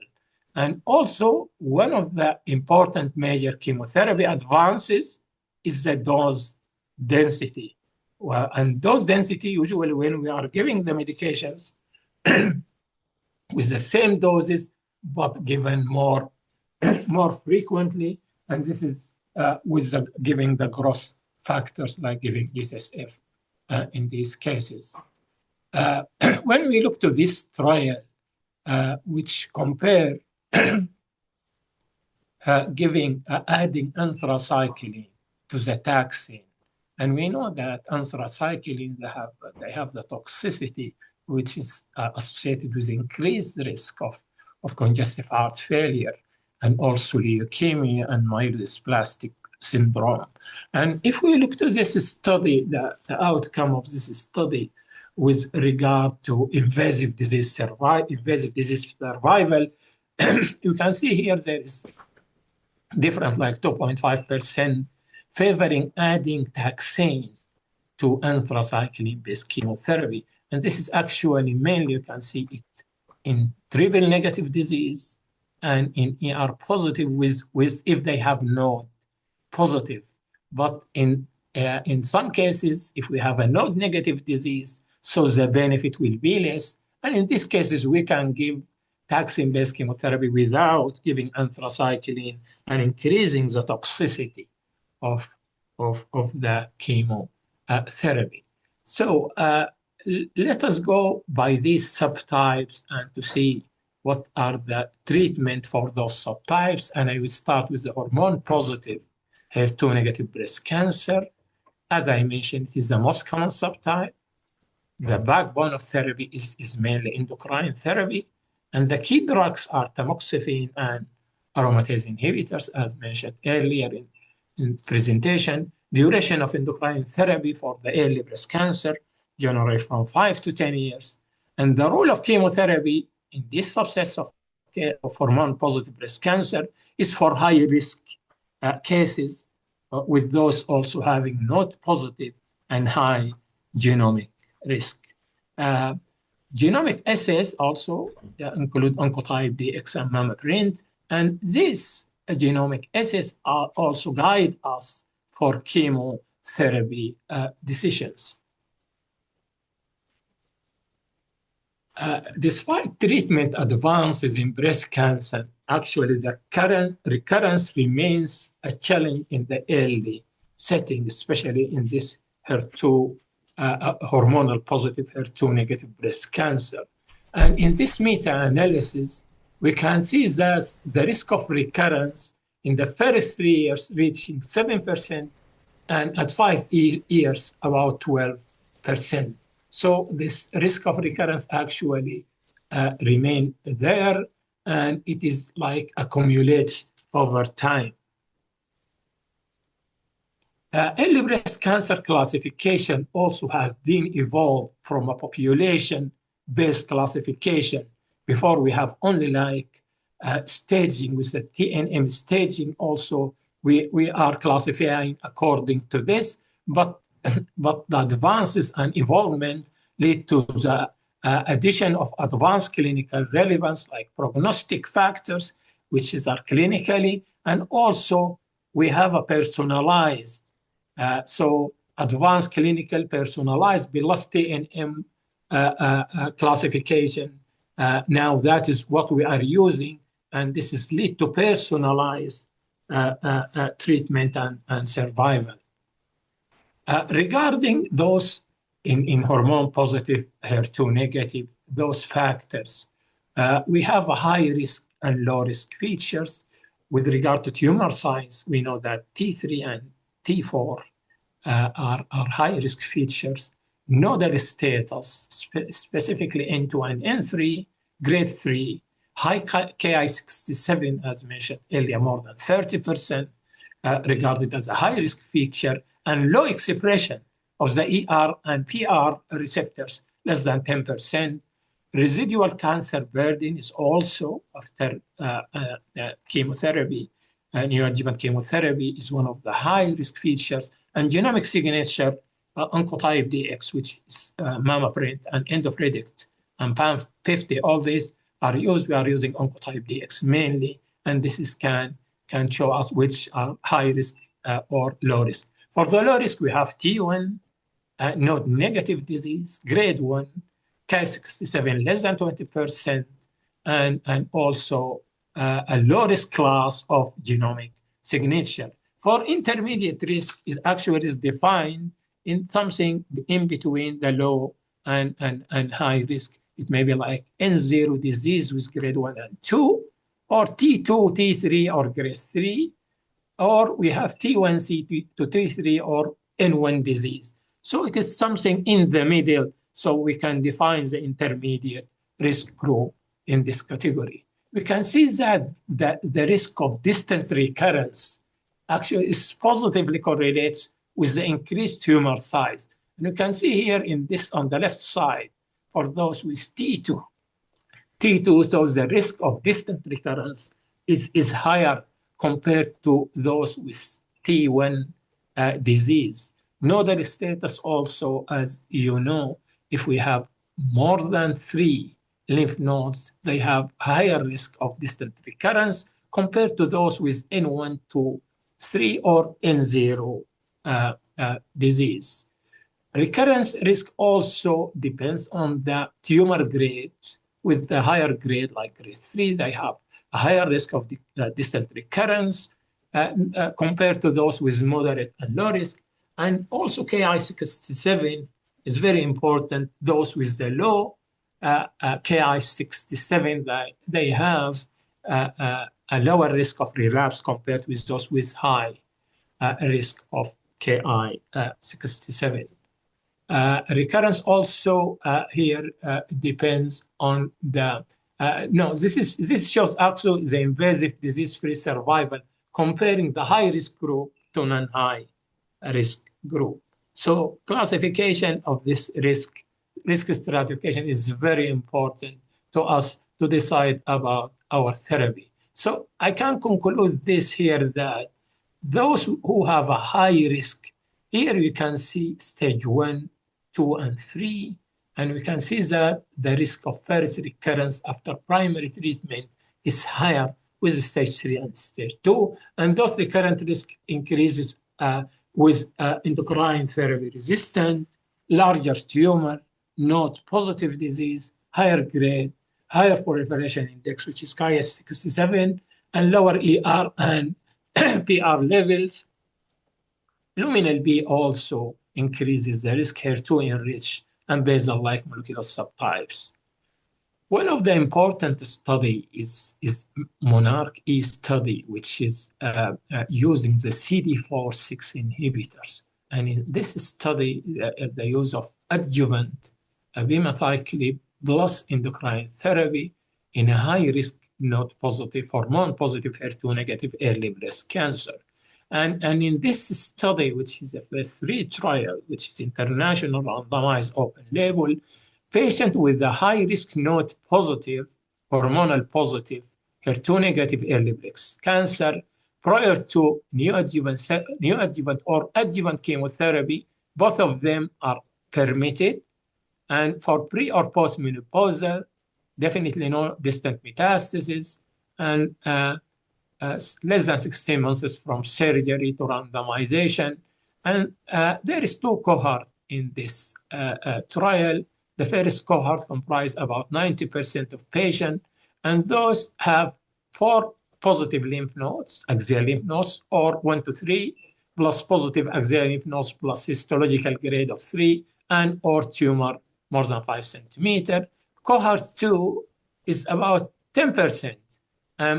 And also, one of the important major chemotherapy advances is the dose density. Well, and dose density, usually when we are giving the medications with the same doses, but given more frequently, and this is with giving the gross factors like giving GSF in these cases. When we look to this trial, which compare adding anthracycline to the taxane, and we know that anthracycline they have the toxicity which is associated with increased risk of congestive heart failure and also leukemia and myelodysplastic syndrome. And if we look to this study, the outcome of this study with regard to invasive disease survival, you can see here there is different, like 2.5% favoring adding taxane to anthracycline-based chemotherapy. And this is actually mainly, you can see it in triple negative disease and in ER positive with if they have node positive. But in some cases, if we have a node negative disease, so the benefit will be less. And in these cases, we can give taxane-based chemotherapy without giving anthracycline and increasing the toxicity of the chemotherapy. So let us go by these subtypes and to see what are the treatment for those subtypes. And I will start with the hormone-positive HER2-negative breast cancer. As I mentioned, it is the most common subtype. The backbone of therapy is mainly endocrine therapy. And the key drugs are tamoxifen and aromatase inhibitors, as mentioned earlier in presentation. Duration of endocrine therapy for the early breast cancer generally from 5 to 10 years. And the role of chemotherapy in this subset of hormone-positive breast cancer is for high-risk cases, with those also having node positive and high genomic risk. Genomic assays also include Oncotype DX and MammaPrint, and these genomic assays also guide us for chemotherapy decisions. Despite treatment advances in breast cancer, actually the recurrence remains a challenge in the early setting, especially in this HER2 hormonal positive HER2 negative breast cancer. And in this meta-analysis, we can see that the risk of recurrence in the first 3 years reaching 7%, and at 5 years about 12%. So this risk of recurrence actually remain there, and it is like accumulates over time. Early breast cancer classification also has been evolved from a population-based classification. Before we have only like staging, with the TNM staging also, we are classifying according to this, but the advances and evolvement lead to the addition of advanced clinical relevance like prognostic factors, which are clinically, and also we have a personalized, so advanced clinical personalized plus TNM classification. Now that is what we are using, and this is lead to personalized treatment and survival. Regarding those in hormone positive, HER2 negative, those factors, we have a high risk and low risk features. With regard to tumor size, we know that T3 and T4 are high risk features. Nodal status, specifically N2 and N3, grade 3, high Ki67, as mentioned earlier, more than 30%, regarded as a high risk feature, and low expression of the ER and PR receptors, less than 10%. Residual cancer burden is also after chemotherapy, neoadjuvant chemotherapy is one of the high risk features, and genomic signature, oncotype DX, which is MammaPrint and EndoPredict and PAM50, all these are used. We are using oncotype DX mainly, and this is can show us which are high risk or low risk. For the low risk, we have T1, node negative disease, grade 1, Ki67 less than 20%, and also a low risk class of genomic signature. For intermediate risk is actually defined in something in between the low and high risk. It may be like N0 disease with grade 1 and 2, or T2, T3, or grade 3, or we have T1C to T3 or N1 disease. So it is something in the middle, so we can define the intermediate risk group in this category. We can see that the risk of distant recurrence actually is positively correlates with the increased tumor size. And you can see here in this on the left side, for those with T2, so the risk of distant recurrence is higher compared to those with T1 disease. Nodal status also, as you know, if we have more than 3 lymph nodes, they have higher risk of distant recurrence compared to those with N1 to 3 or N0 disease. Recurrence risk also depends on the tumor grade. With the higher grade, like grade 3, they have a higher risk of distant recurrence compared to those with moderate and low risk. And also Ki67 is very important. Those with the low Ki67, they have a lower risk of relapse compared with those with high risk of Ki67. Recurrence also here depends on the, this shows actually the invasive disease-free survival comparing the high-risk group to non-high risk group. So classification of this risk stratification is very important to us to decide about our therapy. So I can conclude this here that those who have a high risk, here you can see stage 1, 2, and 3, and we can see that the risk of first recurrence after primary treatment is higher with stage 3 and stage 2, and those recurrent risk increases with endocrine therapy resistant, larger tumor, node positive disease, higher grade, higher proliferation index, which is Ki67, and lower ER and PR levels. Luminal B also increases the risk HER2 enriched and basal-like molecular subtypes. One of the important study is Monarch E study, which is using the CD4/6 inhibitors. And in this study, the use of adjuvant abemaciclib plus endocrine therapy in a high-risk node-positive, hormone-positive HER2-negative early breast cancer. And in this study, which is a phase 3 trial, which is international randomized open label, patient with a high-risk node-positive, hormonal-positive HER2 negative early breast cancer prior to neoadjuvant or adjuvant chemotherapy. Both of them are permitted. And for pre or post menopausal, definitely no distant metastasis, and less than 16 months from surgery to randomization. And there is two cohorts in this trial. The first cohort comprised about 90% of patients, and those have 4 positive lymph nodes, axial lymph nodes, or 1 to 3, plus positive axial lymph nodes plus histological grade of 3, and or tumor more than 5 centimeters. Cohort 2 is about 10%.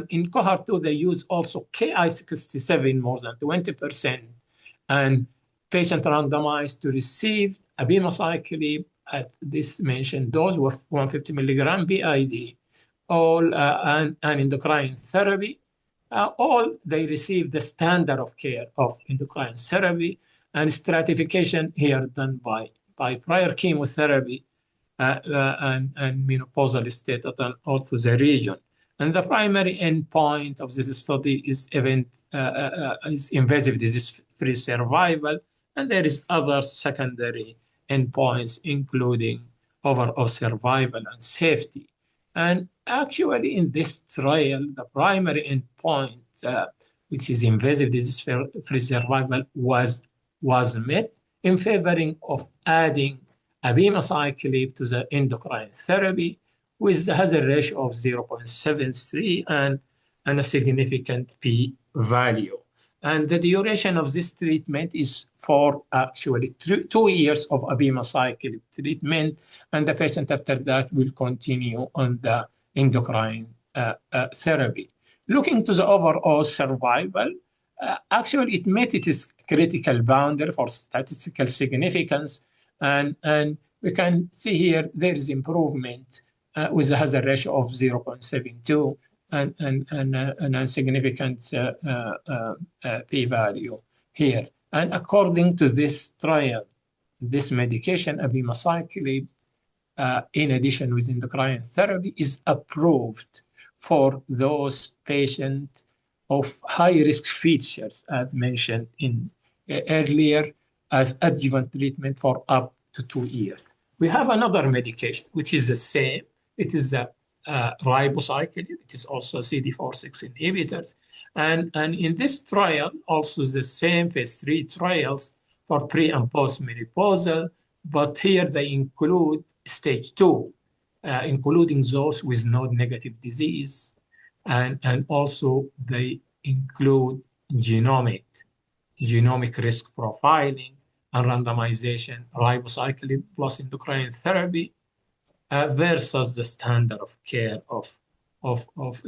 In cohort 2, they use also Ki-67 more than 20%, and patient randomized to receive abemaciclib at this mentioned dose with 150 milligram BID, all and endocrine therapy. All they receive the standard of care of endocrine therapy, and stratification here done by prior chemotherapy and menopausal status and also the region. And the primary endpoint of this study is invasive disease-free survival, and there is other secondary endpoints, including overall survival and safety. And actually, in this trial, the primary endpoint, which is invasive disease-free survival, was met in favoring of adding abemaciclib to the endocrine therapy, with a hazard ratio of 0.73 and a significant p-value. And the duration of this treatment is for actually 2 years of abemaciclib treatment, and the patient after that will continue on the endocrine therapy. Looking to the overall survival, actually it met its critical boundary for statistical significance, and we can see here there is improvement with a hazard ratio of 0.72 and a significant p-value here. And according to this trial, this medication, abemaciclib, in addition with endocrine therapy, is approved for those patients of high-risk features, as mentioned earlier, as adjuvant treatment for up to 2 years. We have another medication, which is the same. It is a ribociclib. It is also CD46 inhibitors. And in this trial, also the same phase 3 trials for pre and post menopausal, but here they include stage 2, including those with node-negative disease. And also they include genomic risk profiling and randomization, ribociclib plus endocrine therapy versus the standard of care of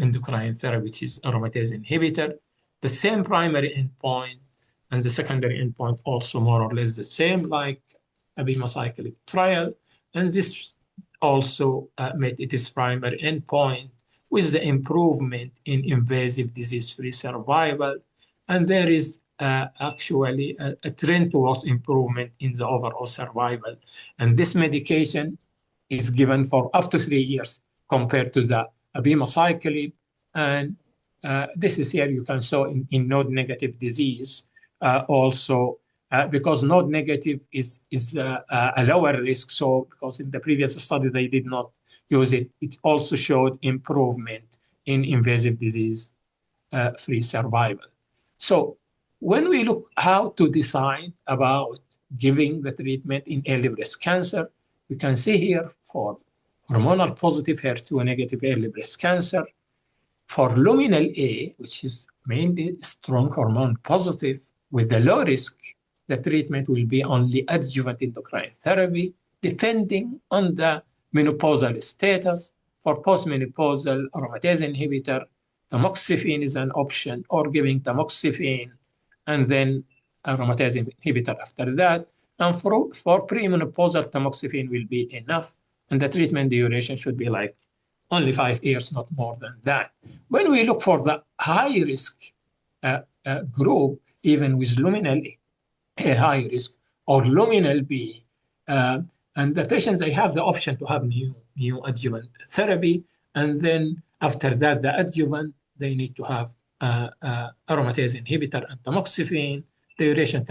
endocrine therapy, which is aromatase inhibitor. The same primary endpoint and the secondary endpoint also more or less the same like abemaciclib trial. And this also met its primary endpoint with the improvement in invasive disease-free survival. And there is actually a trend towards improvement in the overall survival. And this medication is given for up to 3 years compared to the abemaciclib. And this is here you can show in node-negative disease also, because node-negative is a lower risk. So because in the previous study they did not use it, it also showed improvement in invasive disease-free survival. So when we look how to decide about giving the treatment in early breast cancer, we can see here for hormonal positive HER2 negative early breast cancer, for luminal A, which is mainly strong hormone positive with the low risk, the treatment will be only adjuvant endocrine therapy, depending on the menopausal status. For postmenopausal aromatase inhibitor, tamoxifen is an option, or giving tamoxifen and then aromatase inhibitor after that. And for premenopausal, tamoxifen will be enough, and the treatment duration should be like only 5 years, not more than that. When we look for the high risk group, even with luminal A high risk or luminal B, and the patients, they have the option to have new adjuvant therapy, and then After that, the adjuvant, they need to have aromatase inhibitor and tamoxifen. Duration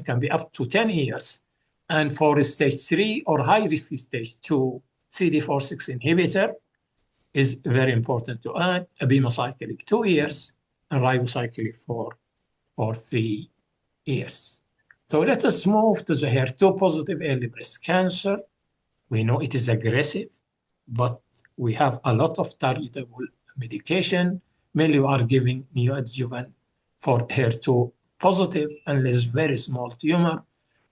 can be up to 10 years. And for stage 3 or high-risk stage 2, CD46 inhibitor is very important to add, abemaciclib 2 years, and ribociclib for 3 years. So let us move to the HER2 positive early breast cancer. We know it is aggressive, but we have a lot of targetable medication. Mainly we are giving neoadjuvant for HER2 positive unless very small tumor.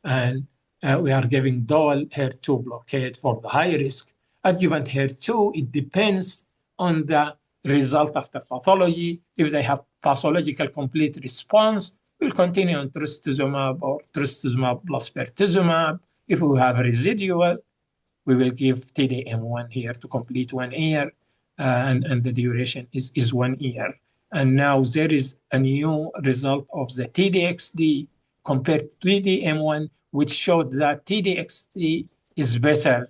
And we are giving dual HER2 blockade for the high risk. Adjuvant HER2, it depends on the result after pathology. If they have pathological complete response, we'll continue on trastuzumab or trastuzumab plus pertuzumab. If we have residual, we will give TDM1 here to complete 1 year, and the duration is 1 year. And now there is a new result of the TDXD compared to TDM1, which showed that TDXD is better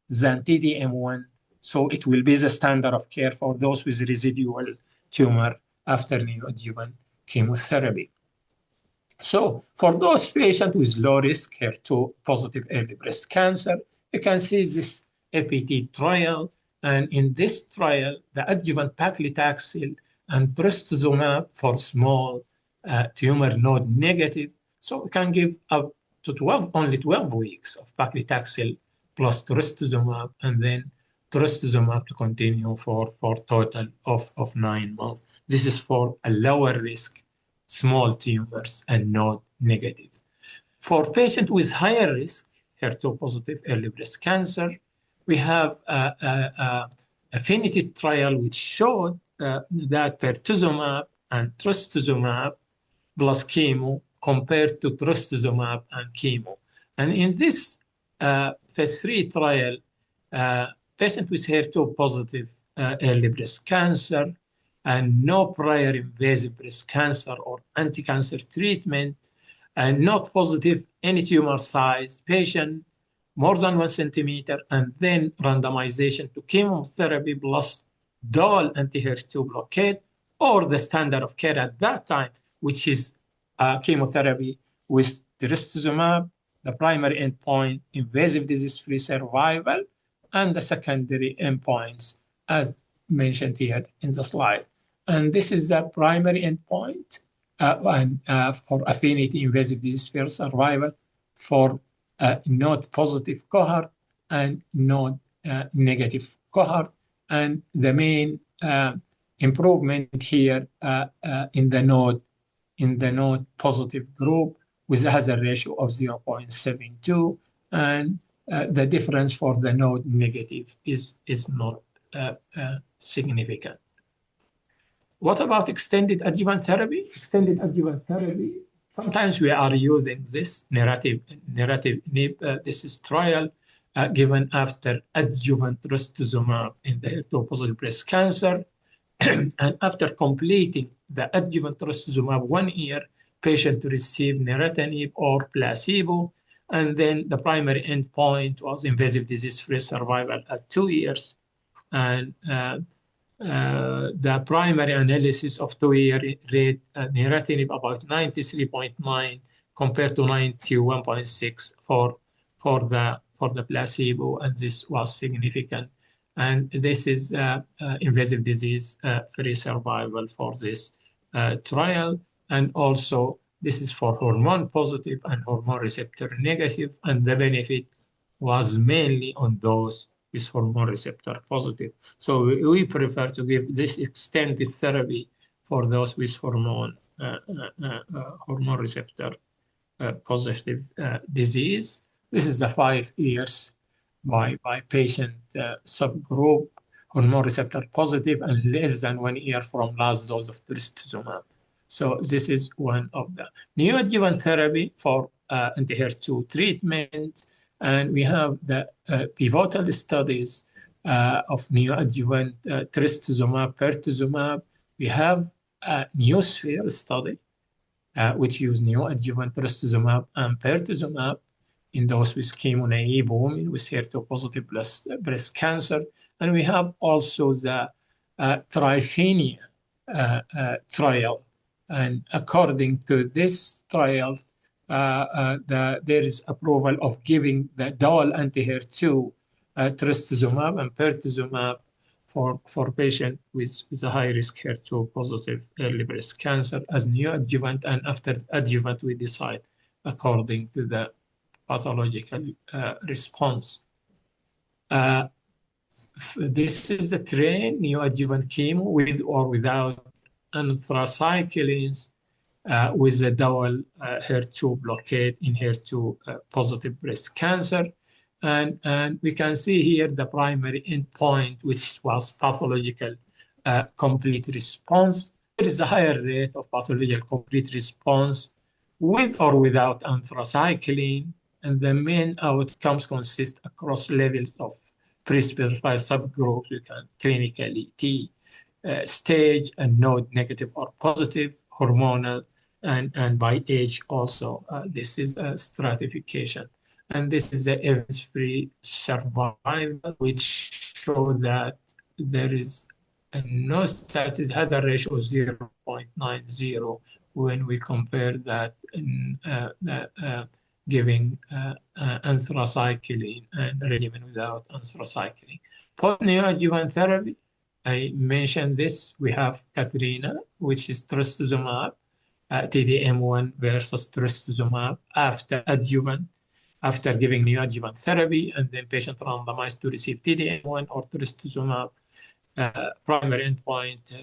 than TDM1. So it will be the standard of care for those with residual tumor after neoadjuvant chemotherapy. So for those patients with low risk HER2 positive early breast cancer, you can see this APT trial. And in this trial, the adjuvant paclitaxel and trastuzumab for small tumor node negative. So we can give up to only 12 weeks of paclitaxel plus trastuzumab, and then trastuzumab to continue for total of 9 months. This is for a lower risk small tumors and node negative. For patients with higher risk, HER2 positive early breast cancer, we have a affinity trial which showed that pertuzumab and trastuzumab plus chemo compared to trastuzumab and chemo. And in this phase 3 trial, patients with HER2 positive early breast cancer and no prior invasive breast cancer or anti-cancer treatment, and not positive any tumor size, patient more than 1 centimeter, and then randomization to chemotherapy plus dual anti-HER2 blockade, or the standard of care at that time, which is chemotherapy with trastuzumab, the primary endpoint, invasive disease-free survival, and the secondary endpoints as mentioned here in the slide. And this is the primary endpoint for affinity invasive disease-free survival for node positive cohort and node negative cohort. And the main improvement here in the node positive group with a hazard ratio of 0.72, and the difference for the node negative is not significant. What about extended adjuvant therapy? Extended adjuvant therapy, sometimes we are using this narrative NIB. This is trial given after adjuvant trastuzumab in the HER2 positive breast cancer. And after completing the adjuvant trastuzumab 1 year, patient received neratinib or placebo. And then the primary endpoint was invasive disease-free survival at 2 years. And the primary analysis of 2-year rate neratinib about 93.9 compared to 91.6 for the placebo, and this was significant. And this is invasive disease-free survival for this trial. And also, this is for hormone positive and hormone receptor negative, and the benefit was mainly on those with hormone receptor positive. So we prefer to give this extended therapy for those with hormone receptor positive disease. This is the 5 years by patient subgroup, hormone receptor positive and less than 1 year from last dose of trastuzumab. So this is one of the neoadjuvant therapy for anti-HER2 treatment. And we have the pivotal studies of neoadjuvant trastuzumab, pertuzumab. We have a NeoSphere study, which use neoadjuvant trastuzumab and pertuzumab in those with chemo-naive women with HER2 positive breast cancer. And we have also the triphenea trial. And according to this trial, there is approval of giving the dual anti-HER2 trastuzumab and pertuzumab for patients with a high-risk HER2 positive early breast cancer as neoadjuvant, and after adjuvant we decide according to the pathological response. This is the trend, neoadjuvant chemo with or without anthracyclines with a dual HER2 blockade in HER2 positive breast cancer. And we can see here the primary endpoint, which was pathological complete response. There is a higher rate of pathological complete response with or without anthracycline, and the main outcomes consist across levels of pre-specified subgroups. You can clinically T stage and node negative or positive, hormonal, and by age also. This is a stratification. And this is the events-free survival, which show that there is no status, had a ratio of 0.90 when we compare that in giving anthracycline and regimen without anthracycline. Post-neoadjuvant therapy, I mentioned this. We have Katrina, which is trastuzumab, TDM1 versus trastuzumab after adjuvant, after giving neoadjuvant therapy, and then patient randomized to receive TDM1 or trastuzumab. Primary endpoint,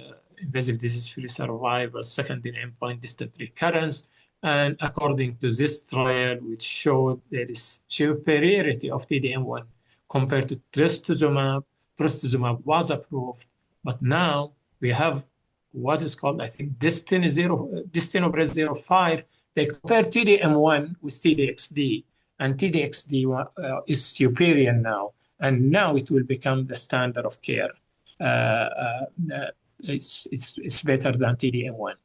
invasive disease-free survival, secondary endpoint, distant recurrence. And according to this trial, which showed there is superiority of TDM1 compared to trastuzumab, trastuzumab was approved, but now we have what is called, I think, DESTINY-Breast05. They compare TDM1 with TDXD, and TDXD is superior now, and now it will become the standard of care. It's better than TDM1.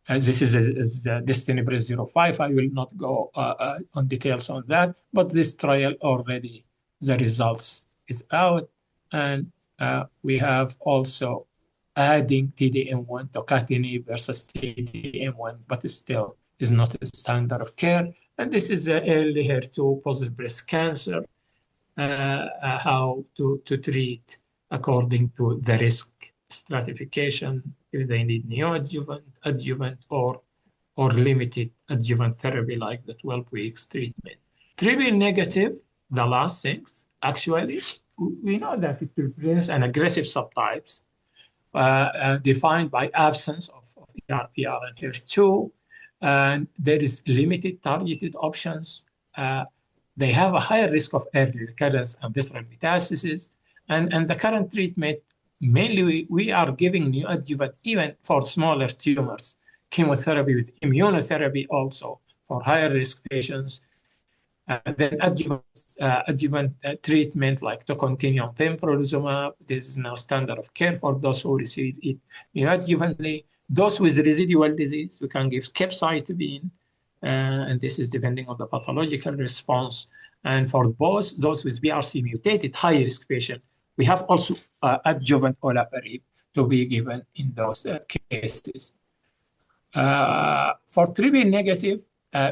This is the DESTINY-Breast05. I will not go on details on that, but this trial already, the results is out, and we have also adding TDM1 to catinib versus TDM1, but it still is not a standard of care. And this is early HER2 positive breast cancer, how to treat according to the risk stratification, if they need neoadjuvant, adjuvant, or limited adjuvant therapy like the 12 weeks treatment. Triple negative, the last things, actually, we know that it represents an aggressive subtypes defined by absence of ER/PR and HER2, and there is limited targeted options. They have a higher risk of early recurrence and visceral metastasis, and the current treatment, mainly we are giving neoadjuvant even for smaller tumors, chemotherapy with immunotherapy also for higher risk patients. Then adjuvant treatment like to continue on pembrolizumab. This is now standard of care for those who receive it neoadjuvantly. Those with residual disease, we can give capecitabine, and this is depending on the pathological response. And for both those with BRC mutated high-risk patient, we have also adjuvant olaparib to be given in those cases. For triple negative,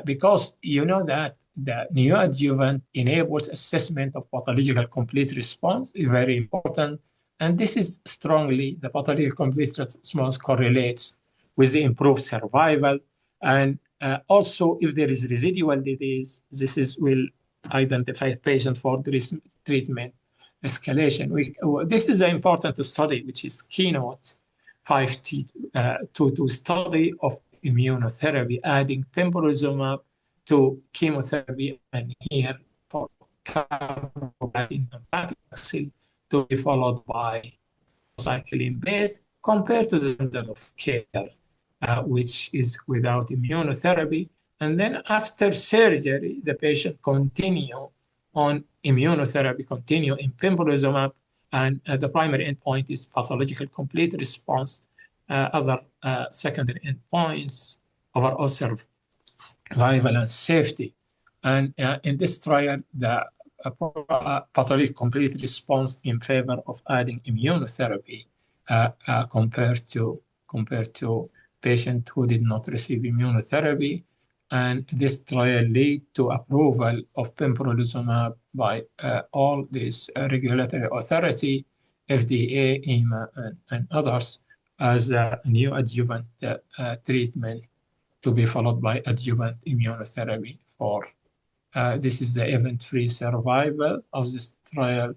because you know that the neoadjuvant enables assessment of pathological complete response is very important. And this is strongly, the pathological complete response correlates with the improved survival. And also, if there is residual disease, will identify patient for this treatment escalation. This is an important study, which is Keynote 522 study of immunotherapy, adding pembrolizumab to chemotherapy, and here for carboplatin and paclitaxel to be followed by cyclin base compared to the standard of care, which is without immunotherapy. And then after surgery, the patient continue on immunotherapy, continue in pembrolizumab, and the primary endpoint is pathological complete response. Other secondary endpoints, overall survival and safety. And in this trial, the pathological complete response in favor of adding immunotherapy compared to patients who did not receive immunotherapy. And this trial led to approval of pembrolizumab by all these regulatory authority, FDA, EMA, and others, as a new adjuvant treatment to be followed by adjuvant immunotherapy for this is the event-free survival of this trial,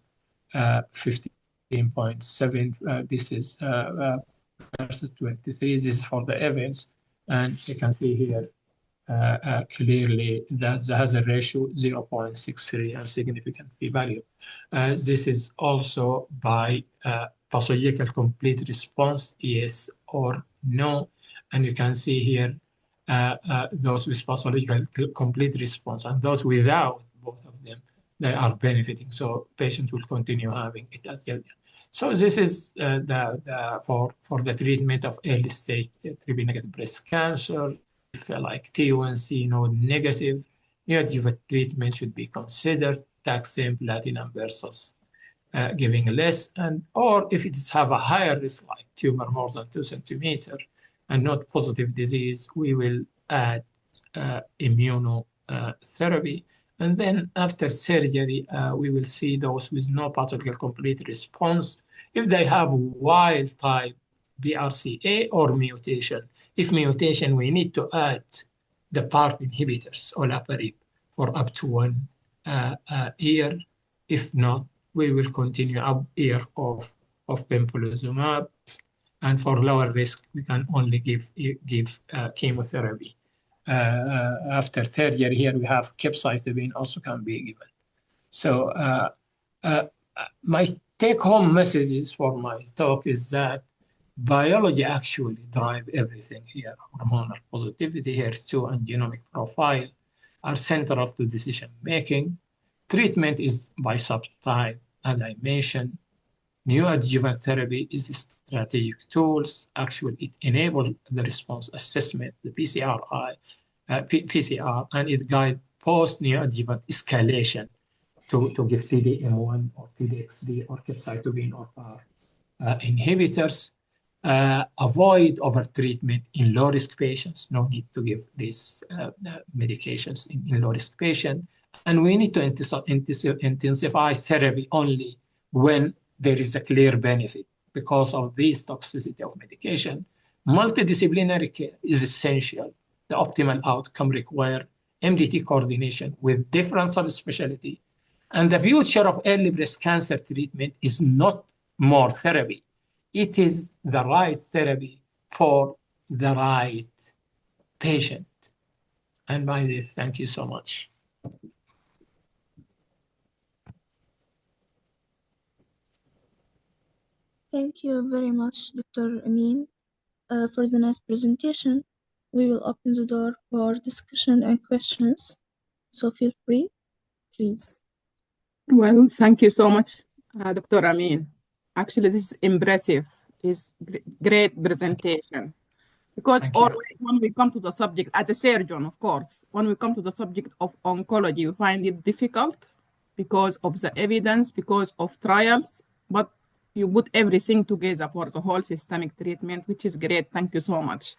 15.7. This is versus 23. This is for the events, and you can see here clearly that the hazard ratio 0.63 and significant p-value. This is also by pathological complete response, yes or no, and you can see here those with pathological complete response and those without both of them, they are benefiting. So patients will continue having it as well. So this is for the treatment of early stage triple negative breast cancer. If like T1C node negative, neoadjuvant treatment should be considered, taxane, platinum versus giving less, and or if it have a higher risk like tumor more than 2 centimeters and not positive disease, we will add immunotherapy. And then after surgery, we will see those with no pathological complete response if they have wild type BRCA or mutation. If mutation, we need to add the PARP inhibitors, olaparib, for up to 1 year. If not, we will continue up year of pembrolizumab. And for lower risk, we can only give chemotherapy. After surgery, here we have capecitabine also can be given. So my take-home messages for my talk is that biology actually drive everything here. Hormonal positivity, HER2, and genomic profile are central to decision-making. Treatment is by subtype, as I mentioned. Neoadjuvant therapy is strategic tools. Actually, it enables the response assessment, the PCR, and it guides post-neoadjuvant escalation to give TDM1 or TDXD or capecitabine or PAR inhibitors. Avoid overtreatment in low-risk patients. No need to give these medications in low-risk patients. And we need to intensify therapy only when there is a clear benefit because of this toxicity of medication. Multidisciplinary care is essential. The optimal outcome requires MDT coordination with different subspecialty. And the future of early breast cancer treatment is not more therapy. It is the right therapy for the right patient. And by this, thank you so much.
Thank you very much, Dr. Amin, for the nice presentation. We will open the door for discussion and questions, so feel free, please.
Well, thank you so much, Dr. Amin. Actually, this is impressive. It's great presentation. Because always when we come to the subject, as a surgeon, of course, when we come to the subject of oncology, we find it difficult because of the evidence, because of trials, but you put everything together for the whole systemic treatment, which is great. Thank you so much.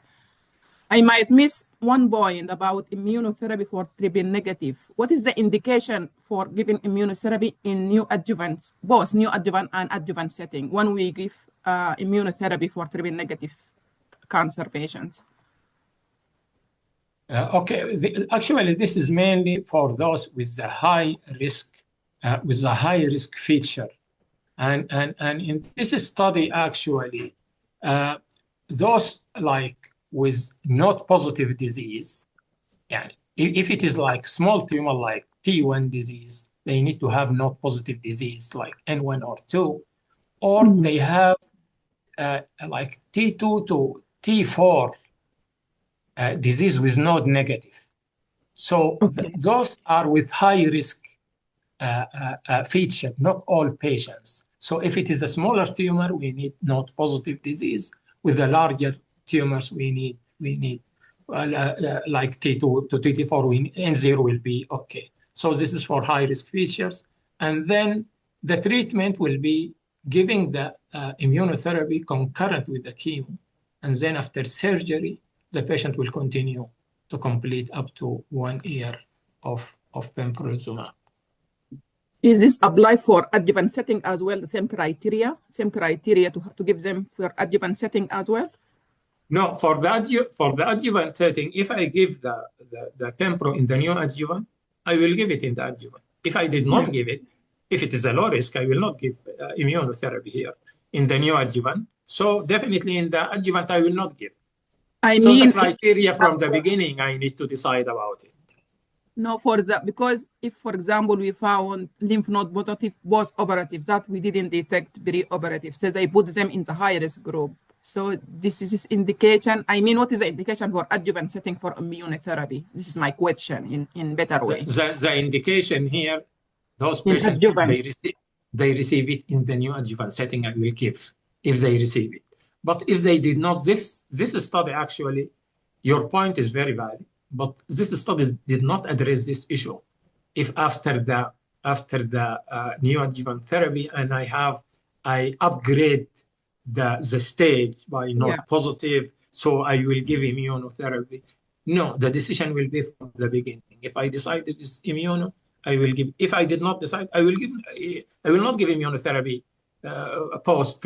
I might miss one point about immunotherapy for triple negative. What is the indication for giving immunotherapy in neoadjuvant, both neoadjuvant and adjuvant setting, when we give immunotherapy for triple negative cancer patients?
Okay, actually, this is mainly for those with a high risk, feature. And in this study, actually, those like with not positive disease, yeah, if it is like small tumor like T1 disease, they need to have not positive disease like N1 or 2, or they have like T2 to T4 disease with node negative. So those are with high risk feature, not all patients. So if it is a smaller tumor, we need not positive disease. With the larger tumors, we need like T2 to T4, N0 will be okay. So this is for high risk features. And then the treatment will be giving the immunotherapy concurrent with the chemo. And then after surgery, the patient will continue to complete up to 1 year of pembrolizumab.
Is this apply for adjuvant setting as well? The same criteria to give them for adjuvant setting as well?
No, for the adjuvant setting, if I give the pembro in the neoadjuvant, I will give it in the adjuvant. If I did not give it, if it is a low risk, I will not give immunotherapy here in the neoadjuvant. So definitely in the adjuvant, I will not give. So the criteria from the beginning, I need to decide about it.
No, because if, for example, we found lymph node positive post-operative that we didn't detect pre-operative, so they put them in the high-risk group. So this is indication. I mean, what is the indication for adjuvant setting for immunotherapy? This is my question in better way.
The indication here, those patients, they receive it in the neoadjuvant setting, I will give if they receive it. But if they did not, this study actually, your point is very valid, but this study did not address this issue. If after the neoadjuvant therapy and I upgrade the stage by not positive, so I will give immunotherapy. No, the decision will be from the beginning. If I decide it is immuno, I will give. If I did not decide, I will not give immunotherapy post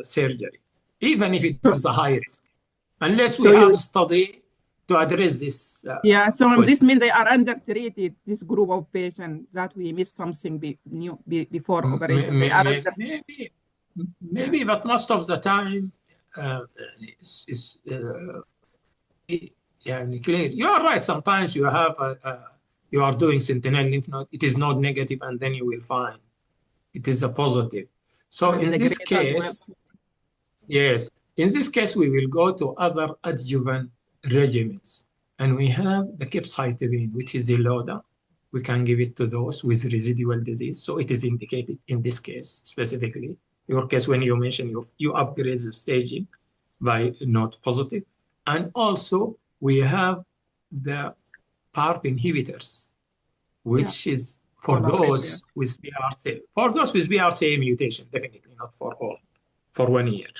surgery, even if it is a high risk, unless we have study to address this.
So this means they are under-treated, this group of patients, that we missed something before operation.
Maybe, but most of the time, clear. You are right. Sometimes you have you are doing sentinel lymph node. It is node negative, and then you will find it is a positive. So in this case, in this case, we will go to other adjuvant regimens, and we have the capecitabine, which is Eloda. We can give it to those with residual disease. So it is indicated in this case specifically. Your case, when you mention you upgrade the staging by node positive. And also we have the PARP inhibitors, which is for those with BRCA. For those with BRCA mutation, definitely not for all, for 1 year.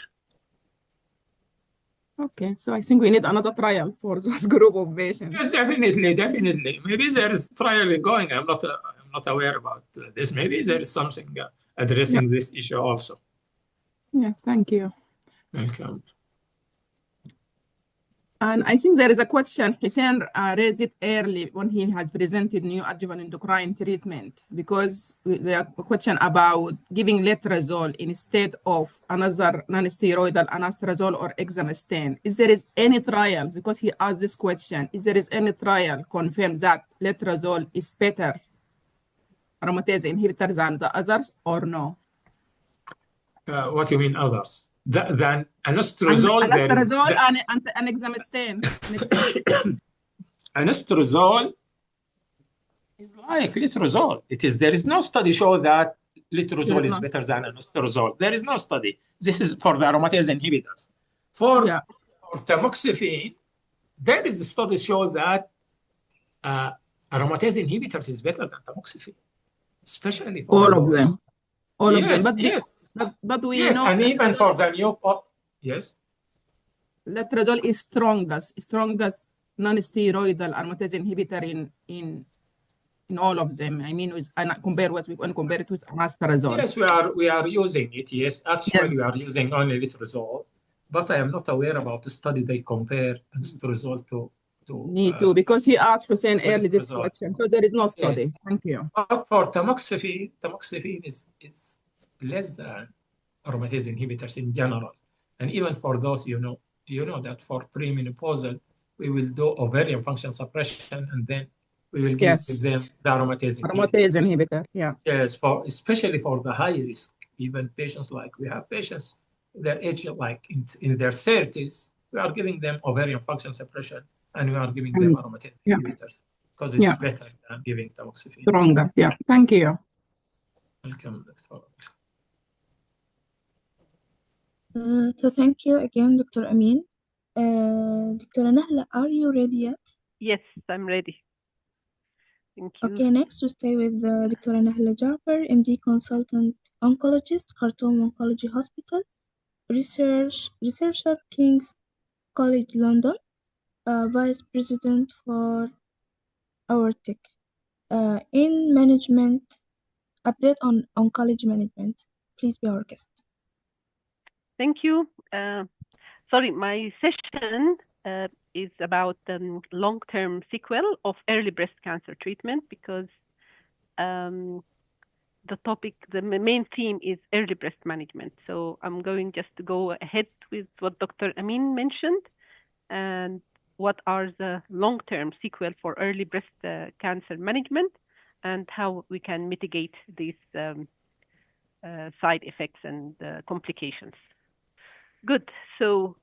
Okay, so I think we need another trial for this group of patients.
Yes, definitely. Maybe there is trial going. I'm not aware about this. Maybe there is something addressing this issue also.
Yeah, thank you.
Welcome.
And I think there is a question, Hussein raised it early when he has presented new adjuvant endocrine treatment, because the question about giving letrozole instead of another non-steroidal anastrozole or exemestane. Is there any trials, because he asked this question, is there any trial confirms that letrozole is better aromatase inhibitor than the others or no?
What do you mean others? Than anastrozole?
Anastrozole and exemestane.
Anastrozole is like letrozole. There is no study show that letrozole is better than anastrozole. There is no study. This is for the aromatase inhibitors. For tamoxifen, there is a study show that aromatase inhibitors is better than tamoxifen, especially for
all of them. All of them.
But we know, and even for the new
letrozole is strongest non-steroidal aromatase inhibitor in all of them. I mean, compared with anastrozole.
Yes, we are using it. Yes, actually, we are using only letrozole, but I am not aware about the study they compare anastrozole to.
Me too, because he asked Hussein early this question, so there is no study.
Yes.
Thank you.
But for tamoxifen is less than aromatase inhibitors in general, and even for those, you know that for premenopausal, we will do ovarian function suppression, and then we will give them the aromatase
inhibitor.
Yes, especially for the high risk, even patients like we have patients, their age like in their 30s, we are giving them ovarian function suppression, and we are giving them aromatase inhibitors because it's better than giving tamoxifen.
Stronger. Thank you.
Welcome, Dr.
So thank you again, Dr. Amin. Dr. Nahla, are you ready yet?
Yes, I'm ready. Thank you.
Okay, next we stay with Dr. Nahla Jaffer, MD consultant oncologist, Khartoum Oncology Hospital, researcher, King's College London, Vice President for Aortic. In management, update on oncology management. Please be our guest.
Thank you. Sorry, my session is about long-term sequel of early breast cancer treatment because the topic, the main theme is early breast management. So I'm going just to go ahead with what Dr. Amin mentioned and what are the long-term sequel for early breast cancer management and how we can mitigate these side effects and complications. Good. So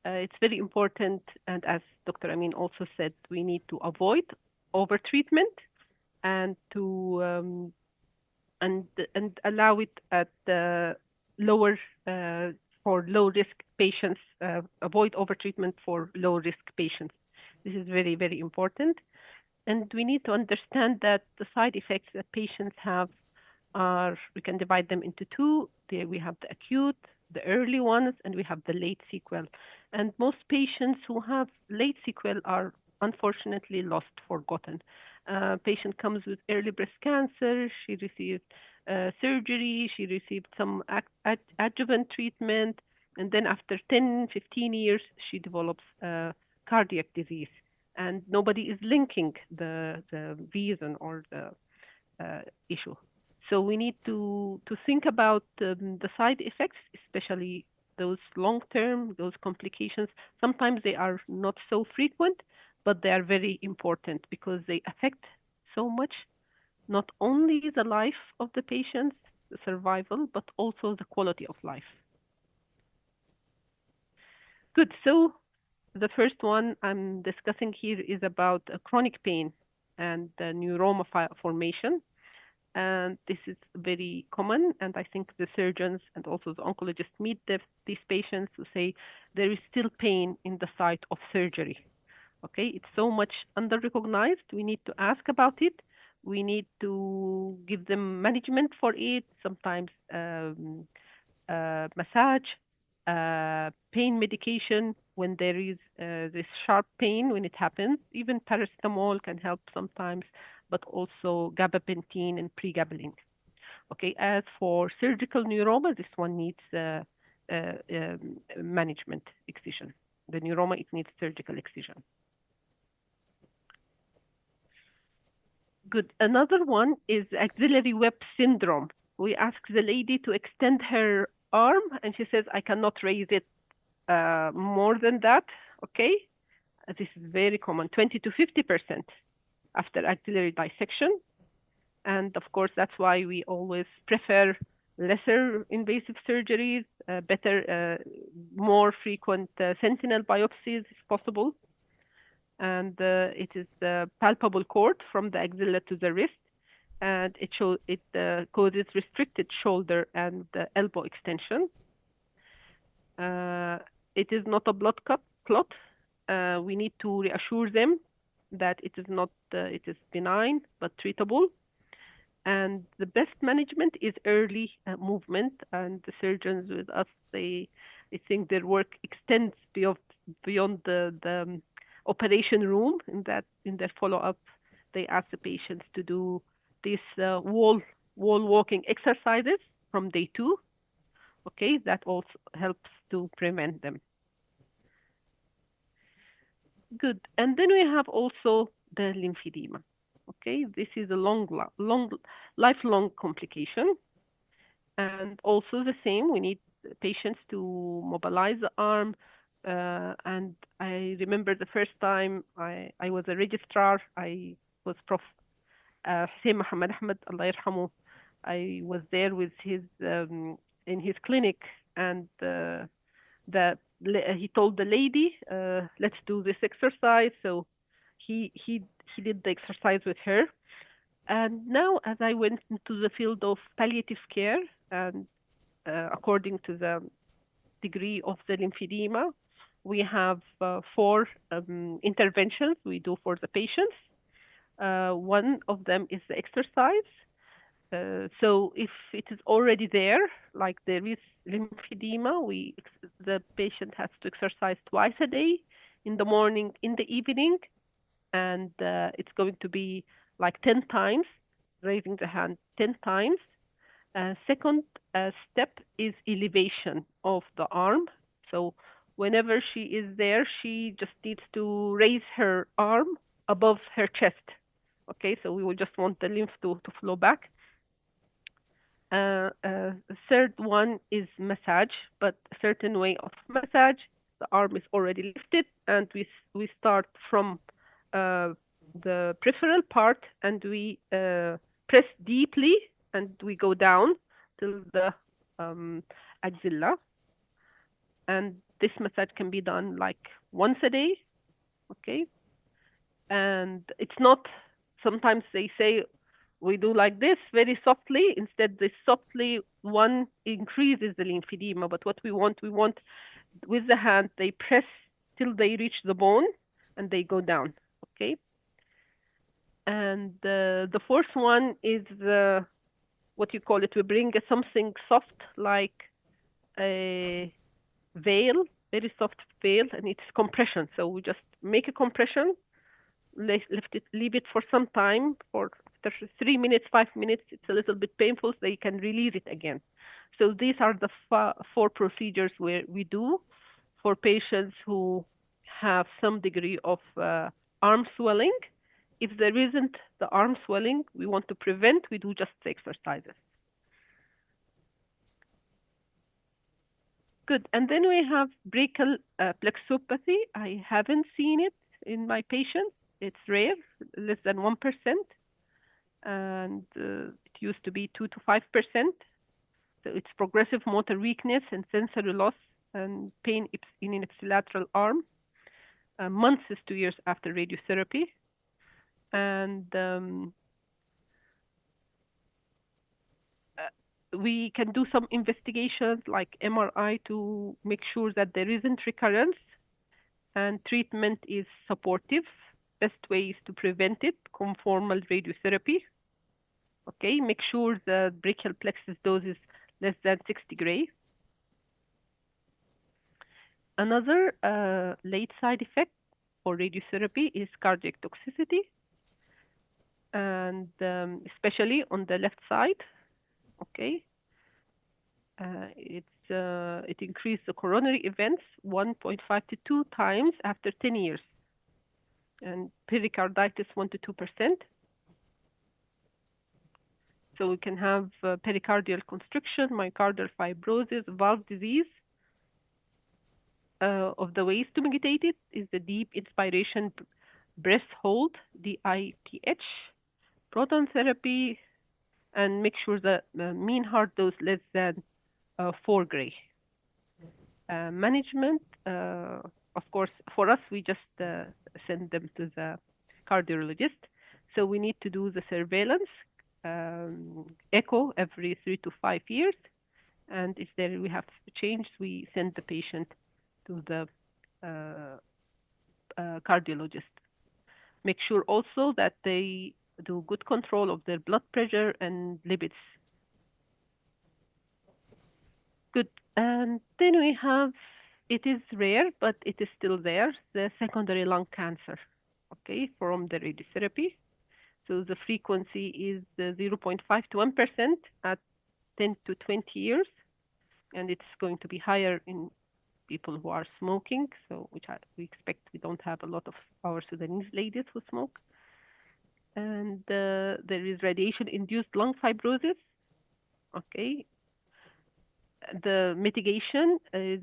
it's very important, and as Dr. Amin also said, we need to avoid overtreatment and to and allow it at lower for low risk patients. Avoid overtreatment for low risk patients. This is very, very important, and we need to understand that the side effects that patients have are, we can divide them into two. We have the acute, the early ones, and we have the late sequel. And most patients who have late sequel are unfortunately lost, forgotten. Patient comes with early breast cancer, she received surgery, she received some adjuvant treatment, and then after 10, 15 years, she develops cardiac disease. And nobody is linking the reason or the issue. So we need to think about the side effects, especially those long-term, those complications. Sometimes they are not so frequent, but they are very important because they affect so much, not only the life of the patients, the survival, but also the quality of life. Good. So the first one I'm discussing here is about chronic pain and neuroma formation. And this is very common, and I think the surgeons and also the oncologists meet these patients who say there is still pain in the site of surgery. Okay, it's so much under-recognized. We need to ask about it. We need to give them management for it, sometimes massage, pain medication when there is this sharp pain when it happens. Even paracetamol can help sometimes, but also gabapentin and pregabalin. Okay, as for surgical neuroma, this one needs management excision. The neuroma, it needs surgical excision. Good. Another one is axillary web syndrome. We ask the lady to extend her arm, and she says, I cannot raise it more than that. Okay, this is very common, 20 to 50% after axillary dissection. And of course, that's why we always prefer lesser invasive surgeries, better, more frequent sentinel biopsies if possible. And it is the palpable cord from the axilla to the wrist, and it causes restricted shoulder and elbow extension. It is not a blood clot. We need to reassure them that it is not, it is benign but treatable. And the best management is early movement. And the surgeons with us, I think their work extends beyond the operation room. In their follow-up, they ask the patients to do these wall walking exercises from day 2. Okay, that also helps to prevent them. Good. And then we have also the lymphedema. Okay, this is a lifelong complication. And also the same, we need patients to mobilize the arm. And I remember the first time I was a registrar, I was Prof. Hussein Mohammed Ahmed, Allah yarhamu. I was there with his in his clinic, and he told the lady, let's do this exercise. So he did the exercise with her. And now, as I went into the field of palliative care, and according to the degree of the lymphedema, we have 4 interventions we do for the patients. One of them is the exercise. So if it is already there, like there is lymphedema, the patient has to exercise twice a day, in the morning, in the evening, and it's going to be like 10 times, raising the hand 10 times. Second step is elevation of the arm. So whenever she is there, she just needs to raise her arm above her chest. Okay, so we will just want the lymph to flow back. Third one is massage, but a certain way of massage. The arm is already lifted, and we start from the peripheral part, and we press deeply, and we go down till the axilla. And this massage can be done like once a day, okay? And it's not, sometimes they say, we do like this very softly. Instead, this softly one increases the lymphedema. But what we want with the hand, they press till they reach the bone and they go down. Okay. And the fourth one is what you call it. We bring something soft like a veil, very soft veil, and it's compression. So we just make a compression, leave it for some time, for after 3 minutes, 5 minutes. It's a little bit painful, so you can release it again. So these are the 4 procedures where we do for patients who have some degree of arm swelling. If there isn't the arm swelling we want to prevent, we do just the exercises. Good. And then we have brachial plexopathy. I haven't seen it in my patients. It's rare, less than 1%. And it used to be 2 to 5%. So it's progressive motor weakness and sensory loss and pain in an ipsilateral arm, months to 2 years after radiotherapy. And we can do some investigations like MRI to make sure that there isn't recurrence, and treatment is supportive. Best way is to prevent it, conformal radiotherapy. Okay, make sure the brachial plexus dose is less than 60 gray. Another late side effect for radiotherapy is cardiac toxicity, and especially on the left side. Okay, it increased the coronary events 1.5 to 2 times after 10 years, and pericarditis 1 to 2%. So we can have pericardial constriction, myocardial fibrosis, valve disease. Of the ways to mitigate it is the deep inspiration breath hold, DIPH, proton therapy, and make sure the mean heart dose less than 4 gray. Management, of course, for us, we just send them to the cardiologist. So we need to do the surveillance, echo every 3 to 5 years. And if there we have change, we send the patient to the cardiologist. Make sure also that they do good control of their blood pressure and lipids. Good. And then we have, it is rare, but it is still there, the secondary lung cancer, okay, from the radiotherapy. So the frequency is 0.5 to 1% at 10 to 20 years, and it's going to be higher in people who are smoking, so we expect we don't have a lot of our Sudanese ladies who smoke. And there is radiation-induced lung fibrosis. Okay. The mitigation is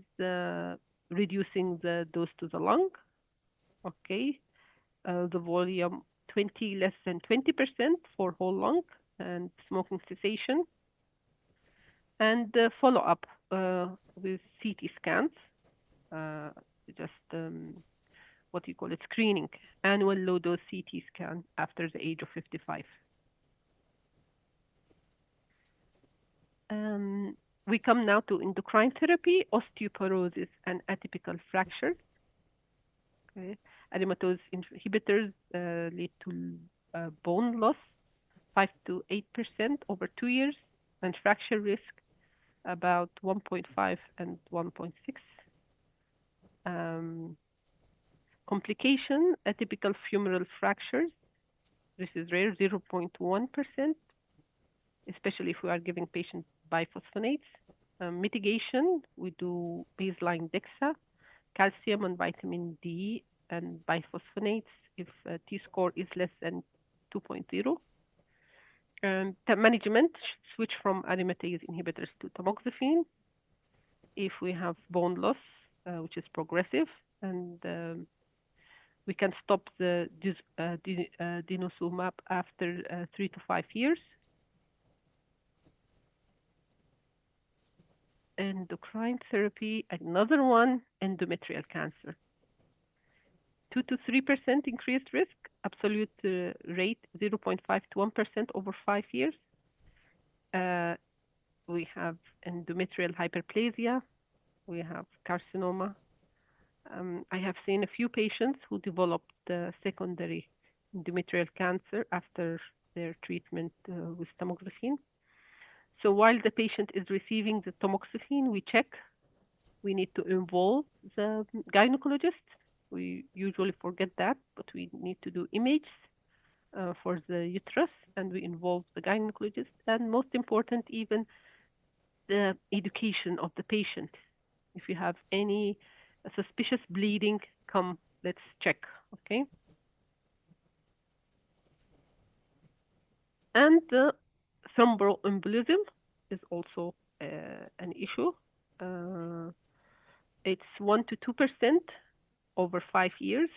reducing the dose to the lung. Okay. The volume 20 less than 20% for whole lung, and smoking cessation. And follow-up with CT scans. What you call it, screening, annual low-dose CT scan after the age of 55. We come now to endocrine therapy, osteoporosis, and atypical fractures. Okay. Aromatase inhibitors lead to bone loss, 5 to 8% over 2 years, and fracture risk about 1.5 and 1.6. Complication, atypical femoral fractures. This is rare, 0.1%, especially if we are giving patients biphosphonates. Mitigation, we do baseline DEXA, calcium and vitamin D, and biphosphonates if T-score is less than 2.0. And management, switch from aromatase inhibitors to tamoxifen if we have bone loss, which is progressive, and we can stop the denosumab after 3 to 5 years. Endocrine therapy, another one, endometrial cancer. 2 to 3% increased risk, absolute rate 0.5 to 1% over 5 years. We have endometrial hyperplasia, we have carcinoma. I have seen a few patients who developed secondary endometrial cancer after their treatment with tamoxifen. So while the patient is receiving the tamoxifen, we check. We need to involve the gynecologist. We usually forget that, but we need to do images for the uterus, and we involve the gynecologist. And most important, even the education of the patient. If you have any suspicious bleeding, come, let's check, okay? And thromboembolism is also an issue. It's 1 to 2% over 5 years.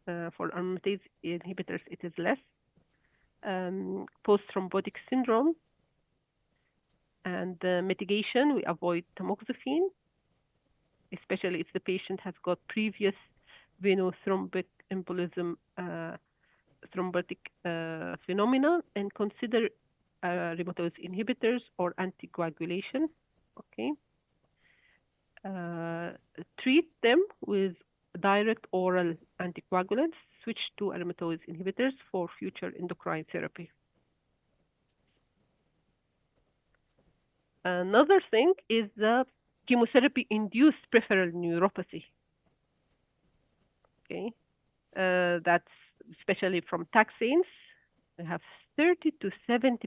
For aromatase inhibitors, it is less. Post-thrombotic syndrome. And mitigation, we avoid tamoxifen, especially if the patient has got previous venothrombic embolism thrombotic phenomena, and consider aromatase inhibitors or anticoagulation. Okay. Treat them with direct oral anticoagulants, switch to aromatase inhibitors for future endocrine therapy. Another thing is the chemotherapy-induced peripheral neuropathy. Okay, that's especially from taxanes. We have 30 to 70%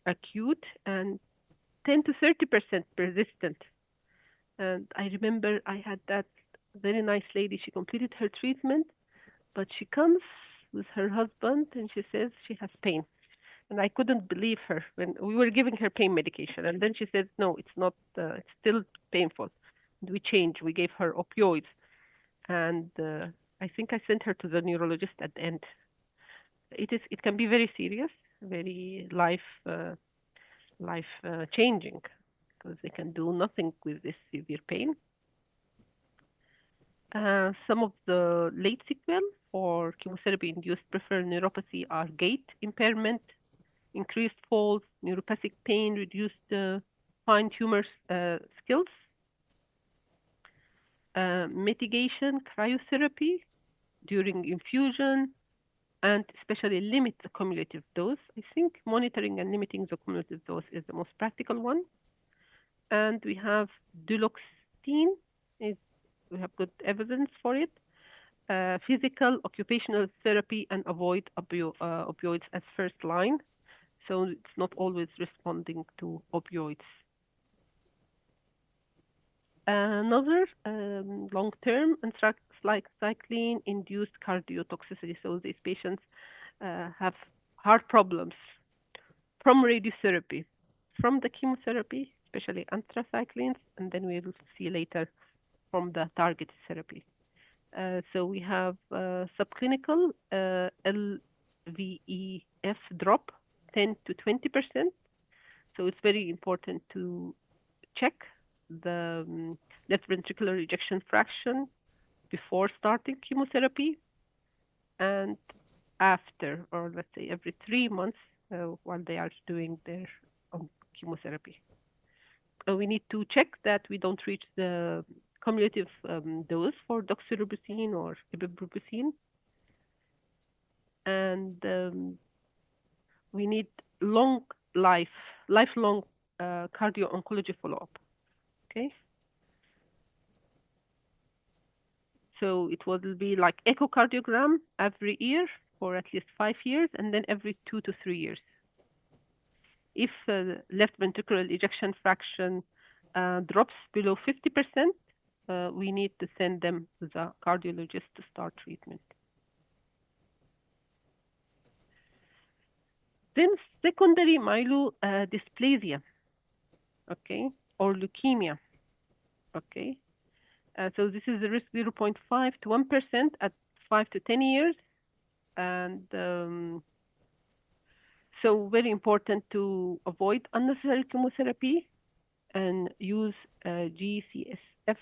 acute and 10 to 30% persistent. And I remember I had that very nice lady. She completed her treatment, but she comes with her husband and she says she has pain. And I couldn't believe her when we were giving her pain medication. And then she said, no, it's not, it's still painful. And we changed, we gave her opioids. And I think I sent her to the neurologist at the end. It can be very serious, very life changing, because they can do nothing with this severe pain. Some of the late sequelae for chemotherapy-induced peripheral neuropathy are gait impairment, increased falls, neuropathic pain, reduced fine tumor skills. Mitigation, cryotherapy during infusion, and especially limit the cumulative dose. I think monitoring and limiting the cumulative dose is the most practical one. And we have duloxetine. We have good evidence for it. Physical, occupational therapy, and avoid opioids as first line. So it's not always responding to opioids. Another long-term anthracycline-induced cardiotoxicity. So these patients have heart problems from radiotherapy, from the chemotherapy, especially anthracyclines, and then we will see later from the targeted therapy. So we have subclinical LVEF drop, 10 to 20%. So it's very important to check the left ventricular ejection fraction before starting chemotherapy and after, or let's say every 3 months while they are doing their chemotherapy. We need to check that we don't reach the cumulative dose for doxorubicin or ibuprofen. And we need lifelong cardio-oncology follow-up. Okay. So it will be like echocardiogram every year for at least 5 years, and then every 2 to 3 years. If left ventricular ejection fraction drops below 50%, we need to send them to the cardiologist to start treatment. Then secondary myelodysplasia, okay, or leukemia, okay. So this is the risk 0.5 to 1% at 5 to 10 years, and so very important to avoid unnecessary chemotherapy and use GCSF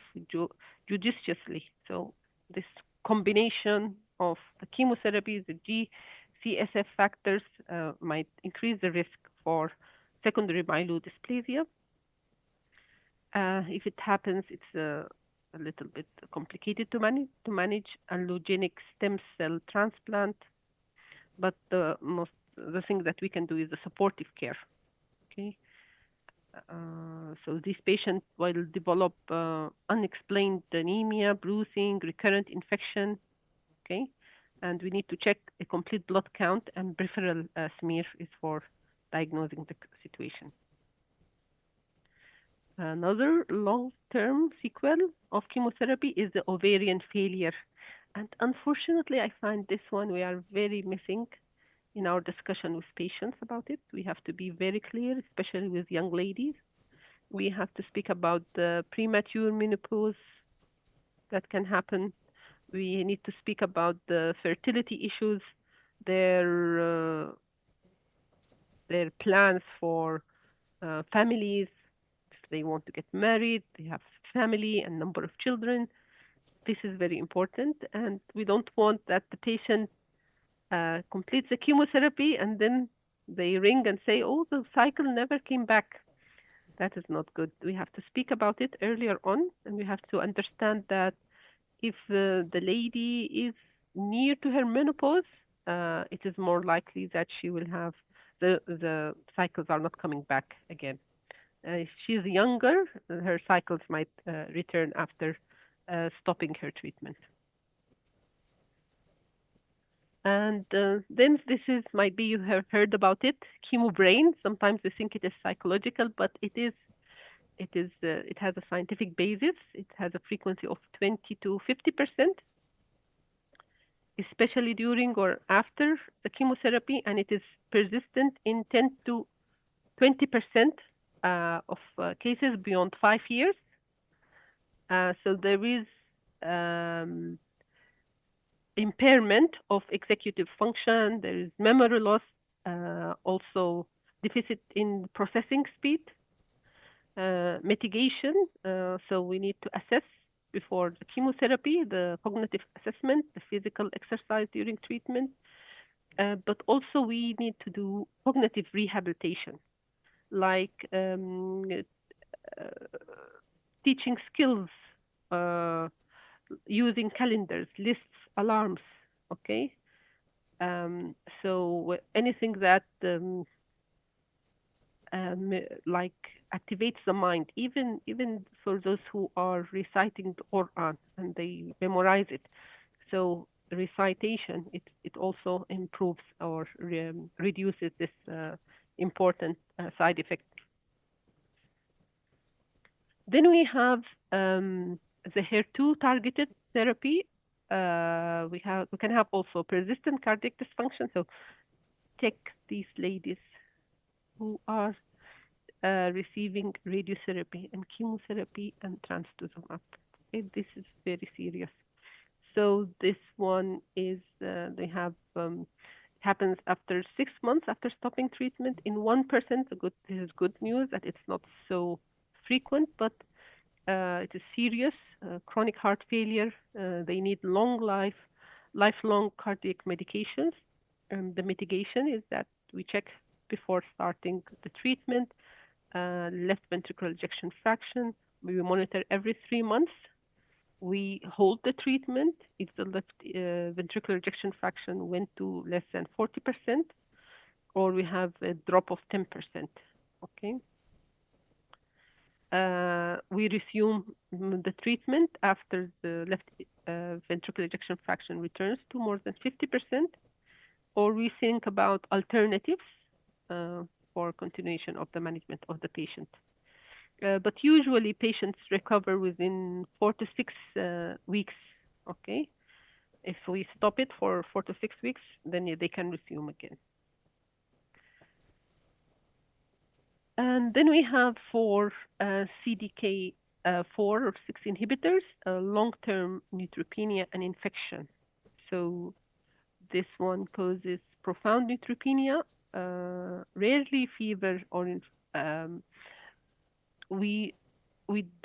judiciously. So this combination of the chemotherapy, the GCSF factors might increase the risk for secondary myelodysplasia. If it happens, it's a little bit complicated to manage allogenic stem cell transplant, but the thing that we can do is the supportive care. Okay. So these patients will develop unexplained anemia, bruising, recurrent infection. Okay, and we need to check a complete blood count, and peripheral smear is for diagnosing the situation. Another long-term sequel of chemotherapy is the ovarian failure. And unfortunately, I find this one we are very missing in our discussion with patients about it. We have to be very clear, especially with young ladies. We have to speak about the premature menopause that can happen. We need to speak about the fertility issues, their plans for families. If they want to get married, they have family and number of children. This is very important, and we don't want that the patient completes the chemotherapy and then they ring and say, "Oh, the cycle never came back." That is not good. We have to speak about it earlier on, and we have to understand that if the lady is near to her menopause, it is more likely that she will have the cycles are not coming back again. If she's younger, her cycles might return after stopping her treatment. And then might be you have heard about it, chemo brain. Sometimes we think it is psychological, but it has a scientific basis. It has a frequency of 20 to 50%, especially during or after the chemotherapy, and it is persistent in 10 to 20% of cases beyond 5 years. So there is impairment of executive function, there is memory loss, also deficit in processing speed, mitigation. So we need to assess before the chemotherapy, the cognitive assessment, the physical exercise during treatment, but also we need to do cognitive rehabilitation, like teaching skills, using calendars, lists, alarms, okay? So anything that like activates the mind, even for those who are reciting the Quran and they memorize it. So recitation, it also improves or reduces this important side effect. Then we have the HER2 targeted therapy. We can have also persistent cardiac dysfunction. So check these ladies who are receiving radiotherapy and chemotherapy and trastuzumab. Okay, this is very serious. So this one is they have happens after 6 months after stopping treatment in 1%. This is good news that it's not so frequent, but it is serious. Chronic heart failure. They need lifelong cardiac medications. And the mitigation is that we check before starting the treatment, left ventricular ejection fraction. We monitor every 3 months. We hold the treatment if the left ventricular ejection fraction went to less than 40%, or we have a drop of 10%. Okay. We resume the treatment after the left ventricular ejection fraction returns to more than 50%, or we think about alternatives for continuation of the management of the patient. But usually patients recover within 4 to 6 weeks. Okay. If we stop it for 4 to 6 weeks, then they can resume again. And then we have for CDK4 or 6 inhibitors, long-term neutropenia and infection. So this one causes profound neutropenia, rarely fever or we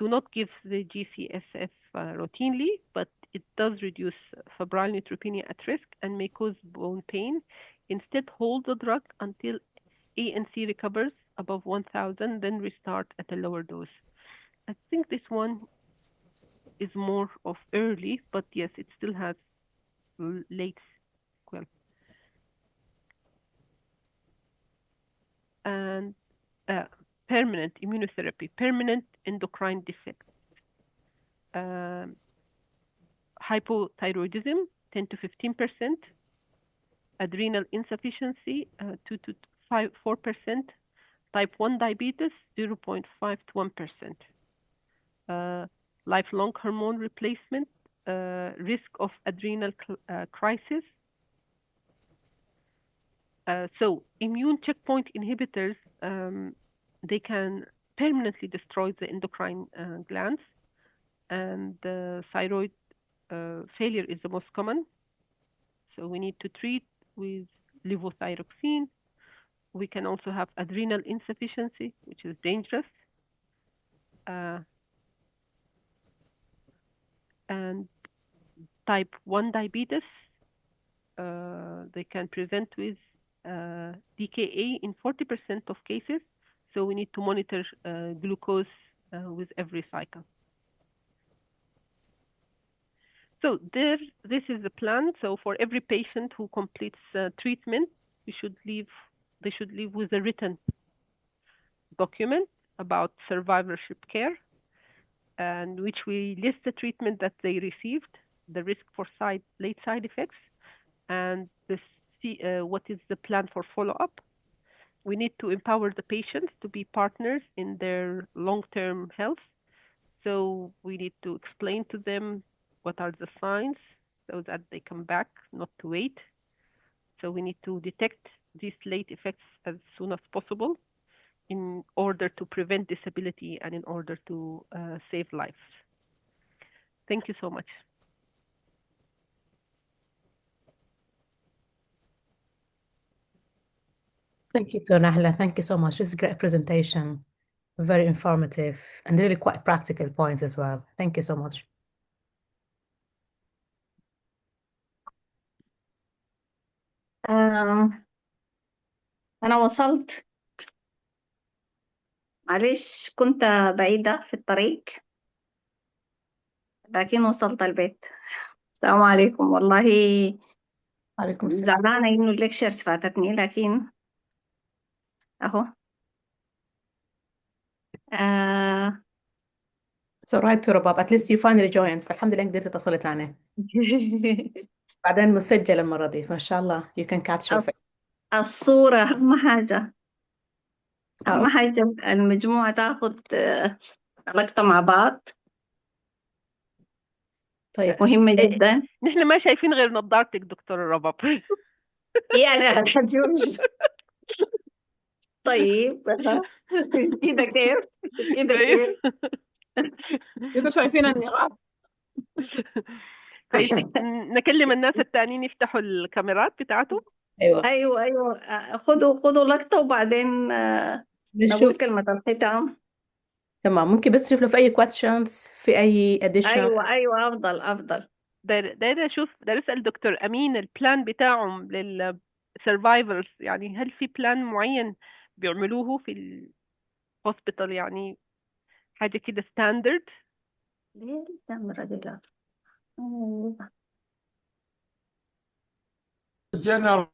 do not give the GCSF routinely, but it does reduce febrile neutropenia at risk and may cause bone pain. Instead, hold the drug until ANC recovers above 1,000, then restart at a lower dose. I think this one is more of early, but yes, it still has late sequel. And permanent immunotherapy, permanent endocrine defect, hypothyroidism, 10 to 15%, adrenal insufficiency, 2 to 4%, type 1 diabetes, 0.5 to 1%, lifelong hormone replacement, risk of adrenal crisis. So immune checkpoint inhibitors, they can permanently destroy the endocrine glands, and thyroid failure is the most common. So we need to treat with levothyroxine. We can also have adrenal insufficiency, which is dangerous. And type 1 diabetes, they can present with DKA in 40% of cases. So we need to monitor glucose with every cycle. So this is the plan. So for every patient who completes treatment, they should leave with a written document about survivorship care, and which we list the treatment that they received, the risk for late side effects, and what is the plan for follow-up. We need to empower the patients to be partners in their long-term health. So we need to explain to them what are the signs so that they come back, not to wait. So we need to detect these late effects as soon as possible in order to prevent disability and in order to save lives. Thank you so much.
Thank you, Nahla. Thank you so much. This is a great presentation, very informative, and really quite practical points as well. Thank you so much.
أنا وصلت، معلش كنت بعيدة في الطريق لكن وصلت البيت. السلام عليكم. والله
عليكم السلام.
زعلانة إنه الليكشرز فاتتني، لكن أهو.
It's all right to wrap up. At least you finally joined. فالحمد لله قدرت اتصلت عليه. بعدين مسجل المرة دي فإن شاء الله you can catch your face.
الصورة أهم حاجة. أهم
أوكي.
حاجة المجموعة تاخد لقطة مع بعض،
طيب
مهمة جدا.
نحن ما شايفين غير نظارتك دكتور رباب.
يعني هتجوز. طيب كده كيف؟ كده كيف؟
كده شايفين النقاب.
كويس. نكلم الناس التانيين يفتحوا الكاميرات بتاعته.
أيوة
ايوه خدوا لقطة وبعدين
نشوف.
نقول كلمة الختام.
تمام، ممكن بس نشوف لو في أي questions، في أي addition.
ايوه افضل.
ده اسال دكتور امين البلان بتاعهم للسرفايفرز، يعني هل في بلان معين بيعملوه في الهوسبيتال، يعني حاجه كده ستاندرد؟
ليه الكاميرا دي لا؟
general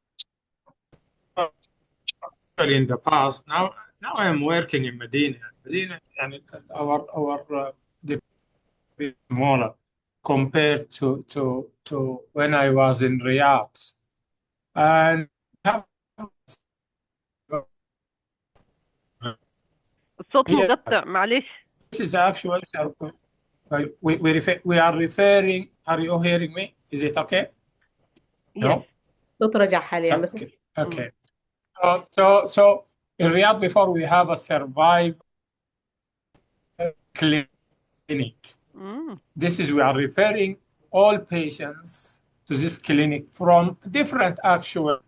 in the past. Now I am working in Medina. Medina, and our department is smaller compared to when I was in Riyadh. And have
الصوت
here,
مقطع معلش.
this is actually we are referring. Are you hearing me? Is it okay?
Yes.
No.
صوت رجع حاليا بس.
Okay. So in Riyadh before we have a survival clinic. This is we are referring all patients to this clinic from different actual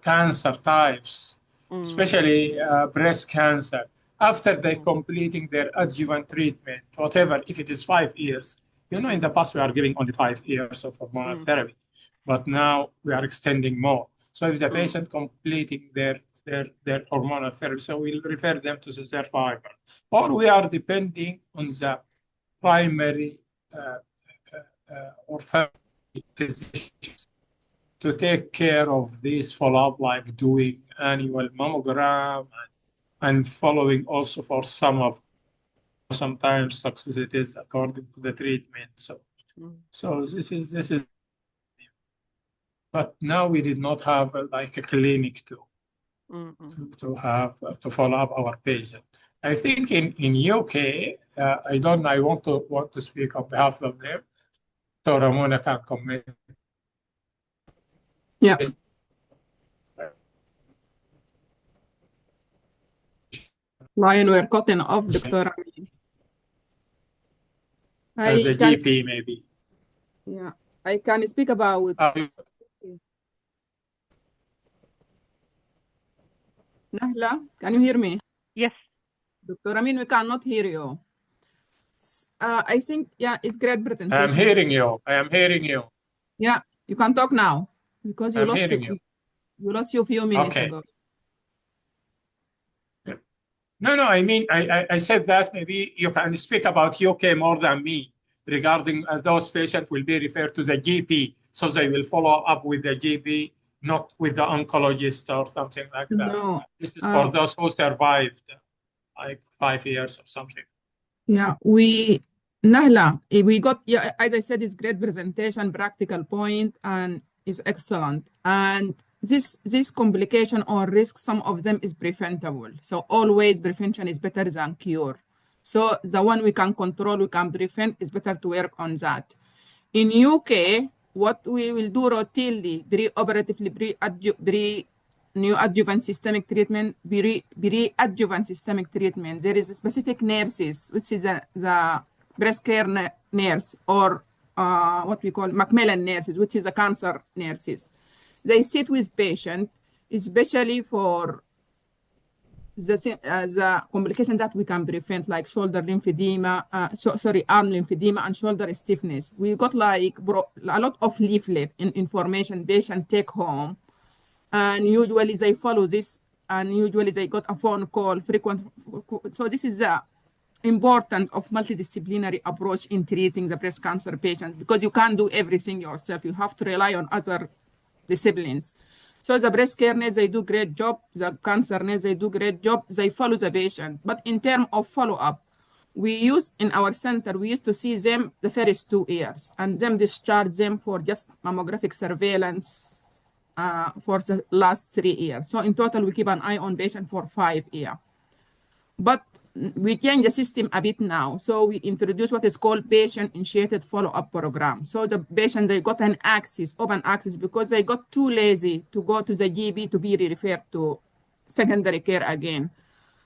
cancer types, especially breast cancer. After they completing their adjuvant treatment, whatever, if it is 5 years, you know, in the past we are giving only 5 years of hormonal therapy, but now we are extending more. So if the patient completing their hormonal therapy, so we'll refer them to the survivor, or we are depending on the primary or family physicians to take care of this follow-up, like doing annual mammogram and following also for sometimes toxicities according to the treatment. So this is. But now we did not have like a clinic to follow up our patient. I think in UK, I want to speak on behalf of them. So Ramona can comment.
Yeah. Lion, we're cutting off, Dr. Amin.
The GP maybe.
Yeah, I can speak about. Nahla, can you hear me?
Yes.
Dr. Amin, we cannot hear you. I think, yeah, it's great presentation.
I am hearing you. I am hearing you.
Yeah, you can talk now because you lost you a few minutes
okay.
ago.
No, I mean, I said that maybe you can speak about UK more than me regarding those patients will be referred to the GP, so they will follow up with the GP, not with the oncologist or something like that.
No.
This is for those who survived like 5 years or something.
Yeah, Nahla, we got, yeah, as I said, it's great presentation, practical point, and is excellent. And this complication or risk, some of them is preventable. So always prevention is better than cure. So the one we can control, we can prevent, is better to work on that. In UK, what we will do routinely, pre-operatively, neoadjuvant systemic treatment, pre-adjuvant systemic treatment, there is a specific nurses, which is the breast care nurse, or what we call Macmillan nurses, which is a cancer nurses. They sit with patient, especially for the complications that we can prevent, like shoulder lymphedema, arm lymphedema and shoulder stiffness. We got like a lot of leaflet in information patient take home, and usually they follow this, and usually they got a phone call frequent. So this is the importance of multidisciplinary approach in treating the breast cancer patient, because you can't do everything yourself. You have to rely on other disciplines. So the breast care nurse, they do great job. The cancer nurse, they do great job. They follow the patient. But in terms of follow-up, we use in our center, we used to see them the first 2 years and then discharge them for just mammographic surveillance for the last 3 years. So in total, we keep an eye on patient for 5 years. But we change the system a bit now. So we introduce what is called patient-initiated follow-up program. So the patient, they got an access, open access, because they got too lazy to go to the GP to be referred to secondary care again.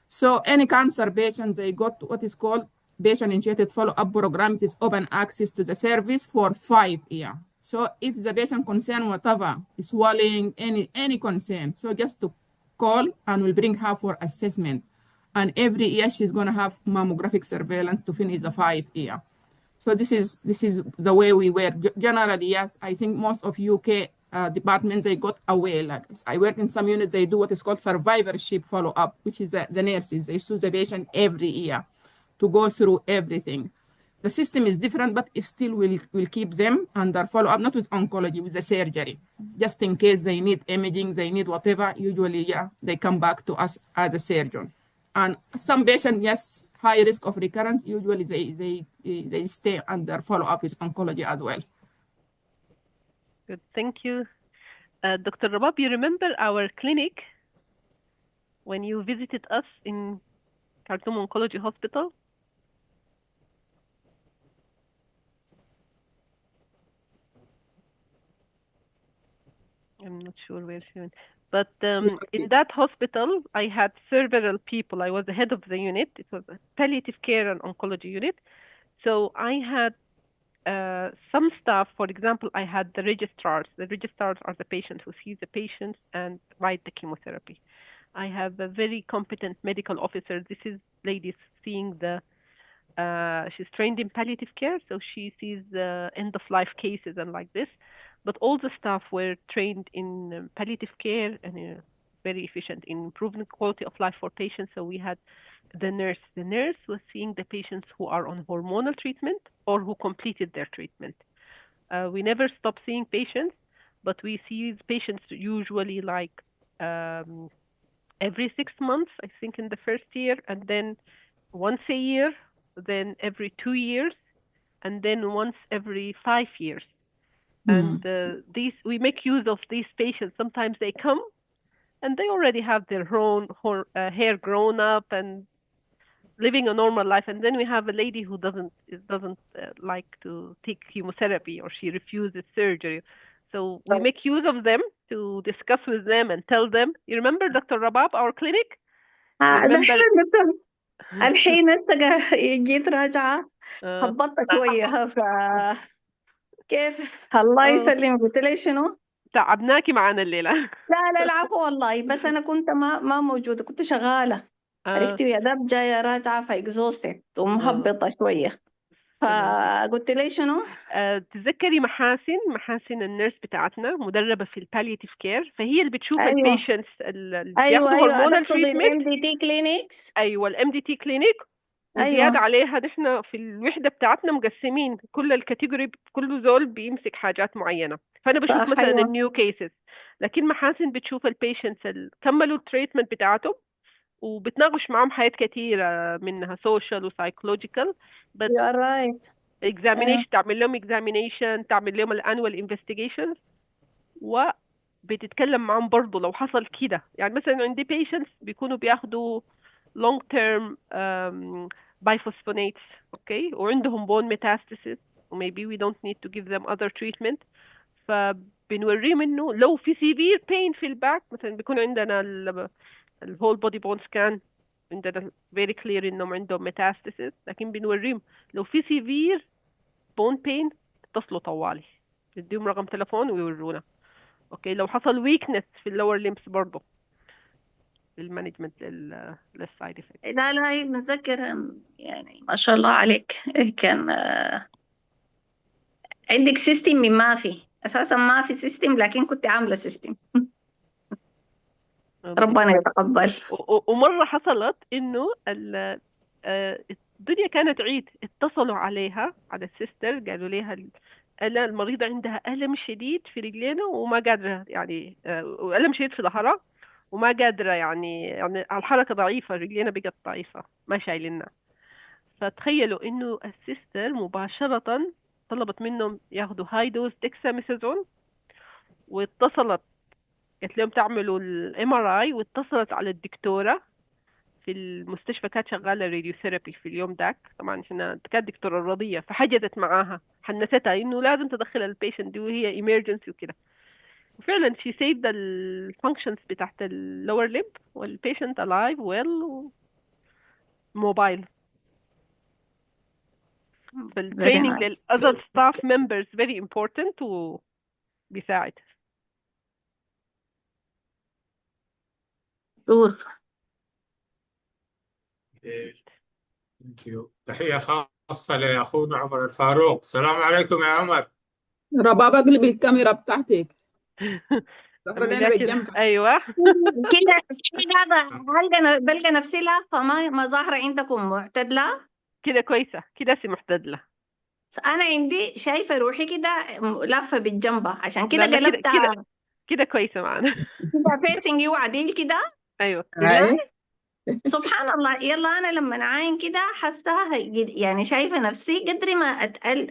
So any cancer patient, they got what is called patient-initiated follow-up program. It is open access to the service for 5 years. So if the patient concern whatever, swallowing, any concern, so just to call and we'll bring her for assessment. And every year she's going to have mammographic surveillance to finish the 5 years. So this is the way we work. Generally, yes, I think most of UK departments, they got away. Like I work in some units, they do what is called survivorship follow-up, which is the nurses. They choose the patient every year to go through everything. The system is different, but still will keep them under follow-up, not with oncology, with the surgery. Just in case they need imaging, they need whatever, usually, yeah, they come back to us as a surgeon. And some patients, yes, high risk of recurrence, usually they stay under follow-up with oncology as well.
Good, thank you. Dr. Rabab, you remember our clinic when you visited us in Khartoum Oncology Hospital? I'm not sure where she went. But in that hospital, I had several people. I was the head of the unit. It was a palliative care and oncology unit. So I had some staff. For example, I had the registrars. The registrars are the patients who see the patients and write the chemotherapy. I have a very competent medical officer. This is lady seeing the she's trained in palliative care, so she sees the end-of-life cases and like this. But all the staff were trained in palliative care and very efficient in improving quality of life for patients. So we had the nurse. The nurse was seeing the patients who are on hormonal treatment or who completed their treatment. We never stop seeing patients, but we see patients usually like every 6 months, I think, in the first year, and then once a year, then every 2 years, and then once every 5 years. And these we make use of these patients. Sometimes they come and they already have their own hair grown up and living a normal life. And then we have a lady who doesn't like to take chemotherapy, or she refuses surgery. So we make use of them to discuss with them and tell them. You remember Dr. Rabab, our clinic?
الحين انت جيت راجعة هبطت شوية كيف الله يسلم. قلت لي شنو؟
تعبناكي معانا الليلة.
لا العفو والله، بس أنا كنت ما موجودة، كنت شغالة. عرفتي يا داب جاية راجعة فاكزوستد ومهبطة شوية. فقلت لي شنو؟
تذكري محاسن النيرس بتاعتنا مدربة في البالياتيف كير، فهي اللي بتشوف البيشنتس اللي بياخدوا هرمونال تريتمنت.
الام دي تي كلينكس.
ايوه الام دي تي كلينيك. وزيادة عليها نحن في الوحدة بتاعتنا مقسمين كل الكاتيجوري، كل زول بيمسك حاجات معينة. فأنا بشوف مثلا النيو كيسز، لكن محاسن بتشوف البيشنتس اللي كملوا التريتمنت بتاعتهم وبتناقش معهم حاجات كثيرة منها سوشيال وسايكولوجيكال. بس examination تعمل لهم examination، تعمل لهم الانوال انفستيجيشنز، وبتتكلم معهم برضه لو حصل كده. يعني مثلا عندي patients بيكونوا بياخدوا long term biphosphonates، okay، وعندهم bone metastasis، و maybe we don't need to give them other treatment. فبنوريهم انه لو في severe pain في الباك، مثلا بيكون عندنا الهول بودي بون سكان، عندنا very clear انهم عندهم metastasis، لكن بنوريهم لو في severe bone pain اتصلوا طوالي، نديهم رقم تلفون ويورونا. اوكي، لو حصل weakness في اللور ليمبس برضه المانجمنت للسايد افكت.
لا نتذكر يعني ما شاء الله عليك. كان عندك سيستم من ما في اساسا، ما في سيستم، لكن كنت عامله سيستم. ربنا يتقبل.
ومره حصلت انه الدنيا كانت عيد، اتصلوا عليها على السيستر، قالوا لها المريضه عندها الم شديد في رجلينا وما قادره، يعني الم شديد في ظهرها وما قادرة، يعني الحركة ضعيفة، رجلينا بقت ضعيفة ما شايلينها. فتخيلوا إنه السيستر مباشرة طلبت منهم ياخدوا هاي دوز ديكساميثازون، واتصلت قالت لهم تعملوا الMRI، واتصلت على الدكتورة في المستشفى، كانت شغالة راديوثيرابي في اليوم داك. طبعا احنا كانت دكتورة رضية، فحجزت معاها، حنستها إنه لازم تدخل البيشنت دي وهي emergency وكده. وفعلا she saved the functions بتاعت lower limb والpatient alive well mobile. فالtraining للother staff members very important وبيساعد.
Thank you. تحية خاصة لأخونا عمر الفاروق. السلام عليكم يا عمر.
رباب اقلب الكاميرا بتاعتك. ظهر لنا بالجنب.
ايوه
كده بلقى نفسي لا، فما ظاهرة عندكم معتدلة.
كده كويسة، كده معتدلة.
انا عندي شايفه روحي كده لافه بالجنبه، عشان كده
لا لا، كده
قلبتها
كده كده كويسة معانا.
كده فيسنج يو عديل كده.
أيوه.
بالله
أي
سبحان الله. يلا انا لما اعاين كده حاساها يعني شايفه نفسي قدر ما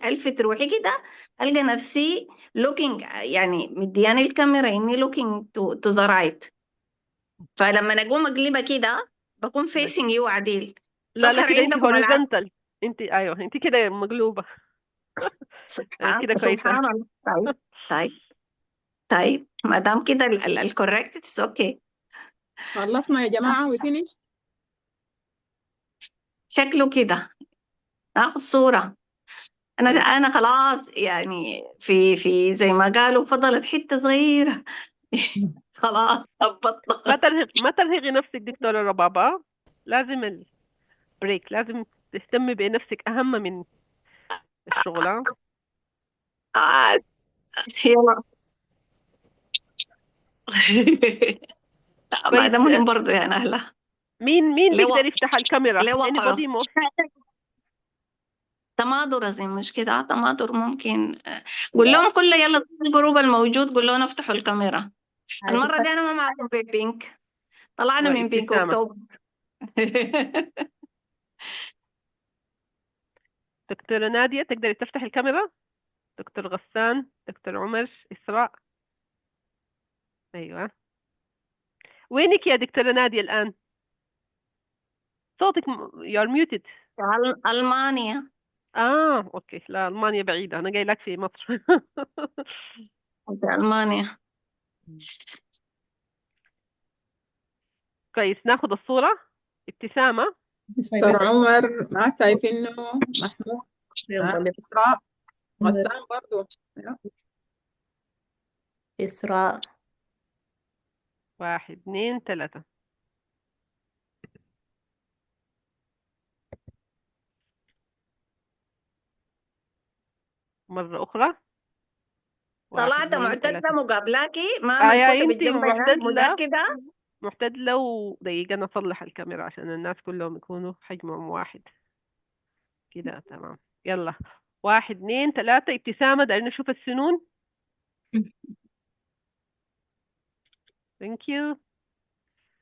الفت روحي كده القى نفسي looking، يعني مدياني الكاميرا اني looking to the right. فلما اقوم اقلبها كده بكون فيسنج يو عديل.
لا لا،
تظهر
كده أنت
عندكم العكس.
هوريزونتال. أنت أيوه، أنت كده مقلوبة. كده كويسة.
سبحان الله. طيب طيب طيب، ما دام كده الكوريكت اتس اوكي.
خلصنا يا جماعة وفينيش.
شكله كده ناخد صورة.
طيب،
انا خلاص يعني في زي ما قالوا فضلت حتة صغيرة. خلاص ضبطنا.
ما ترهقي نفسك دكتورة ربابة. لازم البريك، لازم تهتمي بنفسك أهم من الشغل.
آه، يلا. لا، ما
كويس.
ده مهم برضو يا نهلة.
مين
ليه
بيقدر
وقع
يفتح الكاميرا؟
ليه وقعوا
anybody more؟
تماضر زي مش كده تماضر ممكن. قول
لا
لهم كله يلا الجروب الموجود قول لهم افتحوا الكاميرا.
هاي
المرة دي انا ما معكم بينك، طلعنا من بينك
ابتسامة.
اكتوبر.
دكتورة نادية تقدري تفتح الكاميرا؟ دكتور غسان، دكتور عمر، إسراء. أيوة. وينك يا دكتورة نادية الآن؟ صوتك you're muted.
ألمانيا.
أوكي. لا، ألمانيا بعيدة، أنا جاي لك في مصر.
في ألمانيا.
كويس، ناخد الصورة. ابتسامة.
مستر عمر ما شايفينه. محمود. إسراء. غسان برضو.
إسراء.
1 2 3. مرة أخرى. 1
طلعت
2
معتدلة
3.
مقابلاكي ما منفوتة
يا انتي
بالجنب هنا
معتدلة.
متأكدة.
معتدلة. ودقيقة أنا أصلح الكاميرا عشان الناس كلهم يكونوا حجمهم واحد. كده تمام. يلا. 1 2 3. ابتسامة، دعنا نشوف السنون. ثانك يو.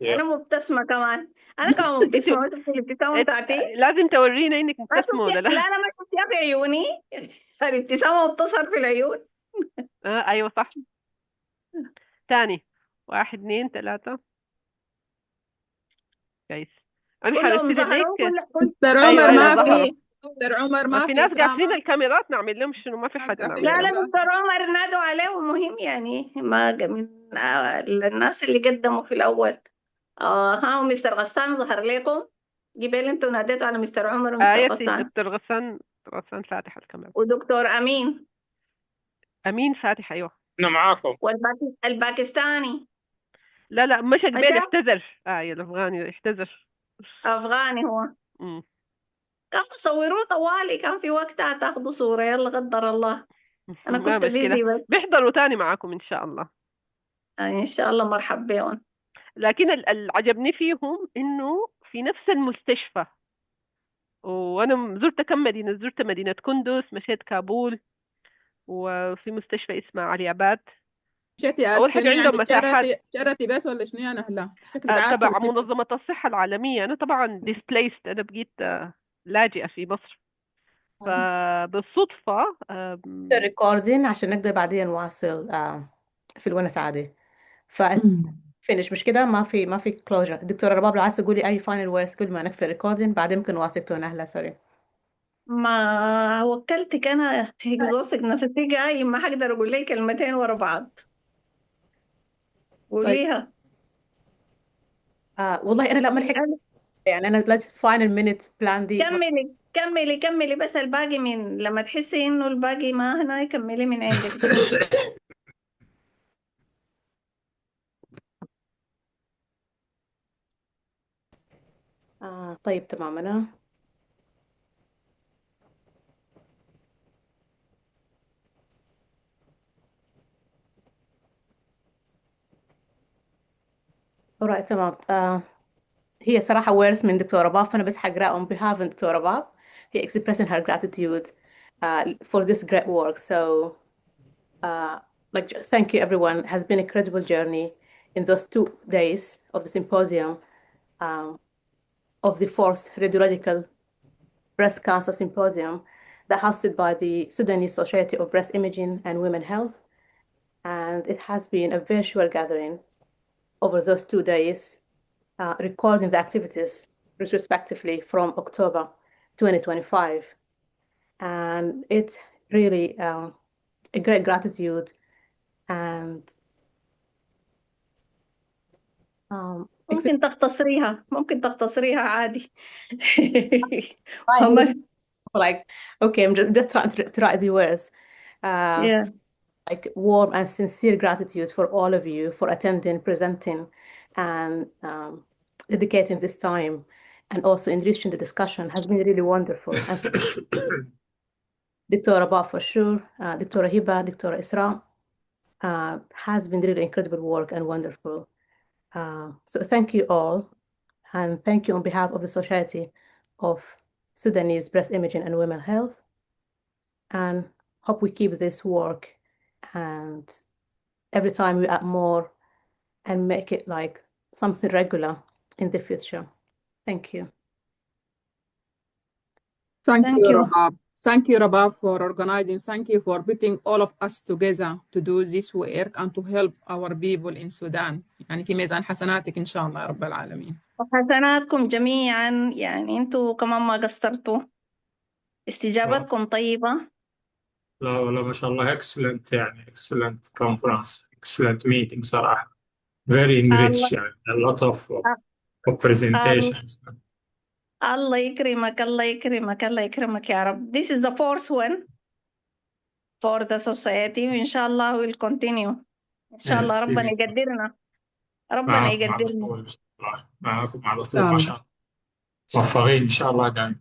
أنا مبتسمة كمان. أنا كمان
انت
مبتسمة. ما شفتي الابتسامة بتاعتي؟
لازم تورينا انك
ما
مبتسمة ولا
شفتي؟ لا
لا.
لا ما شفتيها في عيوني. الابتسامة بتظهر في العيون.
ايوه صح. تاني. 1 2 3. كويس. انا
كلهم
حنبتدي ليك.
ظهروا كل
مستر
ايوه
عمر
ايوه
ما
ظهروا.
في. مستر عمر
ما
ما
في
في.
ناس
إسراء
قافلين
ما في.
الكاميرات، نعمل لهم شنو؟ ما في
ناس
حاجة
قافلين
نعمل
لا
لهم.
لا
الكاميرات.
دكتور عمر نادوا عليه مهم يعني ما من الناس اللي قدموا في الأول. ها مستر غسان ظهر لكم قبل انتوا ناديتوا على مستر عمر ومستر
يا سيدي
غسان
دكتور غسان. دكتور غسان فاتح الكاميرا.
ودكتور أمين
امين فاتح، ايوه.
أنا معاكم.
والباكستاني
لا لا، مش
مشى.
قبيل اعتذر. يا الافغاني اعتذر.
أفغاني هو.
مم.
كان تصوروه طوالي كان في وقتها تاخدوا صورة يلا قدر الله. أنا
ما
كنت
مشكلة.
بيزي بس.
بيحضروا تاني معاكم ان شاء الله.
إن شاء الله مرحب بهم.
لكن عجبني فيهم انه في نفس المستشفى. وانا زرت كم مدينة، زرت مدينة كندوز، مشيت كابول، وفي مستشفى اسمها علي عباد.
مشيت يا
اول حاجة
شنو
عندهم
يعني؟
مساحات.
شرتي بس ولا شنو يا نهلا؟ شكلك عارفة
تبع
الحتة.
منظمة الصحة العالمية. انا طبعا displaced، انا بقيت لاجئة في مصر. فبالصدفة
الريكوردين عشان نقدر بعدين نواصل في الونس عادي. ف فينش مش كده، ما في كلوجر. دكتورة رباب لو عايزة تقولي أي فاينل وورds قبل ما نقفل الريكوردين بعدين ممكن نواصل. دكتورة نهلة سوري.
ما وكلتك أنا في إكزوستك نفسي جاي ما حقدر أقول لك كلمتين ورا بعض.
طيب
قوليها.
والله أنا لا ما لحقت يعني. أنا لا فاينل مينيت بلان دي
كملي كملي كملي بس الباقي من لما تحسي إنه الباقي ما هنا كملي من عندك بس.
طيب تمام. أنا alright تمام. هي صراحة words من دكتورة باب، فأنا بس حقرأ on behalf من دكتورة باب. هي expressing her gratitude for this great work. So, thank you, everyone. It has been an incredible journey in those 2 days of the symposium, of the fourth radiological breast cancer symposium that hosted by the Sudanese Society of Breast Imaging and Women Health. And it has been a virtual gathering over those 2 days, recording the activities retrospectively from October 2025. And it's really a great gratitude and
ممكن تختصريها عادي.
like, okay, I'm just trying to write the words.
Yeah.
Like warm and sincere gratitude for all of you for attending, presenting, and dedicating this time, and also enriching the discussion has been really wonderful. And Dr. Abba for sure, Dr. Hiba, Dr. Isra, has been really incredible work and wonderful. So thank you all, and thank you on behalf of the Society of Sudanese Breast Imaging and Women Health, and hope we keep this work, and every time we add more and make it like something regular in the future. Thank you.
Thank
Thank
you,
you.
Rabab. Thank you, Rabab, for organizing. Thank you for putting all of us together to do this work and to help our people in Sudan. يعني في ميزان حسناتك إن شاء الله يا رب العالمين.
وحسناتكم جميعا، يعني انتوا كمان ما قصرتوا، استجابتكم طيبة.
لا والله ما شاء الله excellent يعني excellent conference excellent meeting صراحة very enriched يعني a lot of presentations.
الله يكرمك، الله يكرمك، الله يكرمك يا رب. This is the fourth one for the society. وإن شاء الله we'll continue. إن شاء الله ربنا يقدرنا، ربنا
معكم على
يقدرنا.
طول إن شاء الله، معكم على طول
إن
ما
شاء
شاء الله، موفقين إن شاء الله دائما.